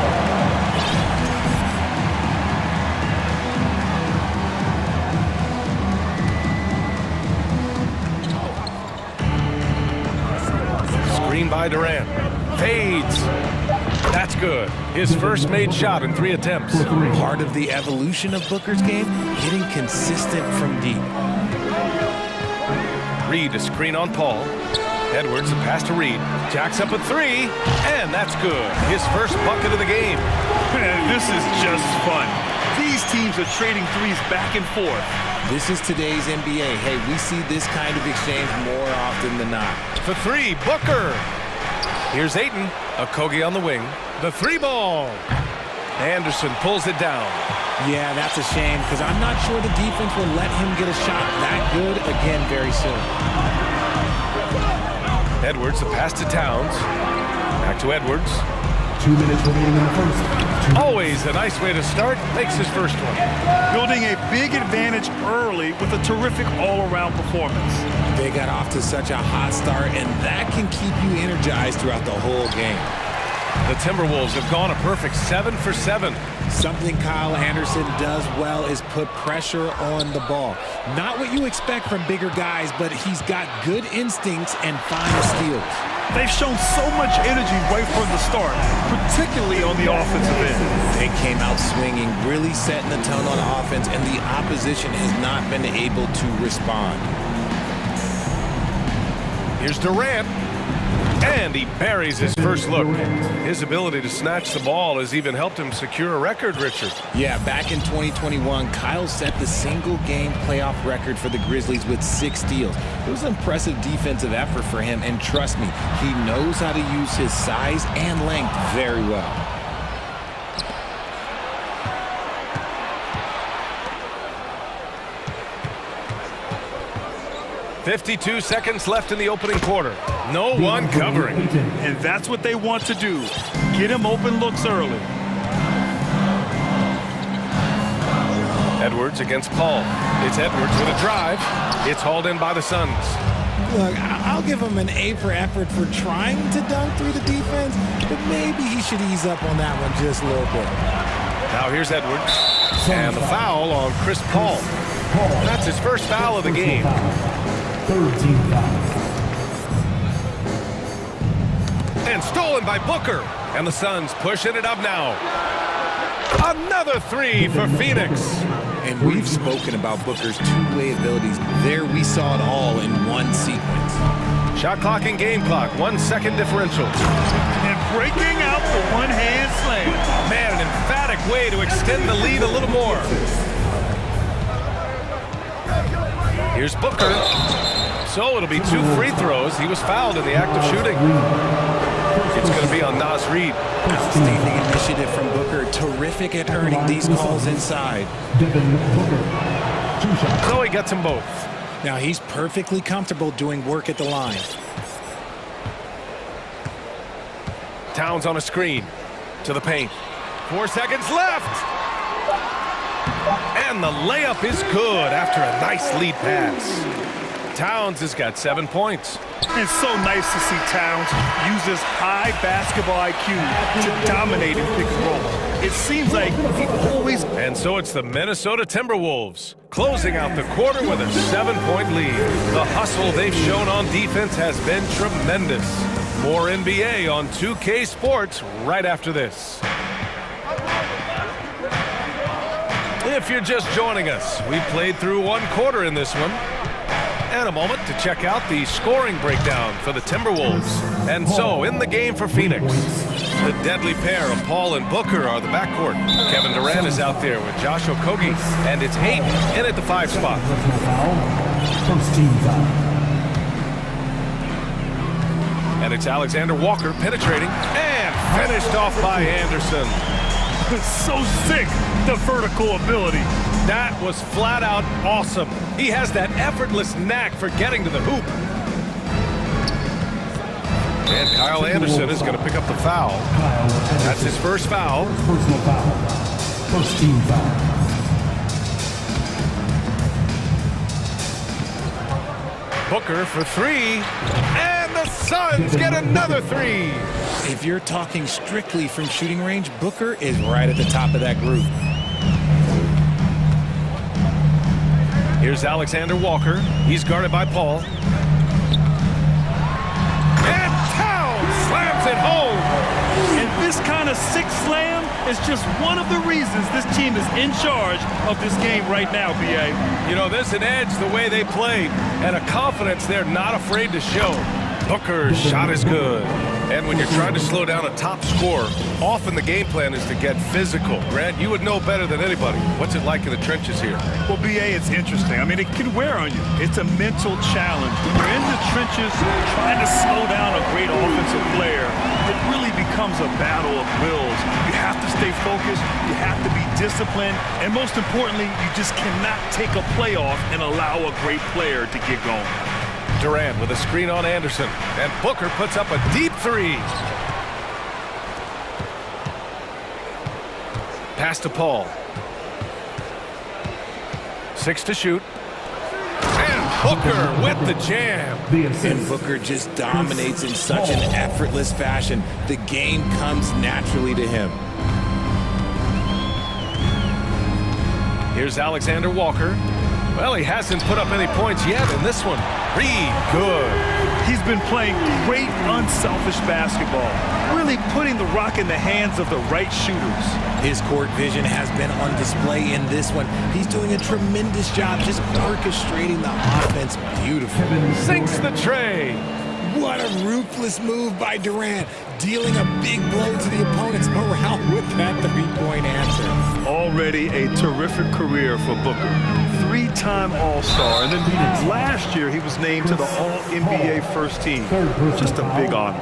Screen by Durant. Fades. That's good. His first made shot in 3 attempts. Part of the evolution of Booker's game, getting consistent from deep. Reed a screen on Paul. Edwards a pass to Reed. Jacks up a 3, and that's good. His first bucket of the game. Man, this is just fun. These teams are trading threes back and forth. This is today's NBA. Hey, we see this kind of exchange more often than not. For 3, Booker. Here's Ayton. Okogie on the wing. The 3 ball. Anderson pulls it down. Yeah, that's a shame because I'm not sure the defense will let him get a shot that good again very soon. Edwards, the pass to Towns. Back to Edwards. 2 minutes remaining in the first. Always a nice way to start. Makes his first one. Building a big advantage early with a terrific all-around performance. They got off to such a hot start, and that can keep you energized throughout the whole game. The Timberwolves have gone a perfect 7 for 7. Something Kyle Anderson does well is put pressure on the ball. Not what you expect from bigger guys, but he's got good instincts and final steals. They've shown so much energy right from the start, particularly on the offensive end. They came out swinging, really setting the tone on offense, and the opposition has not been able to respond. Here's Durant. And he buries his first look. His ability to snatch the ball has even helped him secure a record, Richard. Yeah, back in 2021, Kyle set the single-game playoff record for the Grizzlies with 6 steals. It was an impressive defensive effort for him, and trust me, he knows how to use his size and length very well. 52 seconds left in the opening quarter. No one covering. And that's what they want to do. Get him open looks early. Edwards against Paul. It's Edwards with a drive. It's hauled in by the Suns. Look, I'll give him an A for effort for trying to dunk through the defense, but maybe he should ease up on that one just a little bit. Now here's Edwards. And the foul on Chris Paul. That's his first foul of the game. Third team foul. And stolen by Booker. And the Suns pushing it up now. Another three for Phoenix. And we've spoken about Booker's two-way abilities. There we saw it all in one sequence. Shot clock and game clock, 1 second differential. And breaking out the one-hand slam. Man, an emphatic way to extend the lead a little more. Here's Booker. So it'll be 2 free throws. He was fouled in the act of shooting. It's going to be on Nas Reed. Outstanding initiative from Booker. Terrific at earning these calls inside. So he gets them both. Now he's perfectly comfortable doing work at the line. Towns on a screen to the paint. 4 seconds left. And the layup is good after a nice lead pass. Towns has got 7 points. It's so nice to see Towns use his high basketball IQ to dominate in pick and roll. It seems like he always... And so it's the Minnesota Timberwolves closing out the quarter with a 7-point lead. The hustle they've shown on defense has been tremendous. More NBA on 2K Sports right after this. If you're just joining us, we played through 1 quarter in this one. And a moment to check out the scoring breakdown for the Timberwolves. And so, in the game for Phoenix, the deadly pair of Paul and Booker are the backcourt. Kevin Durant is out there with Josh Okogie, and it's 8 in at the 5 spot. First team foul. And it's Alexander Walker penetrating and finished off by Anderson. So sick, the vertical ability. That was flat out awesome. He has that effortless knack for getting to the hoop. And Kyle Anderson is going to pick up the foul. That's his first foul. Personal foul. First team foul. Booker for 3. And the Suns get another 3. If you're talking strictly from shooting range, Booker is right at the top of that group. Here's Alexander Walker. He's guarded by Paul. And Towns slams it home. And this kind of sick slam is just one of the reasons this team is in charge of this game right now, B.A. You know, there's an edge the way they played and a confidence they're not afraid to show. Booker's shot is good. And when you're trying to slow down a top scorer, often the game plan is to get physical. Grant, you would know better than anybody. What's it like in the trenches here? Well, B.A., it's interesting. I mean, it can wear on you. It's a mental challenge. When you're in the trenches trying to slow down a great offensive player, it really becomes a battle of wills. You have to stay focused. You have to be disciplined. And most importantly, you just cannot take a play off and allow a great player to get going. Durant with a screen on Anderson. And Booker puts up a deep 3. Pass to Paul. 6 to shoot. And Booker with the jam. And Booker just dominates in such an effortless fashion. The game comes naturally to him. Here's Alexander Walker. Well, he hasn't put up any points yet in this one. Reed, good. He's been playing great, unselfish basketball, really putting the rock in the hands of the right shooters. His court vision has been on display in this one. He's doing a tremendous job just orchestrating the offense beautifully. Sinks the tray. What a ruthless move by Durant, dealing a big blow to the opponent's morale with that 3-point answer. Already a terrific career for Booker. 3-time All-Star, and then last year he was named to the All-NBA first team. Just a big honor.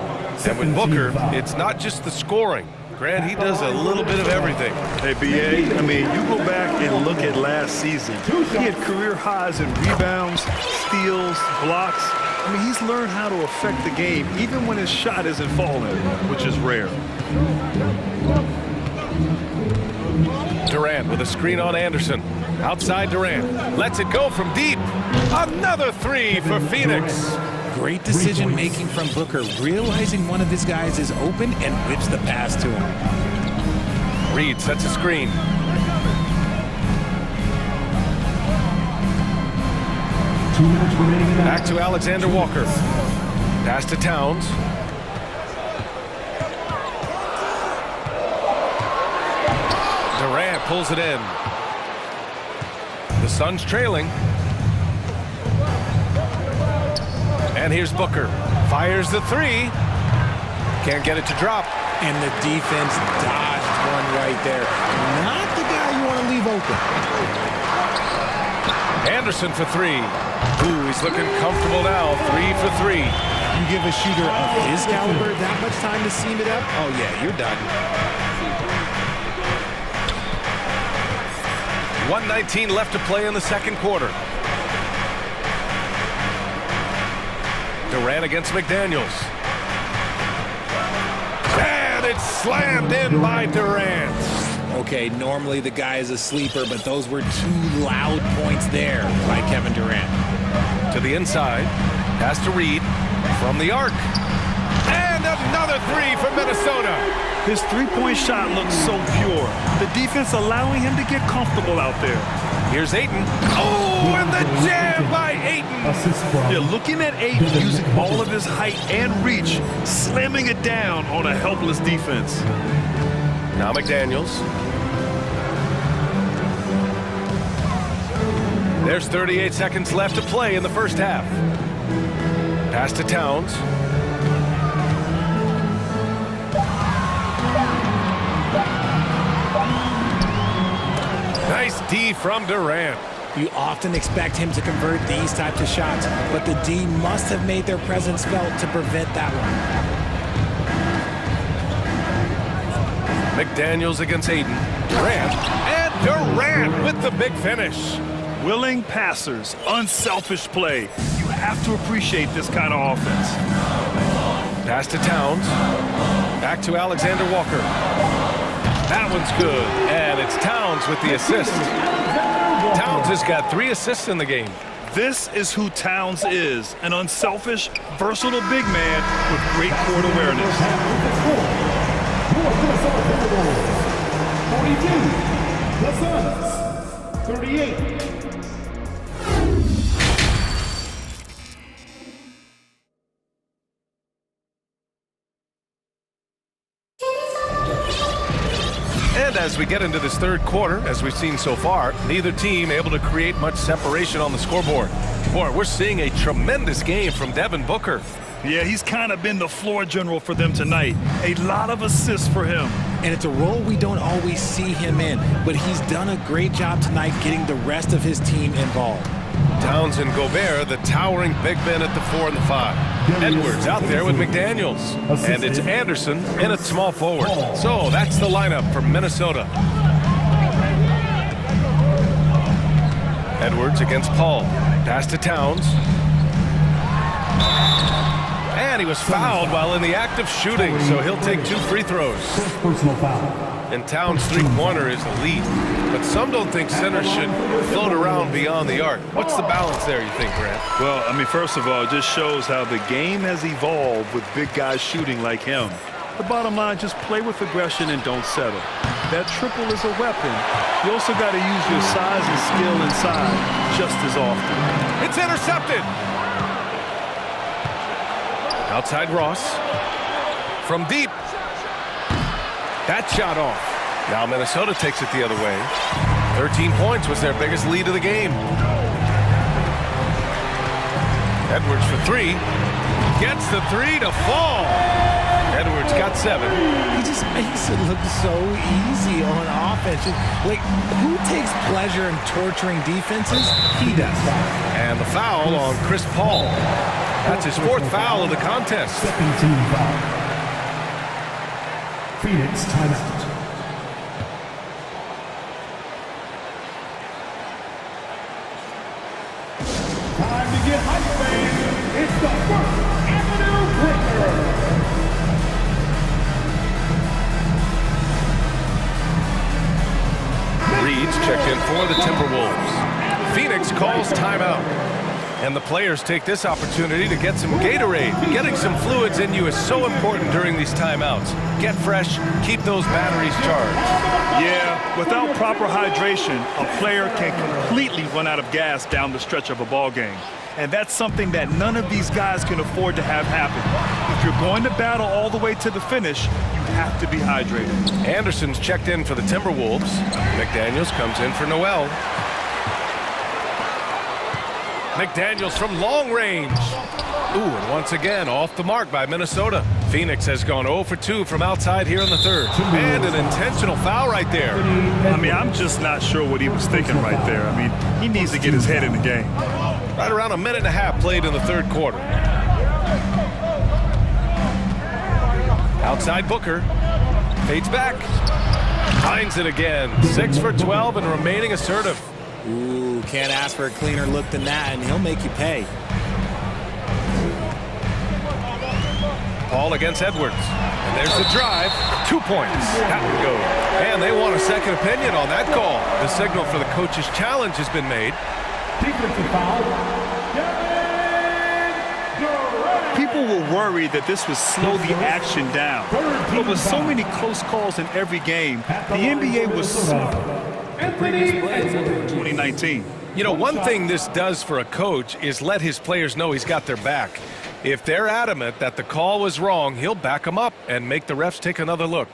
And with Booker, it's not just the scoring. Grant, he does a little bit of everything. Hey, B.A., I mean, you go back and look at last season. He had career highs in rebounds, steals, blocks. I mean, he's learned how to affect the game, even when his shot isn't falling, which is rare. Durant with a screen on Anderson. Outside Durant. Lets it go from deep. Another three for Phoenix. Great decision-making from Booker, realizing one of his guys is open and whips the pass to him. Reed sets a screen. Back to Alexander Walker. Pass to Towns. Durant pulls it in. The Suns trailing. And here's Booker. Fires the three. Can't get it to drop. And the defense dodged one right there. Not the guy you want to leave open. Anderson for three. Ooh, he's looking comfortable now. 3 for 3. You give a shooter of his caliber that much time to seam it up? Oh, yeah, you're done. 1:19 left to play in the second quarter. Durant against McDaniels. And it's slammed in by Durant. Okay, normally the guy is a sleeper, but those were two loud points there by Kevin Durant. To the inside. Pass to Reed. From the arc. And another three for Minnesota. His three-point shot looks so pure. The defense allowing him to get comfortable out there. Here's Ayton. Oh, and the jam by Ayton. You're looking at Ayton using all of his height and reach, slamming it down on a helpless defense. Now McDaniels. There's 38 seconds left to play in the first half. Pass to Towns. Nice D from Durant. You often expect him to convert these types of shots, but the D must have made their presence felt to prevent that one. McDaniels against Ayton. Durant. And Durant with the big finish. Willing passers, unselfish play. You have to appreciate this kind of offense. Pass to Towns. Back to Alexander Walker. That one's good, and it's Towns with the assist. Towns has got 3 assists in the game. This is who Towns is, an unselfish, versatile big man with great court awareness. 42, the Suns, 38. And as we get into this third quarter, as we've seen so far, neither team able to create much separation on the scoreboard. Boy, we're seeing a tremendous game from Devin Booker. Yeah, he's kind of been the floor general for them tonight. A lot of assists for him. And it's a role we don't always see him in, but he's done a great job tonight getting the rest of his team involved. Towns and Gobert, the towering big men at the 4 and the 5. Edwards out there with McDaniels. And it's Anderson in at small forward. So that's the lineup for Minnesota. Edwards against Paul. Pass to Towns. And he was fouled while in the act of shooting, so he'll take 2 free throws. Personal foul. And Towns' three-pointer is elite, but some don't think centers should float around beyond the arc. What's the balance there, you think, Grant? Well, I mean, first of all, it just shows how the game has evolved with big guys shooting like him. The bottom line, just play with aggression and don't settle. That triple is a weapon. You also got to use your size and skill inside just as often. It's intercepted. Outside Ross. From deep. That shot off. Now Minnesota takes it the other way. 13 points was their biggest lead of the game. Edwards for 3. Gets the 3 to fall. Edwards got 7. He just makes it look so easy on offense. Like, who takes pleasure in torturing defenses? He does. And the foul on Chris Paul. That's his 4th foul of the contest. Second team foul. Phoenix timeout. Time to get hype, fans. It's the First Avenue Breaker. Reed's checked in for the Timberwolves. Phoenix calls timeout. And the players take this opportunity to get some Gatorade. Getting some fluids in you is so important during these timeouts. Get fresh, keep those batteries charged. Yeah, without proper hydration, a player can completely run out of gas down the stretch of a ball game. And that's something that none of these guys can afford to have happen. If you're going to battle all the way to the finish, you have to be hydrated. Anderson's checked in for the Timberwolves. McDaniels comes in for Noel. McDaniels from long range. Ooh, and once again, off the mark by Minnesota. Phoenix has gone 0 for 2 from outside here in the third. And an intentional foul right there. I mean, I'm just not sure what he was thinking right there. I mean, he needs to get his head in the game. Right around a minute and a half played in the third quarter. Outside Booker. Fades back. Finds it again. 6 for 12 and remaining assertive. Ooh, can't ask for a cleaner look than that, and he'll make you pay. Paul against Edwards. And there's the drive. 2 points. That would go. And they want a second opinion on that call. The signal for the coach's challenge has been made. People were worried that this would slow the action down. But with so many close calls in every game, the NBA was so 2019. You know, one thing this does for a coach is let his players know he's got their back. If they're adamant that the call was wrong, he'll back them up and make the refs take another look.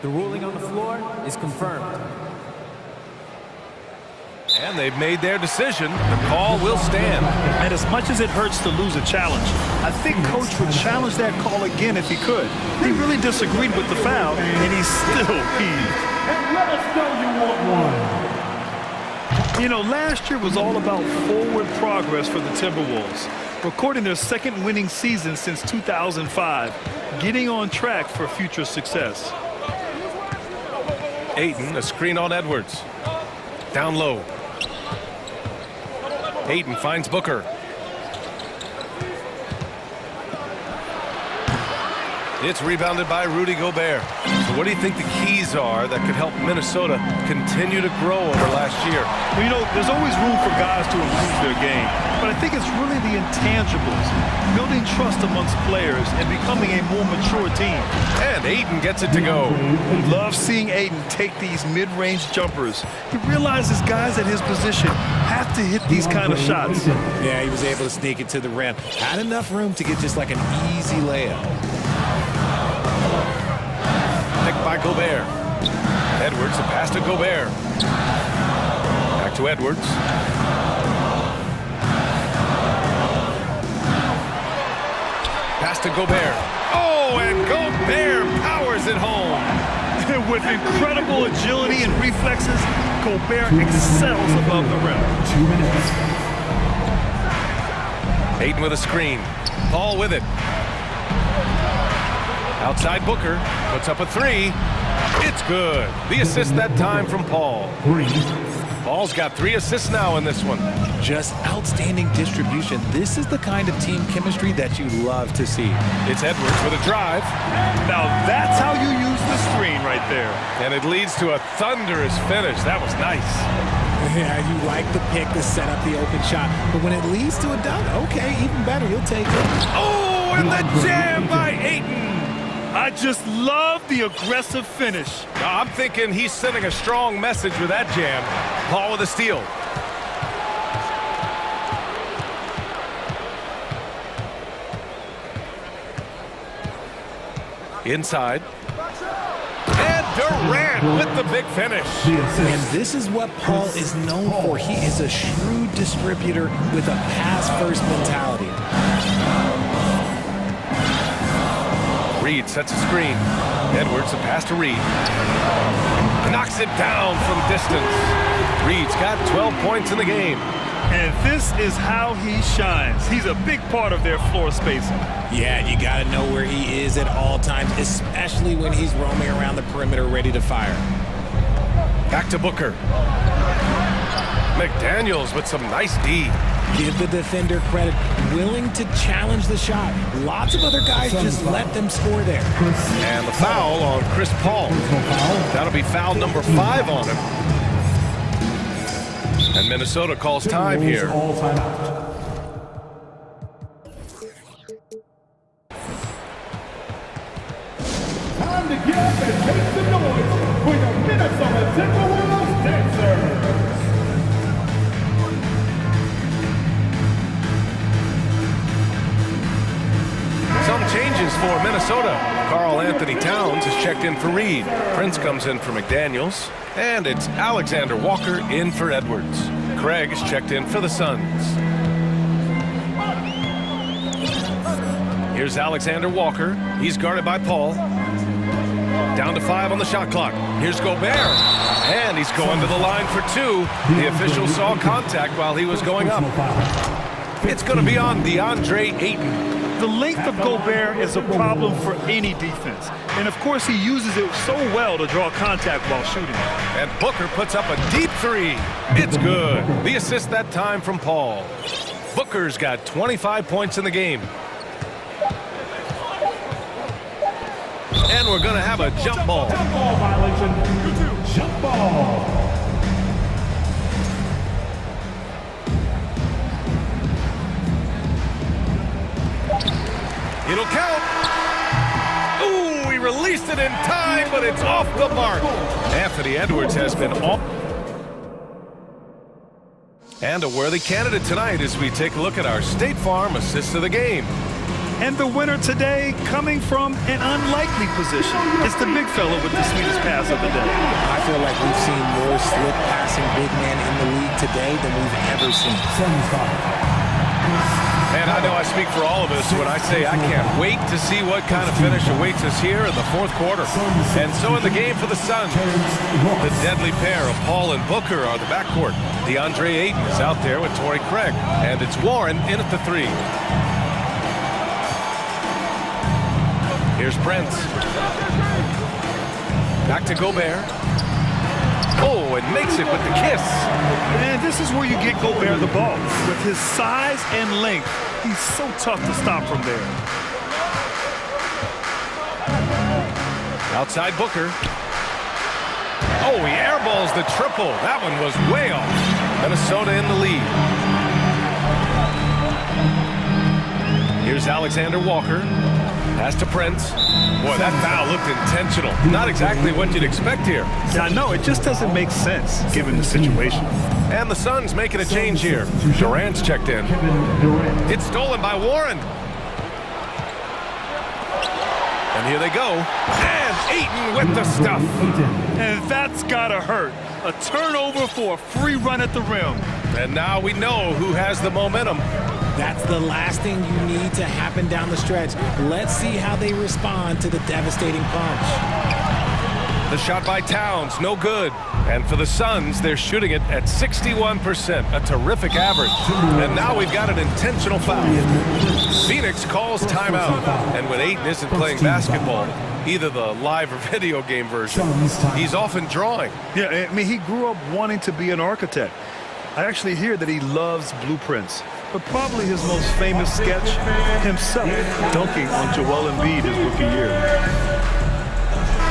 The ruling on the floor is confirmed. And they've made their decision. The call will stand. And as much as it hurts to lose a challenge, I think Coach would challenge that call again if he could. He really disagreed with the foul, and he's still peeved. And let us know you want one. You know, last year was all about forward progress for the Timberwolves, recording their second winning season since 2005, getting on track for future success. Ayton, a screen on Edwards. Down low. Ayton finds Booker. It's rebounded by Rudy Gobert. So what do you think the keys are that could help Minnesota continue to grow over last year? Well, you know, there's always room for guys to improve their game, but I think it's really the intangibles, building trust amongst players and becoming a more mature team. And Ayton gets it to go. Love seeing Ayton take these mid-range jumpers. He realizes guys at his position have to hit these kind of shots. Yeah, he was able to sneak it to the rim. Had enough room to get just like an easy layup. Picked by Gobert. Edwards, a pass to Gobert. Back to Edwards. Pass to Gobert. Oh, and Gobert powers it home. With incredible agility and reflexes, Gobert excels above the rim. 2 minutes. Ayton with a screen. Paul with it. Outside Booker. Puts up a three. It's good. The assist that time from Paul. 3. Paul's got 3 assists now in this one. Just outstanding distribution. This is the kind of team chemistry that you love to see. It's Edwards with a drive. Now that's how you use the screen right there. And it leads to a thunderous finish. That was nice. Yeah, you like the pick to set up the open shot. But when it leads to a dunk, okay, even better, you'll take it. Oh, and the jam by Ayton. I just love the aggressive finish. I'm thinking he's sending a strong message with that jam. Paul with a steal. Inside. And Durant with the big finish. And this is what Paul is known for. He is a shrewd distributor with a pass-first mentality. Reed sets a screen. Edwards, a pass to Reed. Knocks it down from distance. Reed's got 12 points in the game. And this is how he shines. He's a big part of their floor spacing. Yeah, you got to know where he is at all times, especially when he's roaming around the perimeter ready to fire. Back to Booker. McDaniels with some nice D. Give the defender credit, willing to challenge the shot. Lots of other guys just let them score there. And the foul on Chris Paul. That'll be foul number 5 on him. And Minnesota calls time here. Time to get up and make some noise for your Minnesota Timberwolves dancers. Some changes for Minnesota. Karl Anthony Towns is checked in for Reed. Prince comes in for McDaniels. And it's Alexander Walker in for Edwards. Craig is checked in for the Suns. Here's Alexander Walker. He's guarded by Paul. Down to 5 on the shot clock. Here's Gobert. And he's going to the line for 2. The official saw contact while he was going up. It's going to be on DeAndre Ayton. The length of Gobert is a problem for any defense. And of course, he uses it so well to draw contact while shooting. And Booker puts up a deep 3. It's good. The assist that time from Paul. Booker's got 25 points in the game. And we're going to have a jump ball. Jump ball violation. Jump ball. It'll count. Ooh, he released it in time, but it's off the mark. Anthony Edwards has been off. And a worthy candidate tonight as we take a look at our State Farm assist of the game. And the winner today coming from an unlikely position. It's the big fella with the sweetest pass of the day. I feel like we've seen more slip passing big men in the league today than we've ever seen. And I know I speak for all of us when I say I can't wait to see what kind of finish awaits us here in the 4th quarter. And so in the game for the Suns, the deadly pair of Paul and Booker are the backcourt. DeAndre Ayton is out there with Torrey Craig. And it's Warren in at the 3. Here's Prince. Back to Gobert. Oh, and makes it with the kiss. And this is where you get Gobert the ball. With his size and length, he's so tough to stop from there. Outside Booker. Oh, he airballs the triple. That one was way off. Minnesota in the lead. Here's Alexander Walker. Pass to Prince. Boy, that foul looked intentional. Not exactly what you'd expect here. Yeah, I know. It just doesn't make sense given the situation. And the Suns making a change here. Durant's checked in. It's stolen by Warren. And here they go. And Ayton with the stuff. And that's gotta hurt. A turnover for a free run at the rim. And now we know who has the momentum. That's the last thing you need to happen down the stretch. Let's see how they respond to the devastating punch. The shot by Towns, no good. And for the Suns, they're shooting it at 61%, a terrific average. And now we've got an intentional foul. Phoenix calls timeout. And when Ayton isn't playing basketball, either the live or video game version, he's often drawing. Yeah, I mean, he grew up wanting to be an architect. I actually hear that he loves blueprints. But probably his most famous sketch, himself dunking on Joel Embiid his rookie year.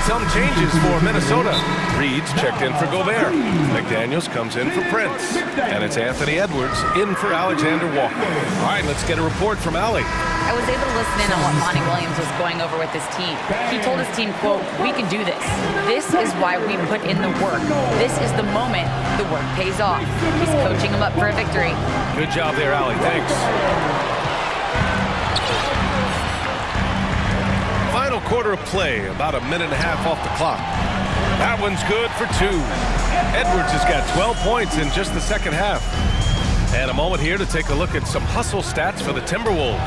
Some changes for Minnesota. Reed's checked in for Gobert. McDaniels comes in for Prince. And it's Anthony Edwards in for Alexander Walker. All right, let's get a report from Allie. I was able to listen in on what Monty Williams was going over with his team. He told his team, quote, "We can do this. This is why we put in the work. This is the moment the work pays off." He's coaching them up for a victory. Good job there, Allie. Thanks. Final quarter of play, about a minute and a half off the clock. That one's good for 2. Edwards has got 12 points in just the second half. And a moment here to take a look at some hustle stats for the Timberwolves.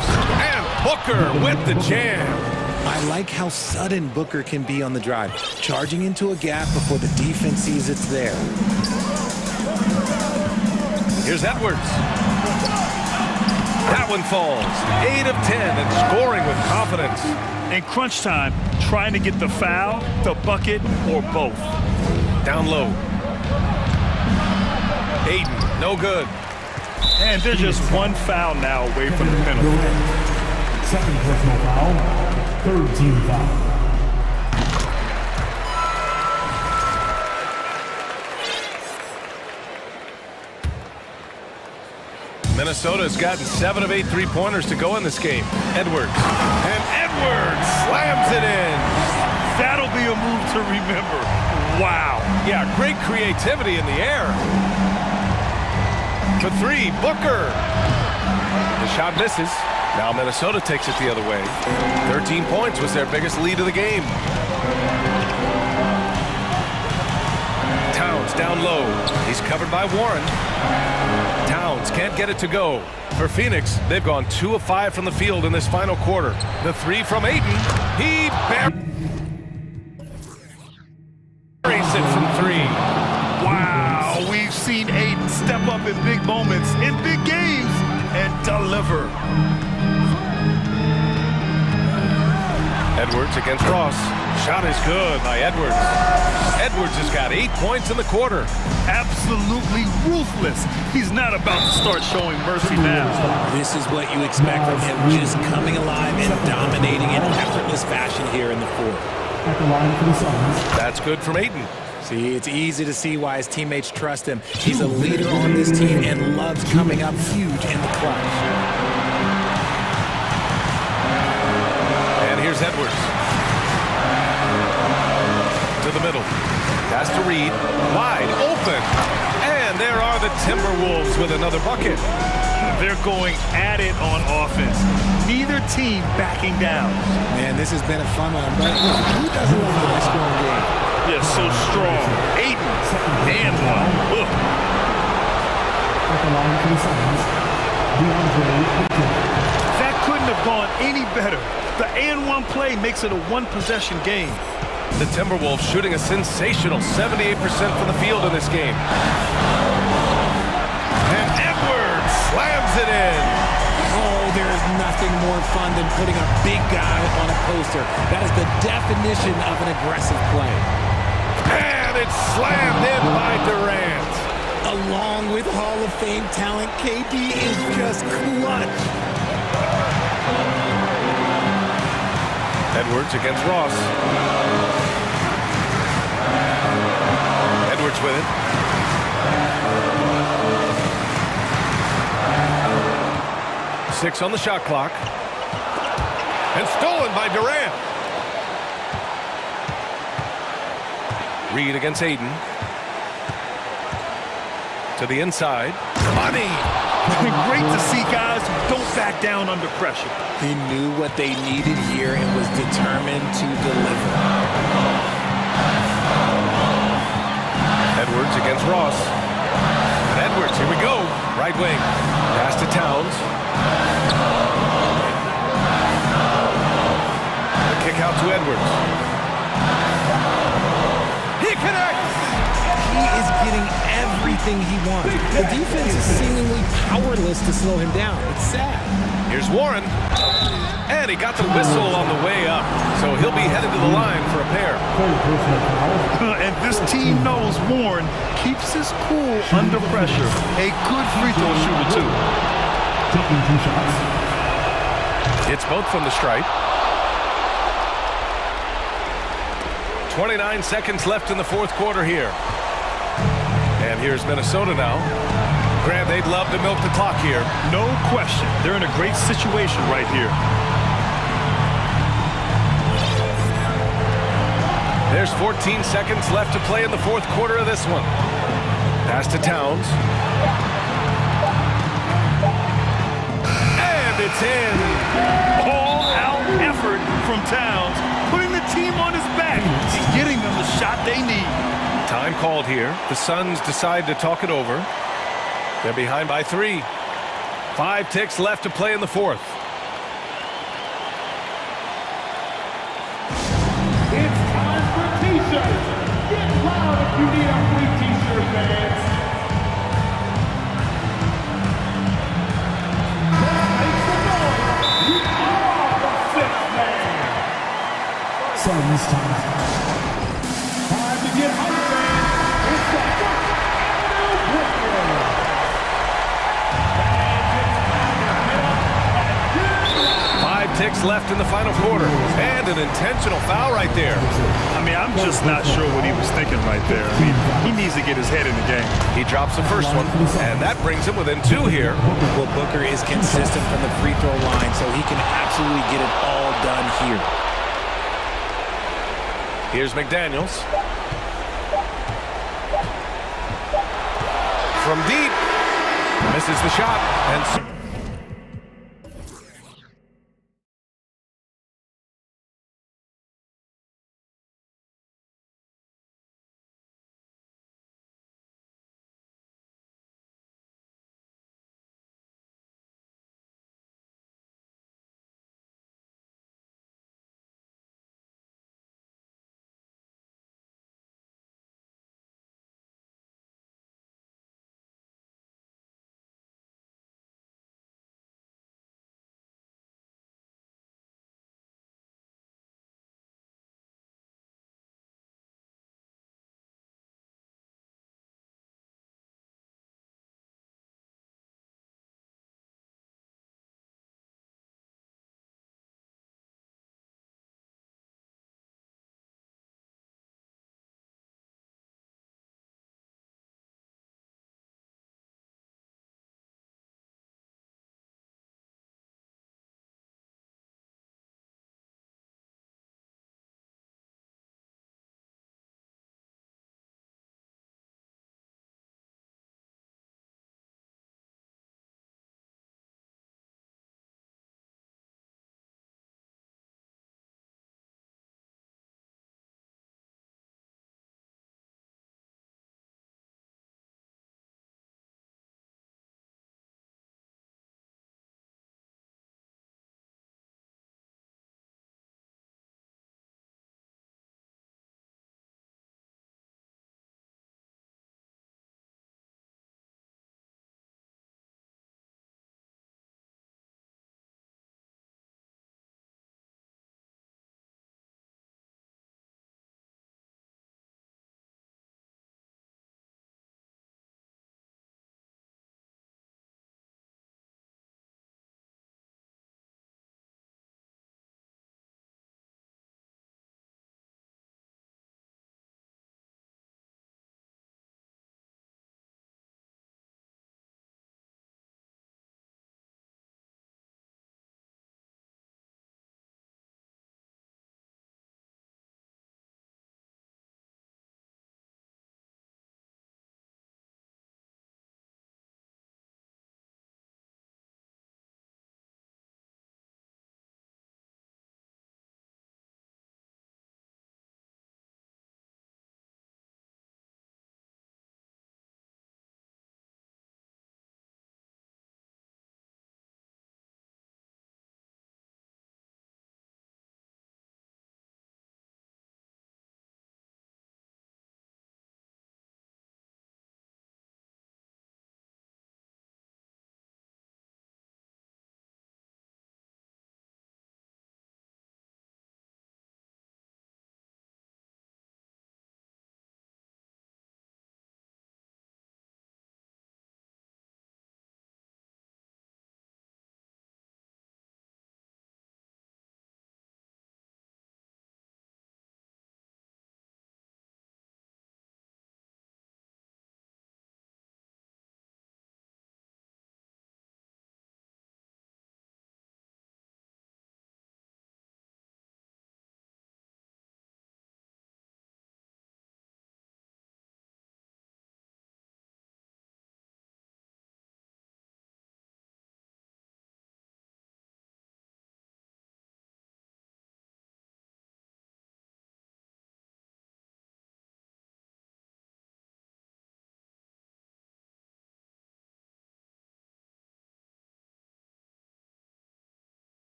And Booker with the jam. I like how sudden Booker can be on the drive, charging into a gap before the defense sees it's there. Here's Edwards. That one falls. 8 of 10 and scoring with confidence. In crunch time, trying to get the foul, the bucket, or both. Down low. Ayton, no good. And they're just one foul now away from the penalty. Second personal foul, third team foul. Minnesota's gotten 7 of 8 three-pointers to go in this game. Edwards. And Edwards slams it in. That'll be a move to remember. Wow. Yeah, great creativity in the air. For three, Booker. The shot misses. Now Minnesota takes it the other way. 13 points was their biggest lead of the game. Towns down low. He's covered by Warren. Towns can't get it to go. For Phoenix, they've gone 2 of 5 from the field in this final quarter. The three from Ayton. He buries it from three. Wow, we've seen Ayton step up in big moments, in big games, and deliver. Edwards against Ross. Shot is good by Edwards. Edwards has got 8 points in the quarter. Absolutely ruthless. He's not about to start showing mercy now. This is what you expect from him, just coming alive and dominating in effortless fashion here in the fourth. At the line for the Suns. That's good from Ayton. See, it's easy to see why his teammates trust him. He's a leader on this team and loves coming up huge in the clutch. And here's Edwards. To the middle. Pass to Reed. Wide open. And there are the Timberwolves with another bucket. They're going at it on offense. Neither team backing down. Man, this has been a fun one, but who doesn't love a nice strong game? Yeah, so strong. Ayton and one. Ugh. At the line for the Suns. That couldn't have gone any better. The and-one play makes it a one-possession game. The Timberwolves shooting a sensational 78% from the field in this game. And Edwards slams it in. Oh, there is nothing more fun than putting a big guy on a poster. That is the definition of an aggressive play. And it's slammed in by Durant. Along with Hall of Fame talent, KD is just clutch. Edwards against Ross. Edwards with it. Six on the shot clock. And stolen by Durant. Reed against Ayton. To the inside. Money! Great to see guys who don't back down under pressure. He knew what they needed here and was determined to deliver. Edwards against Ross. And Edwards, here we go. Right wing. Pass to Towns. The kick out to Edwards. He connects! He is getting everything he wants. The defense is seemingly powerless to slow him down. It's sad. Here's Warren. And he got the whistle on the way up. So he'll be headed to the line for a pair. And this team knows Warren keeps his cool under pressure. A good free throw shooter, too. Taking 2 shots. It's both from the stripe. 29 seconds left in the fourth quarter here. And here's Minnesota now. Grant, they'd love to milk the clock here. No question. They're in a great situation right here. There's 14 seconds left to play in the fourth quarter of this one. Pass to Towns. And it's in. All-out effort from Towns, putting the team on his back and getting them the shot they need. Time called here. The Suns decide to talk it over. They're behind by 3. 5 ticks left to play in the fourth. It's time for t-shirts. Get loud if you need a free t-shirt, fans. Make some noise. You are the 6th man. Suns time. Time to get hyped, fans. It's the first annual breakdown. minutes left in the final quarter. And an intentional foul right there. I mean, I'm just not sure what he was thinking right there. I mean, he needs to get his head in the game. He drops the first one, and that brings him within 2 here. Well, Booker is consistent from the free throw line, so he can absolutely get it all done here. Here's McDaniels. From deep. Misses the shot. And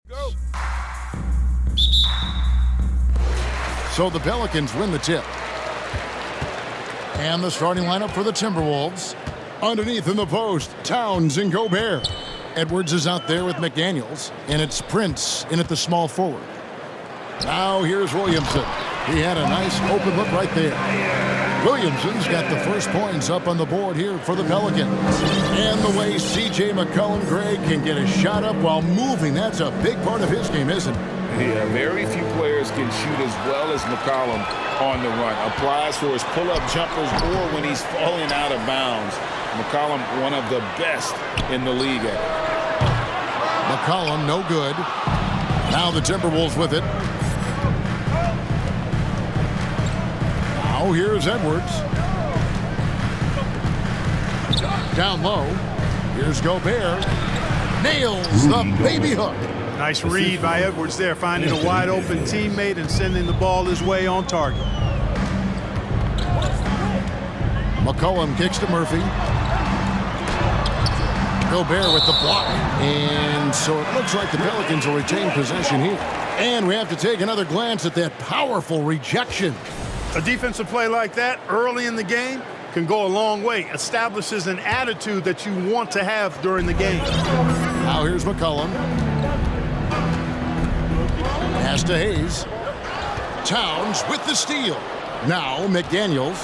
Go. So the Pelicans win the tip. And the starting lineup for the Timberwolves. Underneath in the post, Towns and Gobert. Edwards is out there with McDaniels, and it's Prince in at the small forward. Now here's Williamson. He had a nice open look right there. Williamson's got the first points up on the board here for the Pelicans. And the way C.J. McCollum, Greg, can get a shot up while moving, that's a big part of his game, isn't it? Yeah, very few players can shoot as well as McCollum on the run. Applies for his pull-up jumpers or when he's falling out of bounds. McCollum, one of the best in the league at it. McCollum, no good. Now the Timberwolves with it. Now here's Edwards. Down low. Here's Gobert. Nails the baby hook. Nice read by Edwards there, finding a wide open teammate and sending the ball his way on target. McCollum kicks to Murphy. Gobert with the block. And so it looks like the Pelicans will retain possession here. And we have to take another glance at that powerful rejection. A defensive play like that early in the game can go a long way. Establishes an attitude that you want to have during the game. Now here's McCollum. Pass to Hayes. Towns with the steal. Now McDaniels.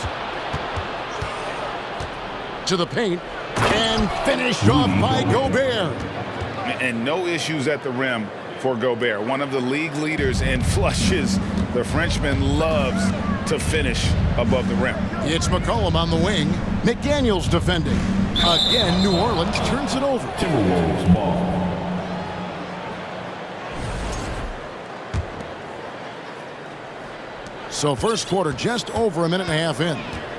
To the paint. And finished off by Gobert. And no issues at the rim for Gobert. One of the league leaders in flushes. The Frenchman loves to finish above the rim. It's McCollum on the wing. McDaniels defending. Again, New Orleans turns it over. Timberwolves ball. So first quarter just over a minute and a half in.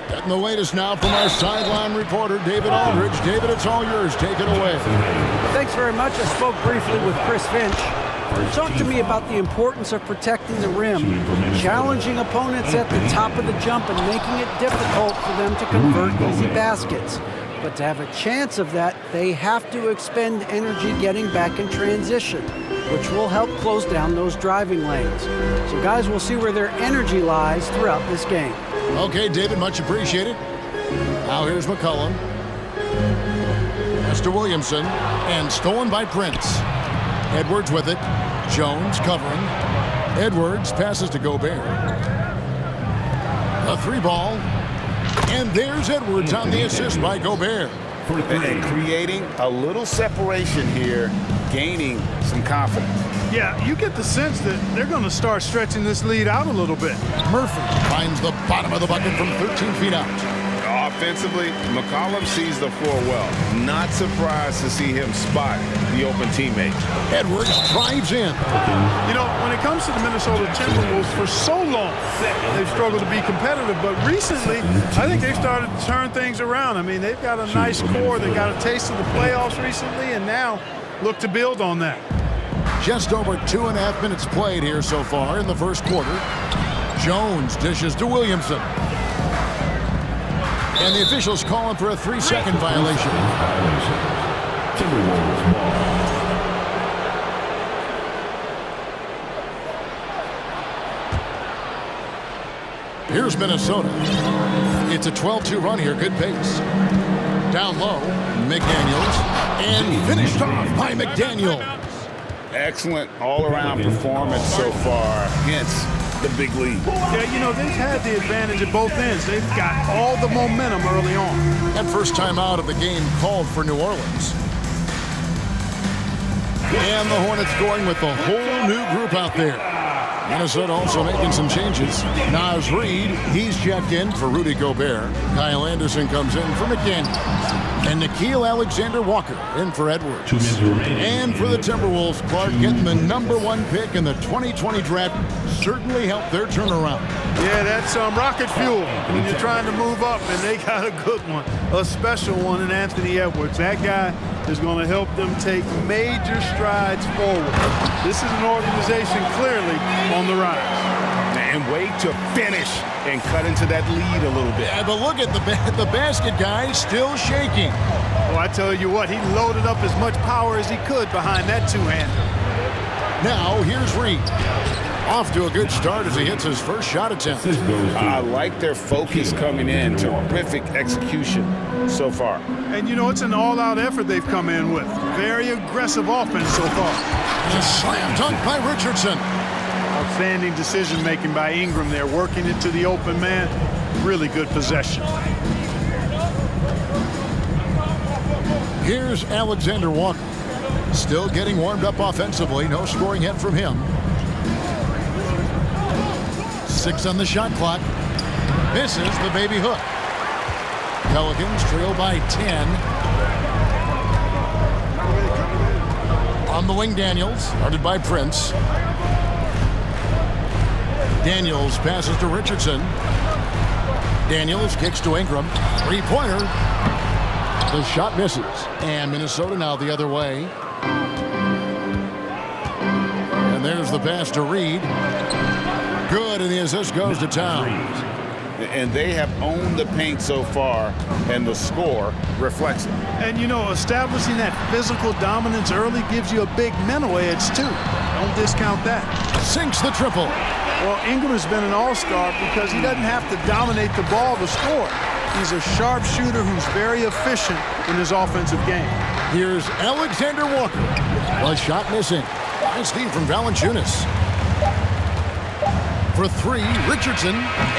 Getting the latest now from our sideline reporter, David Aldridge. David, it's all yours. Take it away. Thanks very much. I spoke briefly with Chris Finch. Talk to me about the importance of protecting the rim, challenging opponents at the top of the jump and making it difficult for them to convert easy baskets. But to have a chance of that, they have to expend energy getting back in transition, which will help close down those driving lanes. So guys, we'll see where their energy lies throughout this game. Okay, David, much appreciated. Now here's McCollum. Pass to Williamson, and stolen by Prince. Edwards with it. Jones covering. Edwards passes to Gobert. A three ball. And there's Edwards on the assist by Gobert. And creating a little separation here, gaining some confidence. Yeah, you get the sense that they're going to start stretching this lead out a little bit. Murphy finds the bottom of the bucket from 13 feet out. Offensively, McCollum sees the floor well. Not surprised to see him spot the open teammate. Edwards drives in. You know, when it comes to the Minnesota Timberwolves, for so long, they've struggled to be competitive. But recently, I think they've started to turn things around. I mean, they've got a nice core. They got a taste of the playoffs recently, and now look to build on that. Just over 2.5 minutes played here so far in the first quarter. Jones dishes to Williamson. And the officials calling for a 3-second violation. Timberwolves ball. Here's Minnesota. It's a 12-2 run here. Good pace. Down low, McDaniels. And finished off by McDaniels. Excellent all-around performance so far against the big lead. Yeah, you know, they've had the advantage at both ends. They've got all the momentum early on. And first time out of the game called for New Orleans. And the Hornets going with the whole new group out there. Minnesota also making some changes. Naz Reid, he's checked in for Rudy Gobert. Kyle Anderson comes in for McDaniels. And Nickeil Alexander-Walker in for Edwards. And for the Timberwolves, Clark getting the #1 pick in the 2020 draft certainly helped their turnaround. Yeah, that's rocket fuel when you're trying to move up, and they got a good one, a special one in Anthony Edwards. That guy is going to help them take major strides forward. This is an organization clearly on the rise. And wait to finish and cut into that lead a little bit. Yeah, but look at the basket guy still shaking. Oh, I tell you what, he loaded up as much power as he could behind that two-hander. Now here's Reed. Off to a good start as he hits his first shot attempt. I like their focus coming in. Terrific execution so far. And, you know, it's an all-out effort they've come in with. Very aggressive offense so far. And a slam dunk by Richardson. Outstanding decision-making by Ingram there, working it to the open man. Really good possession. Here's Alexander Walker. Still getting warmed up offensively. No scoring yet from him. 6 on the shot clock. Misses the baby hook. Pelicans trail by 10. On the wing, Daniels, guarded by Prince. Daniels passes to Richardson. Daniels kicks to Ingram. Three-pointer. The shot misses. And Minnesota now the other way. And there's the pass to Reed. Good, and the assist goes to Towns. And they have owned the paint so far, and the score reflects it. And, you know, establishing that physical dominance early gives you a big mental edge, too. Don't discount that. Sinks the triple. Well, Ingram has been an all-star because he doesn't have to dominate the ball to score. He's a sharp shooter who's very efficient in his offensive game. Here's Alexander Walker. A shot missing. Nice feed from Valanciunas. For 3, Richardson,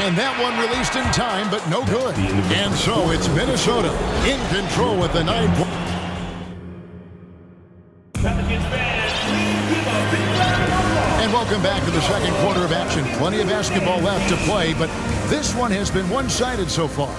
and that one released in time, but no good. And so it's Minnesota in control with the 9 point. And welcome back to the second quarter of action. Plenty of basketball left to play, but this one has been one-sided so far.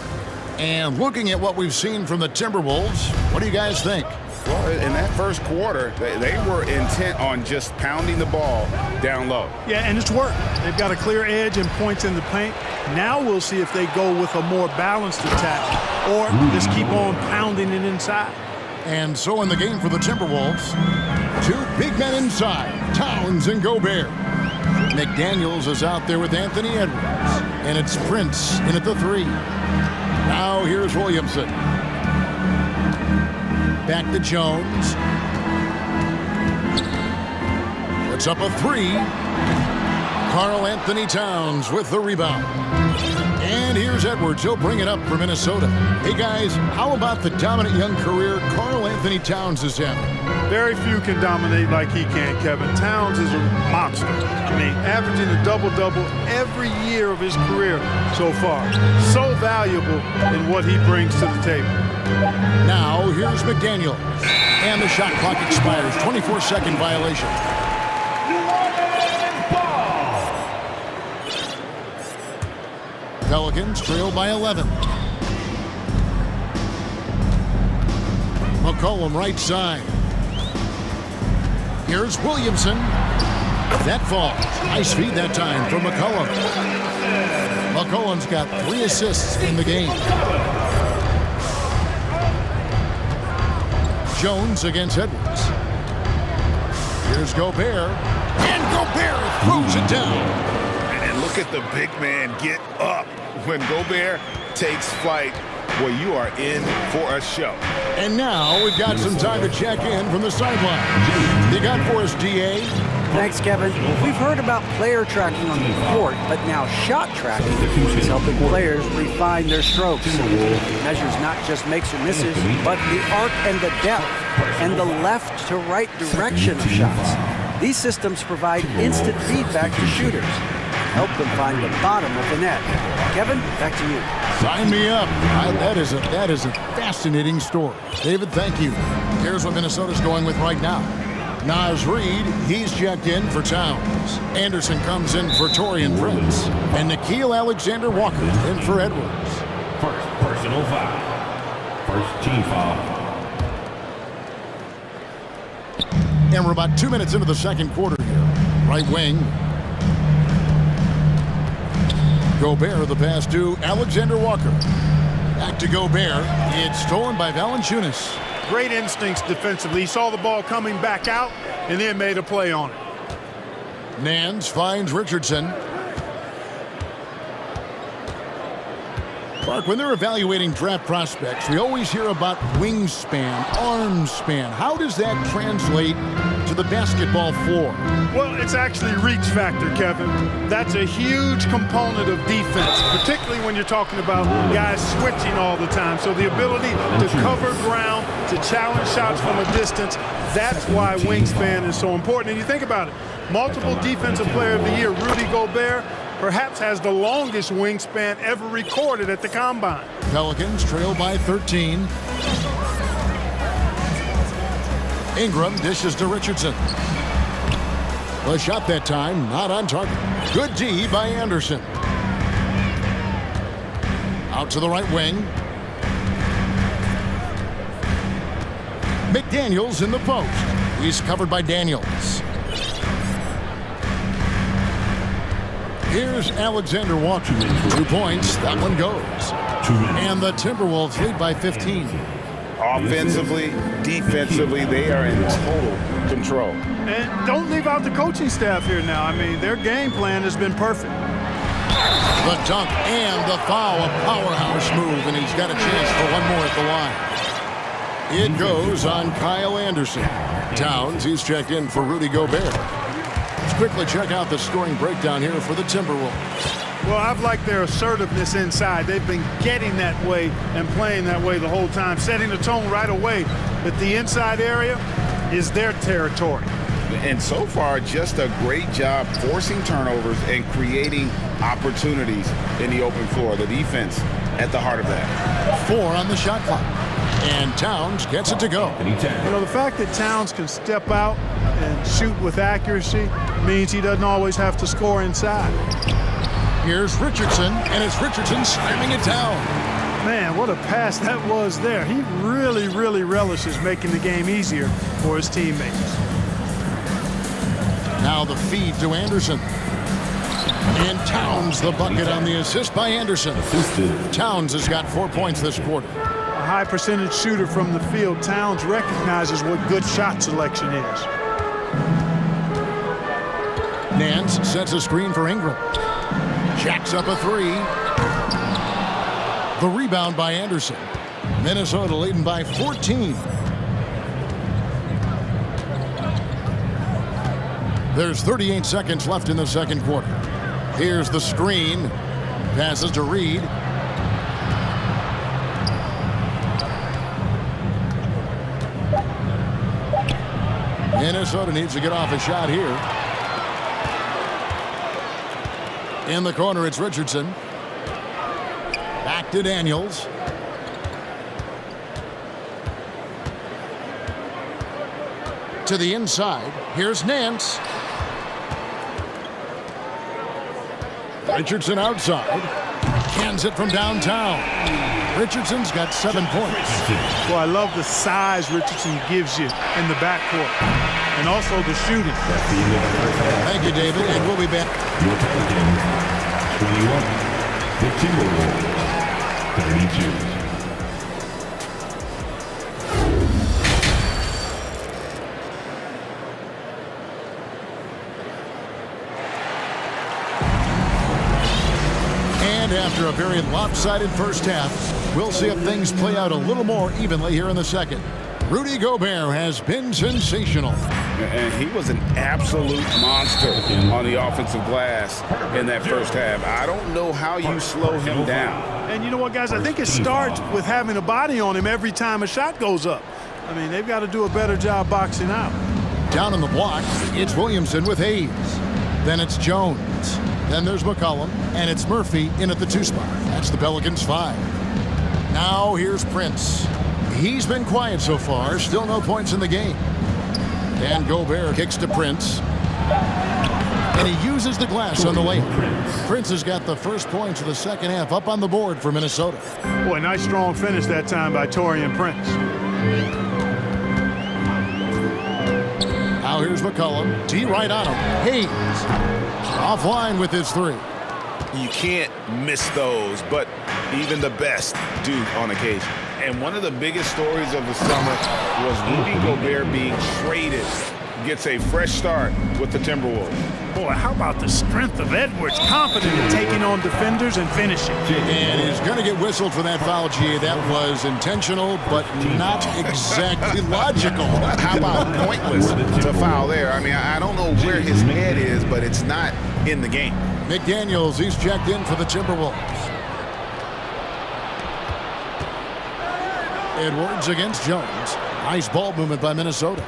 And looking at what we've seen from the Timberwolves, what do you guys think? Well, in that first quarter, they were intent on just pounding the ball down low. Yeah, and it's worked. They've got a clear edge and points in the paint. Now we'll see if they go with a more balanced attack or just keep on pounding it inside. And so in the game for the Timberwolves, 2 big men inside, Towns and Gobert. McDaniels is out there with Anthony Edwards, and it's Prince in at the 3. Now here's Williamson. Back to Jones. Puts up a 3. Karl Anthony Towns with the rebound. And here's Edwards. He'll bring it up for Minnesota. Hey, guys, how about the dominant young career Karl Anthony Towns is having? Very few can dominate like he can, Kevin. Towns is a monster. I mean, averaging a double-double every year of his career so far. So valuable in what he brings to the table. Now, here's McDaniel. And the shot clock expires. 24-second violation. Pelicans trail by 11. McCollum right side. Here's Williamson. That falls. Nice feed that time from McCollum. McCollum's got 3 assists in the game. Jones against Edwards. Here's Gobert. And Gobert throws it down. And look at the big man get up when Gobert takes flight. Well, you are in for a show. And now we've got some time to check in from the sideline. You got for us, DA? Thanks, Kevin. We've heard about player tracking on the court, but now shot tracking is helping players refine their strokes. It measures not just makes or misses, but the arc and the depth and the left to right direction of shots. These systems provide instant feedback to shooters. Help them find the bottom of the net. Kevin, back to you. Sign me up. That is a fascinating story. David, thank you. Here's what Minnesota's going with right now. Naz Reid, he's checked in for Towns. Anderson comes in for Taurean Prince. And Nickeil Alexander-Walker in for Edwards. First personal foul. First team foul. And we're about 2 minutes into the second quarter here. Right wing. Gobert, the pass to Alexander Walker. Back to Gobert. It's stolen by Valanciunas. Great instincts defensively. He saw the ball coming back out and then made a play on it. Nance finds Richardson. Mark, when they're evaluating draft prospects, we always hear about wingspan, arm span. How does that translate to the basketball floor? Well, it's actually reach factor, Kevin. That's a huge component of defense, particularly when you're talking about guys switching all the time. So the ability to cover ground, to challenge shots from a distance, that's why wingspan is so important. And you think about it, multiple defensive player of the year, Rudy Gobert, perhaps has the longest wingspan ever recorded at the Combine. Pelicans trail by 13. Ingram dishes to Richardson. The shot that time, not on target. Good D by Anderson. Out to the right wing. McDaniels in the post. He's covered by Daniels. Here's Alexander Walker. 2 points. That one goes. And the Timberwolves lead by 15. Offensively, defensively, they are in total control. And don't leave out the coaching staff here now. I mean, their game plan has been perfect. The dunk and the foul, a powerhouse move, and he's got a chance for one more at the line. It goes on Kyle Anderson. Towns, he's checked in for Rudy Gobert. Let's quickly check out the scoring breakdown here for the Timberwolves. Well, I've liked their assertiveness inside. They've been getting that way and playing that way the whole time, setting the tone right away that the inside area is their territory. And so far, just a great job forcing turnovers and creating opportunities in the open floor. The defense at the heart of that. 4 on the shot clock. And Towns gets it to go. You know, the fact that Towns can step out and shoot with accuracy means he doesn't always have to score inside. Here's Richardson, and it's Richardson slamming it down. Man, what a pass that was there. He really, really relishes making the game easier for his teammates. Now the feed to Anderson. And Towns the bucket on the assist by Anderson. Towns has got 4 points this quarter. A high percentage shooter from the field. Towns recognizes what good shot selection is. Nance sets a screen for Ingram. Jacks up a 3. The rebound by Anderson. Minnesota leading by 14. There's 38 seconds left in the second quarter. Here's the screen. Passes to Reed. Minnesota needs to get off a shot here. In the corner, it's Richardson. Back to Daniels. To the inside. Here's Nance. Richardson outside. Cans it from downtown. Richardson's got 7 points. Well, I love the size Richardson gives you in the backcourt. And also the shooting. Thank you, David, and we'll be back. 21, the Timberwolves, 32. And after a very lopsided first half, we'll see if things play out a little more evenly here in the second. Rudy Gobert has been sensational. And he was an absolute monster on the offensive glass in that first half. I don't know how you slow him down. And you know what, guys? I think it starts with having a body on him every time a shot goes up. I mean, they've got to do a better job boxing out. Down on the block, it's Williamson with Hayes. Then it's Jones. Then there's McCollum. And it's Murphy in at the 2 spot. That's the Pelicans 5. Now here's Prince. He's been quiet so far. Still no points in the game. And Gobert kicks to Prince. And he uses the glass on the layup. Prince has got the first points of the second half up on the board for Minnesota. Boy, nice strong finish that time by Taurean Prince. Now here's McCollum. D right on him. Hayes offline with his 3. You can't miss those, but even the best do on occasion. And one of the biggest stories of the summer was Rudy Gobert being traded gets a fresh start with the Timberwolves. Boy, how about the strength of Edwards, confident in taking on defenders and finishing. And he's going to get whistled for that foul, G. That was intentional, but not exactly logical. How about pointless to foul there? I mean, I don't know where his head is, but it's not in the game. McDaniels, he's checked in for the Timberwolves. Edwards against Jones. Nice ball movement by Minnesota.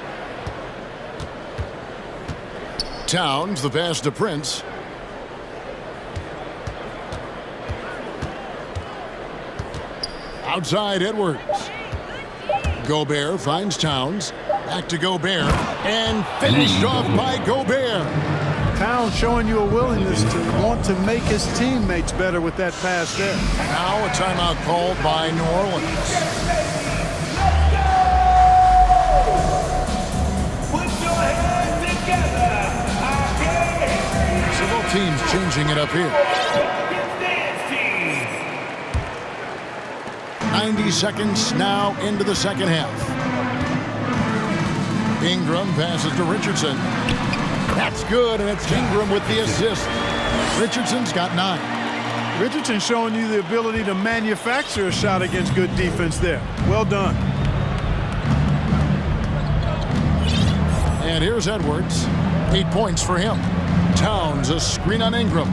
Towns, the pass to Prince. Outside Edwards. Gobert finds Towns. Back to Gobert. And finished off by Gobert. Towns showing you a willingness to want to make his teammates better with that pass there. Now a timeout called by New Orleans. Teams changing it up here. 90 seconds now into the second half. Ingram passes to Richardson. That's good, and it's Ingram with the assist. Richardson's got 9. Richardson showing you the ability to manufacture a shot against good defense there. Well done. And here's Edwards. 8 points for him. Towns, a screen on Ingram.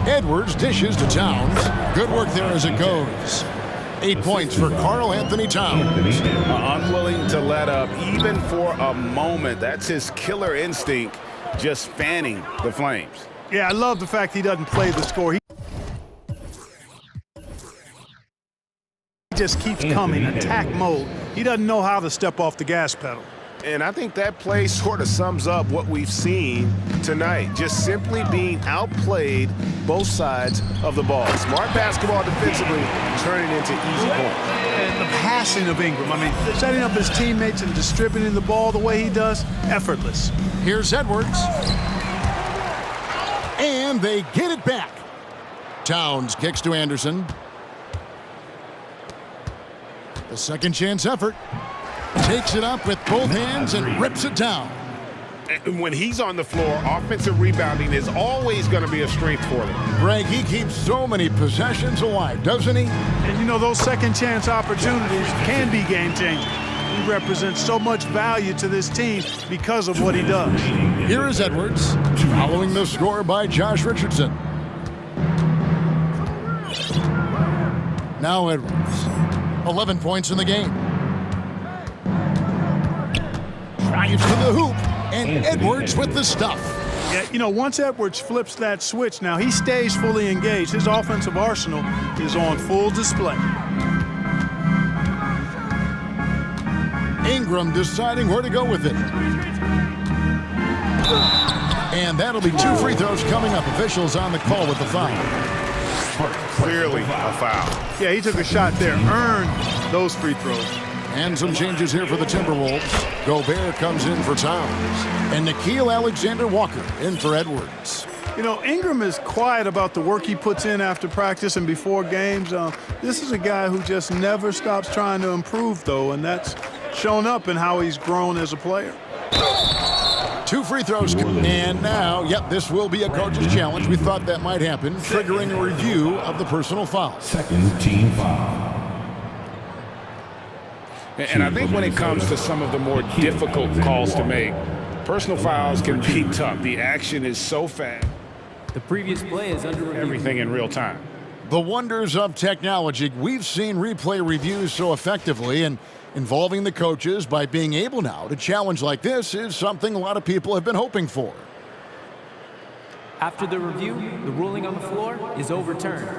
Edwards dishes to Towns. Good work there as it goes. 8 points for Karl Anthony Towns. Unwilling to let up even for a moment. That's his killer instinct, just fanning the flames. Yeah, I love the fact he doesn't play the score. He just keeps coming, attack mode. He doesn't know how to step off the gas pedal. And I think that play sort of sums up what we've seen tonight. Just simply being outplayed both sides of the ball. Smart basketball defensively, turning into easy points. And the passing of Ingram, I mean, setting up his teammates and distributing the ball the way he does, effortless. Here's Edwards. And they get it back. Towns kicks to Anderson. The second chance effort. Takes it up with both hands and rips it down. And when he's on the floor, offensive rebounding is always going to be a strength for them. Greg, he keeps so many possessions alive, doesn't he? And you know, those second chance opportunities can be game-changing. He represents so much value to this team because of what he does. Here is Edwards, following the score by Josh Richardson. Now Edwards, 11 points in the game. Drives to the hoop, and Edwards with the stuff. Yeah, you know, once Edwards flips that switch, now he stays fully engaged. His offensive arsenal is on full display. Ingram deciding where to go with it. And that'll be 2 free throws coming up. Officials on the call with the foul. Clearly a foul. Yeah, he took a shot there, earned those free throws. And some changes here for the Timberwolves. Gobert comes in for Towns. And Nickeil Alexander-Walker in for Edwards. You know, Ingram is quiet about the work he puts in after practice and before games. This is a guy who just never stops trying to improve, though, and that's shown up in how he's grown as a player. 2 free throws. And now, yep, this will be a coach's challenge. We thought that might happen, triggering a review of the personal foul. Second team foul. And I think when it comes to some of the more difficult calls to make, personal fouls can be tough. The action is so fast. The previous play is under review. Everything in real time. The wonders of technology. We've seen replay reviews so effectively, and involving the coaches by being able now to challenge like this is something a lot of people have been hoping for. After the review, the ruling on the floor is overturned.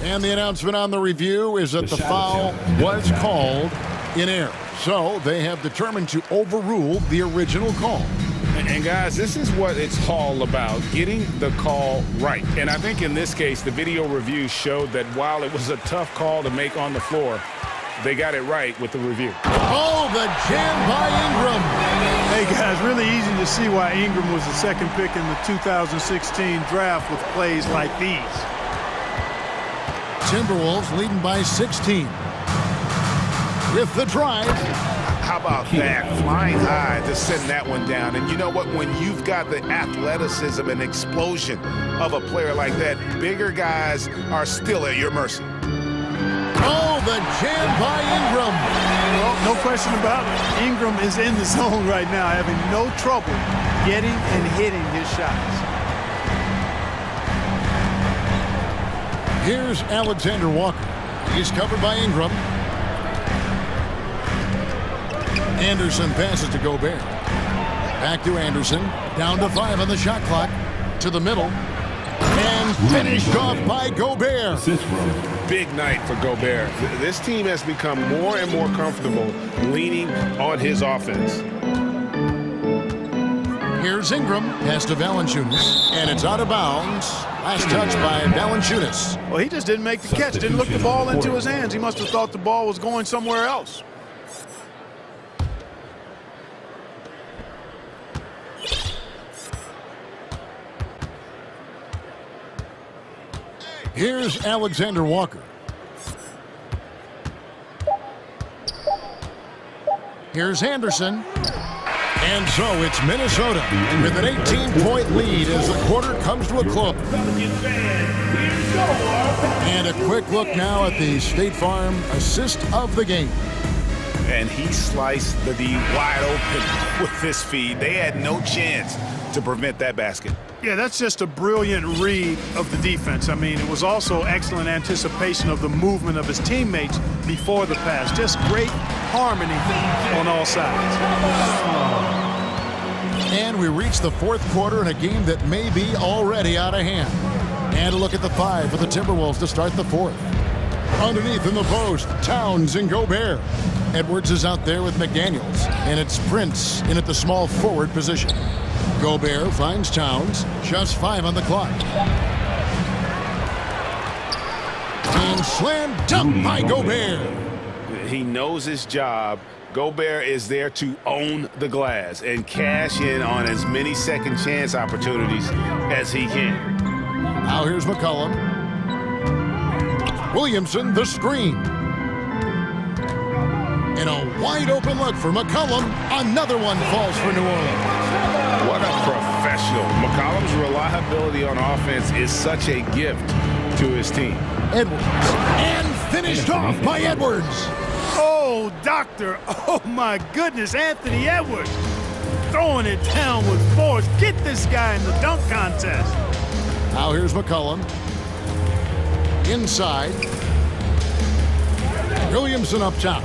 And the announcement on the review is that the foul was called in error. So they have determined to overrule the original call. And guys, this is what it's all about, getting the call right. And I think in this case, the video review showed that while it was a tough call to make on the floor, they got it right with the review. Oh, the jam by Ingram. Hey, guys, really easy to see why Ingram was the second pick in the 2016 draft with plays like these. Timberwolves leading by 16. With the drive. How about that? Flying high, just sending that one down. And you know what? When you've got the athleticism and explosion of a player like that, bigger guys are still at your mercy. Oh, the jam by Ingram. Well, no question about it. Ingram is in the zone right now, having no trouble getting and hitting his shots. Here's Alexander Walker. He's covered by Ingram. Anderson passes to Gobert. Back to Anderson. Down to 5 on the shot clock. To the middle. And finished off by Gobert. Big night for Gobert. This team has become more and more comfortable leaning on his offense. Here's Ingram. Pass to Valanciunas. And it's out of bounds. Last touch by Valanciunas. Well, he just didn't make the catch. Didn't look the ball into his hands. He must have thought the ball was going somewhere else. Here's Alexander Walker. Here's Anderson. And so it's Minnesota with an 18-point lead as the quarter comes to a close. And a quick look now at the State Farm assist of the game. And he sliced the D wide open with this feed. They had no chance to prevent that basket. Yeah, that's just a brilliant read of the defense. I mean, it was also excellent anticipation of the movement of his teammates before the pass. Just great harmony on all sides. And we reach the fourth quarter in a game that may be already out of hand. And a look at the 5 for the Timberwolves to start the fourth. Underneath in the post, Towns and Gobert. Edwards is out there with McDaniels. And it's Prince in at the small forward position. Gobert finds Towns. Just 5 on the clock. And slam dunk by Gobert. He knows his job. Gobert is there to own the glass and cash in on as many second chance opportunities as he can. Now here's McCollum. Williamson, the screen. And a wide open look for McCollum. Another one falls for New Orleans. What a professional. McCollum's reliability on offense is such a gift to his team. Edwards. And finished off by Edwards. Oh, doctor. Oh, my goodness. Anthony Edwards throwing it down with force. Get this guy in the dunk contest. Now here's McCollum. Inside. Williamson up top.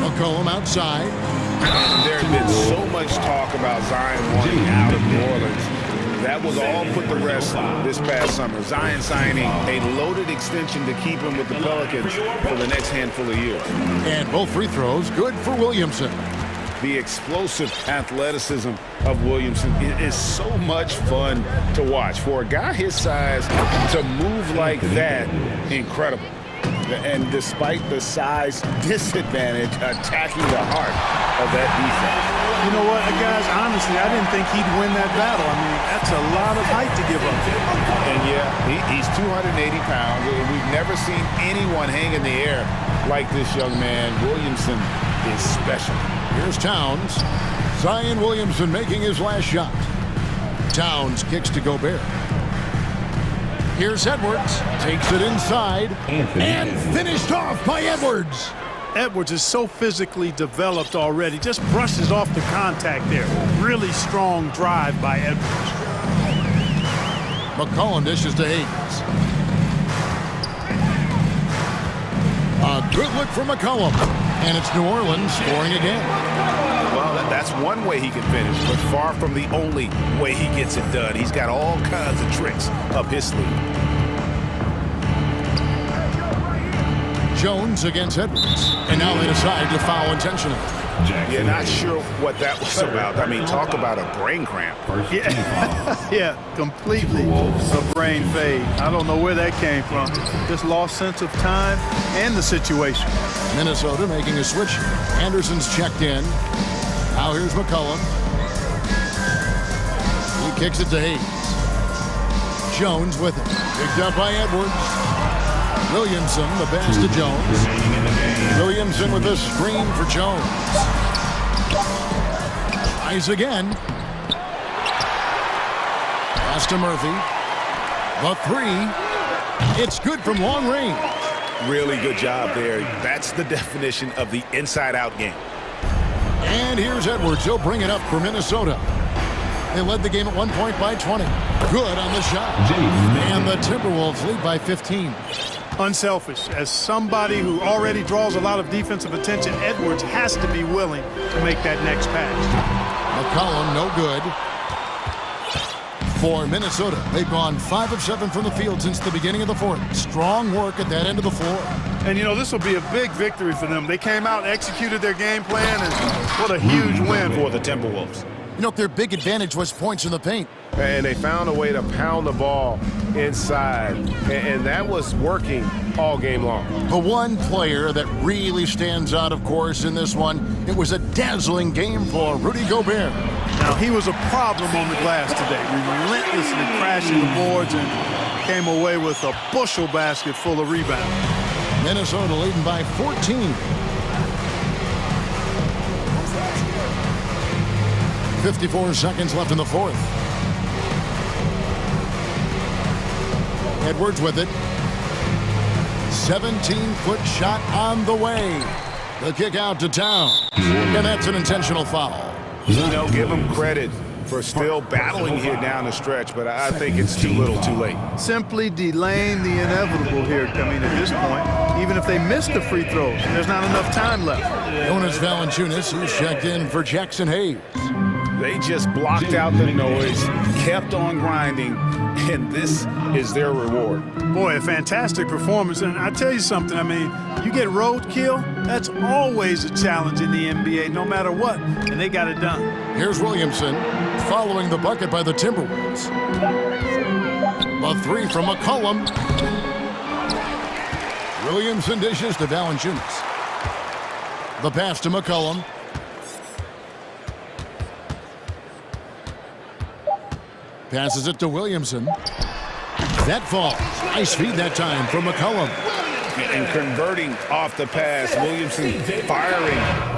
McCollum outside. There's been so much talk about Zion wanting out of New Orleans. That was all put to rest this past summer. Zion signing a loaded extension to keep him with the Pelicans for the next handful of years. And both free throws good for Williamson. The explosive athleticism of Williamson is so much fun to watch. For a guy his size to move like that, incredible. And despite the size disadvantage, attacking the heart of that defense. You know what, guys, honestly, I didn't think he'd win that battle. I mean, that's a lot of height to give up. And yeah, he's 280 pounds. We've never seen anyone hang in the air like this young man. Williamson is special. Here's Towns. Zion Williamson making his last shot. Towns kicks to Gobert. Here's Edwards. Takes it inside. And finished off by Edwards. Edwards is so physically developed already. Just brushes off the contact there. Really strong drive by Edwards. McCollum dishes to Hayes. A good look for McCollum. And it's New Orleans scoring again. Well, that's one way he can finish, but far from the only way he gets it done. He's got all kinds of tricks up his sleeve. Jones against Edwards. And now they decide to foul intentionally. You're not sure what that was about. I mean, talk about a brain cramp. Yeah, yeah, completely a brain fade. I don't know where that came from. Just lost sense of time and the situation. Minnesota making a switch. Anderson's checked in. Now here's McCollum. He kicks it to Hayes. Jones with it. Picked up by Edwards. Williamson, the pass to Jones. Williamson with a screen for Jones. Tries again. Pass to Murphy. The three. It's good from long range. Really good job there. That's the definition of the inside-out game. And here's Edwards. He'll bring it up for Minnesota. They led the game at 1 point by 20. Good on the shot. And the Timberwolves lead by 15. Unselfish. As somebody who already draws a lot of defensive attention, Edwards has to be willing to make that next pass. McCollum, no good. For Minnesota, they've gone 5 of 7 from the field since the beginning of the fourth. Strong work at that end of the floor. And, you know, this will be a big victory for them. They came out, executed their game plan, and what a huge win for the Timberwolves. You know, their big advantage was points in the paint. And they found a way to pound the ball inside. And that was working all game long. The one player that really stands out, of course, in this one, it was a dazzling game for Rudy Gobert. Now, he was a problem on the glass today, relentlessly crashing the boards and came away with a bushel basket full of rebounds. Minnesota leading by 14. 54 seconds left in the fourth. Edwards with it. 17-foot shot on the way. The kick out to Town. And that's an intentional foul. You know, give him credit for still battling here down the stretch, but I think it's too little too late. Simply delaying the inevitable here coming at this point. Even if they miss the free throws, there's not enough time left. Jonas Valanciunas, who's checked in for Jackson Hayes. They just blocked out the noise, kept on grinding, and this is their reward. Boy, a fantastic performance. And I tell you something, I mean, you get roadkill, that's always a challenge in the NBA, no matter what. And they got it done. Here's Williamson following the bucket by the Timberwolves. A three from McCollum. Williamson dishes to Valanciunas. The pass to McCollum. Passes it to Williamson. That falls. Nice feed that time from McCollum. And converting off the pass, Williamson firing.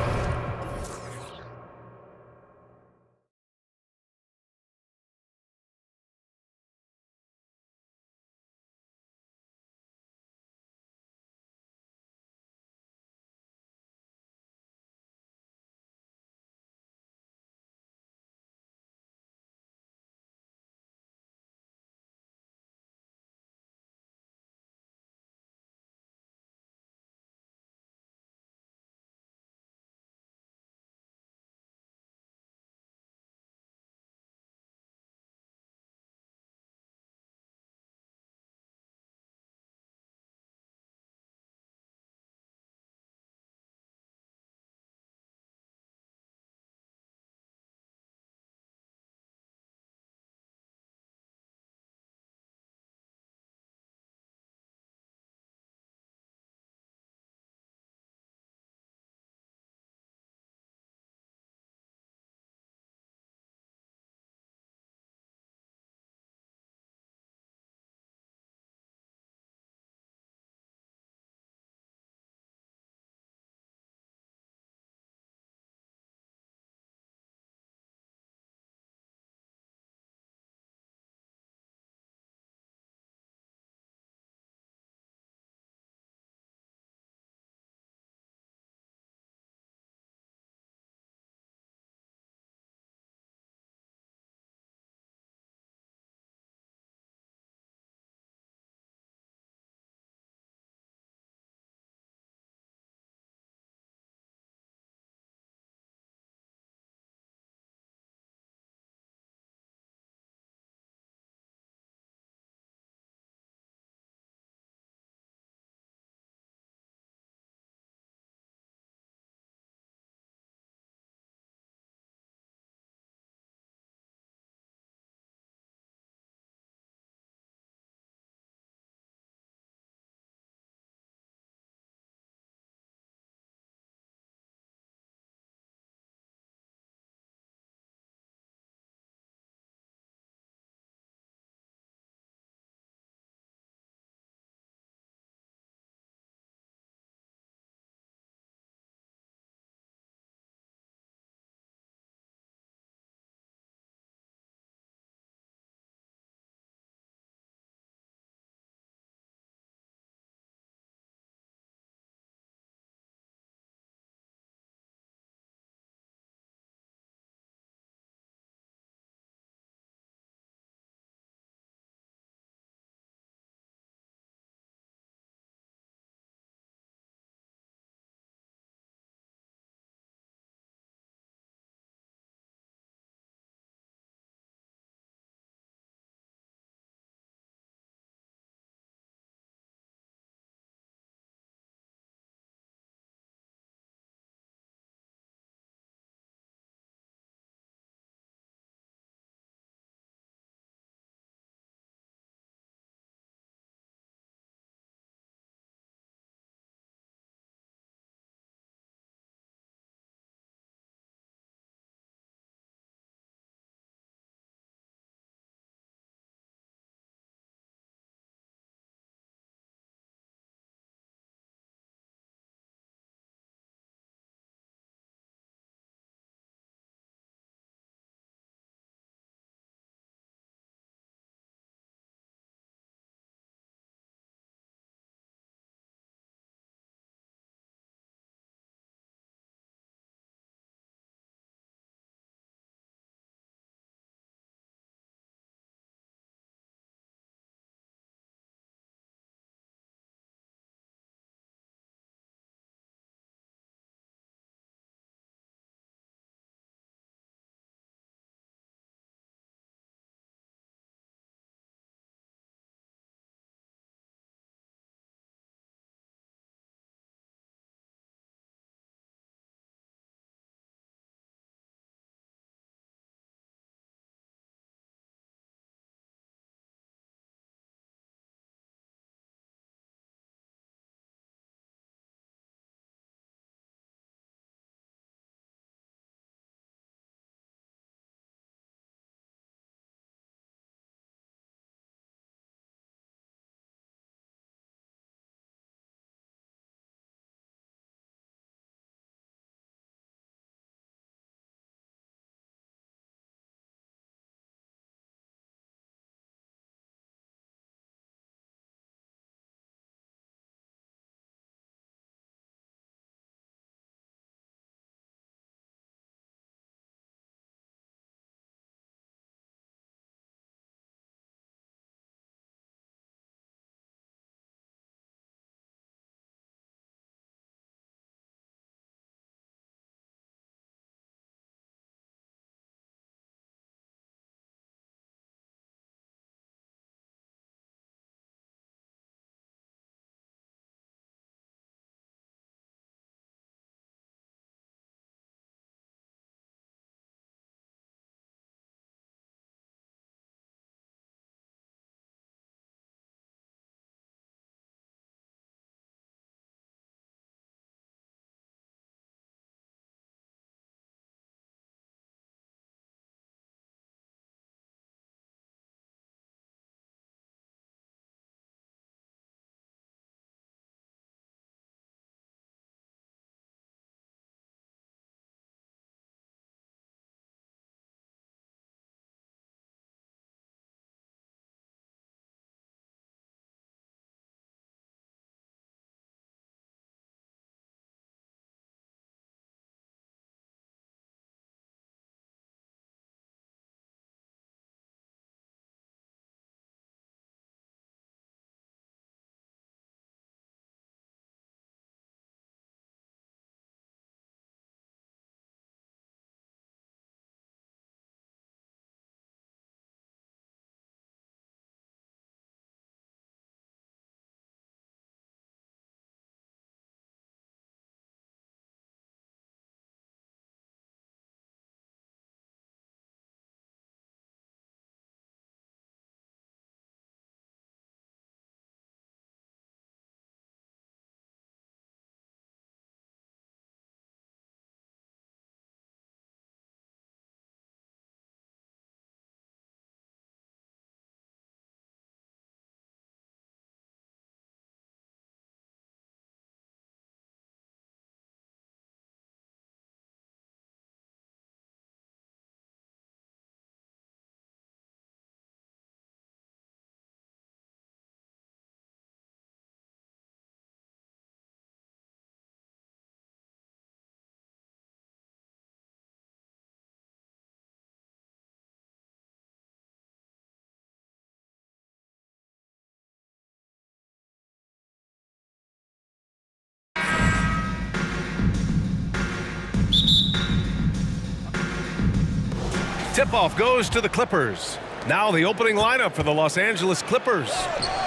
Tip-off goes to the Clippers. Now the opening lineup for the Los Angeles Clippers.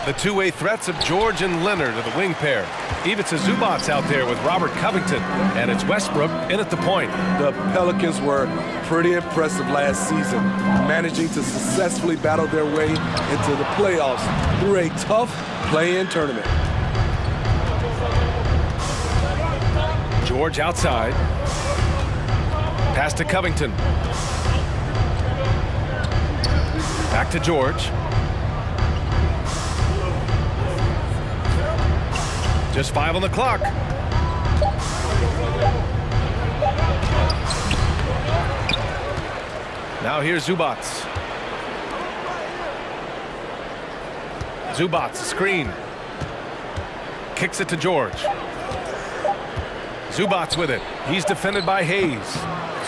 The two-way threats of George and Leonard are the wing pair. Ivica Zubac's out there with Robert Covington, and it's Westbrook in at the point. The Pelicans were pretty impressive last season, managing to successfully battle their way into the playoffs through a tough play-in tournament. George outside. Pass to Covington. Back to George. Just 5 on the clock. Now here's Zubac. Zubac, screen. Kicks it to George. Zubac with it. He's defended by Hayes.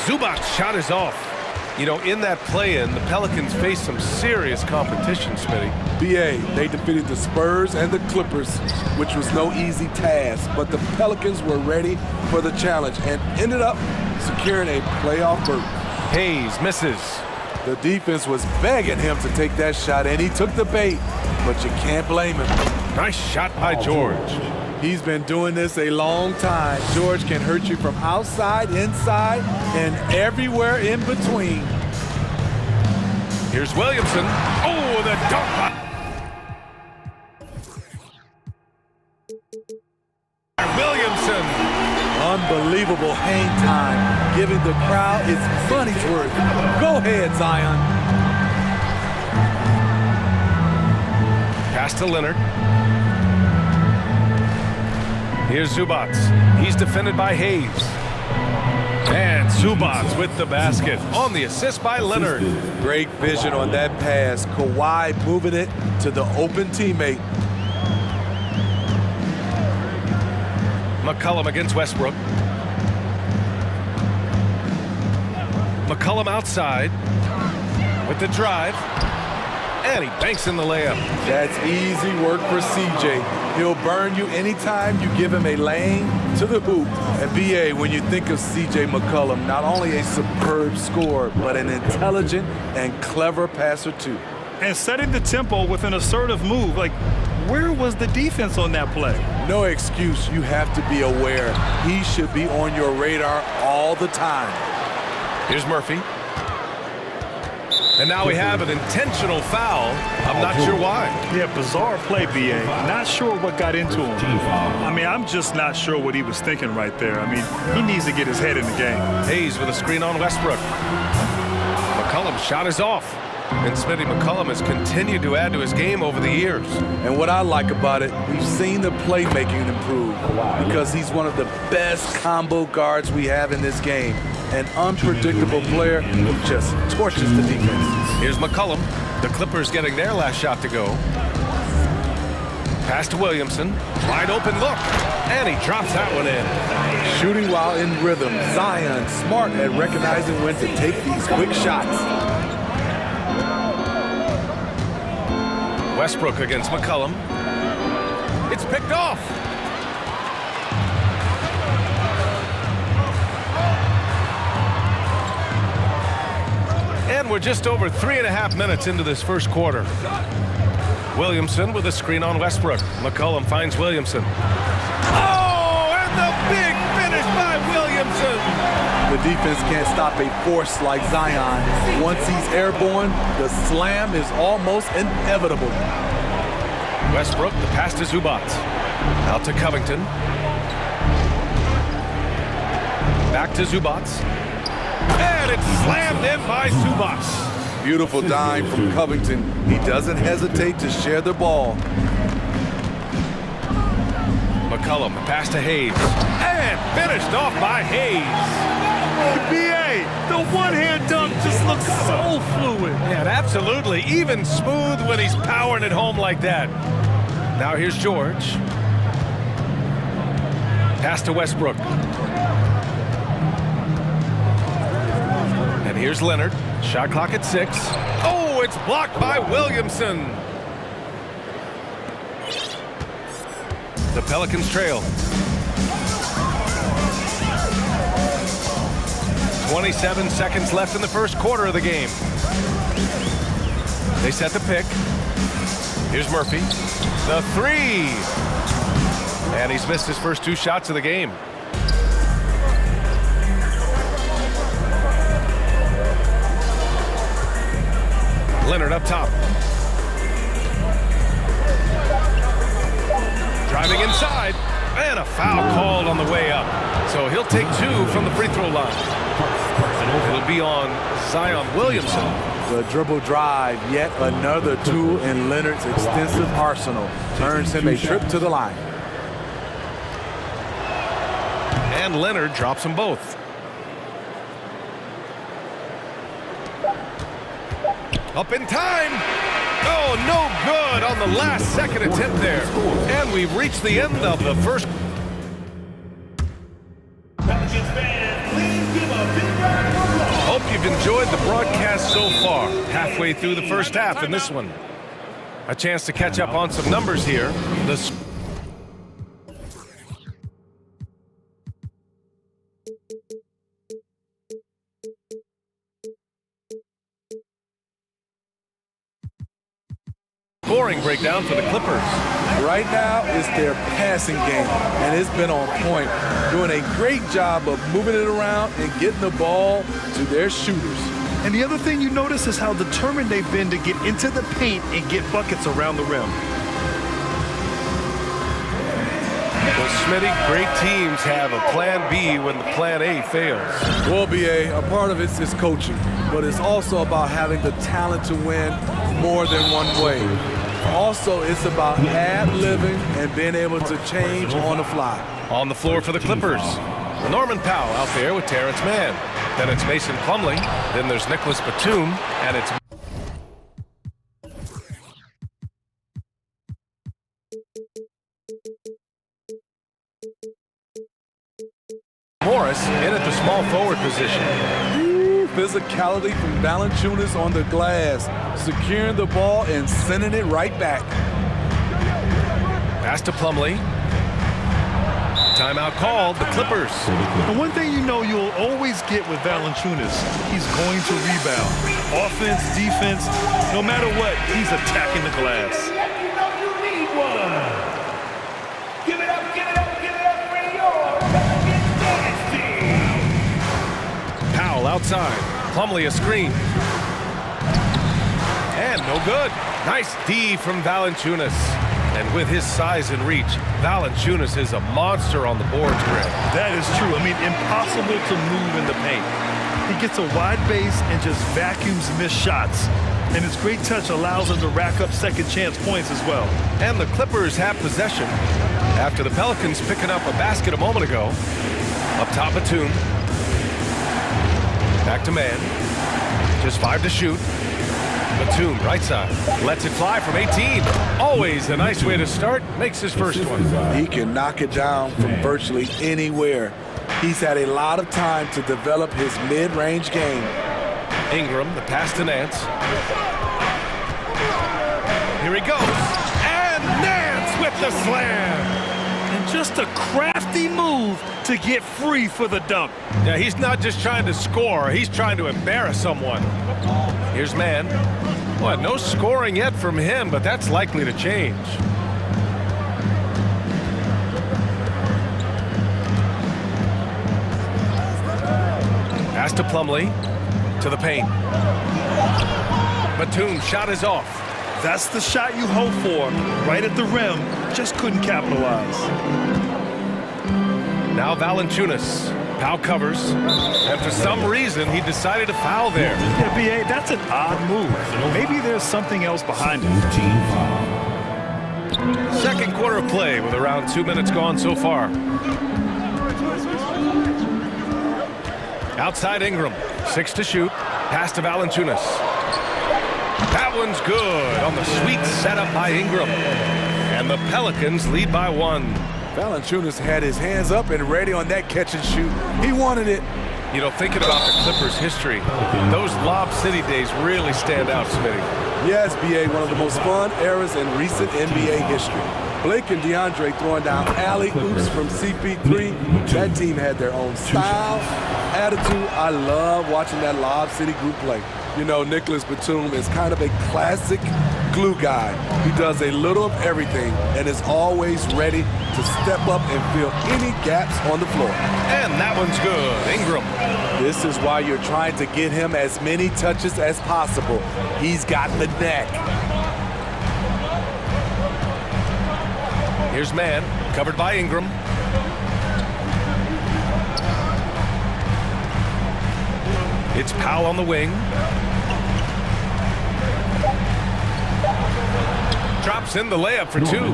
Zubac's shot is off. You know, in that play-in, the Pelicans faced some serious competition, Smitty. BA, they defeated the Spurs and the Clippers, which was no easy task, but the Pelicans were ready for the challenge and ended up securing a playoff berth. Hayes misses. The defense was begging him to take that shot, and he took the bait, but you can't blame him. Nice shot by George. He's been doing this a long time. George can hurt you from outside, inside, and everywhere in between. Here's Williamson. Oh, the dunk. Williamson. Unbelievable hang time, giving the crowd its money's worth. Go ahead, Zion. Pass to Leonard. Here's Zubac. He's defended by Hayes. And Zubac with the basket on the assist by Leonard. Great vision on that pass. Kawhi moving it to the open teammate. McCollum against Westbrook. McCollum outside with the drive. And he banks in the layup. That's easy work for CJ. He'll burn you anytime you give him a lane to the hoop. And BA, when you think of CJ McCollum, not only a superb scorer, but an intelligent and clever passer too. And setting the tempo with an assertive move. Like, where was the defense on that play? No excuse. You have to be aware. He should be on your radar all the time. Here's Murphy. And now we have an intentional foul. I'm not sure why. Yeah, bizarre play, BA. Not sure what got into him. I mean, I'm just not sure what he was thinking right there. I mean, he needs to get his head in the game. Hayes with a screen on Westbrook. McCollum's shot is off. And Smitty, McCollum has continued to add to his game over the years. And what I like about it, we've seen the playmaking improve because he's one of the best combo guards we have in this game. An unpredictable player who just torches the defense. Here's McCollum. The Clippers getting their last shot to go. Pass to Williamson. Wide open look. And he drops that one in. Shooting while in rhythm. Zion smart at recognizing when to take these quick shots. Westbrook against McCollum. It's picked off. And we're just over 3.5 minutes into this first quarter. Williamson with a screen on Westbrook. McCollum finds Williamson. Oh, and the big finish by Williamson. The defense can't stop a force like Zion. Once he's airborne, the slam is almost inevitable. Westbrook, the pass to Zubac. Out to Covington. Back to Zubac. And it's slammed in by Zubac. Beautiful dime from Covington. He doesn't hesitate to share the ball. McCollum, the pass to Hayes. And finished off by Hayes. BA, the one-hand dunk just looks so fluid. Yeah, absolutely. Even smooth when he's powering it home like that. Now here's George. Pass to Westbrook. And here's Leonard. Shot clock at 6. Oh, it's blocked by Williamson. The Pelicans trail. 27 seconds left in the first quarter of the game. They set the pick. Here's Murphy. The three. And he's missed his first 2 shots of the game. Leonard up top. Driving inside. And a foul called on the way up. So he'll take 2 from the free throw line. It'll be on Zion Williamson. The dribble drive, yet another tool in Leonard's extensive arsenal, earns him a trip to the line. And Leonard drops them both. Up in time. Oh, no good on the last second attempt there. And we've reached the end of the first. Hope you've enjoyed the broadcast so far. Halfway through the first half in this one. A chance to catch up on some numbers here. Scoring breakdown for the Clippers. Right now, it's their passing game, and it's been on point, doing a great job of moving it around and getting the ball to their shooters. And the other thing you notice is how determined they've been to get into the paint and get buckets around the rim. Well, Smitty, great teams have a plan B when the plan A fails. Well, BA, a part of it is coaching, but it's also about having the talent to win more than one way. Also, it's about ad-libbing and being able to change on the fly. On the floor for the Clippers, Norman Powell out there with Terrence Mann. Then it's Mason Plumlee. Then there's Nicholas Batum, and it's Morris in at the small forward position. Physicality from Valanciunas on the glass, securing the ball and sending it right back. Pass to Plumlee. Timeout called, the Clippers. The one thing you know you'll always get with Valanciunas, he's going to rebound. Offense, defense, no matter what, he's attacking the glass. Give it up for your Dynasty team. Powell outside. Plumlee a screen. And no good. Nice D from Valanciunas. And with his size and reach, Valanciunas is a monster on the boards, Greg. That is true. I mean, impossible to move in the paint. He gets a wide base and just vacuums missed shots. And his great touch allows him to rack up second chance points as well. And the Clippers have possession after the Pelicans picking up a basket a moment ago. Up top, Batum. Back to Mann. Just 5 to shoot. Batum, right side. Lets it fly from 18. Always a nice way to start. Makes his first one. He can knock it down from virtually anywhere. He's had a lot of time to develop his mid-range game. Ingram, the pass to Nance. Here he goes. And Nance with the slam. And just a crafty move to get free for the dunk. Yeah, he's not just trying to score. He's trying to embarrass someone. Here's Mann. What, no scoring yet from him, but that's likely to change. Pass to Plumlee. To the paint. Batum, shot is off. That's the shot you hope for. Right at the rim. Just couldn't capitalize. Now Valanciunas. Powell covers. And for some reason, he decided to foul there. Yeah, B.A., that's an odd move. Maybe there's something else behind it. Second quarter of play with around 2 minutes gone so far. Outside Ingram. 6 to shoot. Pass to Valanciunas. That one's good on the sweet setup by Ingram. And the Pelicans lead by 1. Valanciunas had his hands up and ready on that catch and shoot. He wanted it. You know, thinking about the Clippers' history, those Lob City days really stand out, Smitty. Yes, B.A., one of the most fun eras in recent NBA history. Blake and DeAndre throwing down alley-oops from CP3. That team had their own style, attitude, I love watching that Lob City group play. You know, Nicholas Batum is kind of a classic glue guy. He does a little of everything and is always ready to step up and fill any gaps on the floor. And that one's good. Ingram. This is why you're trying to get him as many touches as possible. He's got the neck. Here's man, covered by Ingram. It's Powell on the wing. Drops in the layup for two.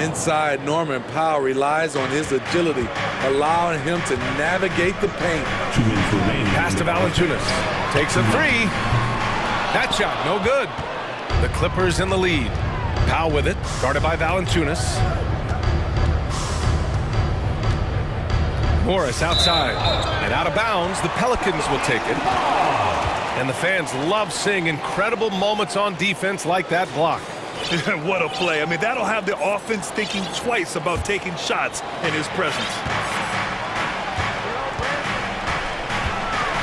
Inside, Norman Powell relies on his agility, allowing him to navigate the paint. Pass to Valanciunas. Takes a three. That shot, no good. The Clippers in the lead. Powell with it, guarded by Valanciunas. Morris outside and out of bounds. The Pelicans will take it. And the fans love seeing incredible moments on defense like that block. What a play. I mean, that'll have the offense thinking twice about taking shots in his presence.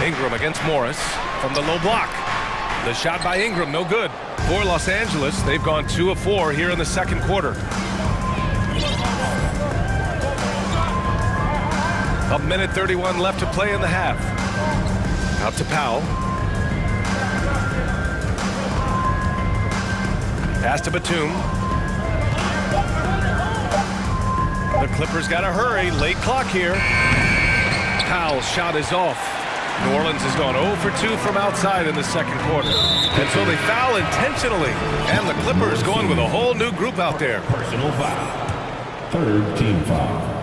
Ingram against Morris from the low block. The shot by Ingram, no good. For Los Angeles, they've gone 2 of 4 here in the second quarter. A minute 31 left to play in the half. Out to Powell. Pass to Batum. The Clippers got to hurry. Late clock here. Powell's shot is off. New Orleans has gone 0 for 2 from outside in the second quarter. And so they foul intentionally. And the Clippers going with a whole new group out there. Personal foul. Third team foul.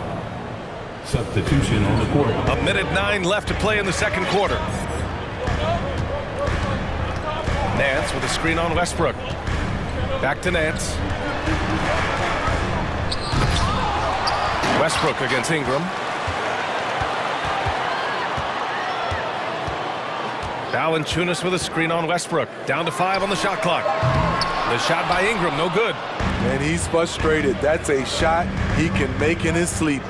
Substitution on the court. A minute 9 left to play in the second quarter. Nance with a screen on Westbrook. Back to Nance. Westbrook against Ingram. Valanciunas with a screen on Westbrook. Down to 5 on the shot clock. The shot by Ingram, no good. And he's frustrated. That's a shot he can make in his sleep.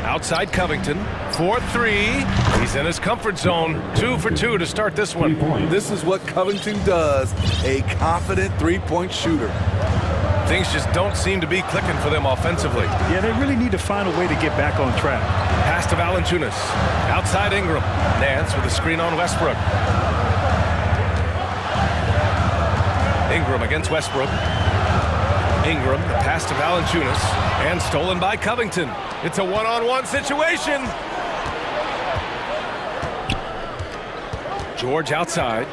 Outside Covington, 4-3. He's in his comfort zone. 2 for 2 to start this one. This is what Covington does, a confident three-point shooter. Things just don't seem to be clicking for them offensively. Yeah, they really need to find a way to get back on track. Pass to Valanciunas. Outside Ingram. Nance with a screen on Westbrook. Ingram against Westbrook. Ingram, the pass to Valanciunas, and stolen by Covington. It's a one-on-one situation. George outside.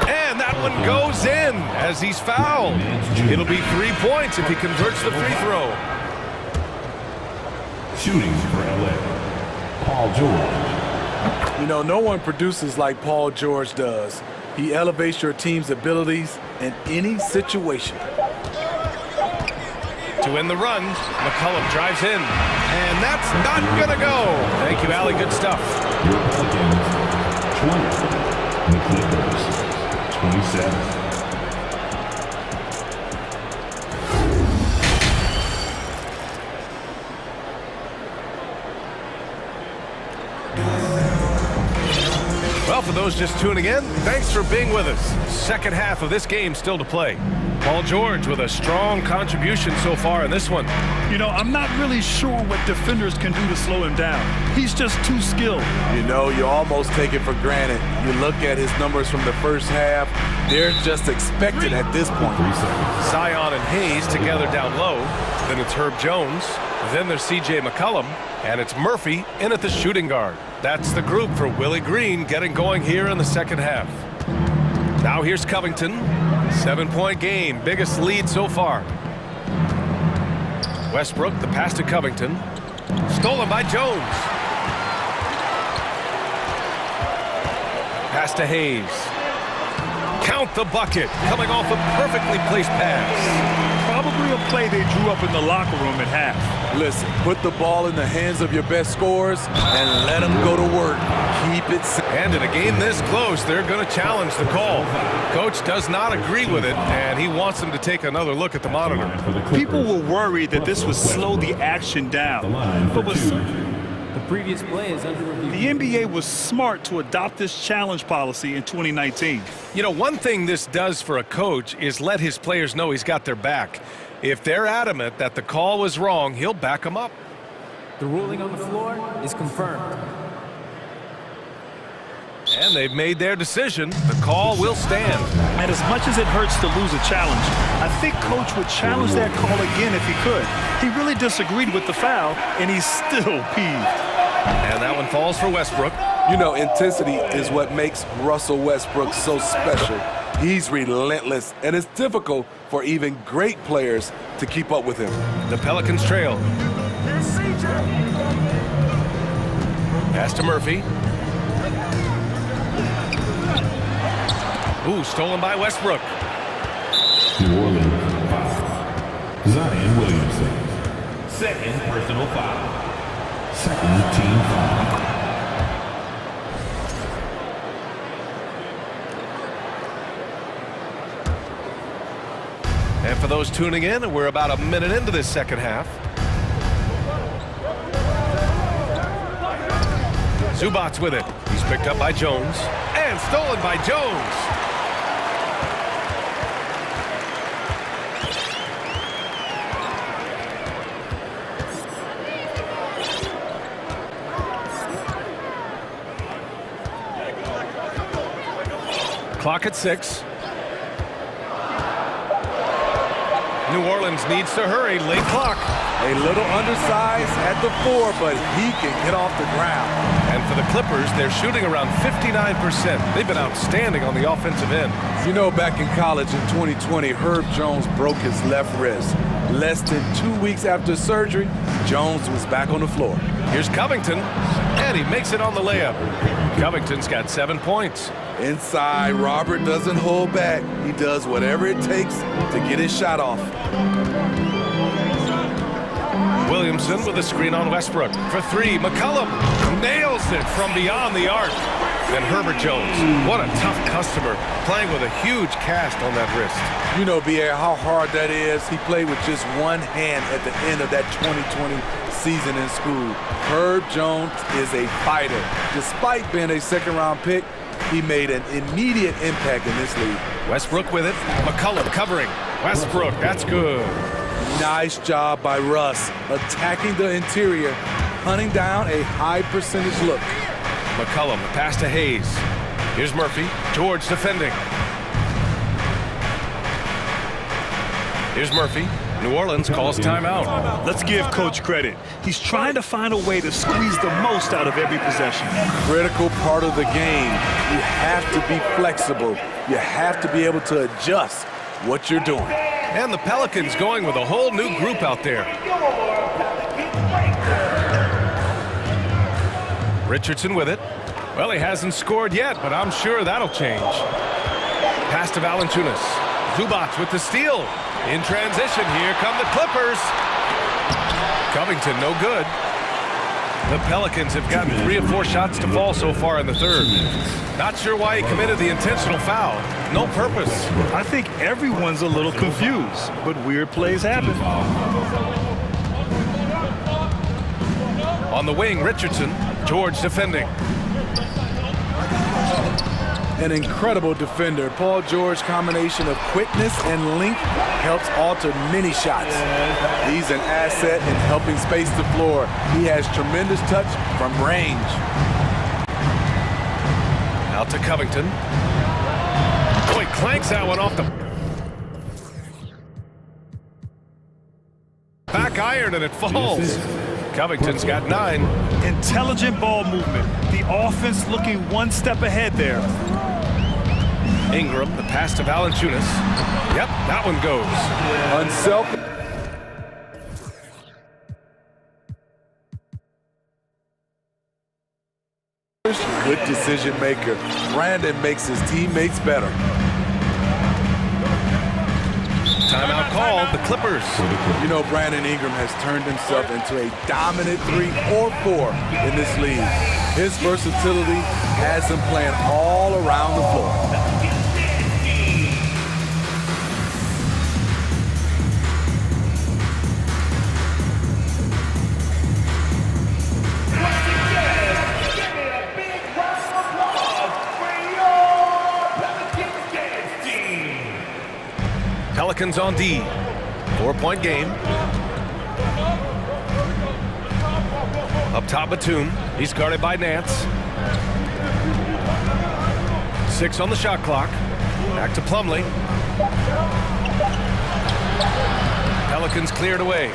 And that one goes in as he's fouled. It'll be 3 points if he converts the free throw. Shooting for LA, Paul George. You know, no one produces like Paul George does. He elevates your team's abilities in any situation. To win the run, McCollum drives in. And that's not going to go. Thank you, Allie. Good stuff. Your Pelicans, 20. The Clippers, 27. Well, for those just tuning in, thanks for being with us. Second half of this game still to play. Paul George with a strong contribution so far in this one. You know, I'm not really sure what defenders can do to slow him down. He's just too skilled. You know, you almost take it for granted. You look at his numbers from the first half, they're just expected at this point. Zion and Hayes together down low. Then it's Herb Jones. Then there's C.J. McCollum. And it's Murphy in at the shooting guard. That's the group for Willie Green getting going here in the second half. Now here's Covington. 7-point game, biggest lead so far. Westbrook, the pass to Covington. Stolen by Jones. Pass to Hayes. Count the bucket, coming off a perfectly placed pass. probably a play they drew up in the locker room at half. Listen, put the ball in the hands of your best scorers and let them go to work. Keep it simple. And in a game this close, they're going to challenge the call. Coach does not agree with it, and he wants them to take another look at the monitor. People were worried that this would slow the action down. But the previous play is under review. The NBA was smart to adopt this challenge policy in 2019. You know, one thing this does for a coach is let his players know he's got their back. If they're adamant that the call was wrong, he'll back them up. The ruling on the floor is confirmed. And they've made their decision. The call will stand. And as much as it hurts to lose a challenge, I think Coach would challenge that call again if he could. He really disagreed with the foul, and he's still peeved. And that one falls for Westbrook. You know, intensity is what makes Russell Westbrook so special. He's relentless, and it's difficult for even great players to keep up with him. The Pelicans trail. Pass to Murphy. Ooh, stolen by Westbrook. New Orleans foul. Zion Williamson. Second personal foul. Second team foul. And for those tuning in, we're about a minute into this second half. Zubac's with it. He's picked up by Jones. And stolen by Jones. Clock at 6. New Orleans needs to hurry. Late clock. A little undersized at the 4, but he can get off the ground. And for the Clippers, they're shooting around 59%. They've been outstanding on the offensive end. You know, back in college in 2020, Herb Jones broke his left wrist. Less than 2 weeks after surgery, Jones was back on the floor. Here's Covington, and he makes it on the layup. Covington's got 7 points. Inside, Robert doesn't hold back. He does whatever it takes to get his shot off. Williamson with a screen on Westbrook. For 3, McCollum nails it from beyond the arc. And Herbert Jones, what a tough customer, playing with a huge cast on that wrist. You know, B.A., how hard that is. He played with just one hand at the end of that 2020 season in school. Herb Jones is a fighter. Despite being a second-round pick, he made an immediate impact in this league. Westbrook with it. McCollum covering. Westbrook, that's good. Nice job by Russ, attacking the interior, hunting down a high percentage look. McCollum, the pass to Hayes. Here's Murphy. George defending. Here's Murphy. New Orleans calls timeout. Let's give Coach credit. He's trying to find a way to squeeze the most out of every possession. Critical part of the game. You have to be flexible. You have to be able to adjust what you're doing. And the Pelicans going with a whole new group out there. Richardson with it. Well, he hasn't scored yet, but I'm sure that'll change. Pass to Valanciunas. Zubac with the steal. In transition, here come the Clippers. Covington, no good. The Pelicans have gotten 3 or 4 shots to fall so far in the third. Not sure why he committed the intentional foul. No purpose. I think everyone's a little confused, but weird plays happen. On the wing, Richardson. George defending. An incredible defender. Paul George's combination of quickness and length helps alter many shots. He's an asset in helping space the floor. He has tremendous touch from range. Out to Covington. Oh, he clanks that one off the back iron and it falls. Covington's got 9. Intelligent ball movement. The offense looking one step ahead there. Ingram, the pass to Valanciunas. Yep, that one goes. Unselfish. Good decision maker. Brandon makes his teammates better. Timeout called. of the Clippers. You know, Brandon Ingram has turned himself into a dominant 3 or 4 in this league. His versatility has him playing all around the floor. Pelicans on D. 4-point game. Up top, Batum. He's guarded by Nance. 6 on the shot clock. Back to Plumlee. Pelicans cleared away.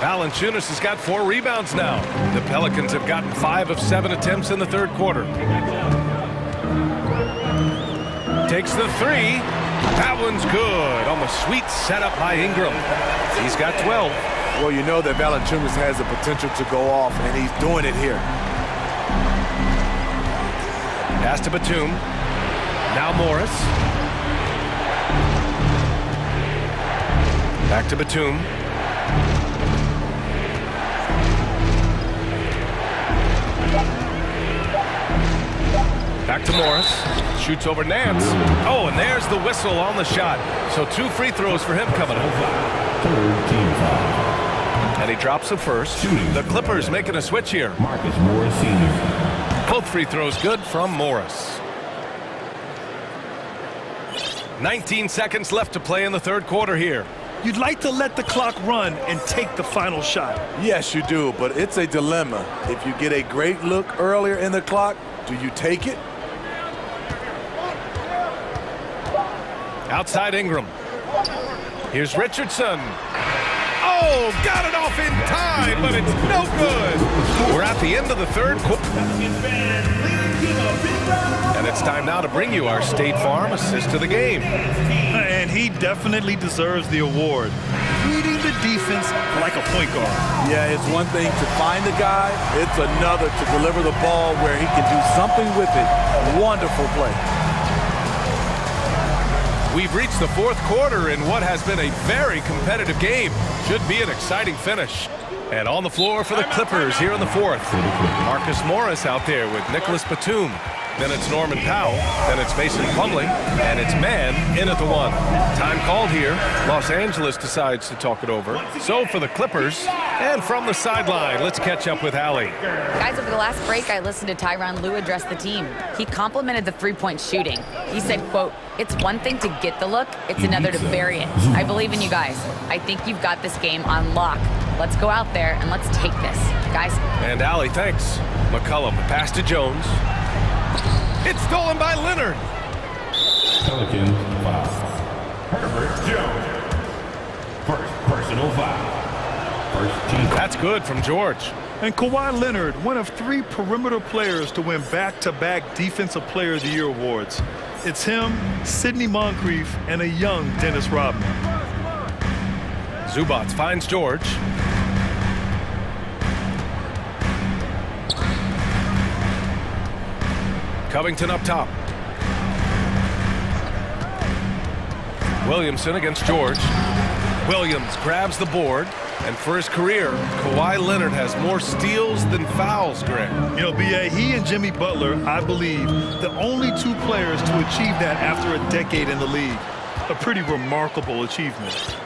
Valanciunas has got 4 rebounds now. The Pelicans have gotten 5 of 7 attempts in the third quarter. Takes the 3. That one's good on the sweet setup by Ingram. He's got 12. Well, you know that Valanciunas has the potential to go off, and he's doing it here. Pass to Batum. Now Morris. Back to Batum. Back to Morris. Shoots over Nance. Oh, and there's the whistle on the shot. So 2 free throws for him coming up. Third team foul. And he drops the first. The Clippers making a switch here. Marcus Morris Sr. Both free throws good from Morris. 19 seconds left to play in the third quarter here. You'd like to let the clock run and take the final shot. Yes, you do, but it's a dilemma. If you get a great look earlier in the clock, do you take it? Outside Ingram. Here's Richardson. Oh, got it off in time, but it's no good. We're at the end of the third quarter. And it's time now to bring you our State Farm assist to the game. And he definitely deserves the award. Reading the defense like a point guard. Yeah, it's one thing to find the guy. It's another to deliver the ball where he can do something with it. Wonderful play. We've reached the fourth quarter in what has been a very competitive game. Should be an exciting finish. And on the floor for the Clippers here in the fourth. Marcus Morris out there with Nicholas Batum. Then it's Norman Powell. Then it's Mason Plumlee. And it's Man in at the 1. Time called here. Los Angeles decides to talk it over. So for the Clippers, and from the sideline, let's catch up with Allie. Guys, over the last break, I listened to Tyronn Lue address the team. He complimented the three-point shooting. He said, quote, "It's one thing to get the look, it's another to bury it. I believe in you guys. I think you've got this game on lock. Let's go out there and let's take this." Guys. And Allie, thanks. McCollum, pass to Jones. It's stolen by Leonard. Pelicans foul. Herbert Jones. First personal foul. First team. That's good from George. And Kawhi Leonard, one of 3 perimeter players to win back-to-back Defensive Player of the Year awards. It's him, Sidney Moncrief, and a young Dennis Rodman. Zubac finds George. Covington up top. Williamson against George. Williams grabs the board. And for his career, Kawhi Leonard has more steals than fouls, Greg. You know, B.A., he and Jimmy Butler, I believe, the only 2 players to achieve that after a decade in the league. A pretty remarkable achievement.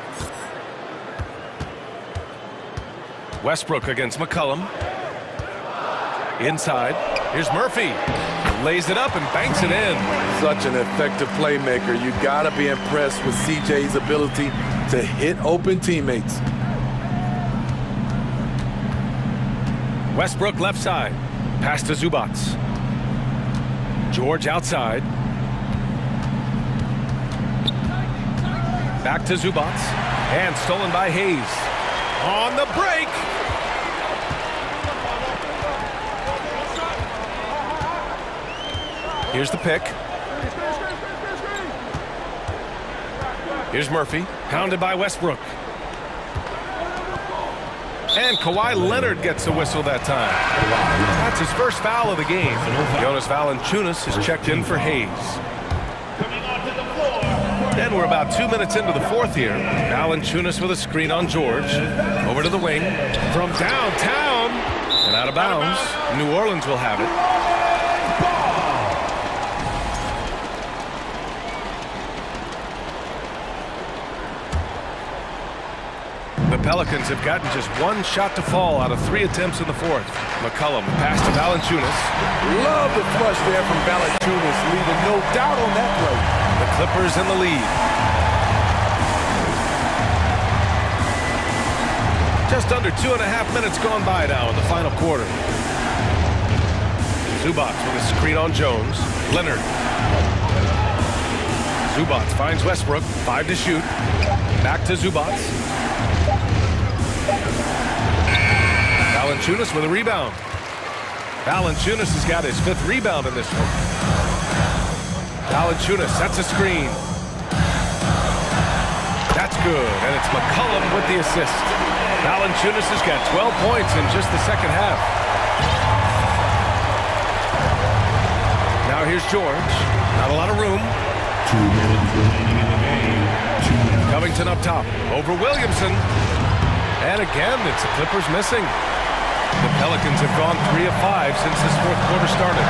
Westbrook against McCollum. Inside. Here's Murphy. Lays it up and banks it in. Such an effective playmaker. You gotta be impressed with CJ's ability to hit open teammates. Westbrook left side. Pass to Zubac. George outside. Back to Zubac. And stolen by Hayes. On the break. Here's the pick. Here's Murphy. Pounded by Westbrook. And Kawhi Leonard gets a whistle that time. That's his first foul of the game. Jonas Valanciunas is checked in for Hayes. And we're about 2 minutes into the fourth here. Valanciunas with a screen on George. Over to the wing. From downtown. And out of bounds. New Orleans will have it. The Pelicans have gotten just one shot to fall out of 3 attempts in the fourth. McCollum pass to Valanciunas. Love the flush there from Valanciunas, leaving no doubt on that play. The Clippers in the lead. Just under 2.5 minutes gone by now in the final quarter. Zubac with a screen on Jones. Leonard. Zubac finds Westbrook. 5 to shoot. Back to Zubac. Valanciunas with a rebound. Valanciunas has got his 5th rebound in this one. Valanciunas sets a screen. That's good, and it's McCollum with the assist. Valanciunas has got 12 points in just the second half. Now here's George. Not a lot of room. 2 minutes remaining in the game. Covington up top. Over Williamson. And again, it's the Clippers missing. The Pelicans have gone 3 of 5 since this fourth quarter started.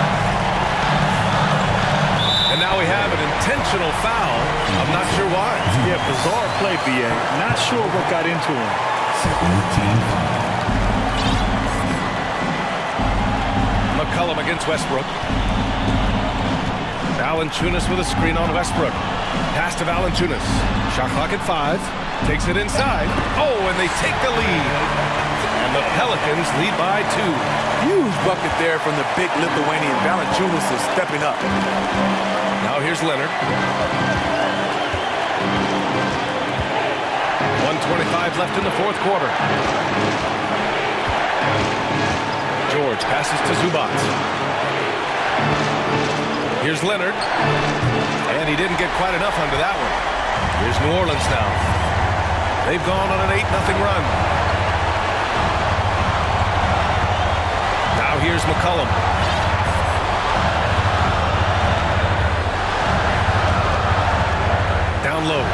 And now we have an intentional foul. I'm not sure why. Yeah, bizarre play, BA. Not sure what got into him. McCollum against Westbrook. Valanciunas with a screen on Westbrook. Pass to Valanciunas. Shot clock at 5. Takes it inside. Oh, and they take the lead. And the Pelicans lead by 2. Huge bucket there from the big Lithuanian. Valanciunas is stepping up. Now here's Leonard. 1:25 left in the fourth quarter. George passes to Zubac. Here's Leonard. And he didn't get quite enough under that one. Here's New Orleans now. They've gone on an 8-0 run. Now here's McCollum. Down low.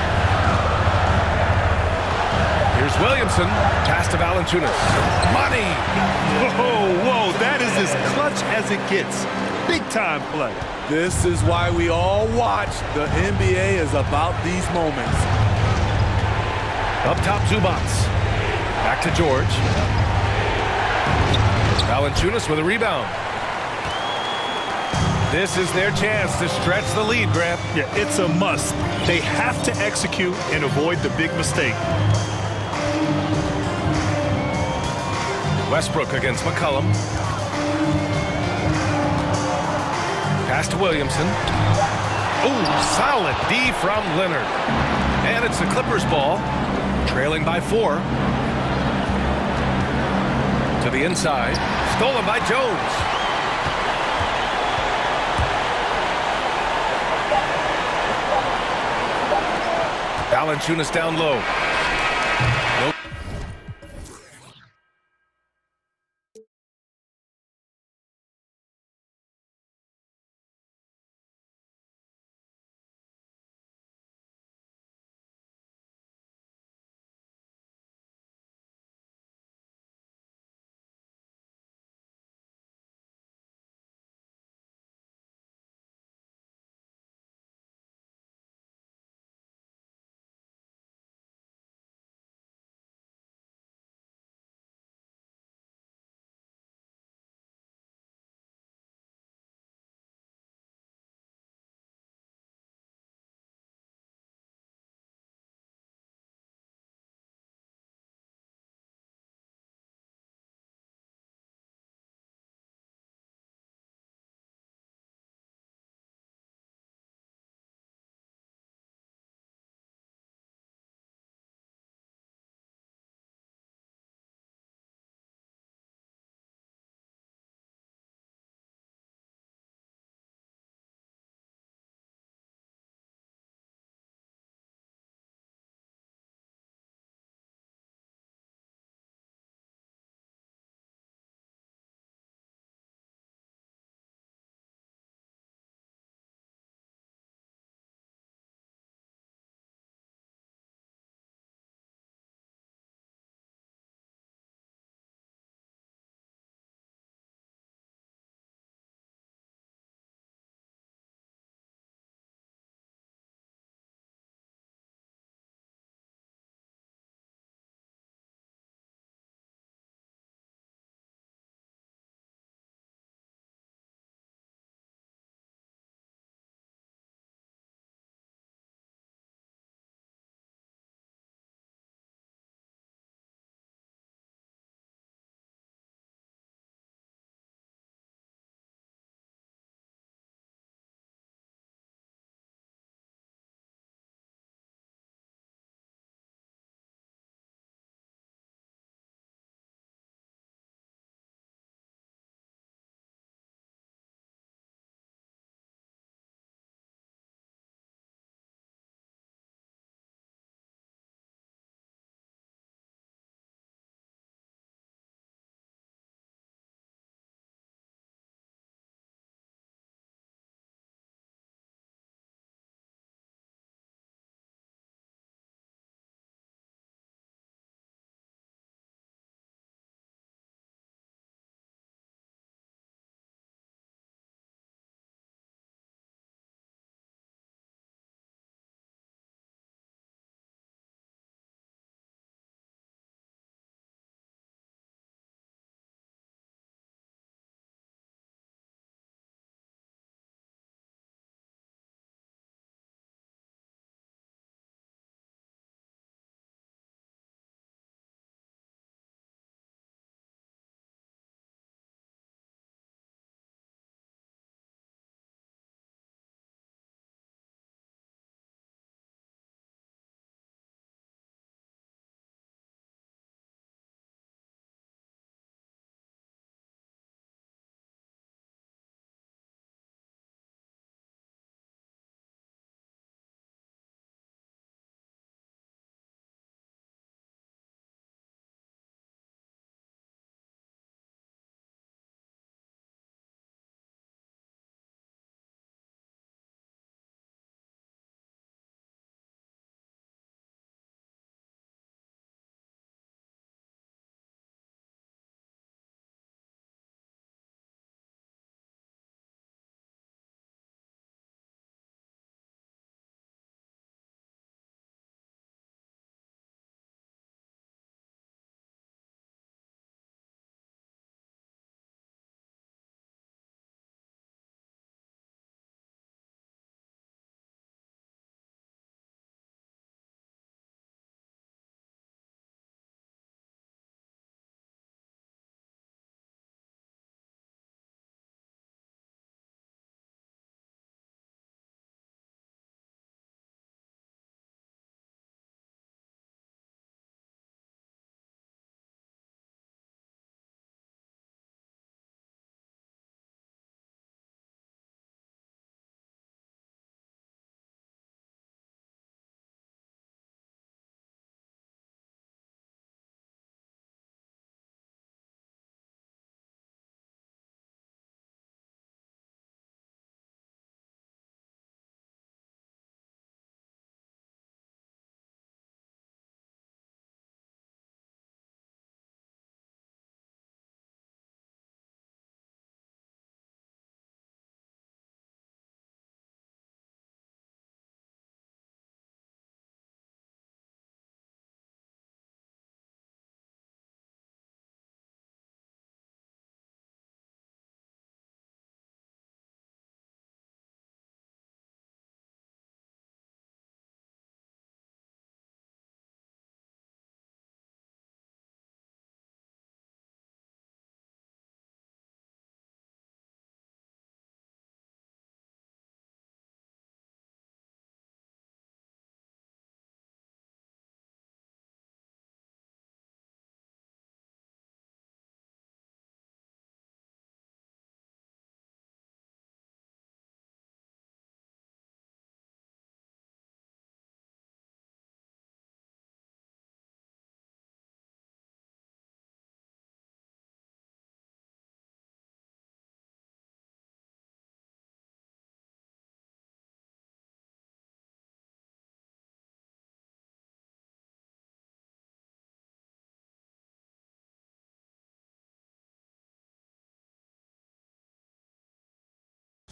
Here's Williamson. Pass to Valanciunas. Money! Whoa, that is as clutch as it gets. Big time play. This is why we all watch. The NBA is about these moments. Up top, Zubac. Back to George. Valanciunas with a rebound. This is their chance to stretch the lead, Grant. Yeah, it's a must. They have to execute and avoid the big mistake. Westbrook against McCollum. Pass to Williamson. Ooh, solid D from Leonard. And it's the Clippers ball, trailing by 4. To the inside, stolen by Jones. Valanciunas down low.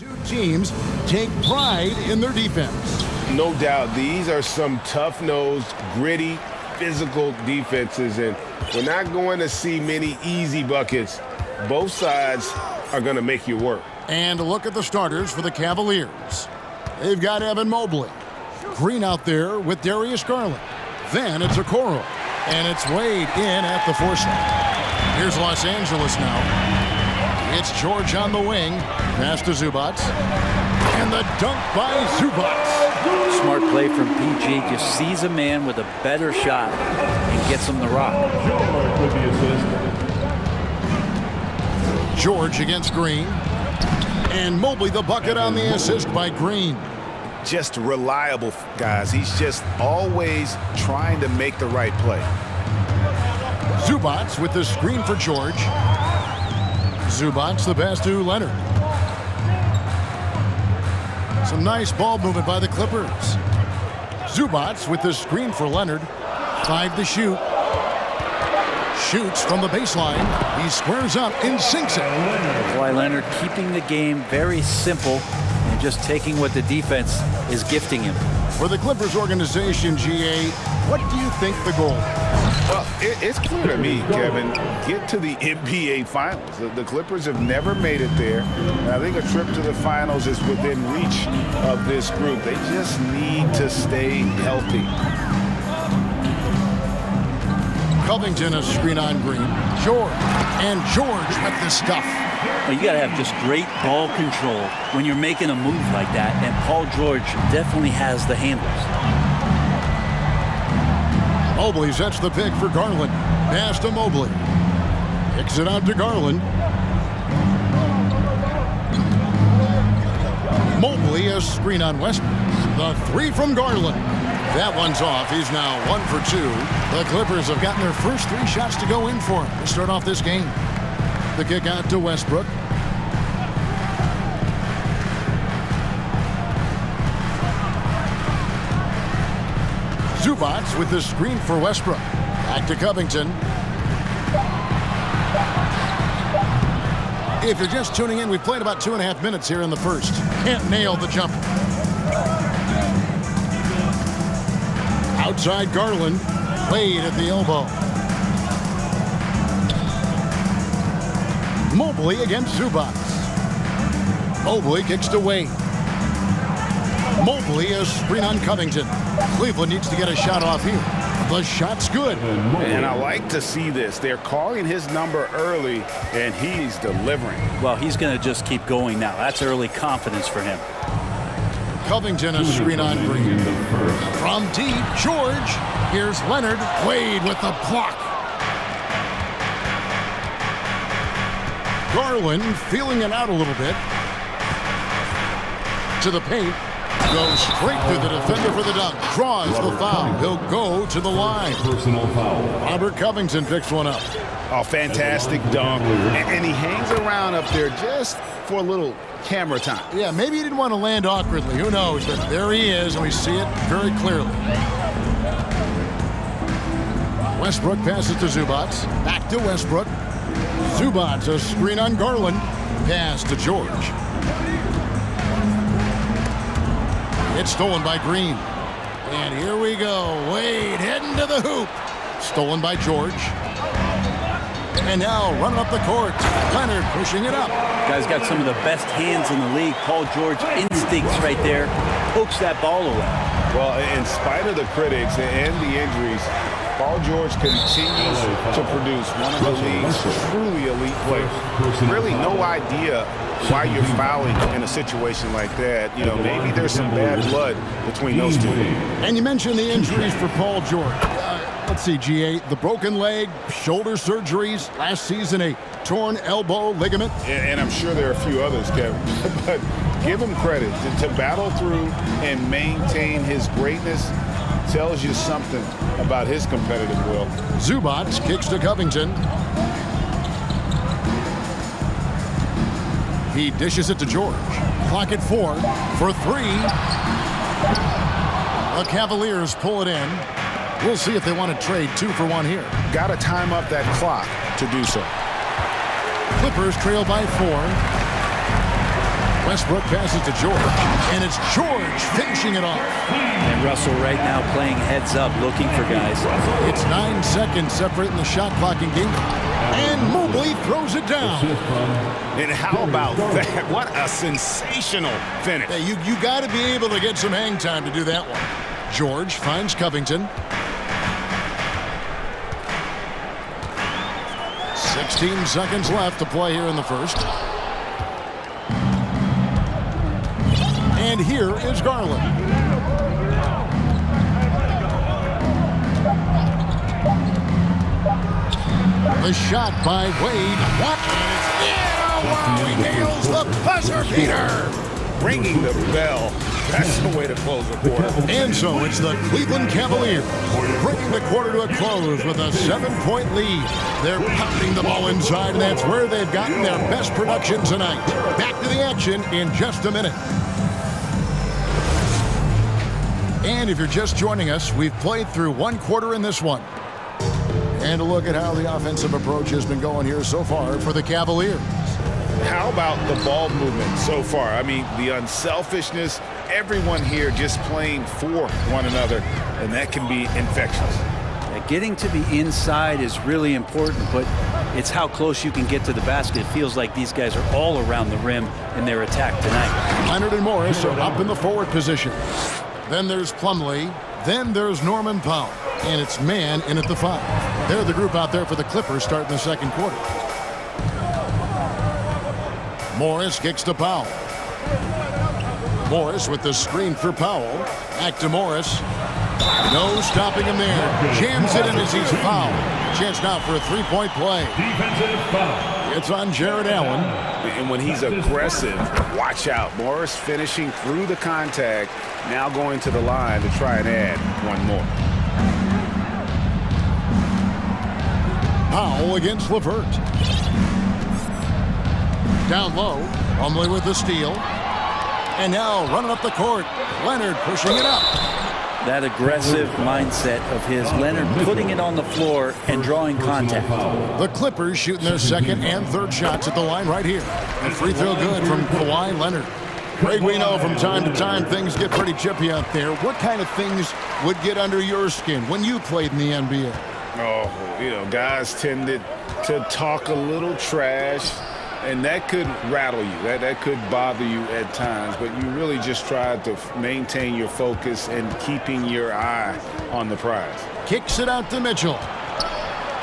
Two teams take pride in their defense. No doubt, these are some tough-nosed, gritty, physical defenses, and we're not going to see many easy buckets. Both sides are going to make you work. And look at the starters for the Cavaliers. They've got Evan Mobley. Green out there with Darius Garland. Then it's Okoro. And it's Wade in at the foresight. Here's Los Angeles now. It's George on the wing. Pass to Zubac. And the dunk by Zubac. Smart play from PG. Just sees a man with a better shot and gets him the rock. George against Green. And Mobley the bucket on the assist by Green. Just reliable, guys. He's just always trying to make the right play. Zubac with the screen for George. Zubac the pass to Leonard. Some nice ball movement by the Clippers. Zubac with the screen for Leonard. 5 to shoot. Shoots from the baseline. He squares up and sinks it. Kawhi Leonard keeping the game very simple and just taking what the defense is gifting him. For the Clippers organization, GA, what do you think the goal? Well, it's clear to me, Kevin, get to the NBA Finals. The Clippers have never made it there. And I think a trip to the Finals is within reach of this group. They just need to stay healthy. Covington a screen on Green. George. And George with the stuff. Well, you got to have just great ball control when you're making a move like that, and Paul George definitely has the handles. Mobley sets the pick for Garland. Pass to Mobley. Kicks it out to Garland. Mobley a screen on Westbrook. The three from Garland. That one's off. He's now 1 for 2. The Clippers have gotten their first 3 shots to go in for him to start off this game. The kick out to Westbrook. Zubac with the screen for Westbrook. Back to Covington. If you're just tuning in, we've played about 2.5 minutes here in the first. Can't nail the jumper. Outside Garland. Wade at the elbow. Mobley against Zubac. Mobley kicks to Wade. Mobley a screen on Covington. Cleveland needs to get a shot off here. The shot's good. And I like to see this. They're calling his number early, and he's delivering. Well, he's going to just keep going now. That's early confidence for him. Covington a screen on Green. From deep, George. Here's Leonard. Wade with the block. Garland feeling it out a little bit. To the paint. Goes straight through the defender for the dunk. Draws the foul. He'll go to the line. Personal foul. Robert Covington picks one up. Oh, fantastic dunk. And he hangs around up there just for a little camera time. Yeah, maybe he didn't want to land awkwardly. Who knows? But there he is, and we see it very clearly. Westbrook passes to Zubac. Back to Westbrook. Zubac a screen on Garland. Pass to George. It's stolen by Green. And here we go. Wade heading to the hoop. Stolen by George. And now running up the court. Leonard pushing it up. Guy's got some of the best hands in the league. Paul George instincts right there. Pokes that ball away. Well, in spite of the critics and the injuries, Paul George continues to produce one of the league's truly elite players. Really no idea why you're fouling in a situation like that. You know, maybe there's some bad blood between those two. And you mentioned the injuries for Paul George. Let's see, GA, the broken leg, shoulder surgeries, last season a torn elbow ligament. And I'm sure there are a few others, Kevin. But give him credit to battle through and maintain his greatness. Tells you something about his competitive will. Zubac kicks to Covington. He dishes it to George. Clock at 4 for 3. The Cavaliers pull it in. We'll see if they want to trade 2 for 1 here. Got to time up that clock to do so. Clippers trail by 4. Westbrook passes to George, and it's George finishing it off. And Russell right now playing heads up, looking for guys. It's 9 seconds separating the shot clock in game. And Mobley throws it down. And how about that? What a sensational finish. Hey, you got to be able to get some hang time to do that one. George finds Covington. 16 seconds left to play here in the first. And here is Garland. The shot by Wade. What? And it's in. He nails the buzzer beater. Ringing the bell. That's the way to close the quarter. And so it's the Cleveland Cavaliers bringing the quarter to a close with a 7-point lead. They're pounding the ball inside, and that's where they've gotten their best production tonight. Back to the action in just a minute. And if you're just joining us, we've played through one quarter in this one. And a look at how the offensive approach has been going here so far for the Cavaliers. How about the ball movement so far? I mean, the unselfishness, everyone here just playing for one another, and that can be infectious. Yeah, getting to the inside is really important, but it's how close you can get to the basket. It feels like these guys are all around the rim in their attack tonight. Leonard and Morris are up in the forward position. Then there's Plumlee. Then there's Norman Powell. And it's man in at the 5. They're the group out there for the Clippers starting the second quarter. Morris kicks to Powell. Morris with the screen for Powell. Back to Morris. No stopping him there. Jams it in as he's fouled. Chance now for a three-point play. Defensive foul. It's on Jared Allen. And when he's aggressive, watch out. Morris finishing through the contact, now going to the line to try and add one more. Powell against LeVert. Down low, Plumlee with the steal. And now running up the court, Leonard pushing it up. That aggressive mindset of his, Leonard putting it on the floor and drawing contact. The Clippers shooting their second and third shots at the line right here. A free throw good from Kawhi Leonard. Greg, we know from time to time things get pretty chippy out there. What kind of things would get under your skin when you played in the NBA? Oh, you know, guys tended to talk a little trash, and that could rattle you. That could bother you at times, but you really just tried to maintain your focus and keeping your eye on the prize. Kicks it out to Mitchell.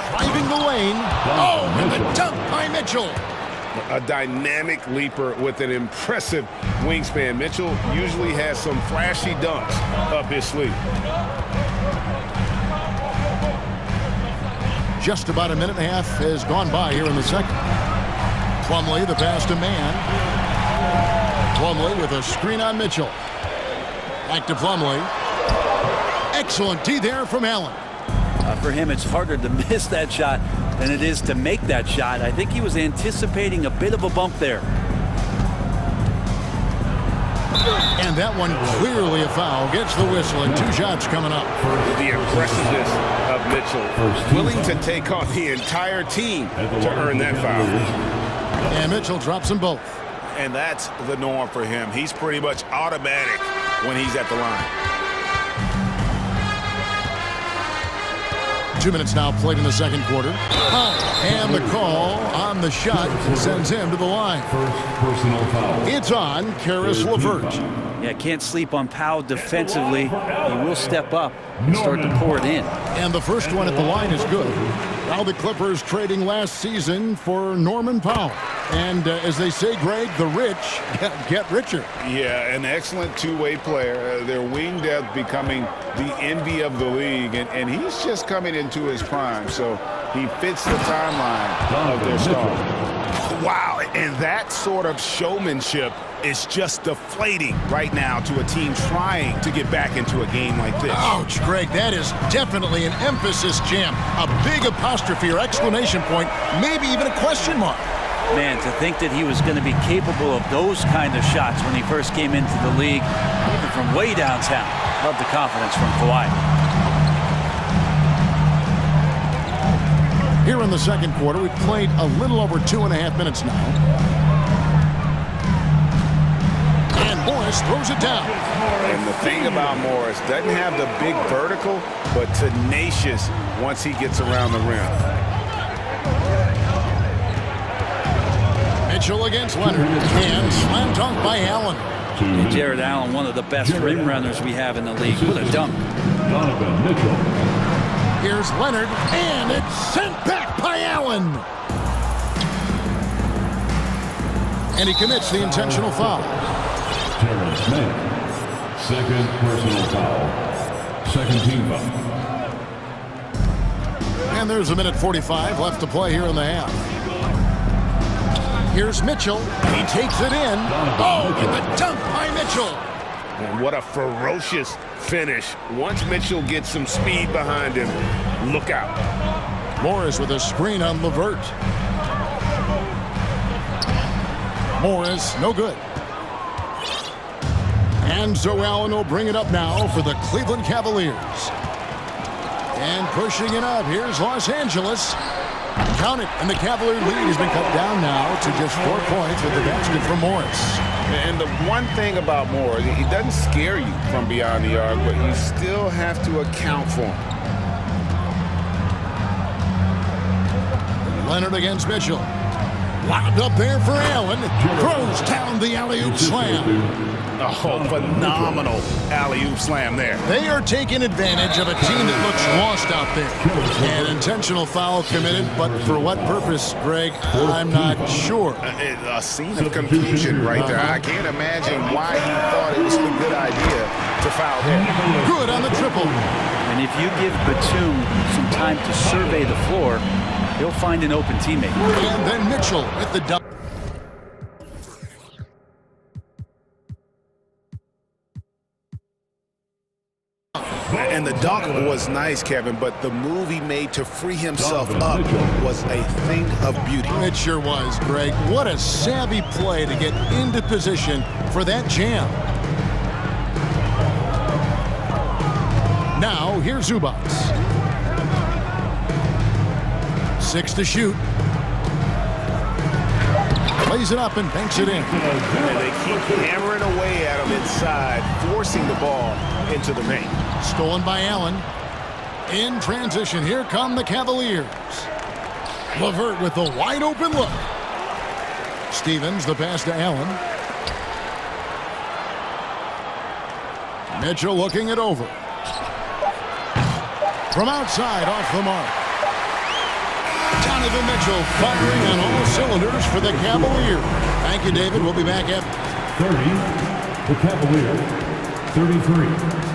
Driving the lane. Oh, and the dunk by Mitchell. A dynamic leaper with an impressive wingspan. Mitchell usually has some flashy dunks up his sleeve. Just about a minute and a half has gone by here in the second. Plumlee, the pass to man. Plumlee with a screen on Mitchell. Back to Plumlee. Excellent D there from Allen. For him, it's harder to miss that shot than it is to make that shot. I think he was anticipating a bit of a bump there. And that one clearly a foul. Gets the whistle, and 2 shots coming up. The impressiveness of Mitchell, willing to take on the entire team to earn that foul. And Mitchell drops them both. And that's the norm for him. He's pretty much automatic when he's at the line. 2 minutes now played in the second quarter. And the call on the shot sends him to the line. First personal foul. It's on Karis LeVert. Yeah, can't sleep on Powell defensively. He will step up and start to pour it in. And the first one at the line is good. Now the Clippers trading last season for Norman Powell. And as they say, Greg, the rich get richer. Yeah, an excellent two-way player. Their wing depth becoming the envy of the league. And he's just coming into his prime. So he fits the timeline of their star. Wow, and that sort of showmanship is just deflating right now to a team trying to get back into a game like this. Ouch, Greg, that is definitely an emphasis jam. A big apostrophe or exclamation point, maybe even a question mark. Man, to think that he was going to be capable of those kind of shots when he first came into the league, even from way downtown. Love the confidence from Kawhi. Here in the second quarter, we've played a little over 2.5 minutes now. And Morris throws it down. And the thing about Morris, doesn't have the big vertical, but tenacious once he gets around the rim. Mitchell against Leonard. And slam dunk by Allen. Jared Allen, one of the best rim runners we have in the league. What a dunk. Here's Leonard, and it's sent back by Allen. And he commits the intentional foul. Terrence Smith, second personal foul. Second team foul. And there's a minute 45 left to play here in the half. Here's Mitchell. He takes it in. Oh, and the dunk by Mitchell. And what a ferocious finish. Once Mitchell gets some speed behind him, look out. Morris with a screen on LeVert. Morris, no good. And Zoe Allen will bring it up now for the Cleveland Cavaliers. And pushing it up, here's Los Angeles. Count it, and the Cavalier lead has been cut down now to just 4 points with the basket from Morris. And the one thing about Morris, he doesn't scare you from beyond the arc, but you still have to account for him. Leonard against Mitchell. Lobbed up there for Allen. Throws down the alley-oop slam. Oh, phenomenal alley-oop slam there. They are taking advantage of a team that looks lost out there. An intentional foul committed, but for what purpose, Greg, I'm not sure. A scene of confusion right there. I can't imagine why he thought it was a good idea to foul him. Good on the triple. And if you give Batum some time to survey the floor, he'll find an open teammate. And then Mitchell with the dunk. And the dunk was nice, Kevin, but the move he made to free himself up was a thing of beauty. It sure was, Greg. What a savvy play to get into position for that jam. Now, here's Zubac. 6 to shoot. Plays it up and banks it in. And they keep hammering away at him inside, forcing the ball into the paint. Stolen by Allen. In transition, here come the Cavaliers. LeVert with the wide open look. Stevens, the pass to Allen. Mitchell looking it over. From outside, off the mark. Donovan Mitchell firing on all cylinders for the Cavaliers. Thank you, David. We'll be back after 30, the Cavaliers, 33.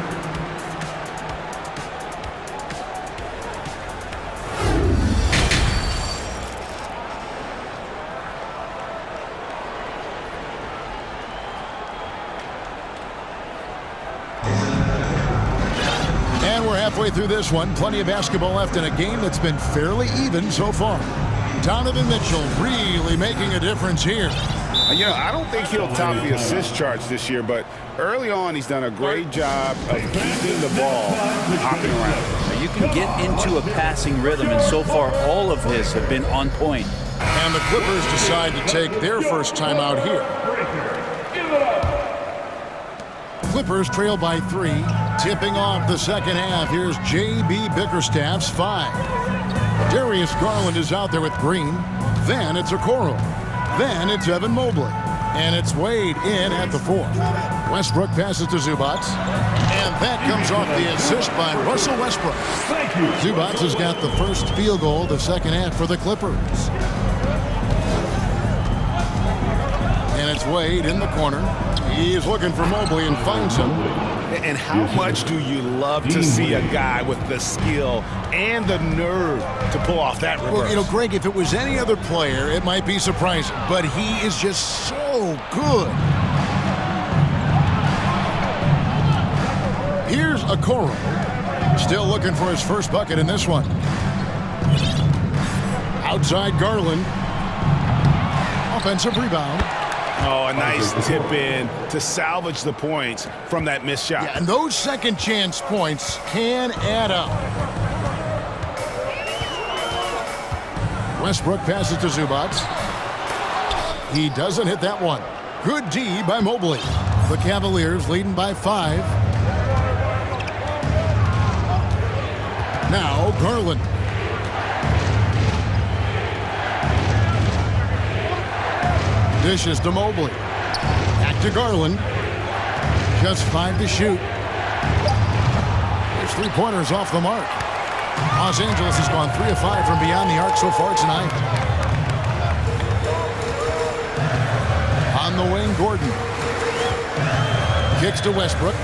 Halfway through this one, plenty of basketball left in a game that's been fairly even so far. Donovan Mitchell really making a difference here. You know, I don't think he'll top the assist charts this year, but early on he's done a great job of keeping the ball hopping around. You can get into a passing rhythm, and so far all of his have been on point. And the Clippers decide to take their first time out here. Clippers trail by 3. Tipping off the second half, here's J.B. Bickerstaff's 5. Darius Garland is out there with Green. Then it's Okoro. Then it's Evan Mobley. And it's Wade in at the 4. Westbrook passes to Zubac. And that comes off the assist by Russell Westbrook. Zubac has got the first field goal of the second half for the Clippers. And it's Wade in the corner. He's looking for Mobley and finds him. And how much do you love to see a guy with the skill and the nerve to pull off that reverse? Well, you know, Greg, if it was any other player, it might be surprising. But he is just so good. Here's Okoro. Still looking for his first bucket in this one. Outside Garland. Offensive rebound. Oh, a nice tip in to salvage the points from that missed shot. Yeah, and those second chance points can add up. Westbrook passes to Zubac. He doesn't hit that one. Good D by Mobley. The Cavaliers leading by 5. Now Garland. Dishes to Mobley. Back to Garland. Just 5 to shoot. His three-pointers off the mark. Los Angeles has gone 3 of 5 from beyond the arc so far tonight. On the wing, Gordon. Kicks to Westbrook.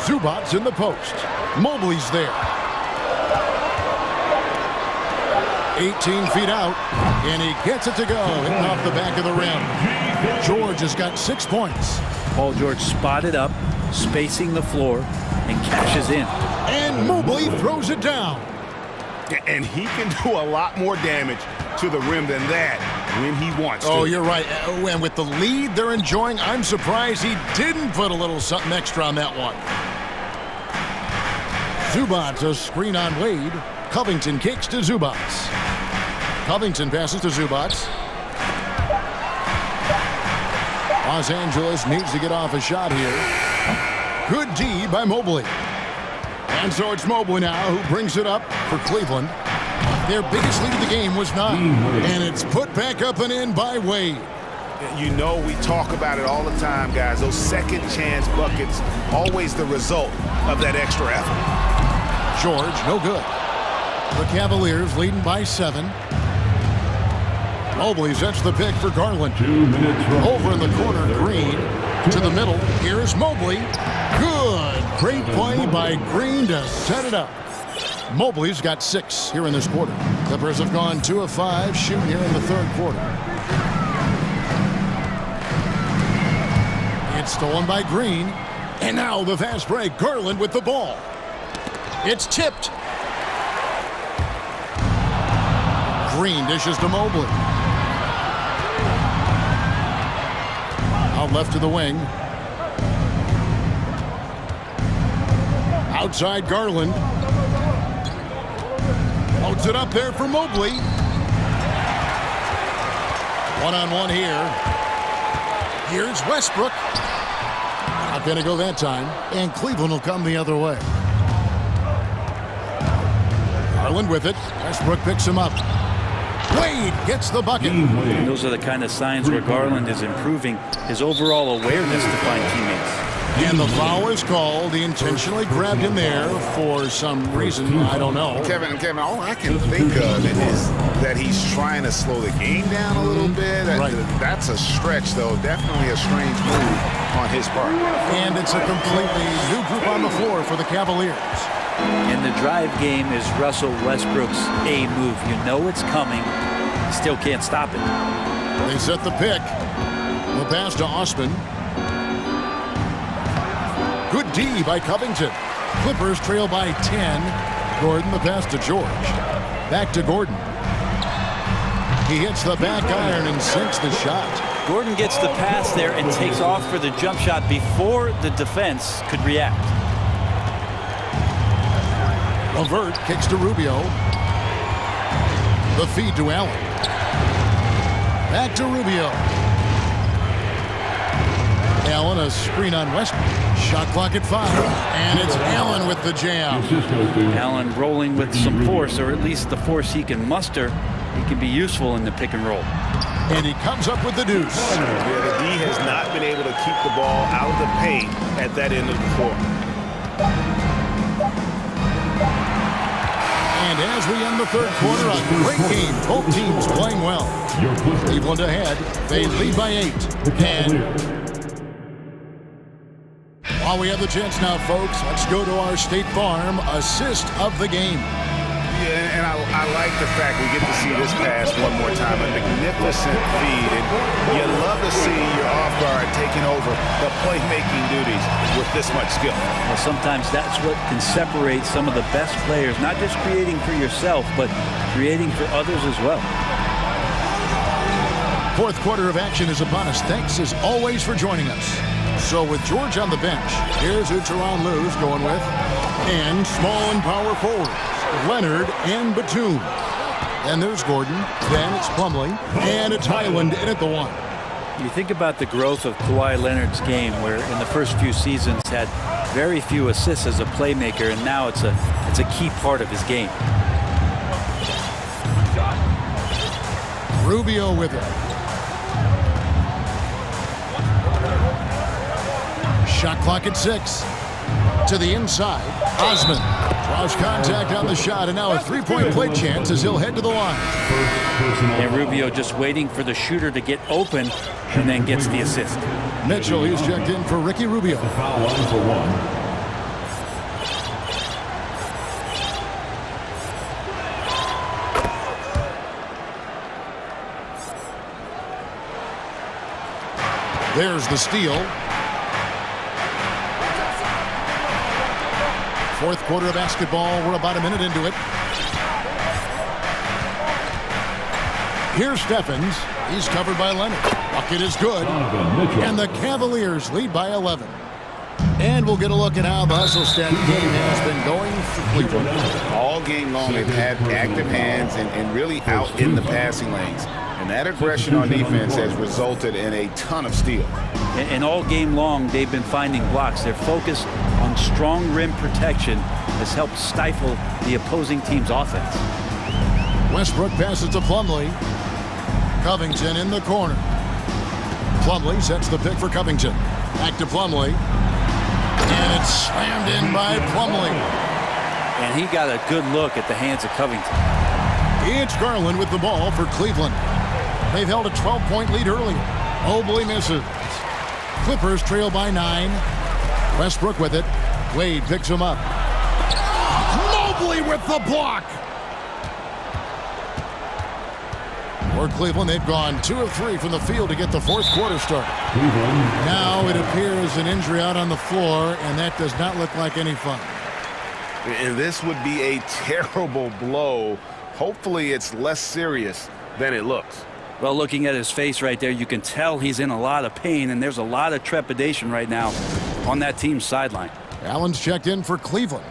Zubac's in the post. Mobley's there. 18 feet out, and he gets it to go, hitting off the back of the rim. George has got 6 points. Paul George spotted up, spacing the floor, and cashes in. And Mobley throws it down. And he can do a lot more damage to the rim than that when he wants to. Oh, you're right. And with the lead they're enjoying, I'm surprised he didn't put a little something extra on that one. Zubac, a screen on Wade. Covington kicks to Zubac. Covington passes to Zubac. Los Angeles needs to get off a shot here. Good D by Mobley. And so it's Mobley now who brings it up for Cleveland. Their biggest lead of the game was 9. And it's put back up and in by Wade. You know, we talk about it all the time, guys. Those second chance buckets, always the result of that extra effort. George, no good. The Cavaliers leading by 7. Mobley sets the pick for Garland. 2 minutes. Over in the corner, Green to the middle. Here's Mobley. Good. Great play by Green to set it up. Mobley's got 6 here in this quarter. Clippers have gone 2 of 5 shooting here in the third quarter. It's stolen by Green. And now the fast break. Garland with the ball. It's tipped. Green dishes to Mobley. Out left to the wing. Outside Garland. Loads it up there for Mobley. One-on-one here. Here's Westbrook. Not going to go that time. And Cleveland will come the other way. Garland with it. Westbrook picks him up. Wade gets the bucket. And those are the kind of signs where Garland is improving his overall awareness to find teammates. And the foul is called. He intentionally grabbed him there for some reason. I don't know. Kevin, all I can think of is that he's trying to slow the game down a little bit. Right. That's a stretch, though. Definitely a strange move on his part. And it's a completely new group on the floor for the Cavaliers. And the drive game is Russell Westbrook's A move. You know it's coming. Still can't stop it. They set the pick. The pass to Osman. Good D by Covington. Clippers trail by 10. Gordon, the pass to George. Back to Gordon. He hits the back iron and sinks the shot. Gordon gets the pass there and takes off for the jump shot before the defense could react. Levert kicks to Rubio. The feed to Allen. Back to Rubio. Allen, a screen on Westbrook. Shot clock at 5. And it's Allen with the jam. Allen rolling with some force, or at least the force he can muster. He can be useful in the pick and roll. And he comes up with the deuce. Yeah, the D has not been able to keep the ball out of the paint at that end of the court. And as we end the third quarter, a great game. Both teams playing well. Cleveland ahead. They lead by 8. And while we have the chance now, folks, let's go to our State Farm assist of the game. Yeah, and I like the fact we get to see this pass one more time. A magnificent feed. And you love to see your off guard taking over the playmaking duties with this much skill. Well, sometimes that's what can separate some of the best players, not just creating for yourself, but creating for others as well. Fourth quarter of action is upon us. Thanks as always for joining us. So with George on the bench, here's who Teron Lou's going with. And small and power forwards, Leonard and Batum. And there's Gordon. Then it's Plumlee. And it's Highland in at the 1. You think about the growth of Kawhi Leonard's game, where in the first few seasons had very few assists as a playmaker, and now it's a key part of his game. Rubio with it. Shot clock at 6. To the inside. Osman draws contact on the shot, and now a three-point play chance as he'll head to the line. And Rubio just waiting for the shooter to get open and then gets the assist. Mitchell, he's checked in for Ricky Rubio. Foul line for 1. There's the steal. Fourth quarter of basketball. We're about a minute into it. Here's Stephens. He's covered by Leonard. Bucket is good. And the Cavaliers lead by 11. And we'll get a look at how the hustle stat game has been going for Cleveland. All game long, they've had active hands and really out in the passing lanes. And that aggression on defense has resulted in a ton of steals. And all game long, they've been finding blocks. Their focus on strong rim protection has helped stifle the opposing team's offense. Westbrook passes to Plumlee. Covington in the corner. Plumlee sets the pick for Covington. Back to Plumlee. And it's slammed in by Plumlee. And he got a good look at the hands of Covington. It's Garland with the ball for Cleveland. They've held a 12-point lead earlier. Mobley misses. Clippers trail by 9. Westbrook with it. Wade picks him up. Mobley with the block. For Cleveland, they've gone 2 of 3 from the field to get the fourth quarter started. Now it appears an injury out on the floor, and that does not look like any fun. And this would be a terrible blow. Hopefully it's less serious than it looks. Well, looking at his face right there, you can tell he's in a lot of pain, and there's a lot of trepidation right now on that team's sideline. Allen's checked in for Cleveland.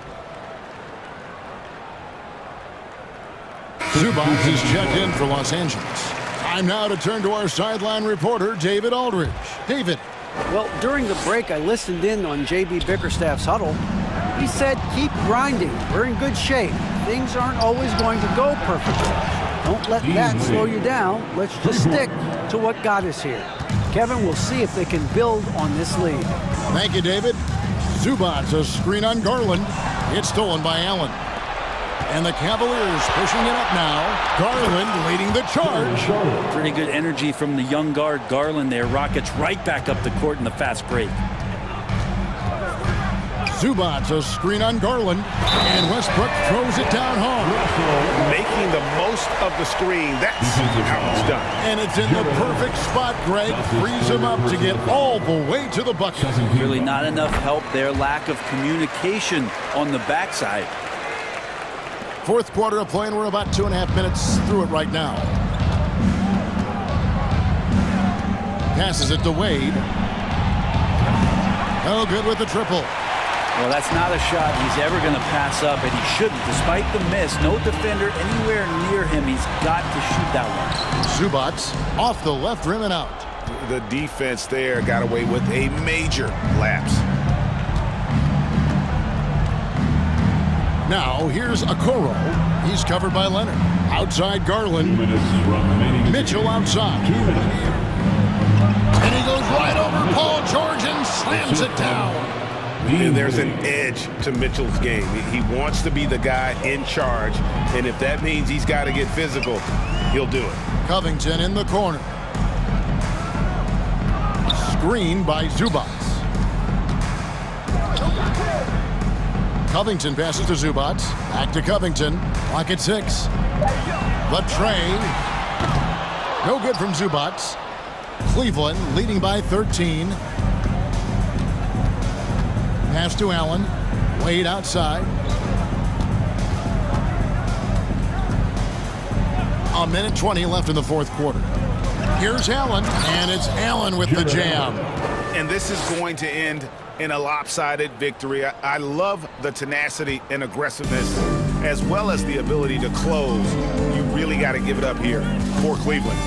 Zubac is checked in for Los Angeles. Time now to turn to our sideline reporter, David Aldridge. David. Well, during the break, I listened in on J.B. Bickerstaff's huddle. He said, keep grinding. We're in good shape. Things aren't always going to go perfectly. Don't let that slow you down. Let's just stick to what got us here. Kevin, we'll see if they can build on this lead. Thank you, David. Zubac, a screen on Garland. It's stolen by Allen. And the Cavaliers pushing it up now. Garland leading the charge. Pretty good energy from the young guard Garland there. Rockets right back up the court in the fast break. Zubac, a screen on Garland. And Westbrook throws it down home. Making the most of the screen. That's how it's done. And it's in the perfect spot. Greg frees him up to get all the way to the bucket. Really not enough help there. Lack of communication on the backside. Fourth quarter of play, and we're about 2.5 minutes through it right now. Passes it to Wade. No good with the triple. Well, that's not a shot he's ever going to pass up, and he shouldn't. Despite the miss, no defender anywhere near him. He's got to shoot that one. Zubac off the left rim and out. The defense there got away with a major lapse. Now, here's Okoro. He's covered by Leonard. Outside Garland. Mitchell outside. And he goes right over Paul George and slams it down. And there's an edge to Mitchell's game. He wants to be the guy in charge, and if that means he's got to get physical, he'll do it. Covington in the corner. Screen by Zubac. Covington passes to Zubac. Back to Covington. Clock at 6. The tray. No good from Zubac. Cleveland leading by 13. Pass to Allen. Wade outside. A minute 20 left in the fourth quarter. Here's Allen, and it's Allen with the jam. And this is going to end in a lopsided victory. I love the tenacity and aggressiveness, as well as the ability to close. You really got to give it up here for Cleveland.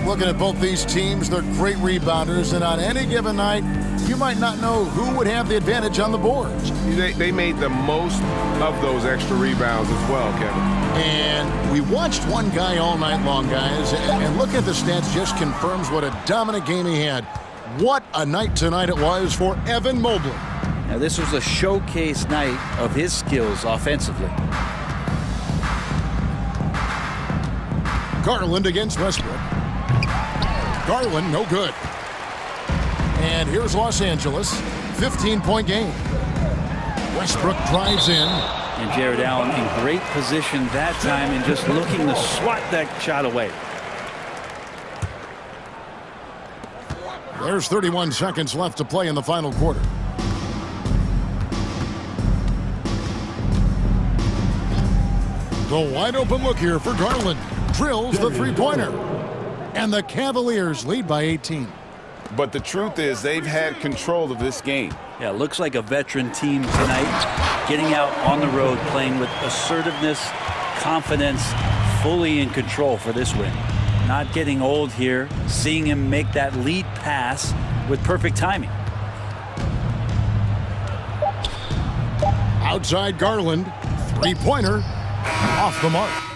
Looking at both these teams, they're great rebounders, and on any given night, you might not know who would have the advantage on the boards. They made the most of those extra rebounds as well, Kevin. And we watched one guy all night long, guys, and looking at the stats just confirms what a dominant game he had. What a night tonight it was for Evan Mobley. Now, this was a showcase night of his skills offensively. Garland against Westbrook. Garland, no good. And here's Los Angeles, 15-point game. Westbrook drives in. And Jared Allen in great position that time and just looking to swat that shot away. There's 31 seconds left to play in the final quarter. The wide open look here for Garland. Drills the three-pointer. And the Cavaliers lead by 18. But the truth is they've had control of this game. Yeah, looks like a veteran team tonight, getting out on the road, playing with assertiveness, confidence, fully in control for this win. Not getting old here, seeing him make that lead pass with perfect timing. Outside Garland, three-pointer, off the mark.